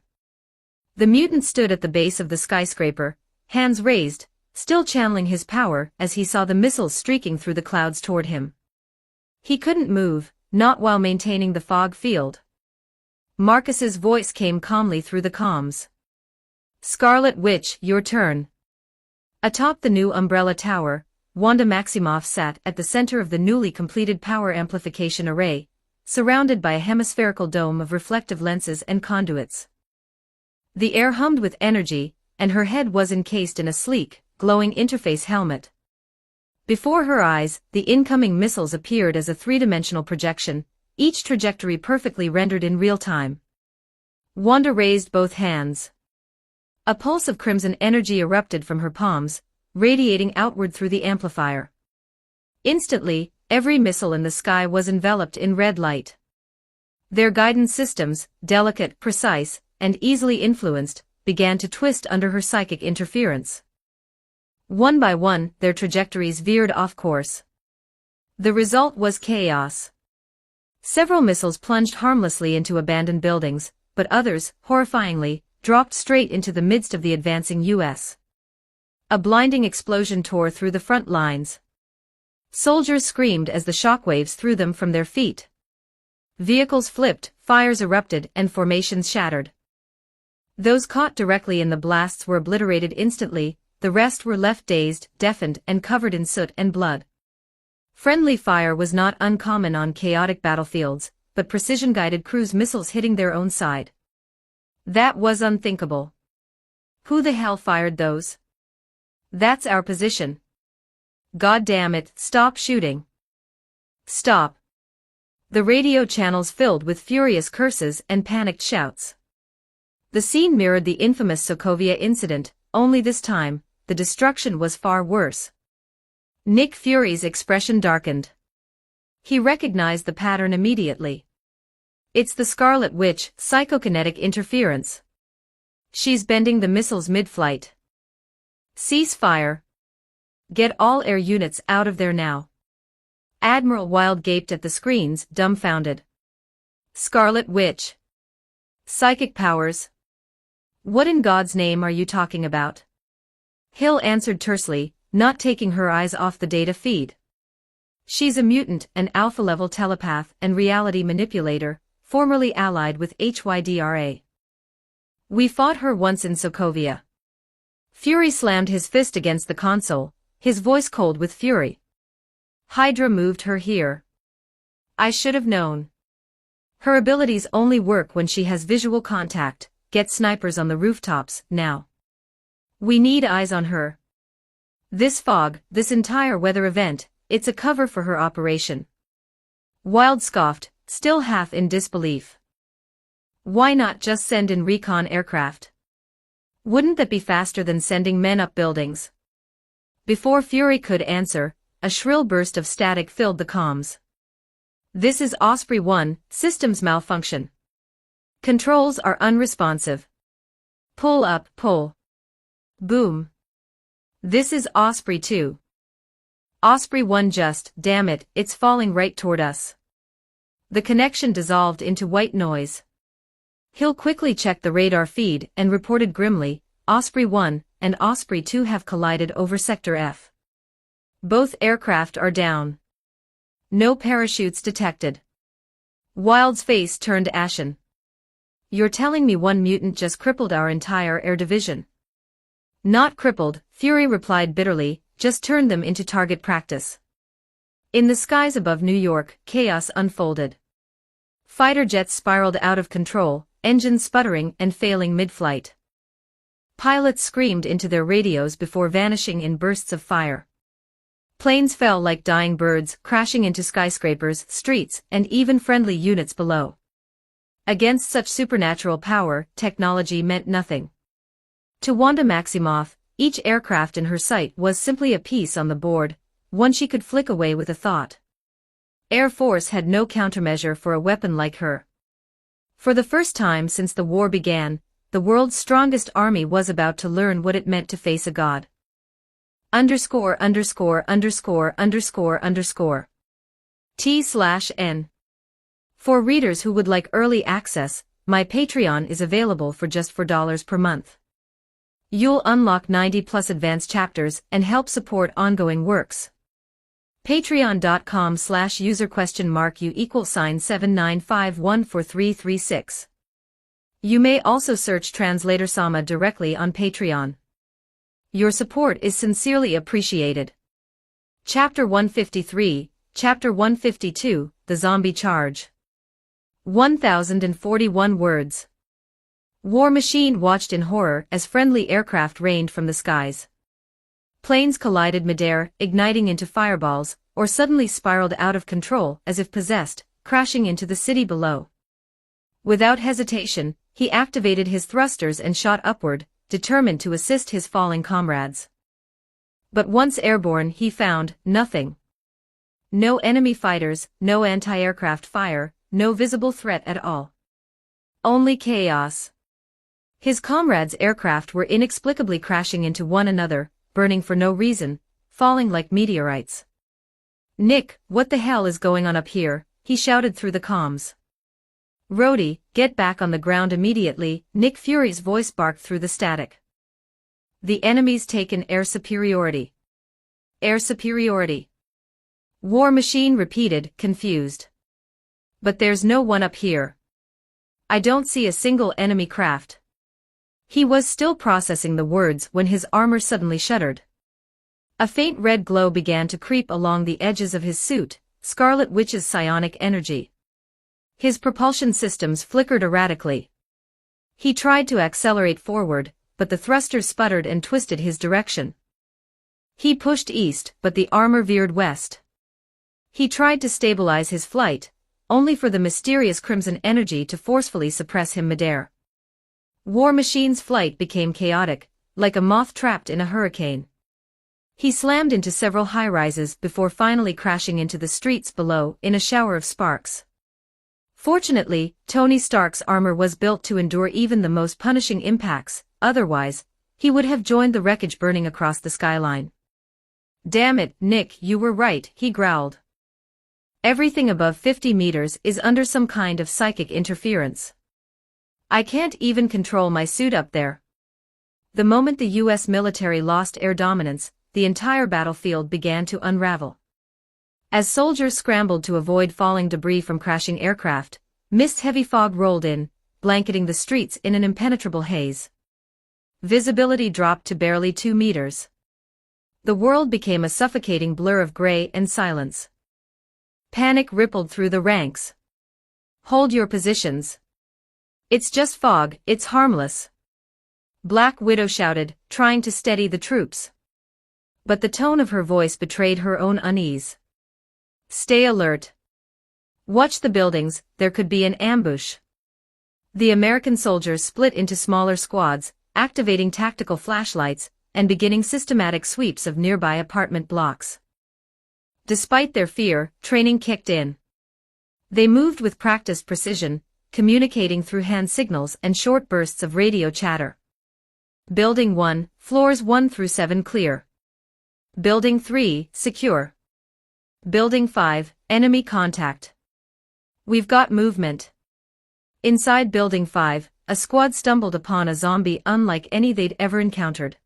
The mutant stood at the base of the skyscraper, hands raised, still channeling his power as he saw the missiles streaking through the clouds toward him. He couldn't move, not while maintaining the fog field. Marcus's voice came calmly through the comms. Scarlet Witch, your turn. Atop the new Umbrella Tower, Wanda Maximoff sat at the center of the newly completed power amplification array, surrounded by a hemispherical dome of reflective lenses and conduits. The air hummed with energy, and her head was encased in a sleek, glowing interface helmet. Before her eyes, the incoming missiles appeared as a three-dimensional projection, each trajectory perfectly rendered in real time. Wanda raised both hands. A pulse of crimson energy erupted from her palms, radiating outward through the amplifier. Instantly, every missile in the sky was enveloped in red light. Their guidance systems, delicate, precise, and easily influenced, began to twist under her psychic interference. One by one, their trajectories veered off course. The result was chaos. Several missiles plunged harmlessly into abandoned buildings, but others, horrifyingly, dropped straight into the midst of the advancing U.S. A blinding explosion tore through the front lines. Soldiers screamed as the shockwaves threw them from their feet. Vehicles flipped, fires erupted, and formations shattered. Those caught directly in the blasts were obliterated instantly, the rest were left dazed, deafened, and covered in soot and blood. Friendly fire was not uncommon on chaotic battlefields, but precision-guided cruise missiles hitting their own side. That was unthinkable. Who the hell fired those? That's our position. God damn it, stop shooting. Stop. The radio channels filled with furious curses and panicked shouts. The scene mirrored the infamous Sokovia incident, only this time, the destruction was far worse. Nick Fury's expression darkened. He recognized the pattern immediately. It's the Scarlet Witch, psychokinetic interference. She's bending the missiles mid-flight. Cease fire. Get all air units out of there now. Admiral Wilde gaped at the screens, dumbfounded. Scarlet Witch. Psychic powers. What in God's name are you talking about? Hill answered tersely, not taking her eyes off the data feed. She's a mutant, an alpha-level telepath and reality manipulator, formerly allied with HYDRA. We fought her once in Sokovia. Fury slammed his fist against the console, his voice cold with fury. Hydra moved her here. I should have known. Her abilities only work when she has visual contact. Get snipers on the rooftops, now. We need eyes on her. This fog, this entire weather event, it's a cover for her operation. Wilde scoffed, still half in disbelief. Why not just send in recon aircraft? Wouldn't that be faster than sending men up buildings? Before Fury could answer, a shrill burst of static filled the comms. This is Osprey 1, systems malfunction. Controls are unresponsive. Pull up, pull. Boom. This is Osprey 2. Osprey 1 just, damn it, it's falling right toward us. The connection dissolved into white noise. Hill quickly checked the radar feed and reported grimly, Osprey 1 and Osprey 2 have collided over Sector F. Both aircraft are down. No parachutes detected. Wilde's face turned ashen. You're telling me one mutant just crippled our entire air division? Not crippled, Fury replied bitterly, just turned them into target practice. In the skies above New York, chaos unfolded. Fighter jets spiraled out of control, engines sputtering and failing mid-flight. Pilots screamed into their radios before vanishing in bursts of fire. Planes fell like dying birds, crashing into skyscrapers, streets, and even friendly units below. Against such supernatural power, technology meant nothing. To Wanda Maximoff, each aircraft in her sight was simply a piece on the board, one she could flick away with a thought. Air Force had no countermeasure for a weapon like her. For the first time since the war began, the world's strongest army was about to learn what it meant to face a god. ________. T/N. For readers who would like early access, my Patreon is available for just $4 per month. You'll unlock 90+ advanced chapters and help support ongoing works. Patreon.com/user?U=79514336. You may also search Translator Sama directly on Patreon. Your support is sincerely appreciated. Chapter 153, Chapter 152, The Zombie Charge. 1041 words. War Machine watched in horror as friendly aircraft rained from the skies. Planes collided midair, igniting into fireballs, or suddenly spiraled out of control as if possessed, crashing into the city below. Without hesitation, he activated his thrusters and shot upward, determined to assist his falling comrades. But once airborne he found nothing. No enemy fighters, no anti-aircraft fire, no visible threat at all. Only chaos. His comrades' aircraft were inexplicably crashing into one another, burning for no reason, falling like meteorites. Nick, what the hell is going on up here? He shouted through the comms. Rhodey, get back on the ground immediately, Nick Fury's voice barked through the static. The enemy's taken air superiority. Air superiority. War Machine repeated, confused. But there's no one up here. I don't see a single enemy craft. He was still processing the words when his armor suddenly shuddered. A faint red glow began to creep along the edges of his suit, Scarlet Witch's psionic energy. His propulsion systems flickered erratically. He tried to accelerate forward, but the thrusters sputtered and twisted his direction. He pushed east, but the armor veered west. He tried to stabilize his flight, only for the mysterious crimson energy to forcefully suppress him midair. War Machine's flight became chaotic, like a moth trapped in a hurricane. He slammed into several high-rises before finally crashing into the streets below in a shower of sparks. Fortunately, Tony Stark's armor was built to endure even the most punishing impacts, otherwise, he would have joined the wreckage burning across the skyline. "Damn it, Nick, you were right," he growled. "Everything above 50 meters is under some kind of psychic interference. I can't even control my suit up there." The moment the US military lost air dominance, the entire battlefield began to unravel. As soldiers scrambled to avoid falling debris from crashing aircraft, mist-heavy fog rolled in, blanketing the streets in an impenetrable haze. Visibility dropped to barely 2 meters. The world became a suffocating blur of gray and silence. Panic rippled through the ranks. "Hold your positions. It's just fog, it's harmless," Black Widow shouted, trying to steady the troops. But the tone of her voice betrayed her own unease. "Stay alert. Watch the buildings, there could be an ambush." The American soldiers split into smaller squads, activating tactical flashlights, and beginning systematic sweeps of nearby apartment blocks. Despite their fear, training kicked in. They moved with practiced precision, communicating through hand signals and short bursts of radio chatter. Building 1, floors 1 through 7 clear. Building 3, secure. Building 5, enemy contact. We've got movement. Inside Building 5, a squad stumbled upon a zombie unlike any they'd ever encountered.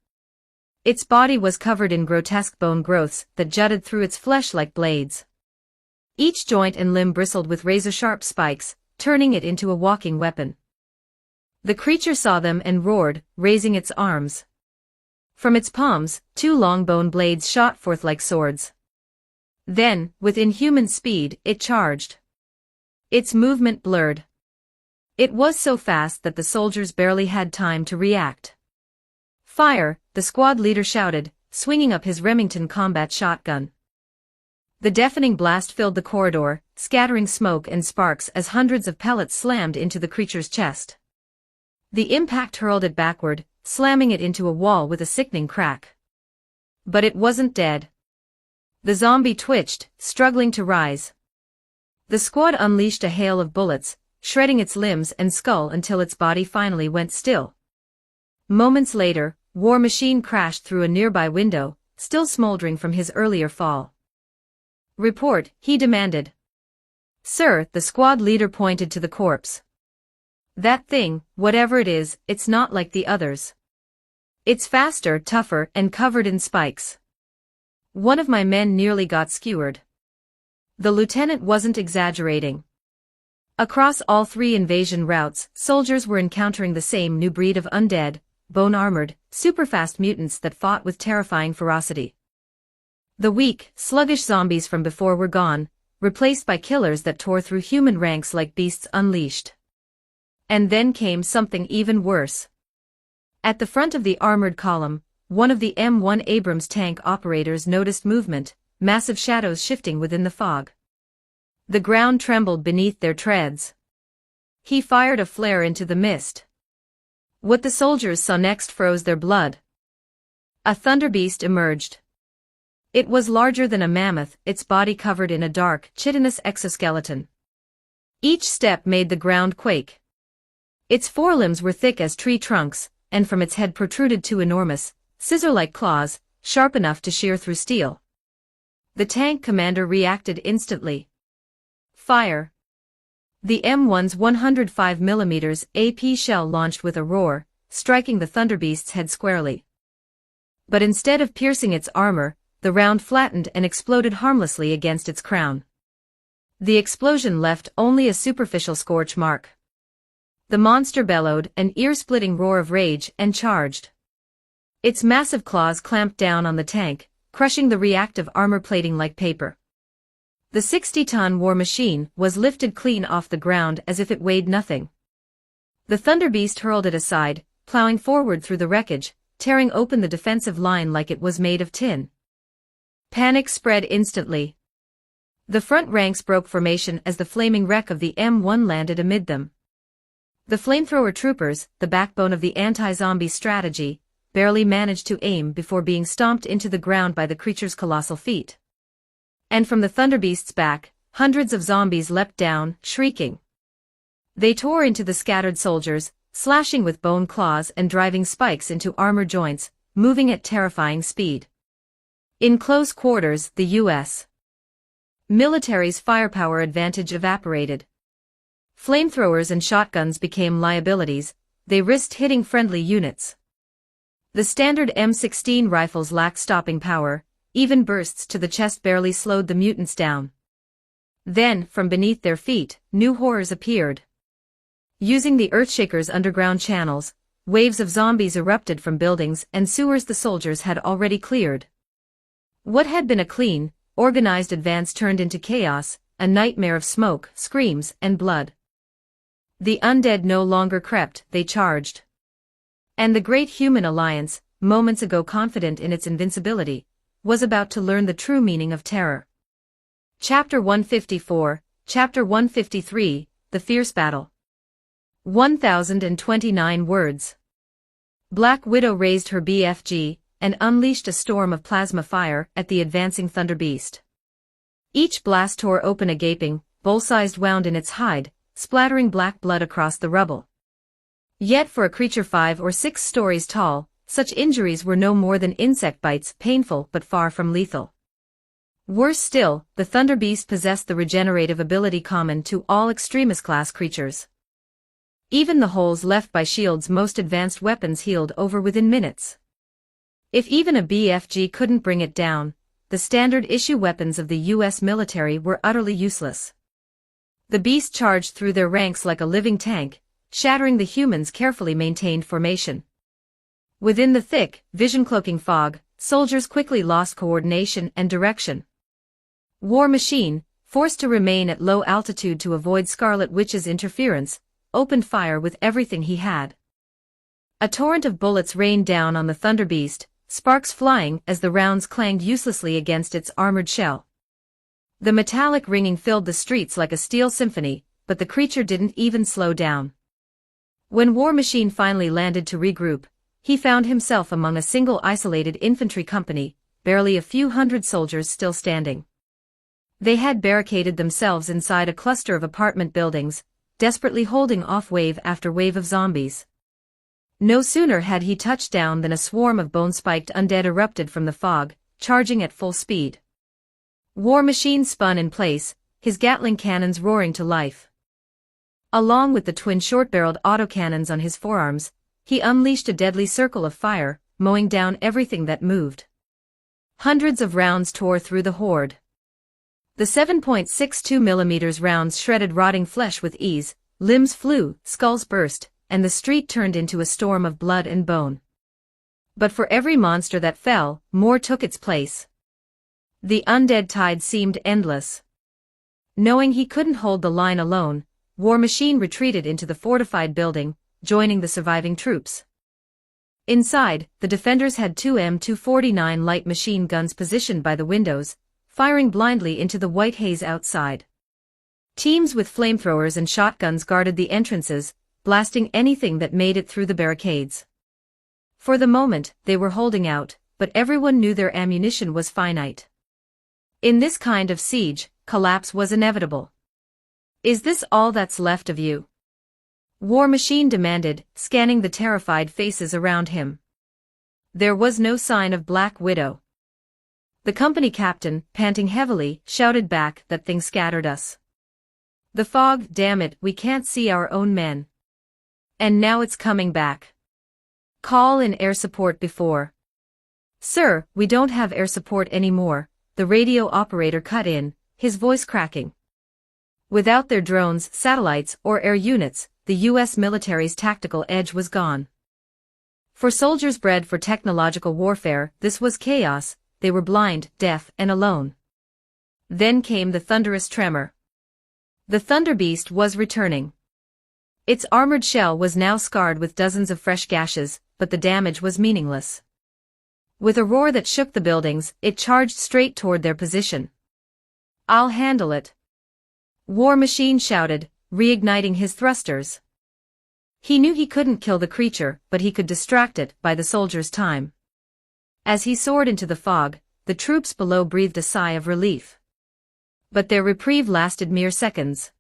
Its body was covered in grotesque bone growths that jutted through its flesh like blades. Each joint and limb bristled with razor-sharp spikes, turning it into a walking weapon. The creature saw them and roared, raising its arms. From its palms, 2 long bone blades shot forth like swords. Then, with inhuman speed, it charged. Its movement blurred. It was so fast that the soldiers barely had time to react. "Fire," the squad leader shouted, swinging up his Remington combat shotgun. The deafening blast filled the corridor, scattering smoke and sparks as hundreds of pellets slammed into the creature's chest. The impact hurled it backward, slamming it into a wall with a sickening crack. But it wasn't dead. The zombie twitched, struggling to rise. The squad unleashed a hail of bullets, shredding its limbs and skull until its body finally went still. Moments later, War Machine crashed through a nearby window, still smoldering from his earlier fall. "Report," he demanded. "Sir," the squad leader pointed to the corpse. "That thing, whatever it is, it's not like the others. It's faster, tougher, and covered in spikes. One of my men nearly got skewered." The lieutenant wasn't exaggerating. Across all 3 invasion routes, soldiers were encountering the same new breed of undead, bone-armored, super-fast mutants that fought with terrifying ferocity. The weak, sluggish zombies from before were gone, replaced by killers that tore through human ranks like beasts unleashed. And then came something even worse. At the front of the armored column, one of the M1 Abrams tank operators noticed movement, massive shadows shifting within the fog. The ground trembled beneath their treads. He fired a flare into the mist. What the soldiers saw next froze their blood. A thunderbeast emerged. It was larger than a mammoth, its body covered in a dark, chitinous exoskeleton. Each step made the ground quake. Its forelimbs were thick as tree trunks, and from its head protruded 2 enormous, scissor-like claws, sharp enough to shear through steel. The tank commander reacted instantly. Fire. The M1's 105mm AP shell launched with a roar, striking the thunderbeast's head squarely. But instead of piercing its armor, the round flattened and exploded harmlessly against its crown. The explosion left only a superficial scorch mark. The monster bellowed an ear-splitting roar of rage and charged. Its massive claws clamped down on the tank, crushing the reactive armor plating like paper. The 60-ton war machine was lifted clean off the ground as if it weighed nothing. The Thunder Beast hurled it aside, plowing forward through the wreckage, tearing open the defensive line like it was made of tin. Panic spread instantly. The front ranks broke formation as the flaming wreck of the M1 landed amid them. The flamethrower troopers, the backbone of the anti-zombie strategy, barely managed to aim before being stomped into the ground by the creature's colossal feet. And from the Thunderbeast's back, hundreds of zombies leapt down, shrieking. They tore into the scattered soldiers, slashing with bone claws and driving spikes into armor joints, moving at terrifying speed. In close quarters, the U.S. military's firepower advantage evaporated. Flamethrowers and shotguns became liabilities, they risked hitting friendly units. The standard M16 rifles lacked stopping power, even bursts to the chest barely slowed the mutants down. Then, from beneath their feet, new horrors appeared. Using the Earthshaker's underground channels, waves of zombies erupted from buildings and sewers the soldiers had already cleared. What had been a clean, organized advance turned into chaos, a nightmare of smoke, screams, and blood. The undead no longer crept, they charged. And the great human alliance, moments ago confident in its invincibility, was about to learn the true meaning of terror. Chapter 154, Chapter 153, The Fierce Battle. 1029 words. Black Widow raised her BFG, and unleashed a storm of plasma fire at the advancing Thunder Beast. Each blast tore open a gaping, bowl-sized wound in its hide, splattering black blood across the rubble. Yet for a creature 5 or 6 stories tall, such injuries were no more than insect bites, painful but far from lethal. Worse still, the Thunder Beast possessed the regenerative ability common to all Extremis-class creatures. Even the holes left by S.H.I.E.L.D's most advanced weapons healed over within minutes. If even a BFG couldn't bring it down, the standard-issue weapons of the U.S. military were utterly useless. The beast charged through their ranks like a living tank, shattering the humans' carefully maintained formation. Within the thick, vision-cloaking fog, soldiers quickly lost coordination and direction. War Machine, forced to remain at low altitude to avoid Scarlet Witch's interference, opened fire with everything he had. A torrent of bullets rained down on the Thunder Beast, sparks flying as the rounds clanged uselessly against its armored shell. The metallic ringing filled the streets like a steel symphony, but the creature didn't even slow down. When War Machine finally landed to regroup, he found himself among a single isolated infantry company, barely a few hundred soldiers still standing. They had barricaded themselves inside a cluster of apartment buildings, desperately holding off wave after wave of zombies. No sooner had he touched down than a swarm of bone-spiked undead erupted from the fog, charging at full speed. War Machine spun in place, his Gatling cannons roaring to life. Along with the twin short-barreled autocannons on his forearms, he unleashed a deadly circle of fire, mowing down everything that moved. Hundreds of rounds tore through the horde. The 7.62 mm rounds shredded rotting flesh with ease, limbs flew, skulls burst, and the street turned into a storm of blood and bone. But for every monster that fell, more took its place. The undead tide seemed endless. Knowing he couldn't hold the line alone, War Machine retreated into the fortified building, joining the surviving troops. Inside, the defenders had 2 M249 light machine guns positioned by the windows, firing blindly into the white haze outside. Teams with flamethrowers and shotguns guarded the entrances, blasting anything that made it through the barricades. For the moment, they were holding out, but everyone knew their ammunition was finite. In this kind of siege, collapse was inevitable. "Is this all that's left of you?" War Machine demanded, scanning the terrified faces around him. There was no sign of Black Widow. The company captain, panting heavily, shouted back that thing scattered us. "The fog, damn it, we can't see our own men. And now it's coming back. Call in air support before." "Sir, we don't have air support anymore," the radio operator cut in, his voice cracking. Without their drones, satellites, or air units, the U.S. military's tactical edge was gone. For soldiers bred for technological warfare, this was chaos. They were blind, deaf, and alone. Then came the thunderous tremor. The Thunder Beast was returning. Its armored shell was now scarred with dozens of fresh gashes, but the damage was meaningless. With a roar that shook the buildings, it charged straight toward their position. "I'll handle it," War Machine shouted, reigniting his thrusters. He knew he couldn't kill the creature, but he could distract it by the soldiers' time. As he soared into the fog, the troops below breathed a sigh of relief. But their reprieve lasted mere seconds.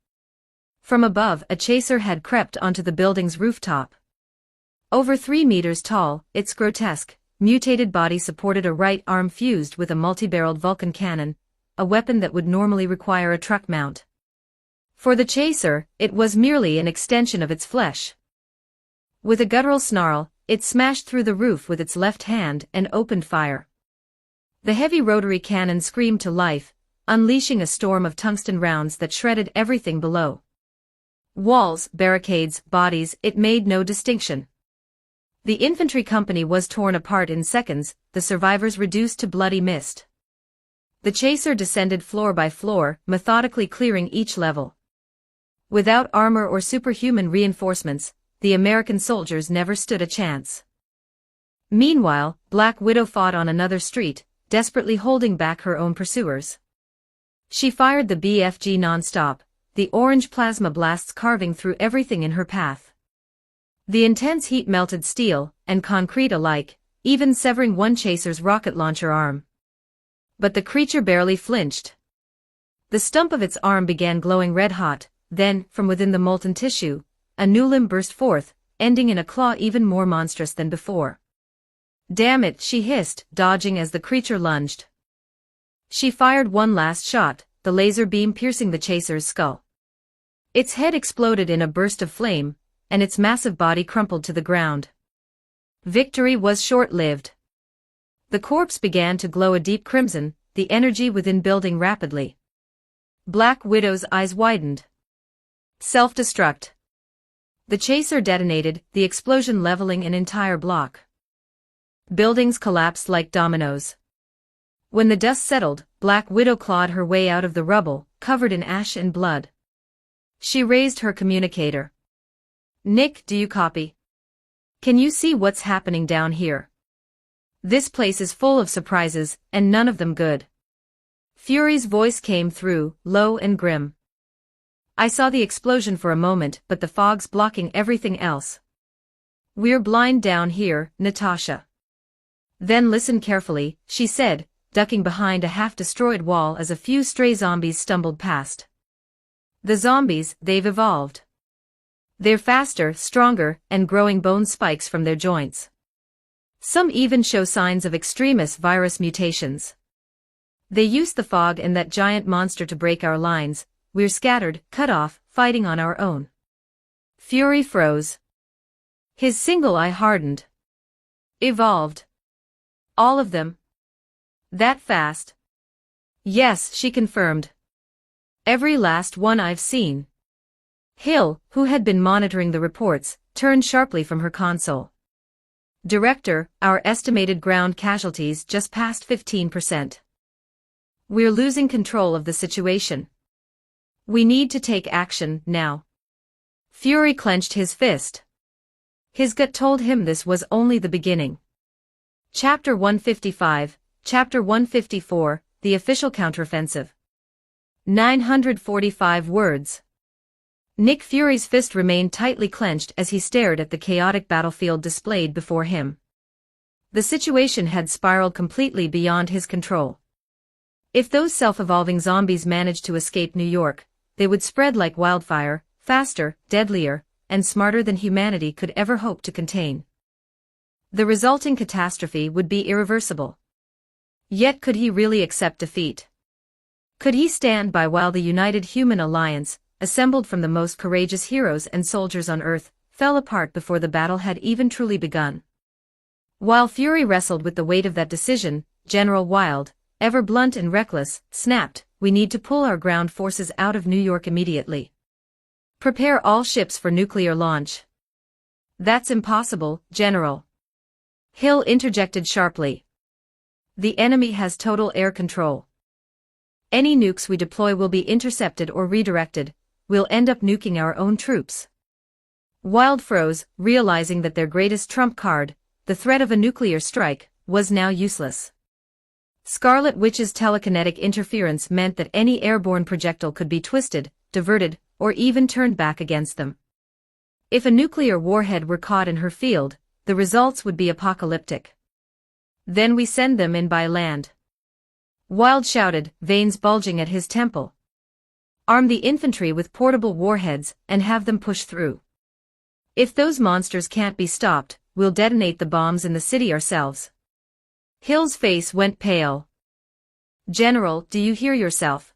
From above, a chaser had crept onto the building's rooftop. Over 3 meters tall, its grotesque, mutated body supported a right arm fused with a multi-barreled Vulcan cannon, a weapon that would normally require a truck mount. For the chaser, it was merely an extension of its flesh. With a guttural snarl, it smashed through the roof with its left hand and opened fire. The heavy rotary cannon screamed to life, unleashing a storm of tungsten rounds that shredded everything below. Walls, barricades, bodies, it made no distinction. The infantry company was torn apart in seconds, the survivors reduced to bloody mist. The chaser descended floor by floor, methodically clearing each level. Without armor or superhuman reinforcements, the American soldiers never stood a chance. Meanwhile, Black Widow fought on another street, desperately holding back her own pursuers. She fired the BFG non-stop, the orange plasma blasts carving through everything in her path. The intense heat melted steel and concrete alike, even severing one chaser's rocket launcher arm. But the creature barely flinched. The stump of its arm began glowing red-hot, then, from within the molten tissue, a new limb burst forth, ending in a claw even more monstrous than before. "Damn it," she hissed, dodging as the creature lunged. She fired one last shot, the laser beam piercing the chaser's skull. Its head exploded in a burst of flame, and its massive body crumpled to the ground. Victory was short-lived. The corpse began to glow a deep crimson, the energy within building rapidly. Black Widow's eyes widened. Self-destruct. The chaser detonated, the explosion leveling an entire block. Buildings collapsed like dominoes. When the dust settled, Black Widow clawed her way out of the rubble, covered in ash and blood. She raised her communicator. "Nick, do you copy? Can you see what's happening down here? This place is full of surprises, and none of them good." Fury's voice came through, low and grim. "I saw the explosion for a moment, but the fog's blocking everything else. We're blind down here, Natasha." "Then listen carefully," she said, ducking behind a half-destroyed wall as a few stray zombies stumbled past. "The zombies, they've evolved. They're faster, stronger, and growing bone spikes from their joints. Some even show signs of extremist virus mutations. They used the fog and that giant monster to break our lines. We're scattered, cut off, fighting on our own." Fury froze. His single eye hardened. "Evolved? All of them? That fast?" "Yes," she confirmed. "Every last one I've seen." Hill, who had been monitoring the reports, turned sharply from her console. "Director, our estimated ground casualties just passed 15%. We're losing control of the situation. We need to take action, now." Fury clenched his fist. His gut told him this was only the beginning. Chapter 155, Chapter 154, The Official Counteroffensive. 945 words. Nick Fury's fist remained tightly clenched as he stared at the chaotic battlefield displayed before him. The situation had spiraled completely beyond his control. If those self-evolving zombies managed to escape New York, they would spread like wildfire, faster, deadlier, and smarter than humanity could ever hope to contain. The resulting catastrophe would be irreversible. Yet could he really accept defeat? Could he stand by while the United Human Alliance, assembled from the most courageous heroes and soldiers on Earth, fell apart before the battle had even truly begun? While Fury wrestled with the weight of that decision, General Wild, ever blunt and reckless, snapped, "We need to pull our ground forces out of New York immediately. Prepare all ships for nuclear launch." "That's impossible, General," Hill interjected sharply. "The enemy has total air control. Any nukes we deploy will be intercepted or redirected. We'll end up nuking our own troops." Wild froze, realizing that their greatest trump card, the threat of a nuclear strike, was now useless. Scarlet Witch's telekinetic interference meant that any airborne projectile could be twisted, diverted, or even turned back against them. If a nuclear warhead were caught in her field, the results would be apocalyptic. "Then we send them in by land," Wild shouted, veins bulging at his temple. "Arm the infantry with portable warheads and have them push through. If those monsters can't be stopped, we'll detonate the bombs in the city ourselves." Hill's face went pale. "General, do you hear yourself?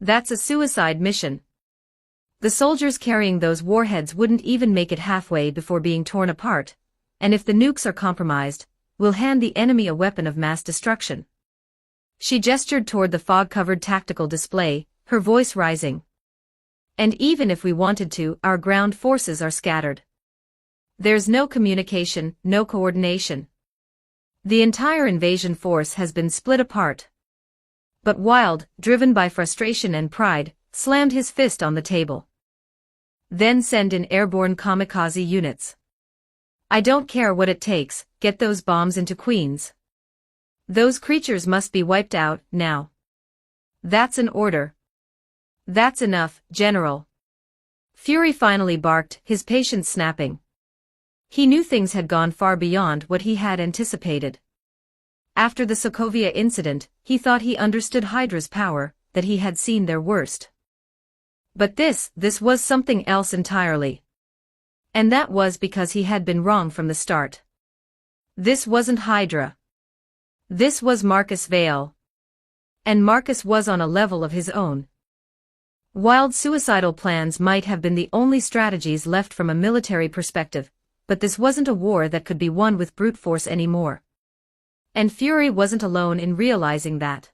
That's a suicide mission. The soldiers carrying those warheads wouldn't even make it halfway before being torn apart, and if the nukes are compromised, we'll hand the enemy a weapon of mass destruction." She gestured toward the fog-covered tactical display, her voice rising. "And even if we wanted to, our ground forces are scattered. There's no communication, no coordination. The entire invasion force has been split apart." But Wild, driven by frustration and pride, slammed his fist on the table. "Then send in airborne kamikaze units. I don't care what it takes, get those bombs into Queens. Those creatures must be wiped out, now. That's an order." "That's enough, General." Fury finally barked, his patience snapping. He knew things had gone far beyond what he had anticipated. After the Sokovia incident, he thought he understood Hydra's power, that he had seen their worst. But this was something else entirely. And that was because he had been wrong from the start. This wasn't Hydra. This was Marcus Vale. And Marcus was on a level of his own. Wild suicidal plans might have been the only strategies left from a military perspective, but this wasn't a war that could be won with brute force anymore. And Fury wasn't alone in realizing that.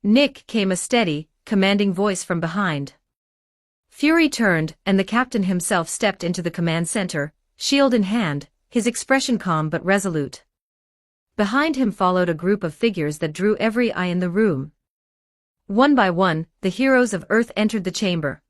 "Nick," came a steady, commanding voice from behind. Fury turned, and the captain himself stepped into the command center, shield in hand, his expression calm but resolute. Behind him followed a group of figures that drew every eye in the room. One by one, the heroes of Earth entered the chamber.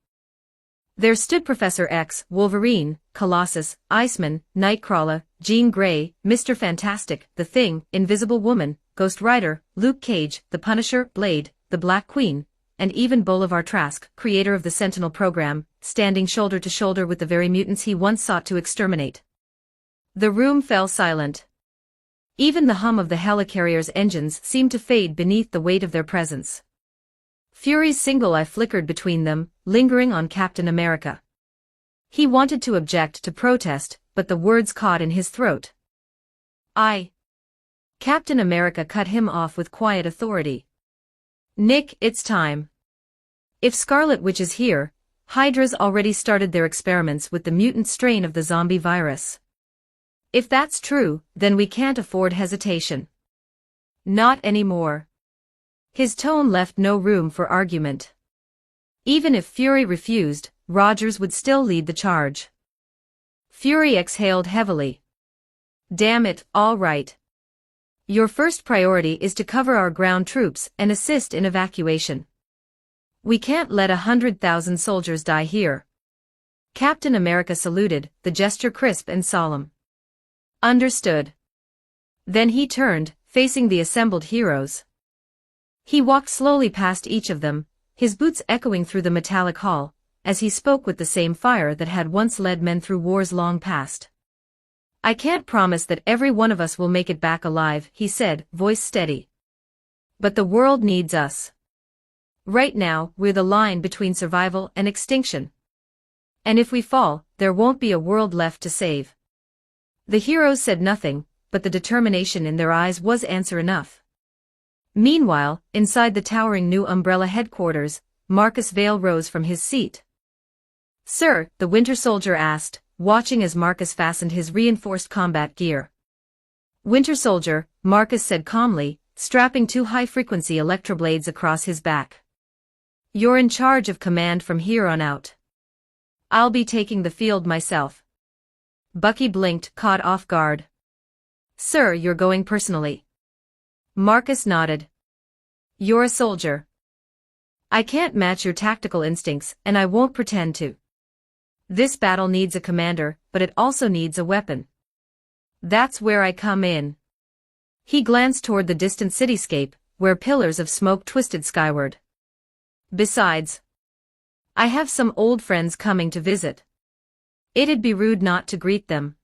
There stood Professor X, Wolverine, Colossus, Iceman, Nightcrawler, Jean Grey, Mr. Fantastic, The Thing, Invisible Woman, Ghost Rider, Luke Cage, The Punisher, Blade, the Black Queen, and even Bolivar Trask, creator of the Sentinel program, standing shoulder to shoulder with the very mutants he once sought to exterminate. The room fell silent. Even the hum of the helicarrier's engines seemed to fade beneath the weight of their presence. Fury's single eye flickered between them, lingering on Captain America. He wanted to object, to protest, but the words caught in his throat. Captain America cut him off with quiet authority. "Nick, it's time. If Scarlet Witch is here, Hydra's already started their experiments with the mutant strain of the zombie virus. If that's true, then we can't afford hesitation. Not anymore." His tone left no room for argument. Even if Fury refused, Rogers would still lead the charge. Fury exhaled heavily. "Damn it, all right. Your first priority is to cover our ground troops and assist in evacuation. We can't let 100,000 soldiers die here." Captain America saluted, the gesture crisp and solemn. "Understood." Then he turned, facing the assembled heroes. He walked slowly past each of them, his boots echoing through the metallic hall, as he spoke with the same fire that had once led men through wars long past. "I can't promise that every one of us will make it back alive," he said, voice steady. "But the world needs us. Right now, we're the line between survival and extinction. And if we fall, there won't be a world left to save." The heroes said nothing, but the determination in their eyes was answer enough. Meanwhile, inside the towering New Umbrella headquarters, Marcus Vale rose from his seat. "Sir," the Winter Soldier asked, watching as Marcus fastened his reinforced combat gear. Winter Soldier, Marcus said calmly, strapping two high-frequency electroblades across his back. You're in charge of command from here on out. I'll be taking the field myself. Bucky blinked, caught off guard. Sir, you're going personally. Marcus nodded. You're a soldier. I can't match your tactical instincts, and I won't pretend to. This battle needs a commander, but it also needs a weapon. That's where I come in. He glanced toward the distant cityscape, where pillars of smoke twisted skyward. Besides, I have some old friends coming to visit. It'd be rude not to greet them.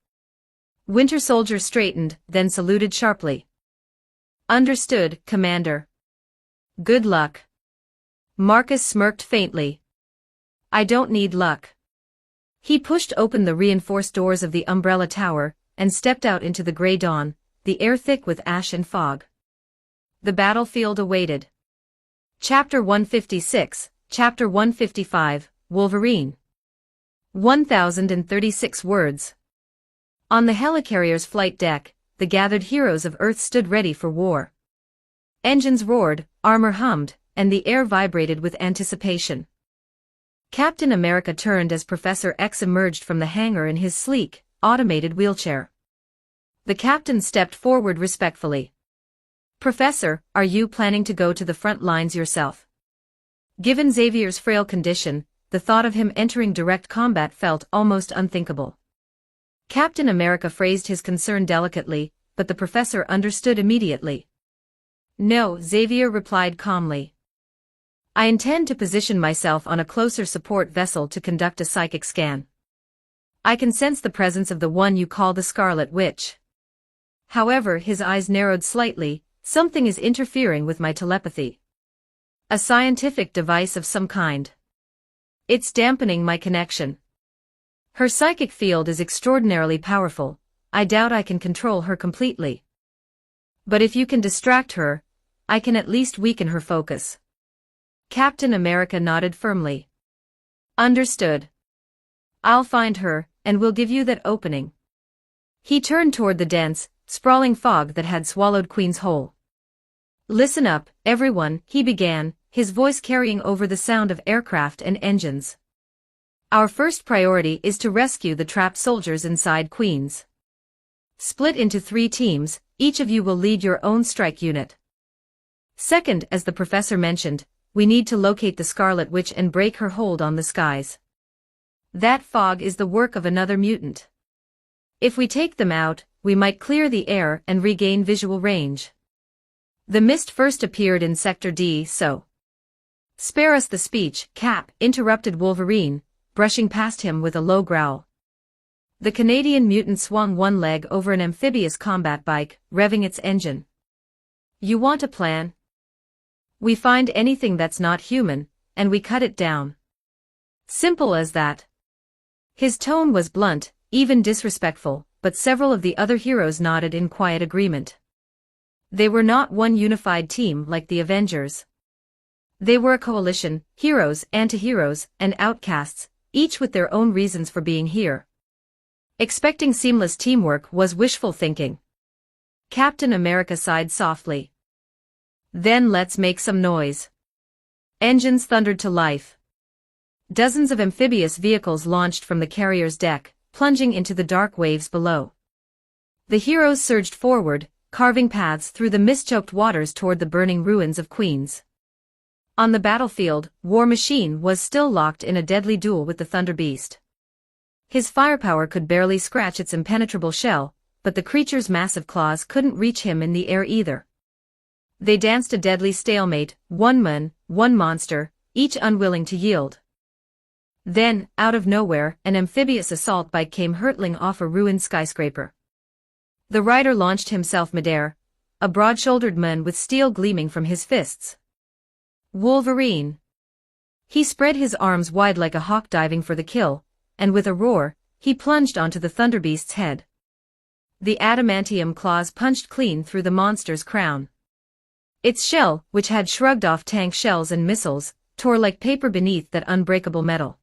Winter Soldier straightened, then saluted sharply. Understood, Commander. Good luck. Marcus smirked faintly. I don't need luck. He pushed open the reinforced doors of the umbrella tower, and stepped out into the gray dawn, the air thick with ash and fog. The battlefield awaited. Chapter 156, Chapter 155, Wolverine. 1036 words. On the helicarrier's flight deck, the gathered heroes of Earth stood ready for war. Engines roared, armor hummed, and the air vibrated with anticipation. Captain America turned as Professor X emerged from the hangar in his sleek, automated wheelchair. The captain stepped forward respectfully. Professor, are you planning to go to the front lines yourself? Given Xavier's frail condition, the thought of him entering direct combat felt almost unthinkable. Captain America phrased his concern delicately, but the professor understood immediately. No, Xavier replied calmly. I intend to position myself on a closer support vessel to conduct a psychic scan. I can sense the presence of the one you call the Scarlet Witch. However, his eyes narrowed slightly, something is interfering with my telepathy. A scientific device of some kind. It's dampening my connection. Her psychic field is extraordinarily powerful, I doubt I can control her completely. But if you can distract her, I can at least weaken her focus. Captain America nodded firmly. Understood. I'll find her, and we'll give you that opening. He turned toward the dense, sprawling fog that had swallowed Queen's whole. Listen up, everyone, he began, his voice carrying over the sound of aircraft and engines. Our first priority is to rescue the trapped soldiers inside Queens. Split into 3 teams, each of you will lead your own strike unit. Second, as the professor mentioned, we need to locate the Scarlet Witch and break her hold on the skies. That fog is the work of another mutant. If we take them out, we might clear the air and regain visual range. The mist first appeared in Sector D, so. Spare us the speech, Cap, interrupted Wolverine, brushing past him with a low growl. The Canadian mutant swung one leg over an amphibious combat bike, revving its engine. You want a plan? We find anything that's not human, and we cut it down. Simple as that. His tone was blunt, even disrespectful, but several of the other heroes nodded in quiet agreement. They were not one unified team like the Avengers. They were a coalition, heroes, anti-heroes, and outcasts, each with their own reasons for being here. Expecting seamless teamwork was wishful thinking. Captain America sighed softly. Then let's make some noise. Engines thundered to life. Dozens of amphibious vehicles launched from the carrier's deck, plunging into the dark waves below. The heroes surged forward, carving paths through the mist-choked waters toward the burning ruins of Queens. On the battlefield, War Machine was still locked in a deadly duel with the Thunder Beast. His firepower could barely scratch its impenetrable shell, but the creature's massive claws couldn't reach him in the air either. They danced a deadly stalemate, one man, one monster, each unwilling to yield. Then, out of nowhere, an amphibious assault bike came hurtling off a ruined skyscraper. The rider launched himself midair, a broad-shouldered man with steel gleaming from his fists. Wolverine. He spread his arms wide like a hawk diving for the kill, and with a roar, he plunged onto the Thunderbeast's head. The adamantium claws punched clean through the monster's crown. Its shell, which had shrugged off tank shells and missiles, tore like paper beneath that unbreakable metal.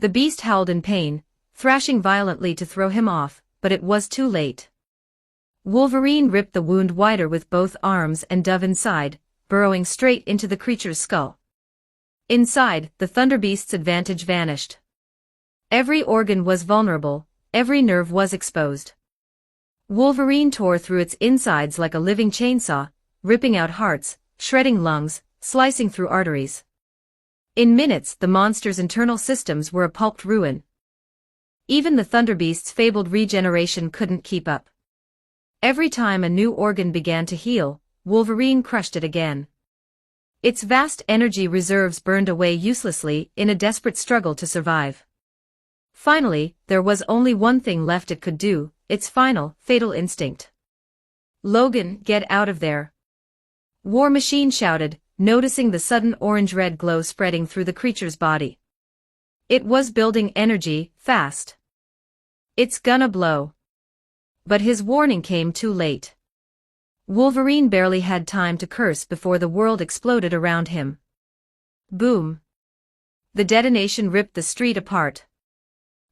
The beast howled in pain, thrashing violently to throw him off, but it was too late. Wolverine ripped the wound wider with both arms and dove inside, burrowing straight into the creature's skull. Inside, the Thunderbeast's advantage vanished. Every organ was vulnerable, every nerve was exposed. Wolverine tore through its insides like a living chainsaw, ripping out hearts, shredding lungs, slicing through arteries. In minutes, the monster's internal systems were a pulped ruin. Even the Thunderbeast's fabled regeneration couldn't keep up. Every time a new organ began to heal, Wolverine crushed it again. Its vast energy reserves burned away uselessly in a desperate struggle to survive. Finally, there was only one thing left it could do, its final, fatal instinct. "Logan, get out of there!" War Machine shouted, noticing the sudden orange-red glow spreading through the creature's body. It was building energy, fast. "It's gonna blow." But his warning came too late. Wolverine barely had time to curse before the world exploded around him. Boom! The detonation ripped the street apart.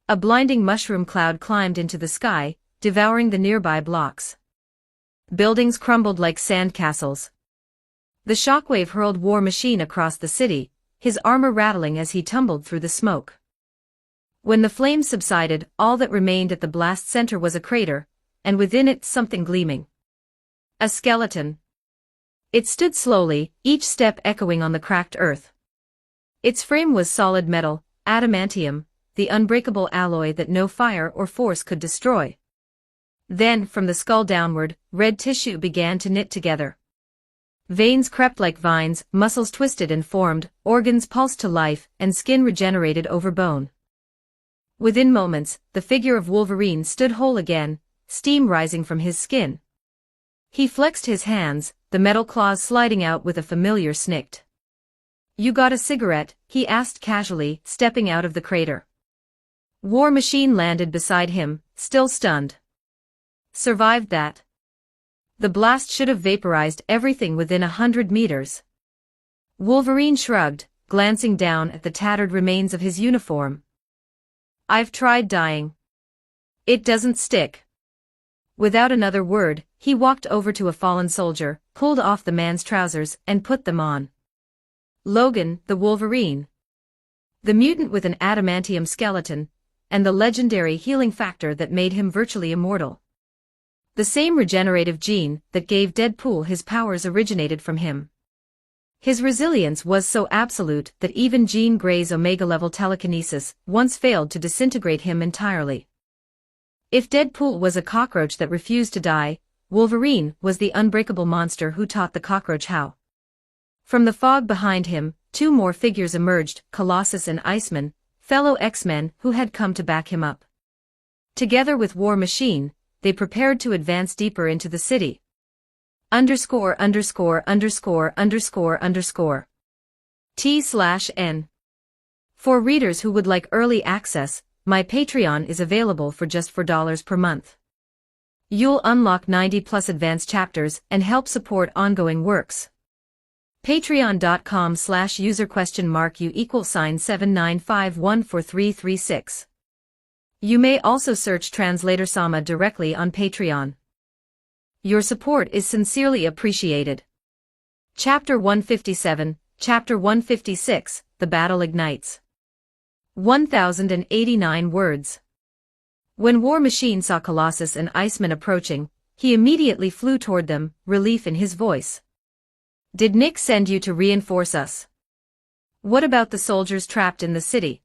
A blinding mushroom cloud climbed into the sky, devouring the nearby blocks. Buildings crumbled like sandcastles. The shockwave hurled War Machine across the city, his armor rattling as he tumbled through the smoke. When the flames subsided, all that remained at the blast center was a crater, and within it something gleaming. A skeleton. It stood slowly, each step echoing on the cracked earth. Its frame was solid metal, adamantium, the unbreakable alloy that no fire or force could destroy. Then, from the skull downward, red tissue began to knit together. Veins crept like vines, muscles twisted and formed, organs pulsed to life, and skin regenerated over bone. Within moments, the figure of Wolverine stood whole again, steam rising from his skin. He flexed his hands, the metal claws sliding out with a familiar snick. "You got a cigarette?" he asked casually, stepping out of the crater. War Machine landed beside him, still stunned. "Survived that?" The blast should have vaporized everything within 100 meters. Wolverine shrugged, glancing down at the tattered remains of his uniform. "I've tried dying. It doesn't stick." Without another word, he walked over to a fallen soldier, pulled off the man's trousers, and put them on. Logan, the Wolverine. The mutant with an adamantium skeleton, and the legendary healing factor that made him virtually immortal. The same regenerative gene that gave Deadpool his powers originated from him. His resilience was so absolute that even Jean Grey's Omega-level telekinesis once failed to disintegrate him entirely. If Deadpool was a cockroach that refused to die, Wolverine was the unbreakable monster who taught the cockroach how. From the fog behind him, two more figures emerged, Colossus and Iceman, fellow X-Men who had come to back him up. Together with War Machine, they prepared to advance deeper into the city. _________T/N. For readers who would like early access, my Patreon is available for just $4 per month. You'll unlock 90+ advanced chapters and help support ongoing works. Patreon.com/user?u=79514336. You may also search Translator Sama directly on Patreon. Your support is sincerely appreciated. Chapter 157, Chapter 156, The Battle Ignites. 1089 words. When War Machine saw Colossus and Iceman approaching, he immediately flew toward them, relief in his voice. "Did Nick send you to reinforce us? What about the soldiers trapped in the city?"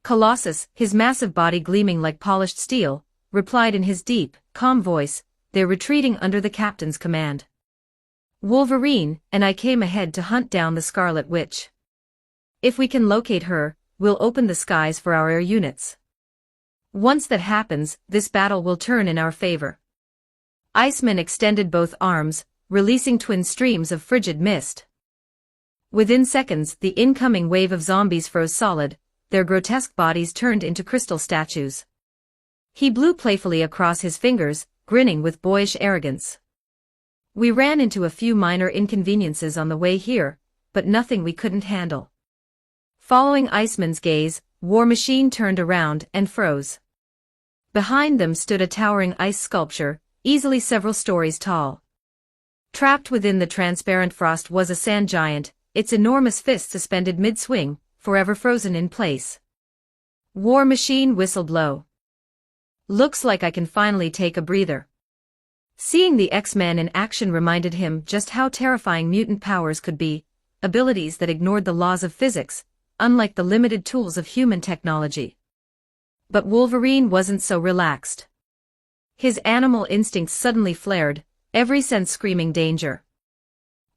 Colossus, his massive body gleaming like polished steel, replied in his deep, calm voice, "They're retreating under the captain's command. Wolverine and I came ahead to hunt down the Scarlet Witch. If we can locate her, we'll open the skies for our air units. Once that happens, this battle will turn in our favor." Iceman extended both arms, releasing twin streams of frigid mist. Within seconds, the incoming wave of zombies froze solid, their grotesque bodies turned into crystal statues. He blew playfully across his fingers, grinning with boyish arrogance. "We ran into a few minor inconveniences on the way here, but nothing we couldn't handle." Following Iceman's gaze, War Machine turned around and froze. Behind them stood a towering ice sculpture, easily several stories tall. Trapped within the transparent frost was a sand giant, its enormous fist suspended mid-swing, forever frozen in place. War Machine whistled low. Looks like I can finally take a breather. Seeing the X-Men in action reminded him just how terrifying mutant powers could be, abilities that ignored the laws of physics, unlike the limited tools of human technology. But Wolverine wasn't so relaxed. His animal instincts suddenly flared, every sense screaming danger.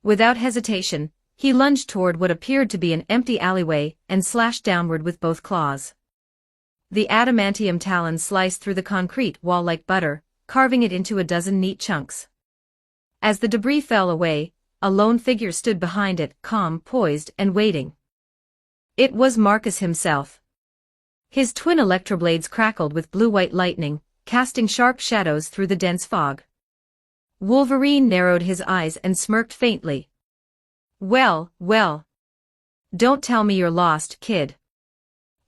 Without hesitation, he lunged toward what appeared to be an empty alleyway and slashed downward with both claws. The adamantium talons sliced through the concrete wall like butter, carving it into a dozen neat chunks. As the debris fell away, a lone figure stood behind it, calm, poised, and waiting. It was Marcus himself. His twin electroblades crackled with blue-white lightning, casting sharp shadows through the dense fog. Wolverine narrowed his eyes and smirked faintly. Well, well. Don't tell me you're lost, kid.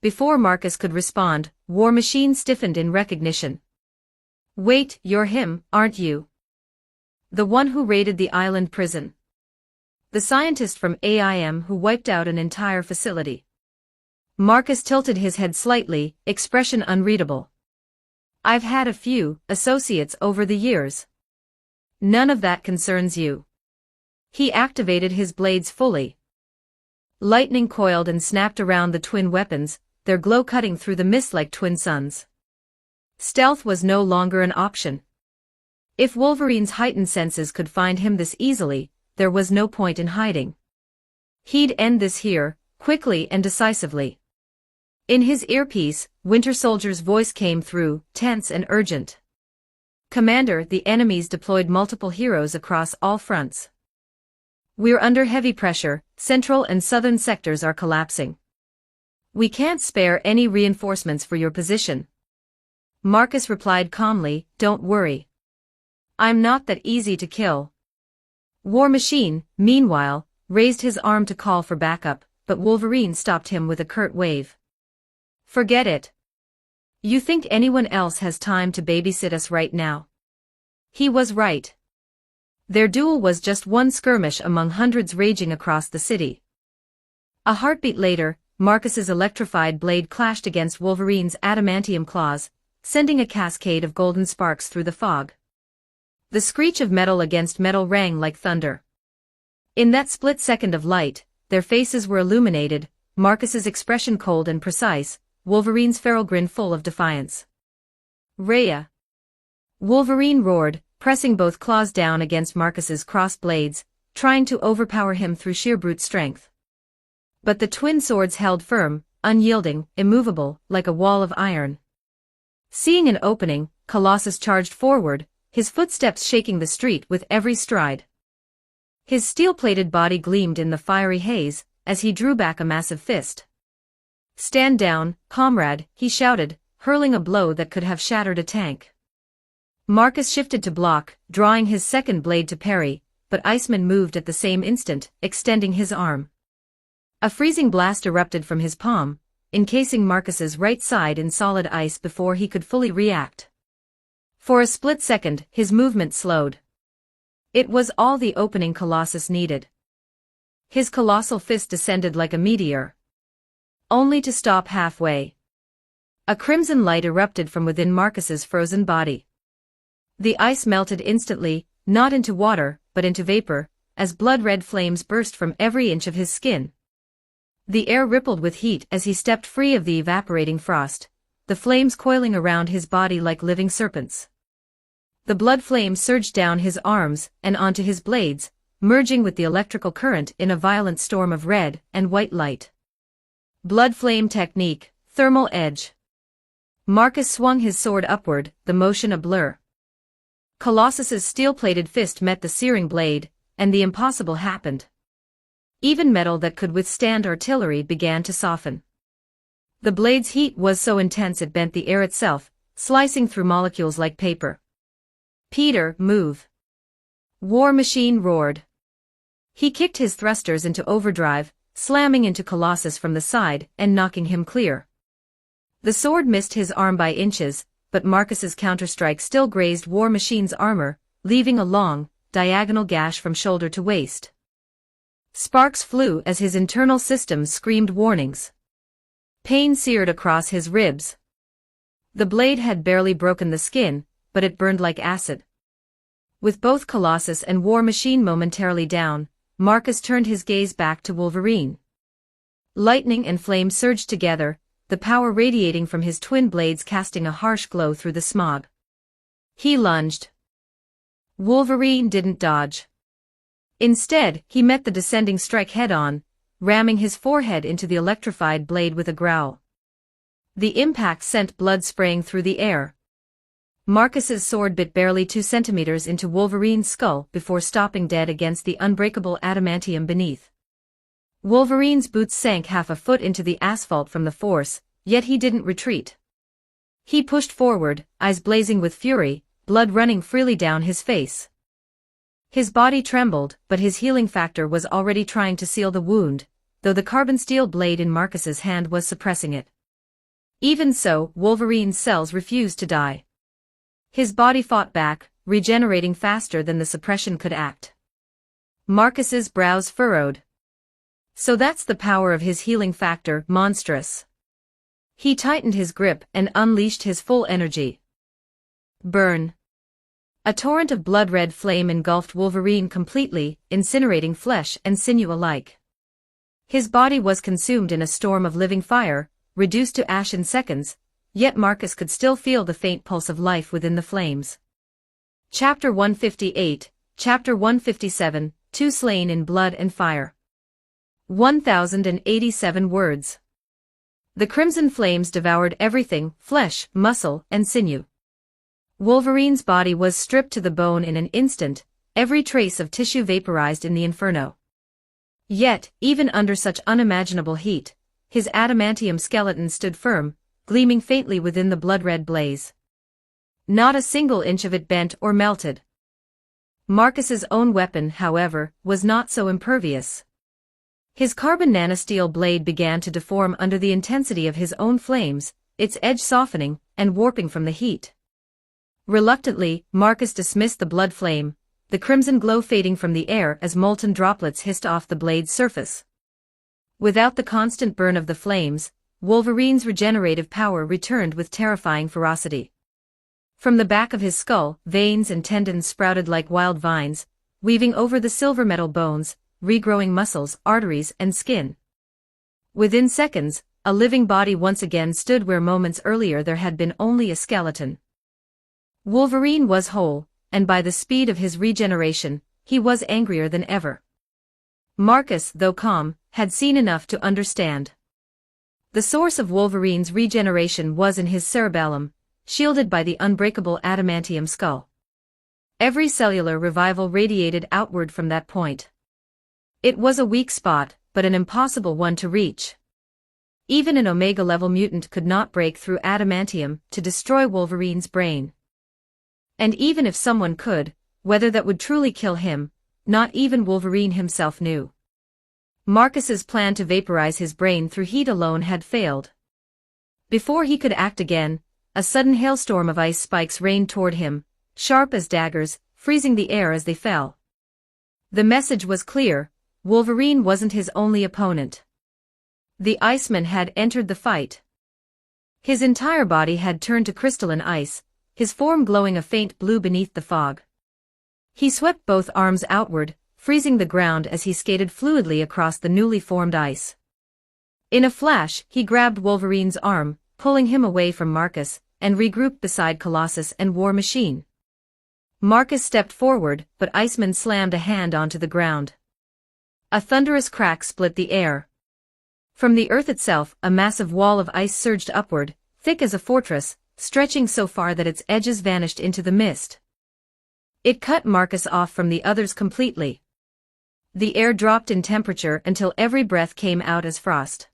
Before Marcus could respond, War Machine stiffened in recognition. Wait, you're him, aren't you? The one who raided the island prison. The scientist from AIM who wiped out an entire facility. Marcus tilted his head slightly, expression unreadable. I've had a few associates over the years. None of that concerns you. He activated his blades fully. Lightning coiled and snapped around the twin weapons, their glow cutting through the mist like twin suns. Stealth was no longer an option. If Wolverine's heightened senses could find him this easily, there was no point in hiding. He'd end this here, quickly and decisively. In his earpiece, Winter Soldier's voice came through, tense and urgent. Commander, the enemies deployed multiple heroes across all fronts. We're under heavy pressure, central and southern sectors are collapsing. We can't spare any reinforcements for your position. Marcus replied calmly, don't worry. I'm not that easy to kill. War Machine, meanwhile, raised his arm to call for backup, but Wolverine stopped him with a curt wave. Forget it. You think anyone else has time to babysit us right now? He was right. Their duel was just one skirmish among hundreds raging across the city. A heartbeat later, Marcus's electrified blade clashed against Wolverine's adamantium claws, sending a cascade of golden sparks through the fog. The screech of metal against metal rang like thunder. In that split second of light, their faces were illuminated, Marcus's expression cold and precise, Wolverine's feral grin full of defiance. Rhea! Wolverine roared, pressing both claws down against Marcus's crossed blades, trying to overpower him through sheer brute strength. But the twin swords held firm, unyielding, immovable, like a wall of iron. Seeing an opening, Colossus charged forward, his footsteps shaking the street with every stride. His steel-plated body gleamed in the fiery haze, as he drew back a massive fist. Stand down, comrade, he shouted, hurling a blow that could have shattered a tank. Marcus shifted to block, drawing his second blade to parry, but Iceman moved at the same instant, extending his arm. A freezing blast erupted from his palm, encasing Marcus's right side in solid ice before he could fully react. For a split second, his movement slowed. It was all the opening Colossus needed. His colossal fist descended like a meteor, only to stop halfway. A crimson light erupted from within Marcus's frozen body. The ice melted instantly, not into water, but into vapor, as blood-red flames burst from every inch of his skin. The air rippled with heat as he stepped free of the evaporating frost, the flames coiling around his body like living serpents. The blood flame surged down his arms and onto his blades, merging with the electrical current in a violent storm of red and white light. Blood flame technique, thermal edge. Marcus swung his sword upward, the motion a blur. Colossus's steel-plated fist met the searing blade, and the impossible happened. Even metal that could withstand artillery began to soften. The blade's heat was so intense it bent the air itself, slicing through molecules like paper. Peter, move! War Machine roared. He kicked his thrusters into overdrive, slamming into Colossus from the side and knocking him clear. The sword missed his arm by inches, but Marcus's counterstrike still grazed War Machine's armor, leaving a long, diagonal gash from shoulder to waist. Sparks flew as his internal systems screamed warnings. Pain seared across his ribs. The blade had barely broken the skin, but it burned like acid. With both Colossus and War Machine momentarily down, Marcus turned his gaze back to Wolverine. Lightning and flame surged together, the power radiating from his twin blades casting a harsh glow through the smog. He lunged. Wolverine didn't dodge. Instead, he met the descending strike head-on, ramming his forehead into the electrified blade with a growl. The impact sent blood spraying through the air. Marcus's sword bit barely 2 centimeters into Wolverine's skull before stopping dead against the unbreakable adamantium beneath. Wolverine's boots sank half a foot into the asphalt from the force, yet he didn't retreat. He pushed forward, eyes blazing with fury, blood running freely down his face. His body trembled, but his healing factor was already trying to seal the wound, though the carbon steel blade in Marcus's hand was suppressing it. Even so, Wolverine's cells refused to die. His body fought back, regenerating faster than the suppression could act. Marcus's brows furrowed. So that's the power of his healing factor, monstrous. He tightened his grip and unleashed his full energy. Burn. A torrent of blood-red flame engulfed Wolverine completely, incinerating flesh and sinew alike. His body was consumed in a storm of living fire, reduced to ash in seconds, yet Marcus could still feel the faint pulse of life within the flames. Chapter 158, Chapter 157, 2 Slain in Blood and Fire. 1087 words. The crimson flames devoured everything, flesh, muscle, and sinew. Wolverine's body was stripped to the bone in an instant, every trace of tissue vaporized in the inferno. Yet, even under such unimaginable heat, his adamantium skeleton stood firm, gleaming faintly within the blood-red blaze. Not a single inch of it bent or melted. Marcus's own weapon, however, was not so impervious. His carbon nanosteel blade began to deform under the intensity of his own flames, its edge softening and warping from the heat. Reluctantly, Marcus dismissed the blood flame, the crimson glow fading from the air as molten droplets hissed off the blade's surface. Without the constant burn of the flames, Wolverine's regenerative power returned with terrifying ferocity. From the back of his skull, veins and tendons sprouted like wild vines, weaving over the silver metal bones, regrowing muscles, arteries, and skin. Within seconds, a living body once again stood where moments earlier there had been only a skeleton. Wolverine was whole, and by the speed of his regeneration, he was angrier than ever. Marcus, though calm, had seen enough to understand. The source of Wolverine's regeneration was in his cerebellum, shielded by the unbreakable adamantium skull. Every cellular revival radiated outward from that point. It was a weak spot, but an impossible one to reach. Even an Omega-level mutant could not break through adamantium to destroy Wolverine's brain. And even if someone could, whether that would truly kill him, not even Wolverine himself knew. Marcus's plan to vaporize his brain through heat alone had failed. Before he could act again, a sudden hailstorm of ice spikes rained toward him, sharp as daggers, freezing the air as they fell. The message was clear: Wolverine wasn't his only opponent. The Iceman had entered the fight. His entire body had turned to crystalline ice, his form glowing a faint blue beneath the fog. He swept both arms outward, freezing the ground as he skated fluidly across the newly formed ice. In a flash, he grabbed Wolverine's arm, pulling him away from Marcus, and regrouped beside Colossus and War Machine. Marcus stepped forward, but Iceman slammed a hand onto the ground. A thunderous crack split the air. From the earth itself, a massive wall of ice surged upward, thick as a fortress, stretching so far that its edges vanished into the mist. It cut Marcus off from the others completely. The air dropped in temperature until every breath came out as frost.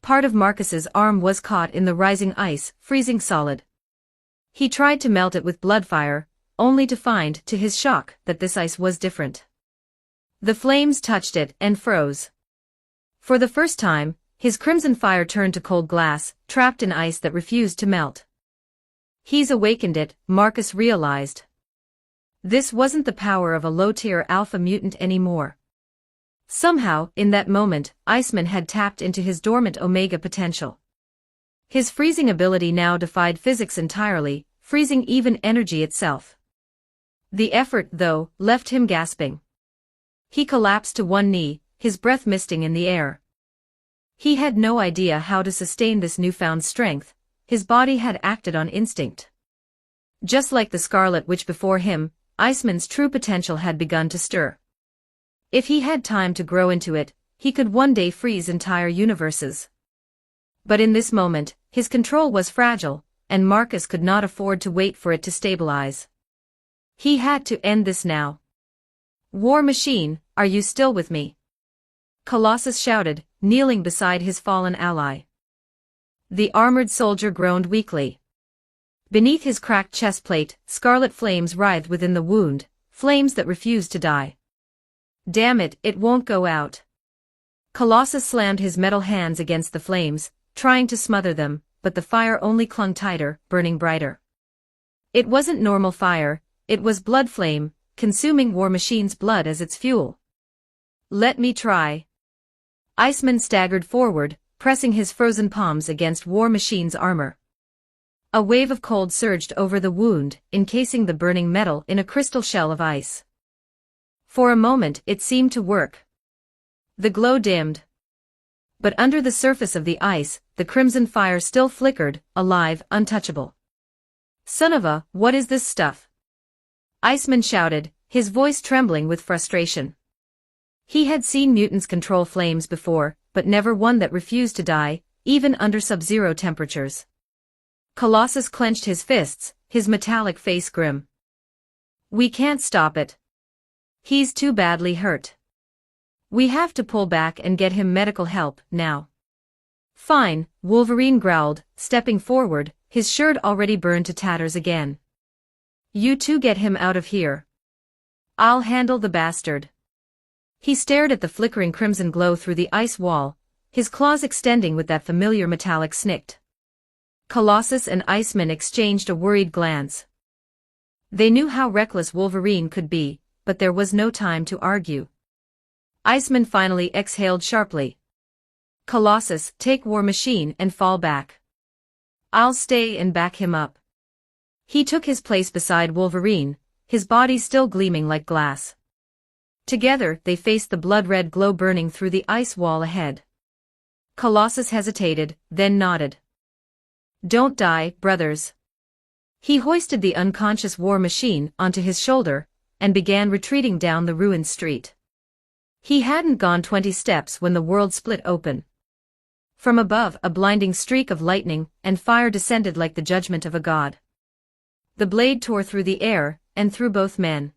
Part of Marcus's arm was caught in the rising ice, freezing solid. He tried to melt it with bloodfire, only to find, to his shock, that this ice was different. The flames touched it and froze. For the first time, his crimson fire turned to cold glass, trapped in ice that refused to melt. He's awakened it, Marcus realized. This wasn't the power of a low-tier alpha mutant anymore. Somehow, in that moment, Iceman had tapped into his dormant Omega potential. His freezing ability now defied physics entirely, freezing even energy itself. The effort, though, left him gasping. He collapsed to one knee, his breath misting in the air. He had no idea how to sustain this newfound strength. His body had acted on instinct. Just like the Scarlet Witch before him, Iceman's true potential had begun to stir. If he had time to grow into it, he could one day freeze entire universes. But in this moment, his control was fragile, and Marcus could not afford to wait for it to stabilize. He had to end this now. War Machine, are you still with me? Colossus shouted, kneeling beside his fallen ally. The armored soldier groaned weakly. Beneath his cracked chest plate, scarlet flames writhed within the wound, flames that refused to die. Damn it, it won't go out. Colossus slammed his metal hands against the flames, trying to smother them, but the fire only clung tighter, burning brighter. It wasn't normal fire, it was blood flame, consuming War Machine's blood as its fuel. Let me try. Iceman staggered forward, pressing his frozen palms against War Machine's armor. A wave of cold surged over the wound, encasing the burning metal in a crystal shell of ice. For a moment it seemed to work. The glow dimmed. But under the surface of the ice, the crimson fire still flickered, alive, untouchable. Son of a, what is this stuff? Iceman shouted, his voice trembling with frustration. He had seen mutants control flames before, but never one that refused to die, even under sub-zero temperatures. Colossus clenched his fists, his metallic face grim. We can't stop it. He's too badly hurt. We have to pull back and get him medical help, now. Fine, Wolverine growled, stepping forward, his shirt already burned to tatters again. You two get him out of here. I'll handle the bastard. He stared at the flickering crimson glow through the ice wall, his claws extending with that familiar metallic snict. Colossus and Iceman exchanged a worried glance. They knew how reckless Wolverine could be, but there was no time to argue. Iceman finally exhaled sharply. Colossus, take War Machine and fall back. I'll stay and back him up. He took his place beside Wolverine, his body still gleaming like glass. Together they faced the blood-red glow burning through the ice wall ahead. Colossus hesitated, then nodded. Don't die, brothers. He hoisted the unconscious War Machine onto his shoulder, and began retreating down the ruined street. He hadn't gone 20 steps when the world split open. From above, a blinding streak of lightning and fire descended like the judgment of a god. The blade tore through the air, and through both men.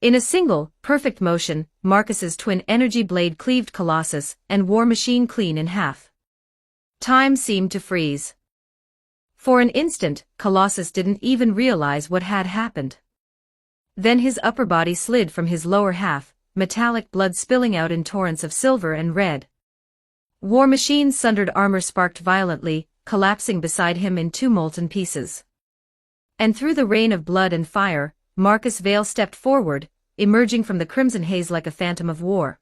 In a single, perfect motion, Marcus's twin energy blade cleaved Colossus and War Machine clean in half. Time seemed to freeze. For an instant, Colossus didn't even realize what had happened. Then his upper body slid from his lower half, metallic blood spilling out in torrents of silver and red. War Machine's sundered armor sparked violently, collapsing beside him in two molten pieces. And through the rain of blood and fire, Marcus Vale stepped forward, emerging from the crimson haze like a phantom of war.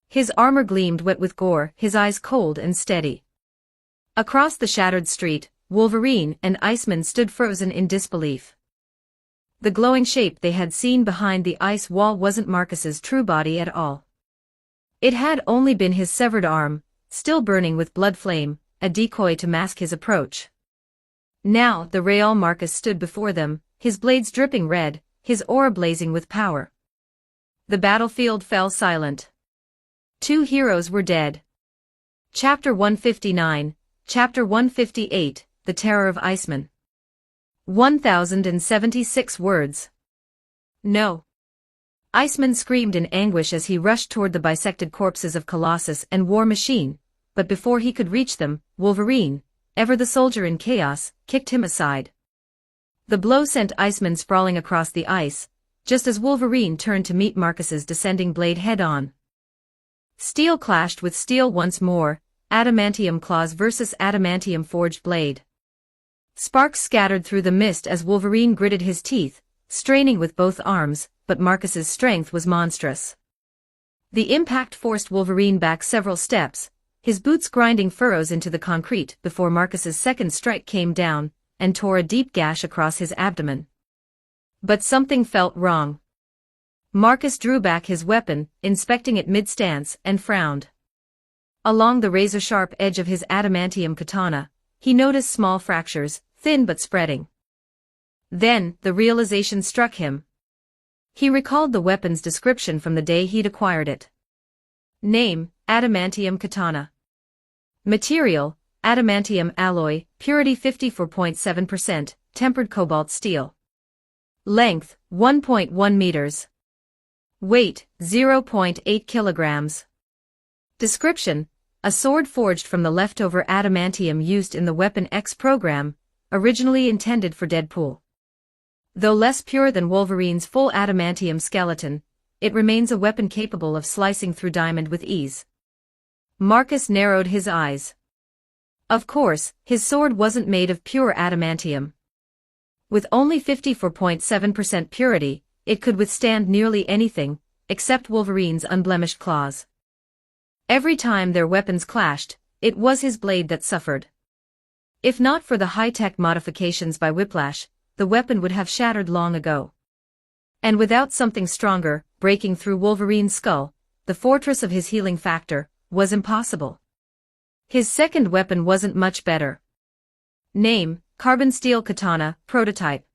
His armor gleamed wet with gore, his eyes cold and steady. Across the shattered street, Wolverine and Iceman stood frozen in disbelief. The glowing shape they had seen behind the ice wall wasn't Marcus's true body at all. It had only been his severed arm, still burning with blood flame, a decoy to mask his approach. Now the real Marcus stood before them, his blades dripping red, his aura blazing with power. The battlefield fell silent. Two heroes were dead. Chapter 159, Chapter 158, The Terror of Iceman. 1076 words. No. Iceman screamed in anguish as he rushed toward the bisected corpses of Colossus and War Machine, but before he could reach them, Wolverine, ever the soldier in chaos, kicked him aside. The blow sent Iceman sprawling across the ice, just as Wolverine turned to meet Marcus's descending blade head-on. Steel clashed with steel once more, adamantium claws versus adamantium forged blade. Sparks scattered through the mist as Wolverine gritted his teeth, straining with both arms, but Marcus's strength was monstrous. The impact forced Wolverine back several steps, his boots grinding furrows into the concrete before Marcus's second strike came down and tore a deep gash across his abdomen. But something felt wrong. Marcus drew back his weapon, inspecting it mid-stance, and frowned. Along the razor-sharp edge of his adamantium katana, he noticed small fractures, thin but spreading. Then, the realization struck him. He recalled the weapon's description from the day he'd acquired it. Name, adamantium katana. Material, adamantium alloy, purity 54.7%, tempered cobalt steel. Length, 1.1 meters. Weight, 0.8 kilograms. Description: a sword forged from the leftover adamantium used in the Weapon X program, originally intended for Deadpool. Though less pure than Wolverine's full adamantium skeleton, it remains a weapon capable of slicing through diamond with ease. Marcus narrowed his eyes. Of course, his sword wasn't made of pure adamantium. With only 54.7% purity, it could withstand nearly anything, except Wolverine's unblemished claws. Every time their weapons clashed, it was his blade that suffered. If not for the high-tech modifications by Whiplash, the weapon would have shattered long ago. And without something stronger, breaking through Wolverine's skull, the fortress of his healing factor, was impossible. His second weapon wasn't much better. Name, carbon steel katana, prototype.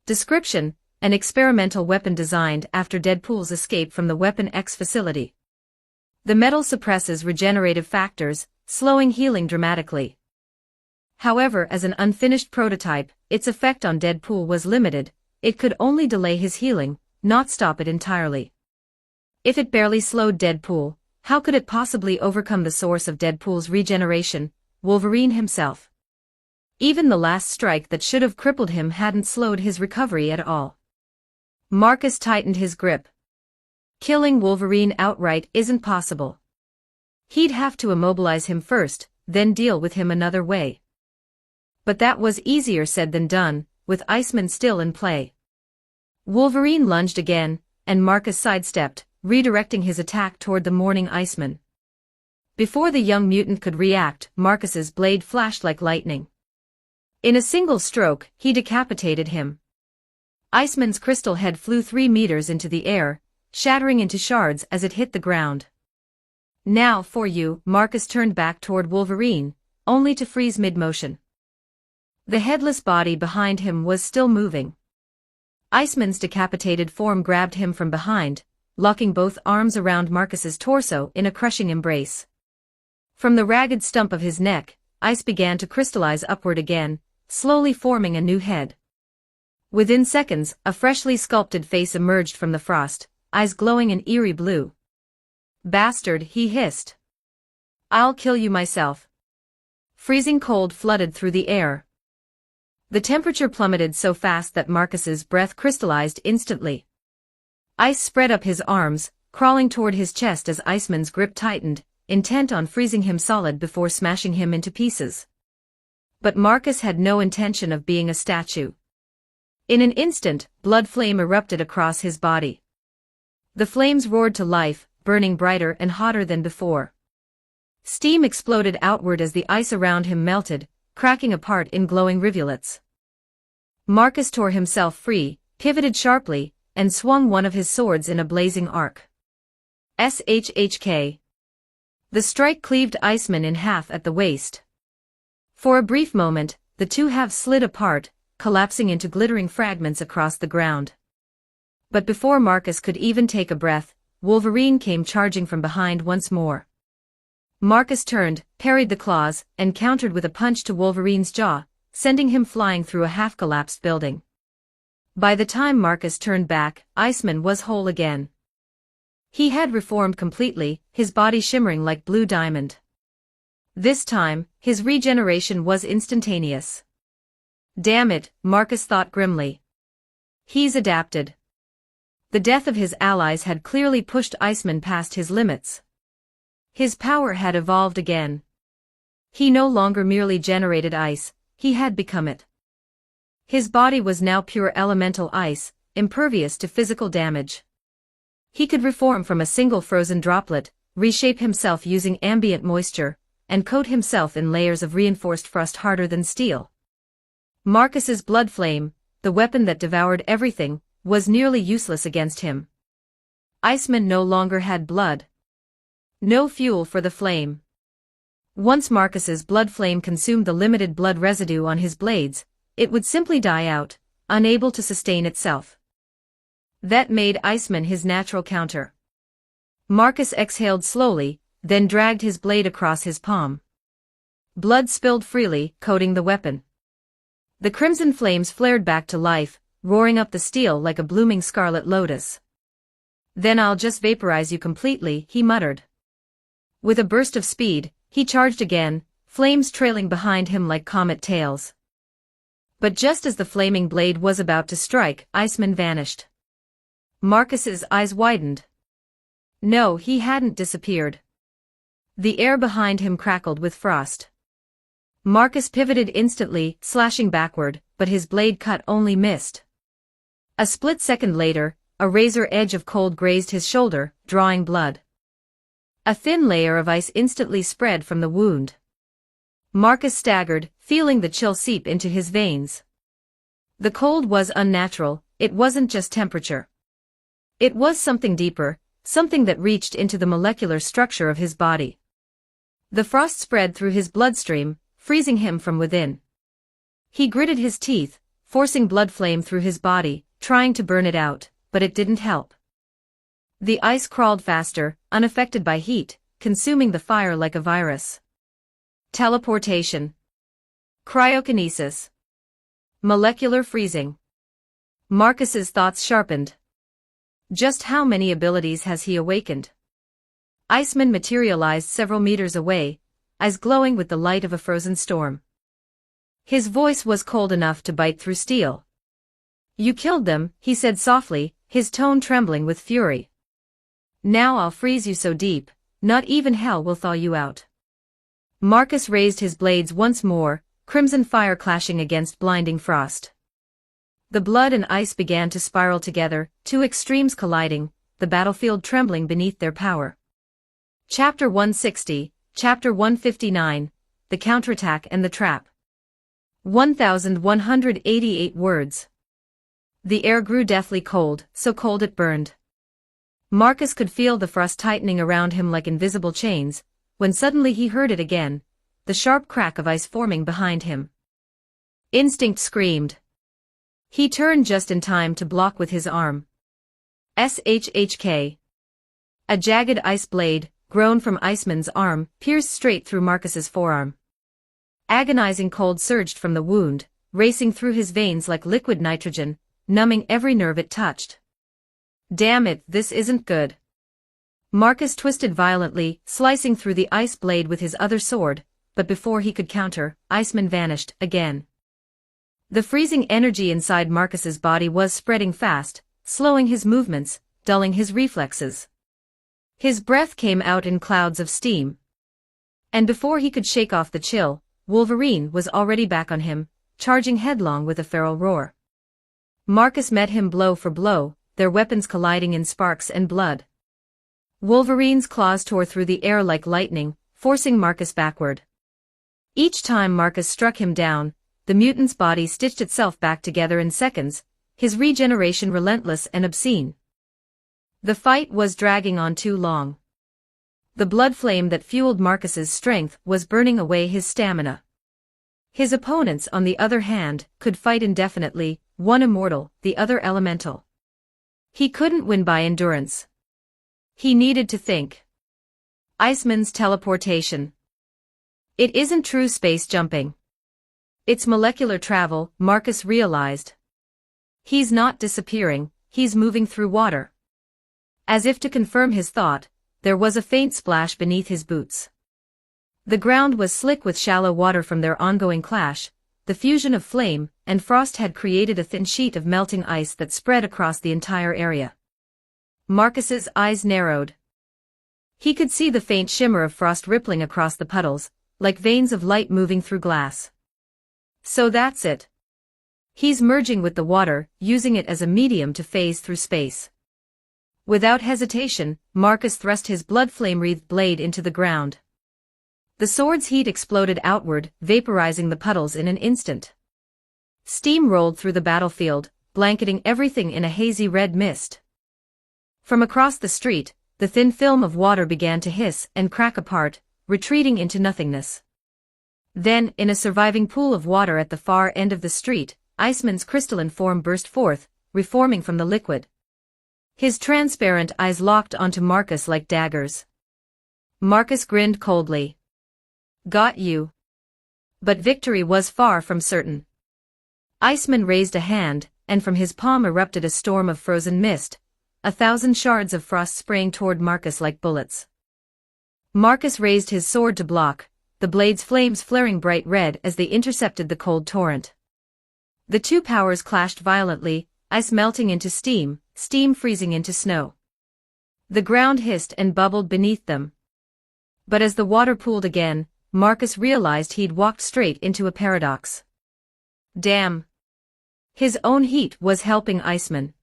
Description: an experimental weapon designed after Deadpool's escape from the Weapon X facility. The metal suppresses regenerative factors, slowing healing dramatically. However, as an unfinished prototype, its effect on Deadpool was limited. It could only delay his healing, not stop it entirely. If it barely slowed Deadpool, how could it possibly overcome the source of Deadpool's regeneration, Wolverine himself? Even the last strike that should have crippled him hadn't slowed his recovery at all. Marcus tightened his grip. Killing Wolverine outright isn't possible. He'd have to immobilize him first, then deal with him another way. But that was easier said than done, with Iceman still in play. Wolverine lunged again, and Marcus sidestepped, redirecting his attack toward the mourning Iceman. Before the young mutant could react, Marcus's blade flashed like lightning. In a single stroke, he decapitated him. Iceman's crystal head flew 3 meters into the air, shattering into shards as it hit the ground. Now for you, Marcus turned back toward Wolverine, only to freeze mid-motion. The headless body behind him was still moving. Iceman's decapitated form grabbed him from behind, locking both arms around Marcus's torso in a crushing embrace. From the ragged stump of his neck, ice began to crystallize upward again, slowly forming a new head. Within seconds, a freshly sculpted face emerged from the frost, eyes glowing an eerie blue. "Bastard," he hissed. "I'll kill you myself." Freezing cold flooded through the air. The temperature plummeted so fast that Marcus's breath crystallized instantly. Ice spread up his arms, crawling toward his chest as Iceman's grip tightened, intent on freezing him solid before smashing him into pieces. But Marcus had no intention of being a statue. In an instant, blood flame erupted across his body. The flames roared to life, burning brighter and hotter than before. Steam exploded outward as the ice around him melted, cracking apart in glowing rivulets. Marcus tore himself free, pivoted sharply, and swung one of his swords in a blazing arc. SHHK. The strike cleaved Iceman in half at the waist. For a brief moment, the two halves slid apart, collapsing into glittering fragments across the ground. But before Marcus could even take a breath, Wolverine came charging from behind once more. Marcus turned, parried the claws, and countered with a punch to Wolverine's jaw, sending him flying through a half-collapsed building. By the time Marcus turned back, Iceman was whole again. He had reformed completely, his body shimmering like blue diamond. This time, his regeneration was instantaneous. Damn it, Marcus thought grimly. He's adapted. The death of his allies had clearly pushed Iceman past his limits. His power had evolved again. He no longer merely generated ice, he had become it. His body was now pure elemental ice, impervious to physical damage. He could reform from a single frozen droplet, reshape himself using ambient moisture, and coat himself in layers of reinforced frost harder than steel. Marcus's blood flame, the weapon that devoured everything, was nearly useless against him. Iceman no longer had blood. No fuel for the flame. Once Marcus's blood flame consumed the limited blood residue on his blades, it would simply die out, unable to sustain itself. That made Iceman his natural counter. Marcus exhaled slowly, then dragged his blade across his palm. Blood spilled freely, coating the weapon. The crimson flames flared back to life, roaring up the steel like a blooming scarlet lotus. "Then I'll just vaporize you completely," he muttered. With a burst of speed, he charged again, flames trailing behind him like comet tails. But just as the flaming blade was about to strike, Iceman vanished. Marcus's eyes widened. No, he hadn't disappeared. The air behind him crackled with frost. Marcus pivoted instantly, slashing backward, but his blade cut only missed. A split second later, a razor edge of cold grazed his shoulder, drawing blood. A thin layer of ice instantly spread from the wound. Marcus staggered, feeling the chill seep into his veins. The cold was unnatural, it wasn't just temperature. It was something deeper, something that reached into the molecular structure of his body. The frost spread through his bloodstream, freezing him from within. He gritted his teeth, forcing blood flame through his body, trying to burn it out, but it didn't help. The ice crawled faster, unaffected by heat, consuming the fire like a virus. Teleportation. Cryokinesis. Molecular freezing. Marcus's thoughts sharpened. Just how many abilities has he awakened? Iceman materialized several meters away, eyes glowing with the light of a frozen storm. His voice was cold enough to bite through steel. "You killed them," he said softly, his tone trembling with fury. "Now I'll freeze you so deep, not even hell will thaw you out." Marcus raised his blades once more, crimson fire clashing against blinding frost. The blood and ice began to spiral together, two extremes colliding, the battlefield trembling beneath their power. Chapter 160, Chapter 159, The Counterattack and the Trap. 1188 words. The air grew deathly cold, so cold it burned. Marcus could feel the frost tightening around him like invisible chains, when suddenly he heard it again, the sharp crack of ice forming behind him. Instinct screamed. He turned just in time to block with his arm. SHHK. A jagged ice blade, grown from Iceman's arm, pierced straight through Marcus's forearm. Agonizing cold surged from the wound, racing through his veins like liquid nitrogen, numbing every nerve it touched. "Damn it, this isn't good." Marcus twisted violently, slicing through the ice blade with his other sword, but before he could counter, Iceman vanished, again. The freezing energy inside Marcus's body was spreading fast, slowing his movements, dulling his reflexes. His breath came out in clouds of steam. And before he could shake off the chill, Wolverine was already back on him, charging headlong with a feral roar. Marcus met him blow for blow, their weapons colliding in sparks and blood. Wolverine's claws tore through the air like lightning, forcing Marcus backward. Each time Marcus struck him down, the mutant's body stitched itself back together in seconds, his regeneration relentless and obscene. The fight was dragging on too long. The blood flame that fueled Marcus's strength was burning away his stamina. His opponents, on the other hand, could fight indefinitely, one immortal, the other elemental. He couldn't win by endurance. He needed to think. Iceman's teleportation. It isn't true space jumping. It's molecular travel, Marcus realized. He's not disappearing, he's moving through water. As if to confirm his thought, there was a faint splash beneath his boots. The ground was slick with shallow water from their ongoing clash. The fusion of flame and frost had created a thin sheet of melting ice that spread across the entire area. Marcus's eyes narrowed. He could see the faint shimmer of frost rippling across the puddles, like veins of light moving through glass. So that's it. He's merging with the water, using it as a medium to phase through space. Without hesitation, Marcus thrust his blood-flame-wreathed blade into the ground. The sword's heat exploded outward, vaporizing the puddles in an instant. Steam rolled through the battlefield, blanketing everything in a hazy red mist. From across the street, the thin film of water began to hiss and crack apart, retreating into nothingness. Then, in a surviving pool of water at the far end of the street, Iceman's crystalline form burst forth, reforming from the liquid. His transparent eyes locked onto Marcus like daggers. Marcus grinned coldly. Got you. But victory was far from certain. Iceman raised a hand, and from his palm erupted a storm of frozen mist, 1,000 shards of frost spraying toward Marcus like bullets. Marcus raised his sword to block, the blade's flames flaring bright red as they intercepted the cold torrent. The two powers clashed violently, ice melting into steam, steam freezing into snow. The ground hissed and bubbled beneath them. But as the water pooled again, Marcus realized he'd walked straight into a paradox. Damn. His own heat was helping Iceman.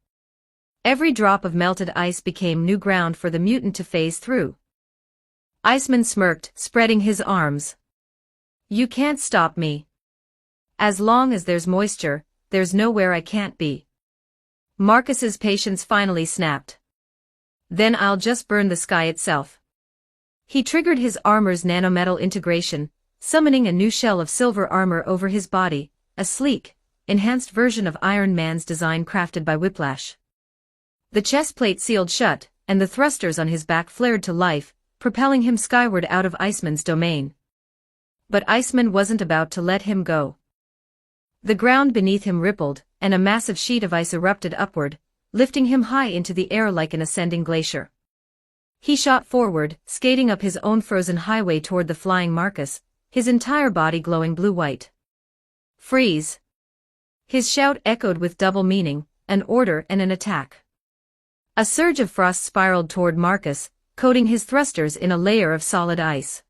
Every drop of melted ice became new ground for the mutant to phase through. Iceman smirked, spreading his arms. You can't stop me. As long as there's moisture, there's nowhere I can't be. Marcus's patience finally snapped. Then I'll just burn the sky itself. He triggered his armor's nanometal integration, summoning a new shell of silver armor over his body, a sleek, enhanced version of Iron Man's design crafted by Whiplash. The chest plate sealed shut, and the thrusters on his back flared to life, propelling him skyward out of Iceman's domain. But Iceman wasn't about to let him go. The ground beneath him rippled, and a massive sheet of ice erupted upward, lifting him high into the air like an ascending glacier. He shot forward, skating up his own frozen highway toward the flying Marcus, his entire body glowing blue-white. Freeze! His shout echoed with double meaning, an order and an attack. A surge of frost spiraled toward Marcus, coating his thrusters in a layer of solid ice.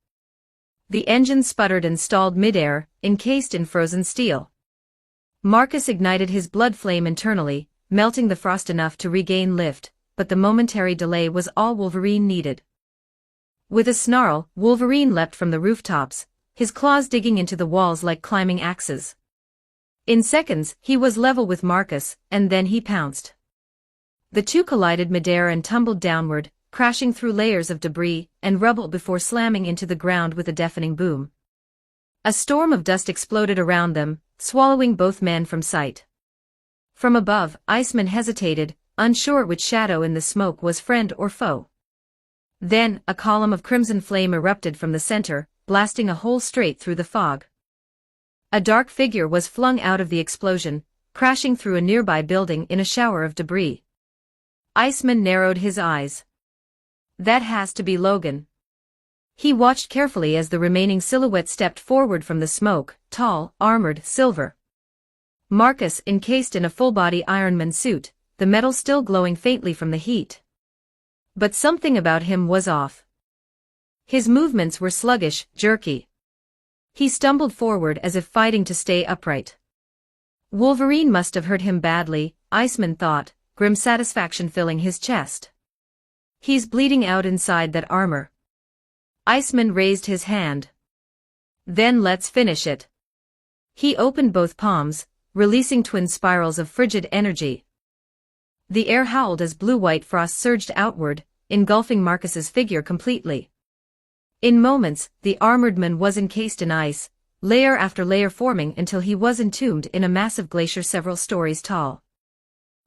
The engine sputtered and stalled midair, encased in frozen steel. Marcus ignited his blood flame internally, melting the frost enough to regain lift, but the momentary delay was all Wolverine needed. With a snarl, Wolverine leapt from the rooftops, his claws digging into the walls like climbing axes. In seconds, he was level with Marcus, and then he pounced. The two collided midair and tumbled downward, crashing through layers of debris and rubble before slamming into the ground with a deafening boom. A storm of dust exploded around them, swallowing both men from sight. From above, Iceman hesitated, unsure which shadow in the smoke was friend or foe. Then, a column of crimson flame erupted from the center, blasting a hole straight through the fog. A dark figure was flung out of the explosion, crashing through a nearby building in a shower of debris. Iceman narrowed his eyes. That has to be Logan. He watched carefully as the remaining silhouette stepped forward from the smoke, tall, armored, silver. Marcus encased in a full-body Iron Man suit, the metal still glowing faintly from the heat. But something about him was off. His movements were sluggish, jerky. He stumbled forward as if fighting to stay upright. Wolverine must have hurt him badly, Iceman thought, grim satisfaction filling his chest. He's bleeding out inside that armor. Iceman raised his hand. Then let's finish it. He opened both palms, releasing twin spirals of frigid energy. The air howled as blue-white frost surged outward, engulfing Marcus's figure completely. In moments, the armored man was encased in ice, layer after layer forming until he was entombed in a massive glacier several stories tall.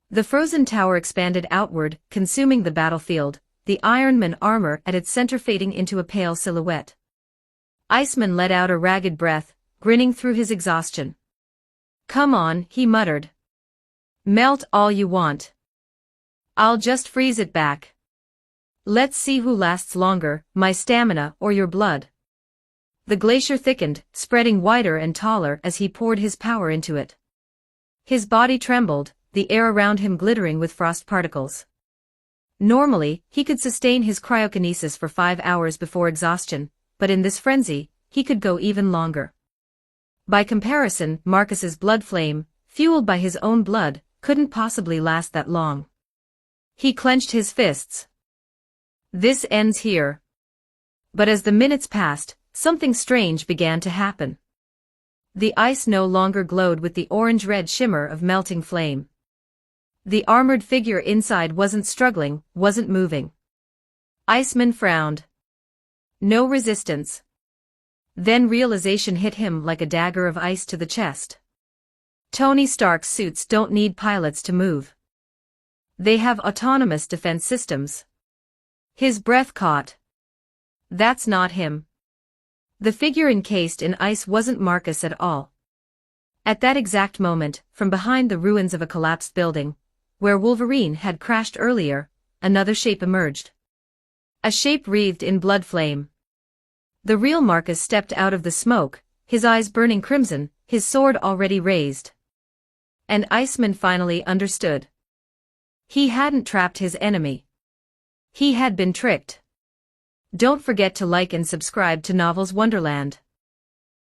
The frozen tower expanded outward, consuming the battlefield, the Iron Man armor at its center fading into a pale silhouette. Iceman let out a ragged breath, grinning through his exhaustion. Come on, he muttered. Melt all you want. I'll just freeze it back. Let's see who lasts longer, my stamina or your blood. The glacier thickened, spreading wider and taller as he poured his power into it. His body trembled, the air around him glittering with frost particles. Normally, he could sustain his cryokinesis for 5 hours before exhaustion, but in this frenzy, he could go even longer. By comparison, Marcus's blood flame, fueled by his own blood, couldn't possibly last that long. He clenched his fists. This ends here. But as the minutes passed, something strange began to happen. The ice no longer glowed with the orange-red shimmer of melting flame. The armored figure inside wasn't struggling, wasn't moving. Iceman frowned. No resistance. Then realization hit him like a dagger of ice to the chest. Tony Stark's suits don't need pilots to move. They have autonomous defense systems. His breath caught. That's not him. The figure encased in ice wasn't Marcus at all. At that exact moment, from behind the ruins of a collapsed building, where Wolverine had crashed earlier, another shape emerged. A shape wreathed in blood flame. The real Marcus stepped out of the smoke, his eyes burning crimson, his sword already raised. And Iceman finally understood. He hadn't trapped his enemy. He had been tricked. Don't forget to like and subscribe to Novels Wonderland.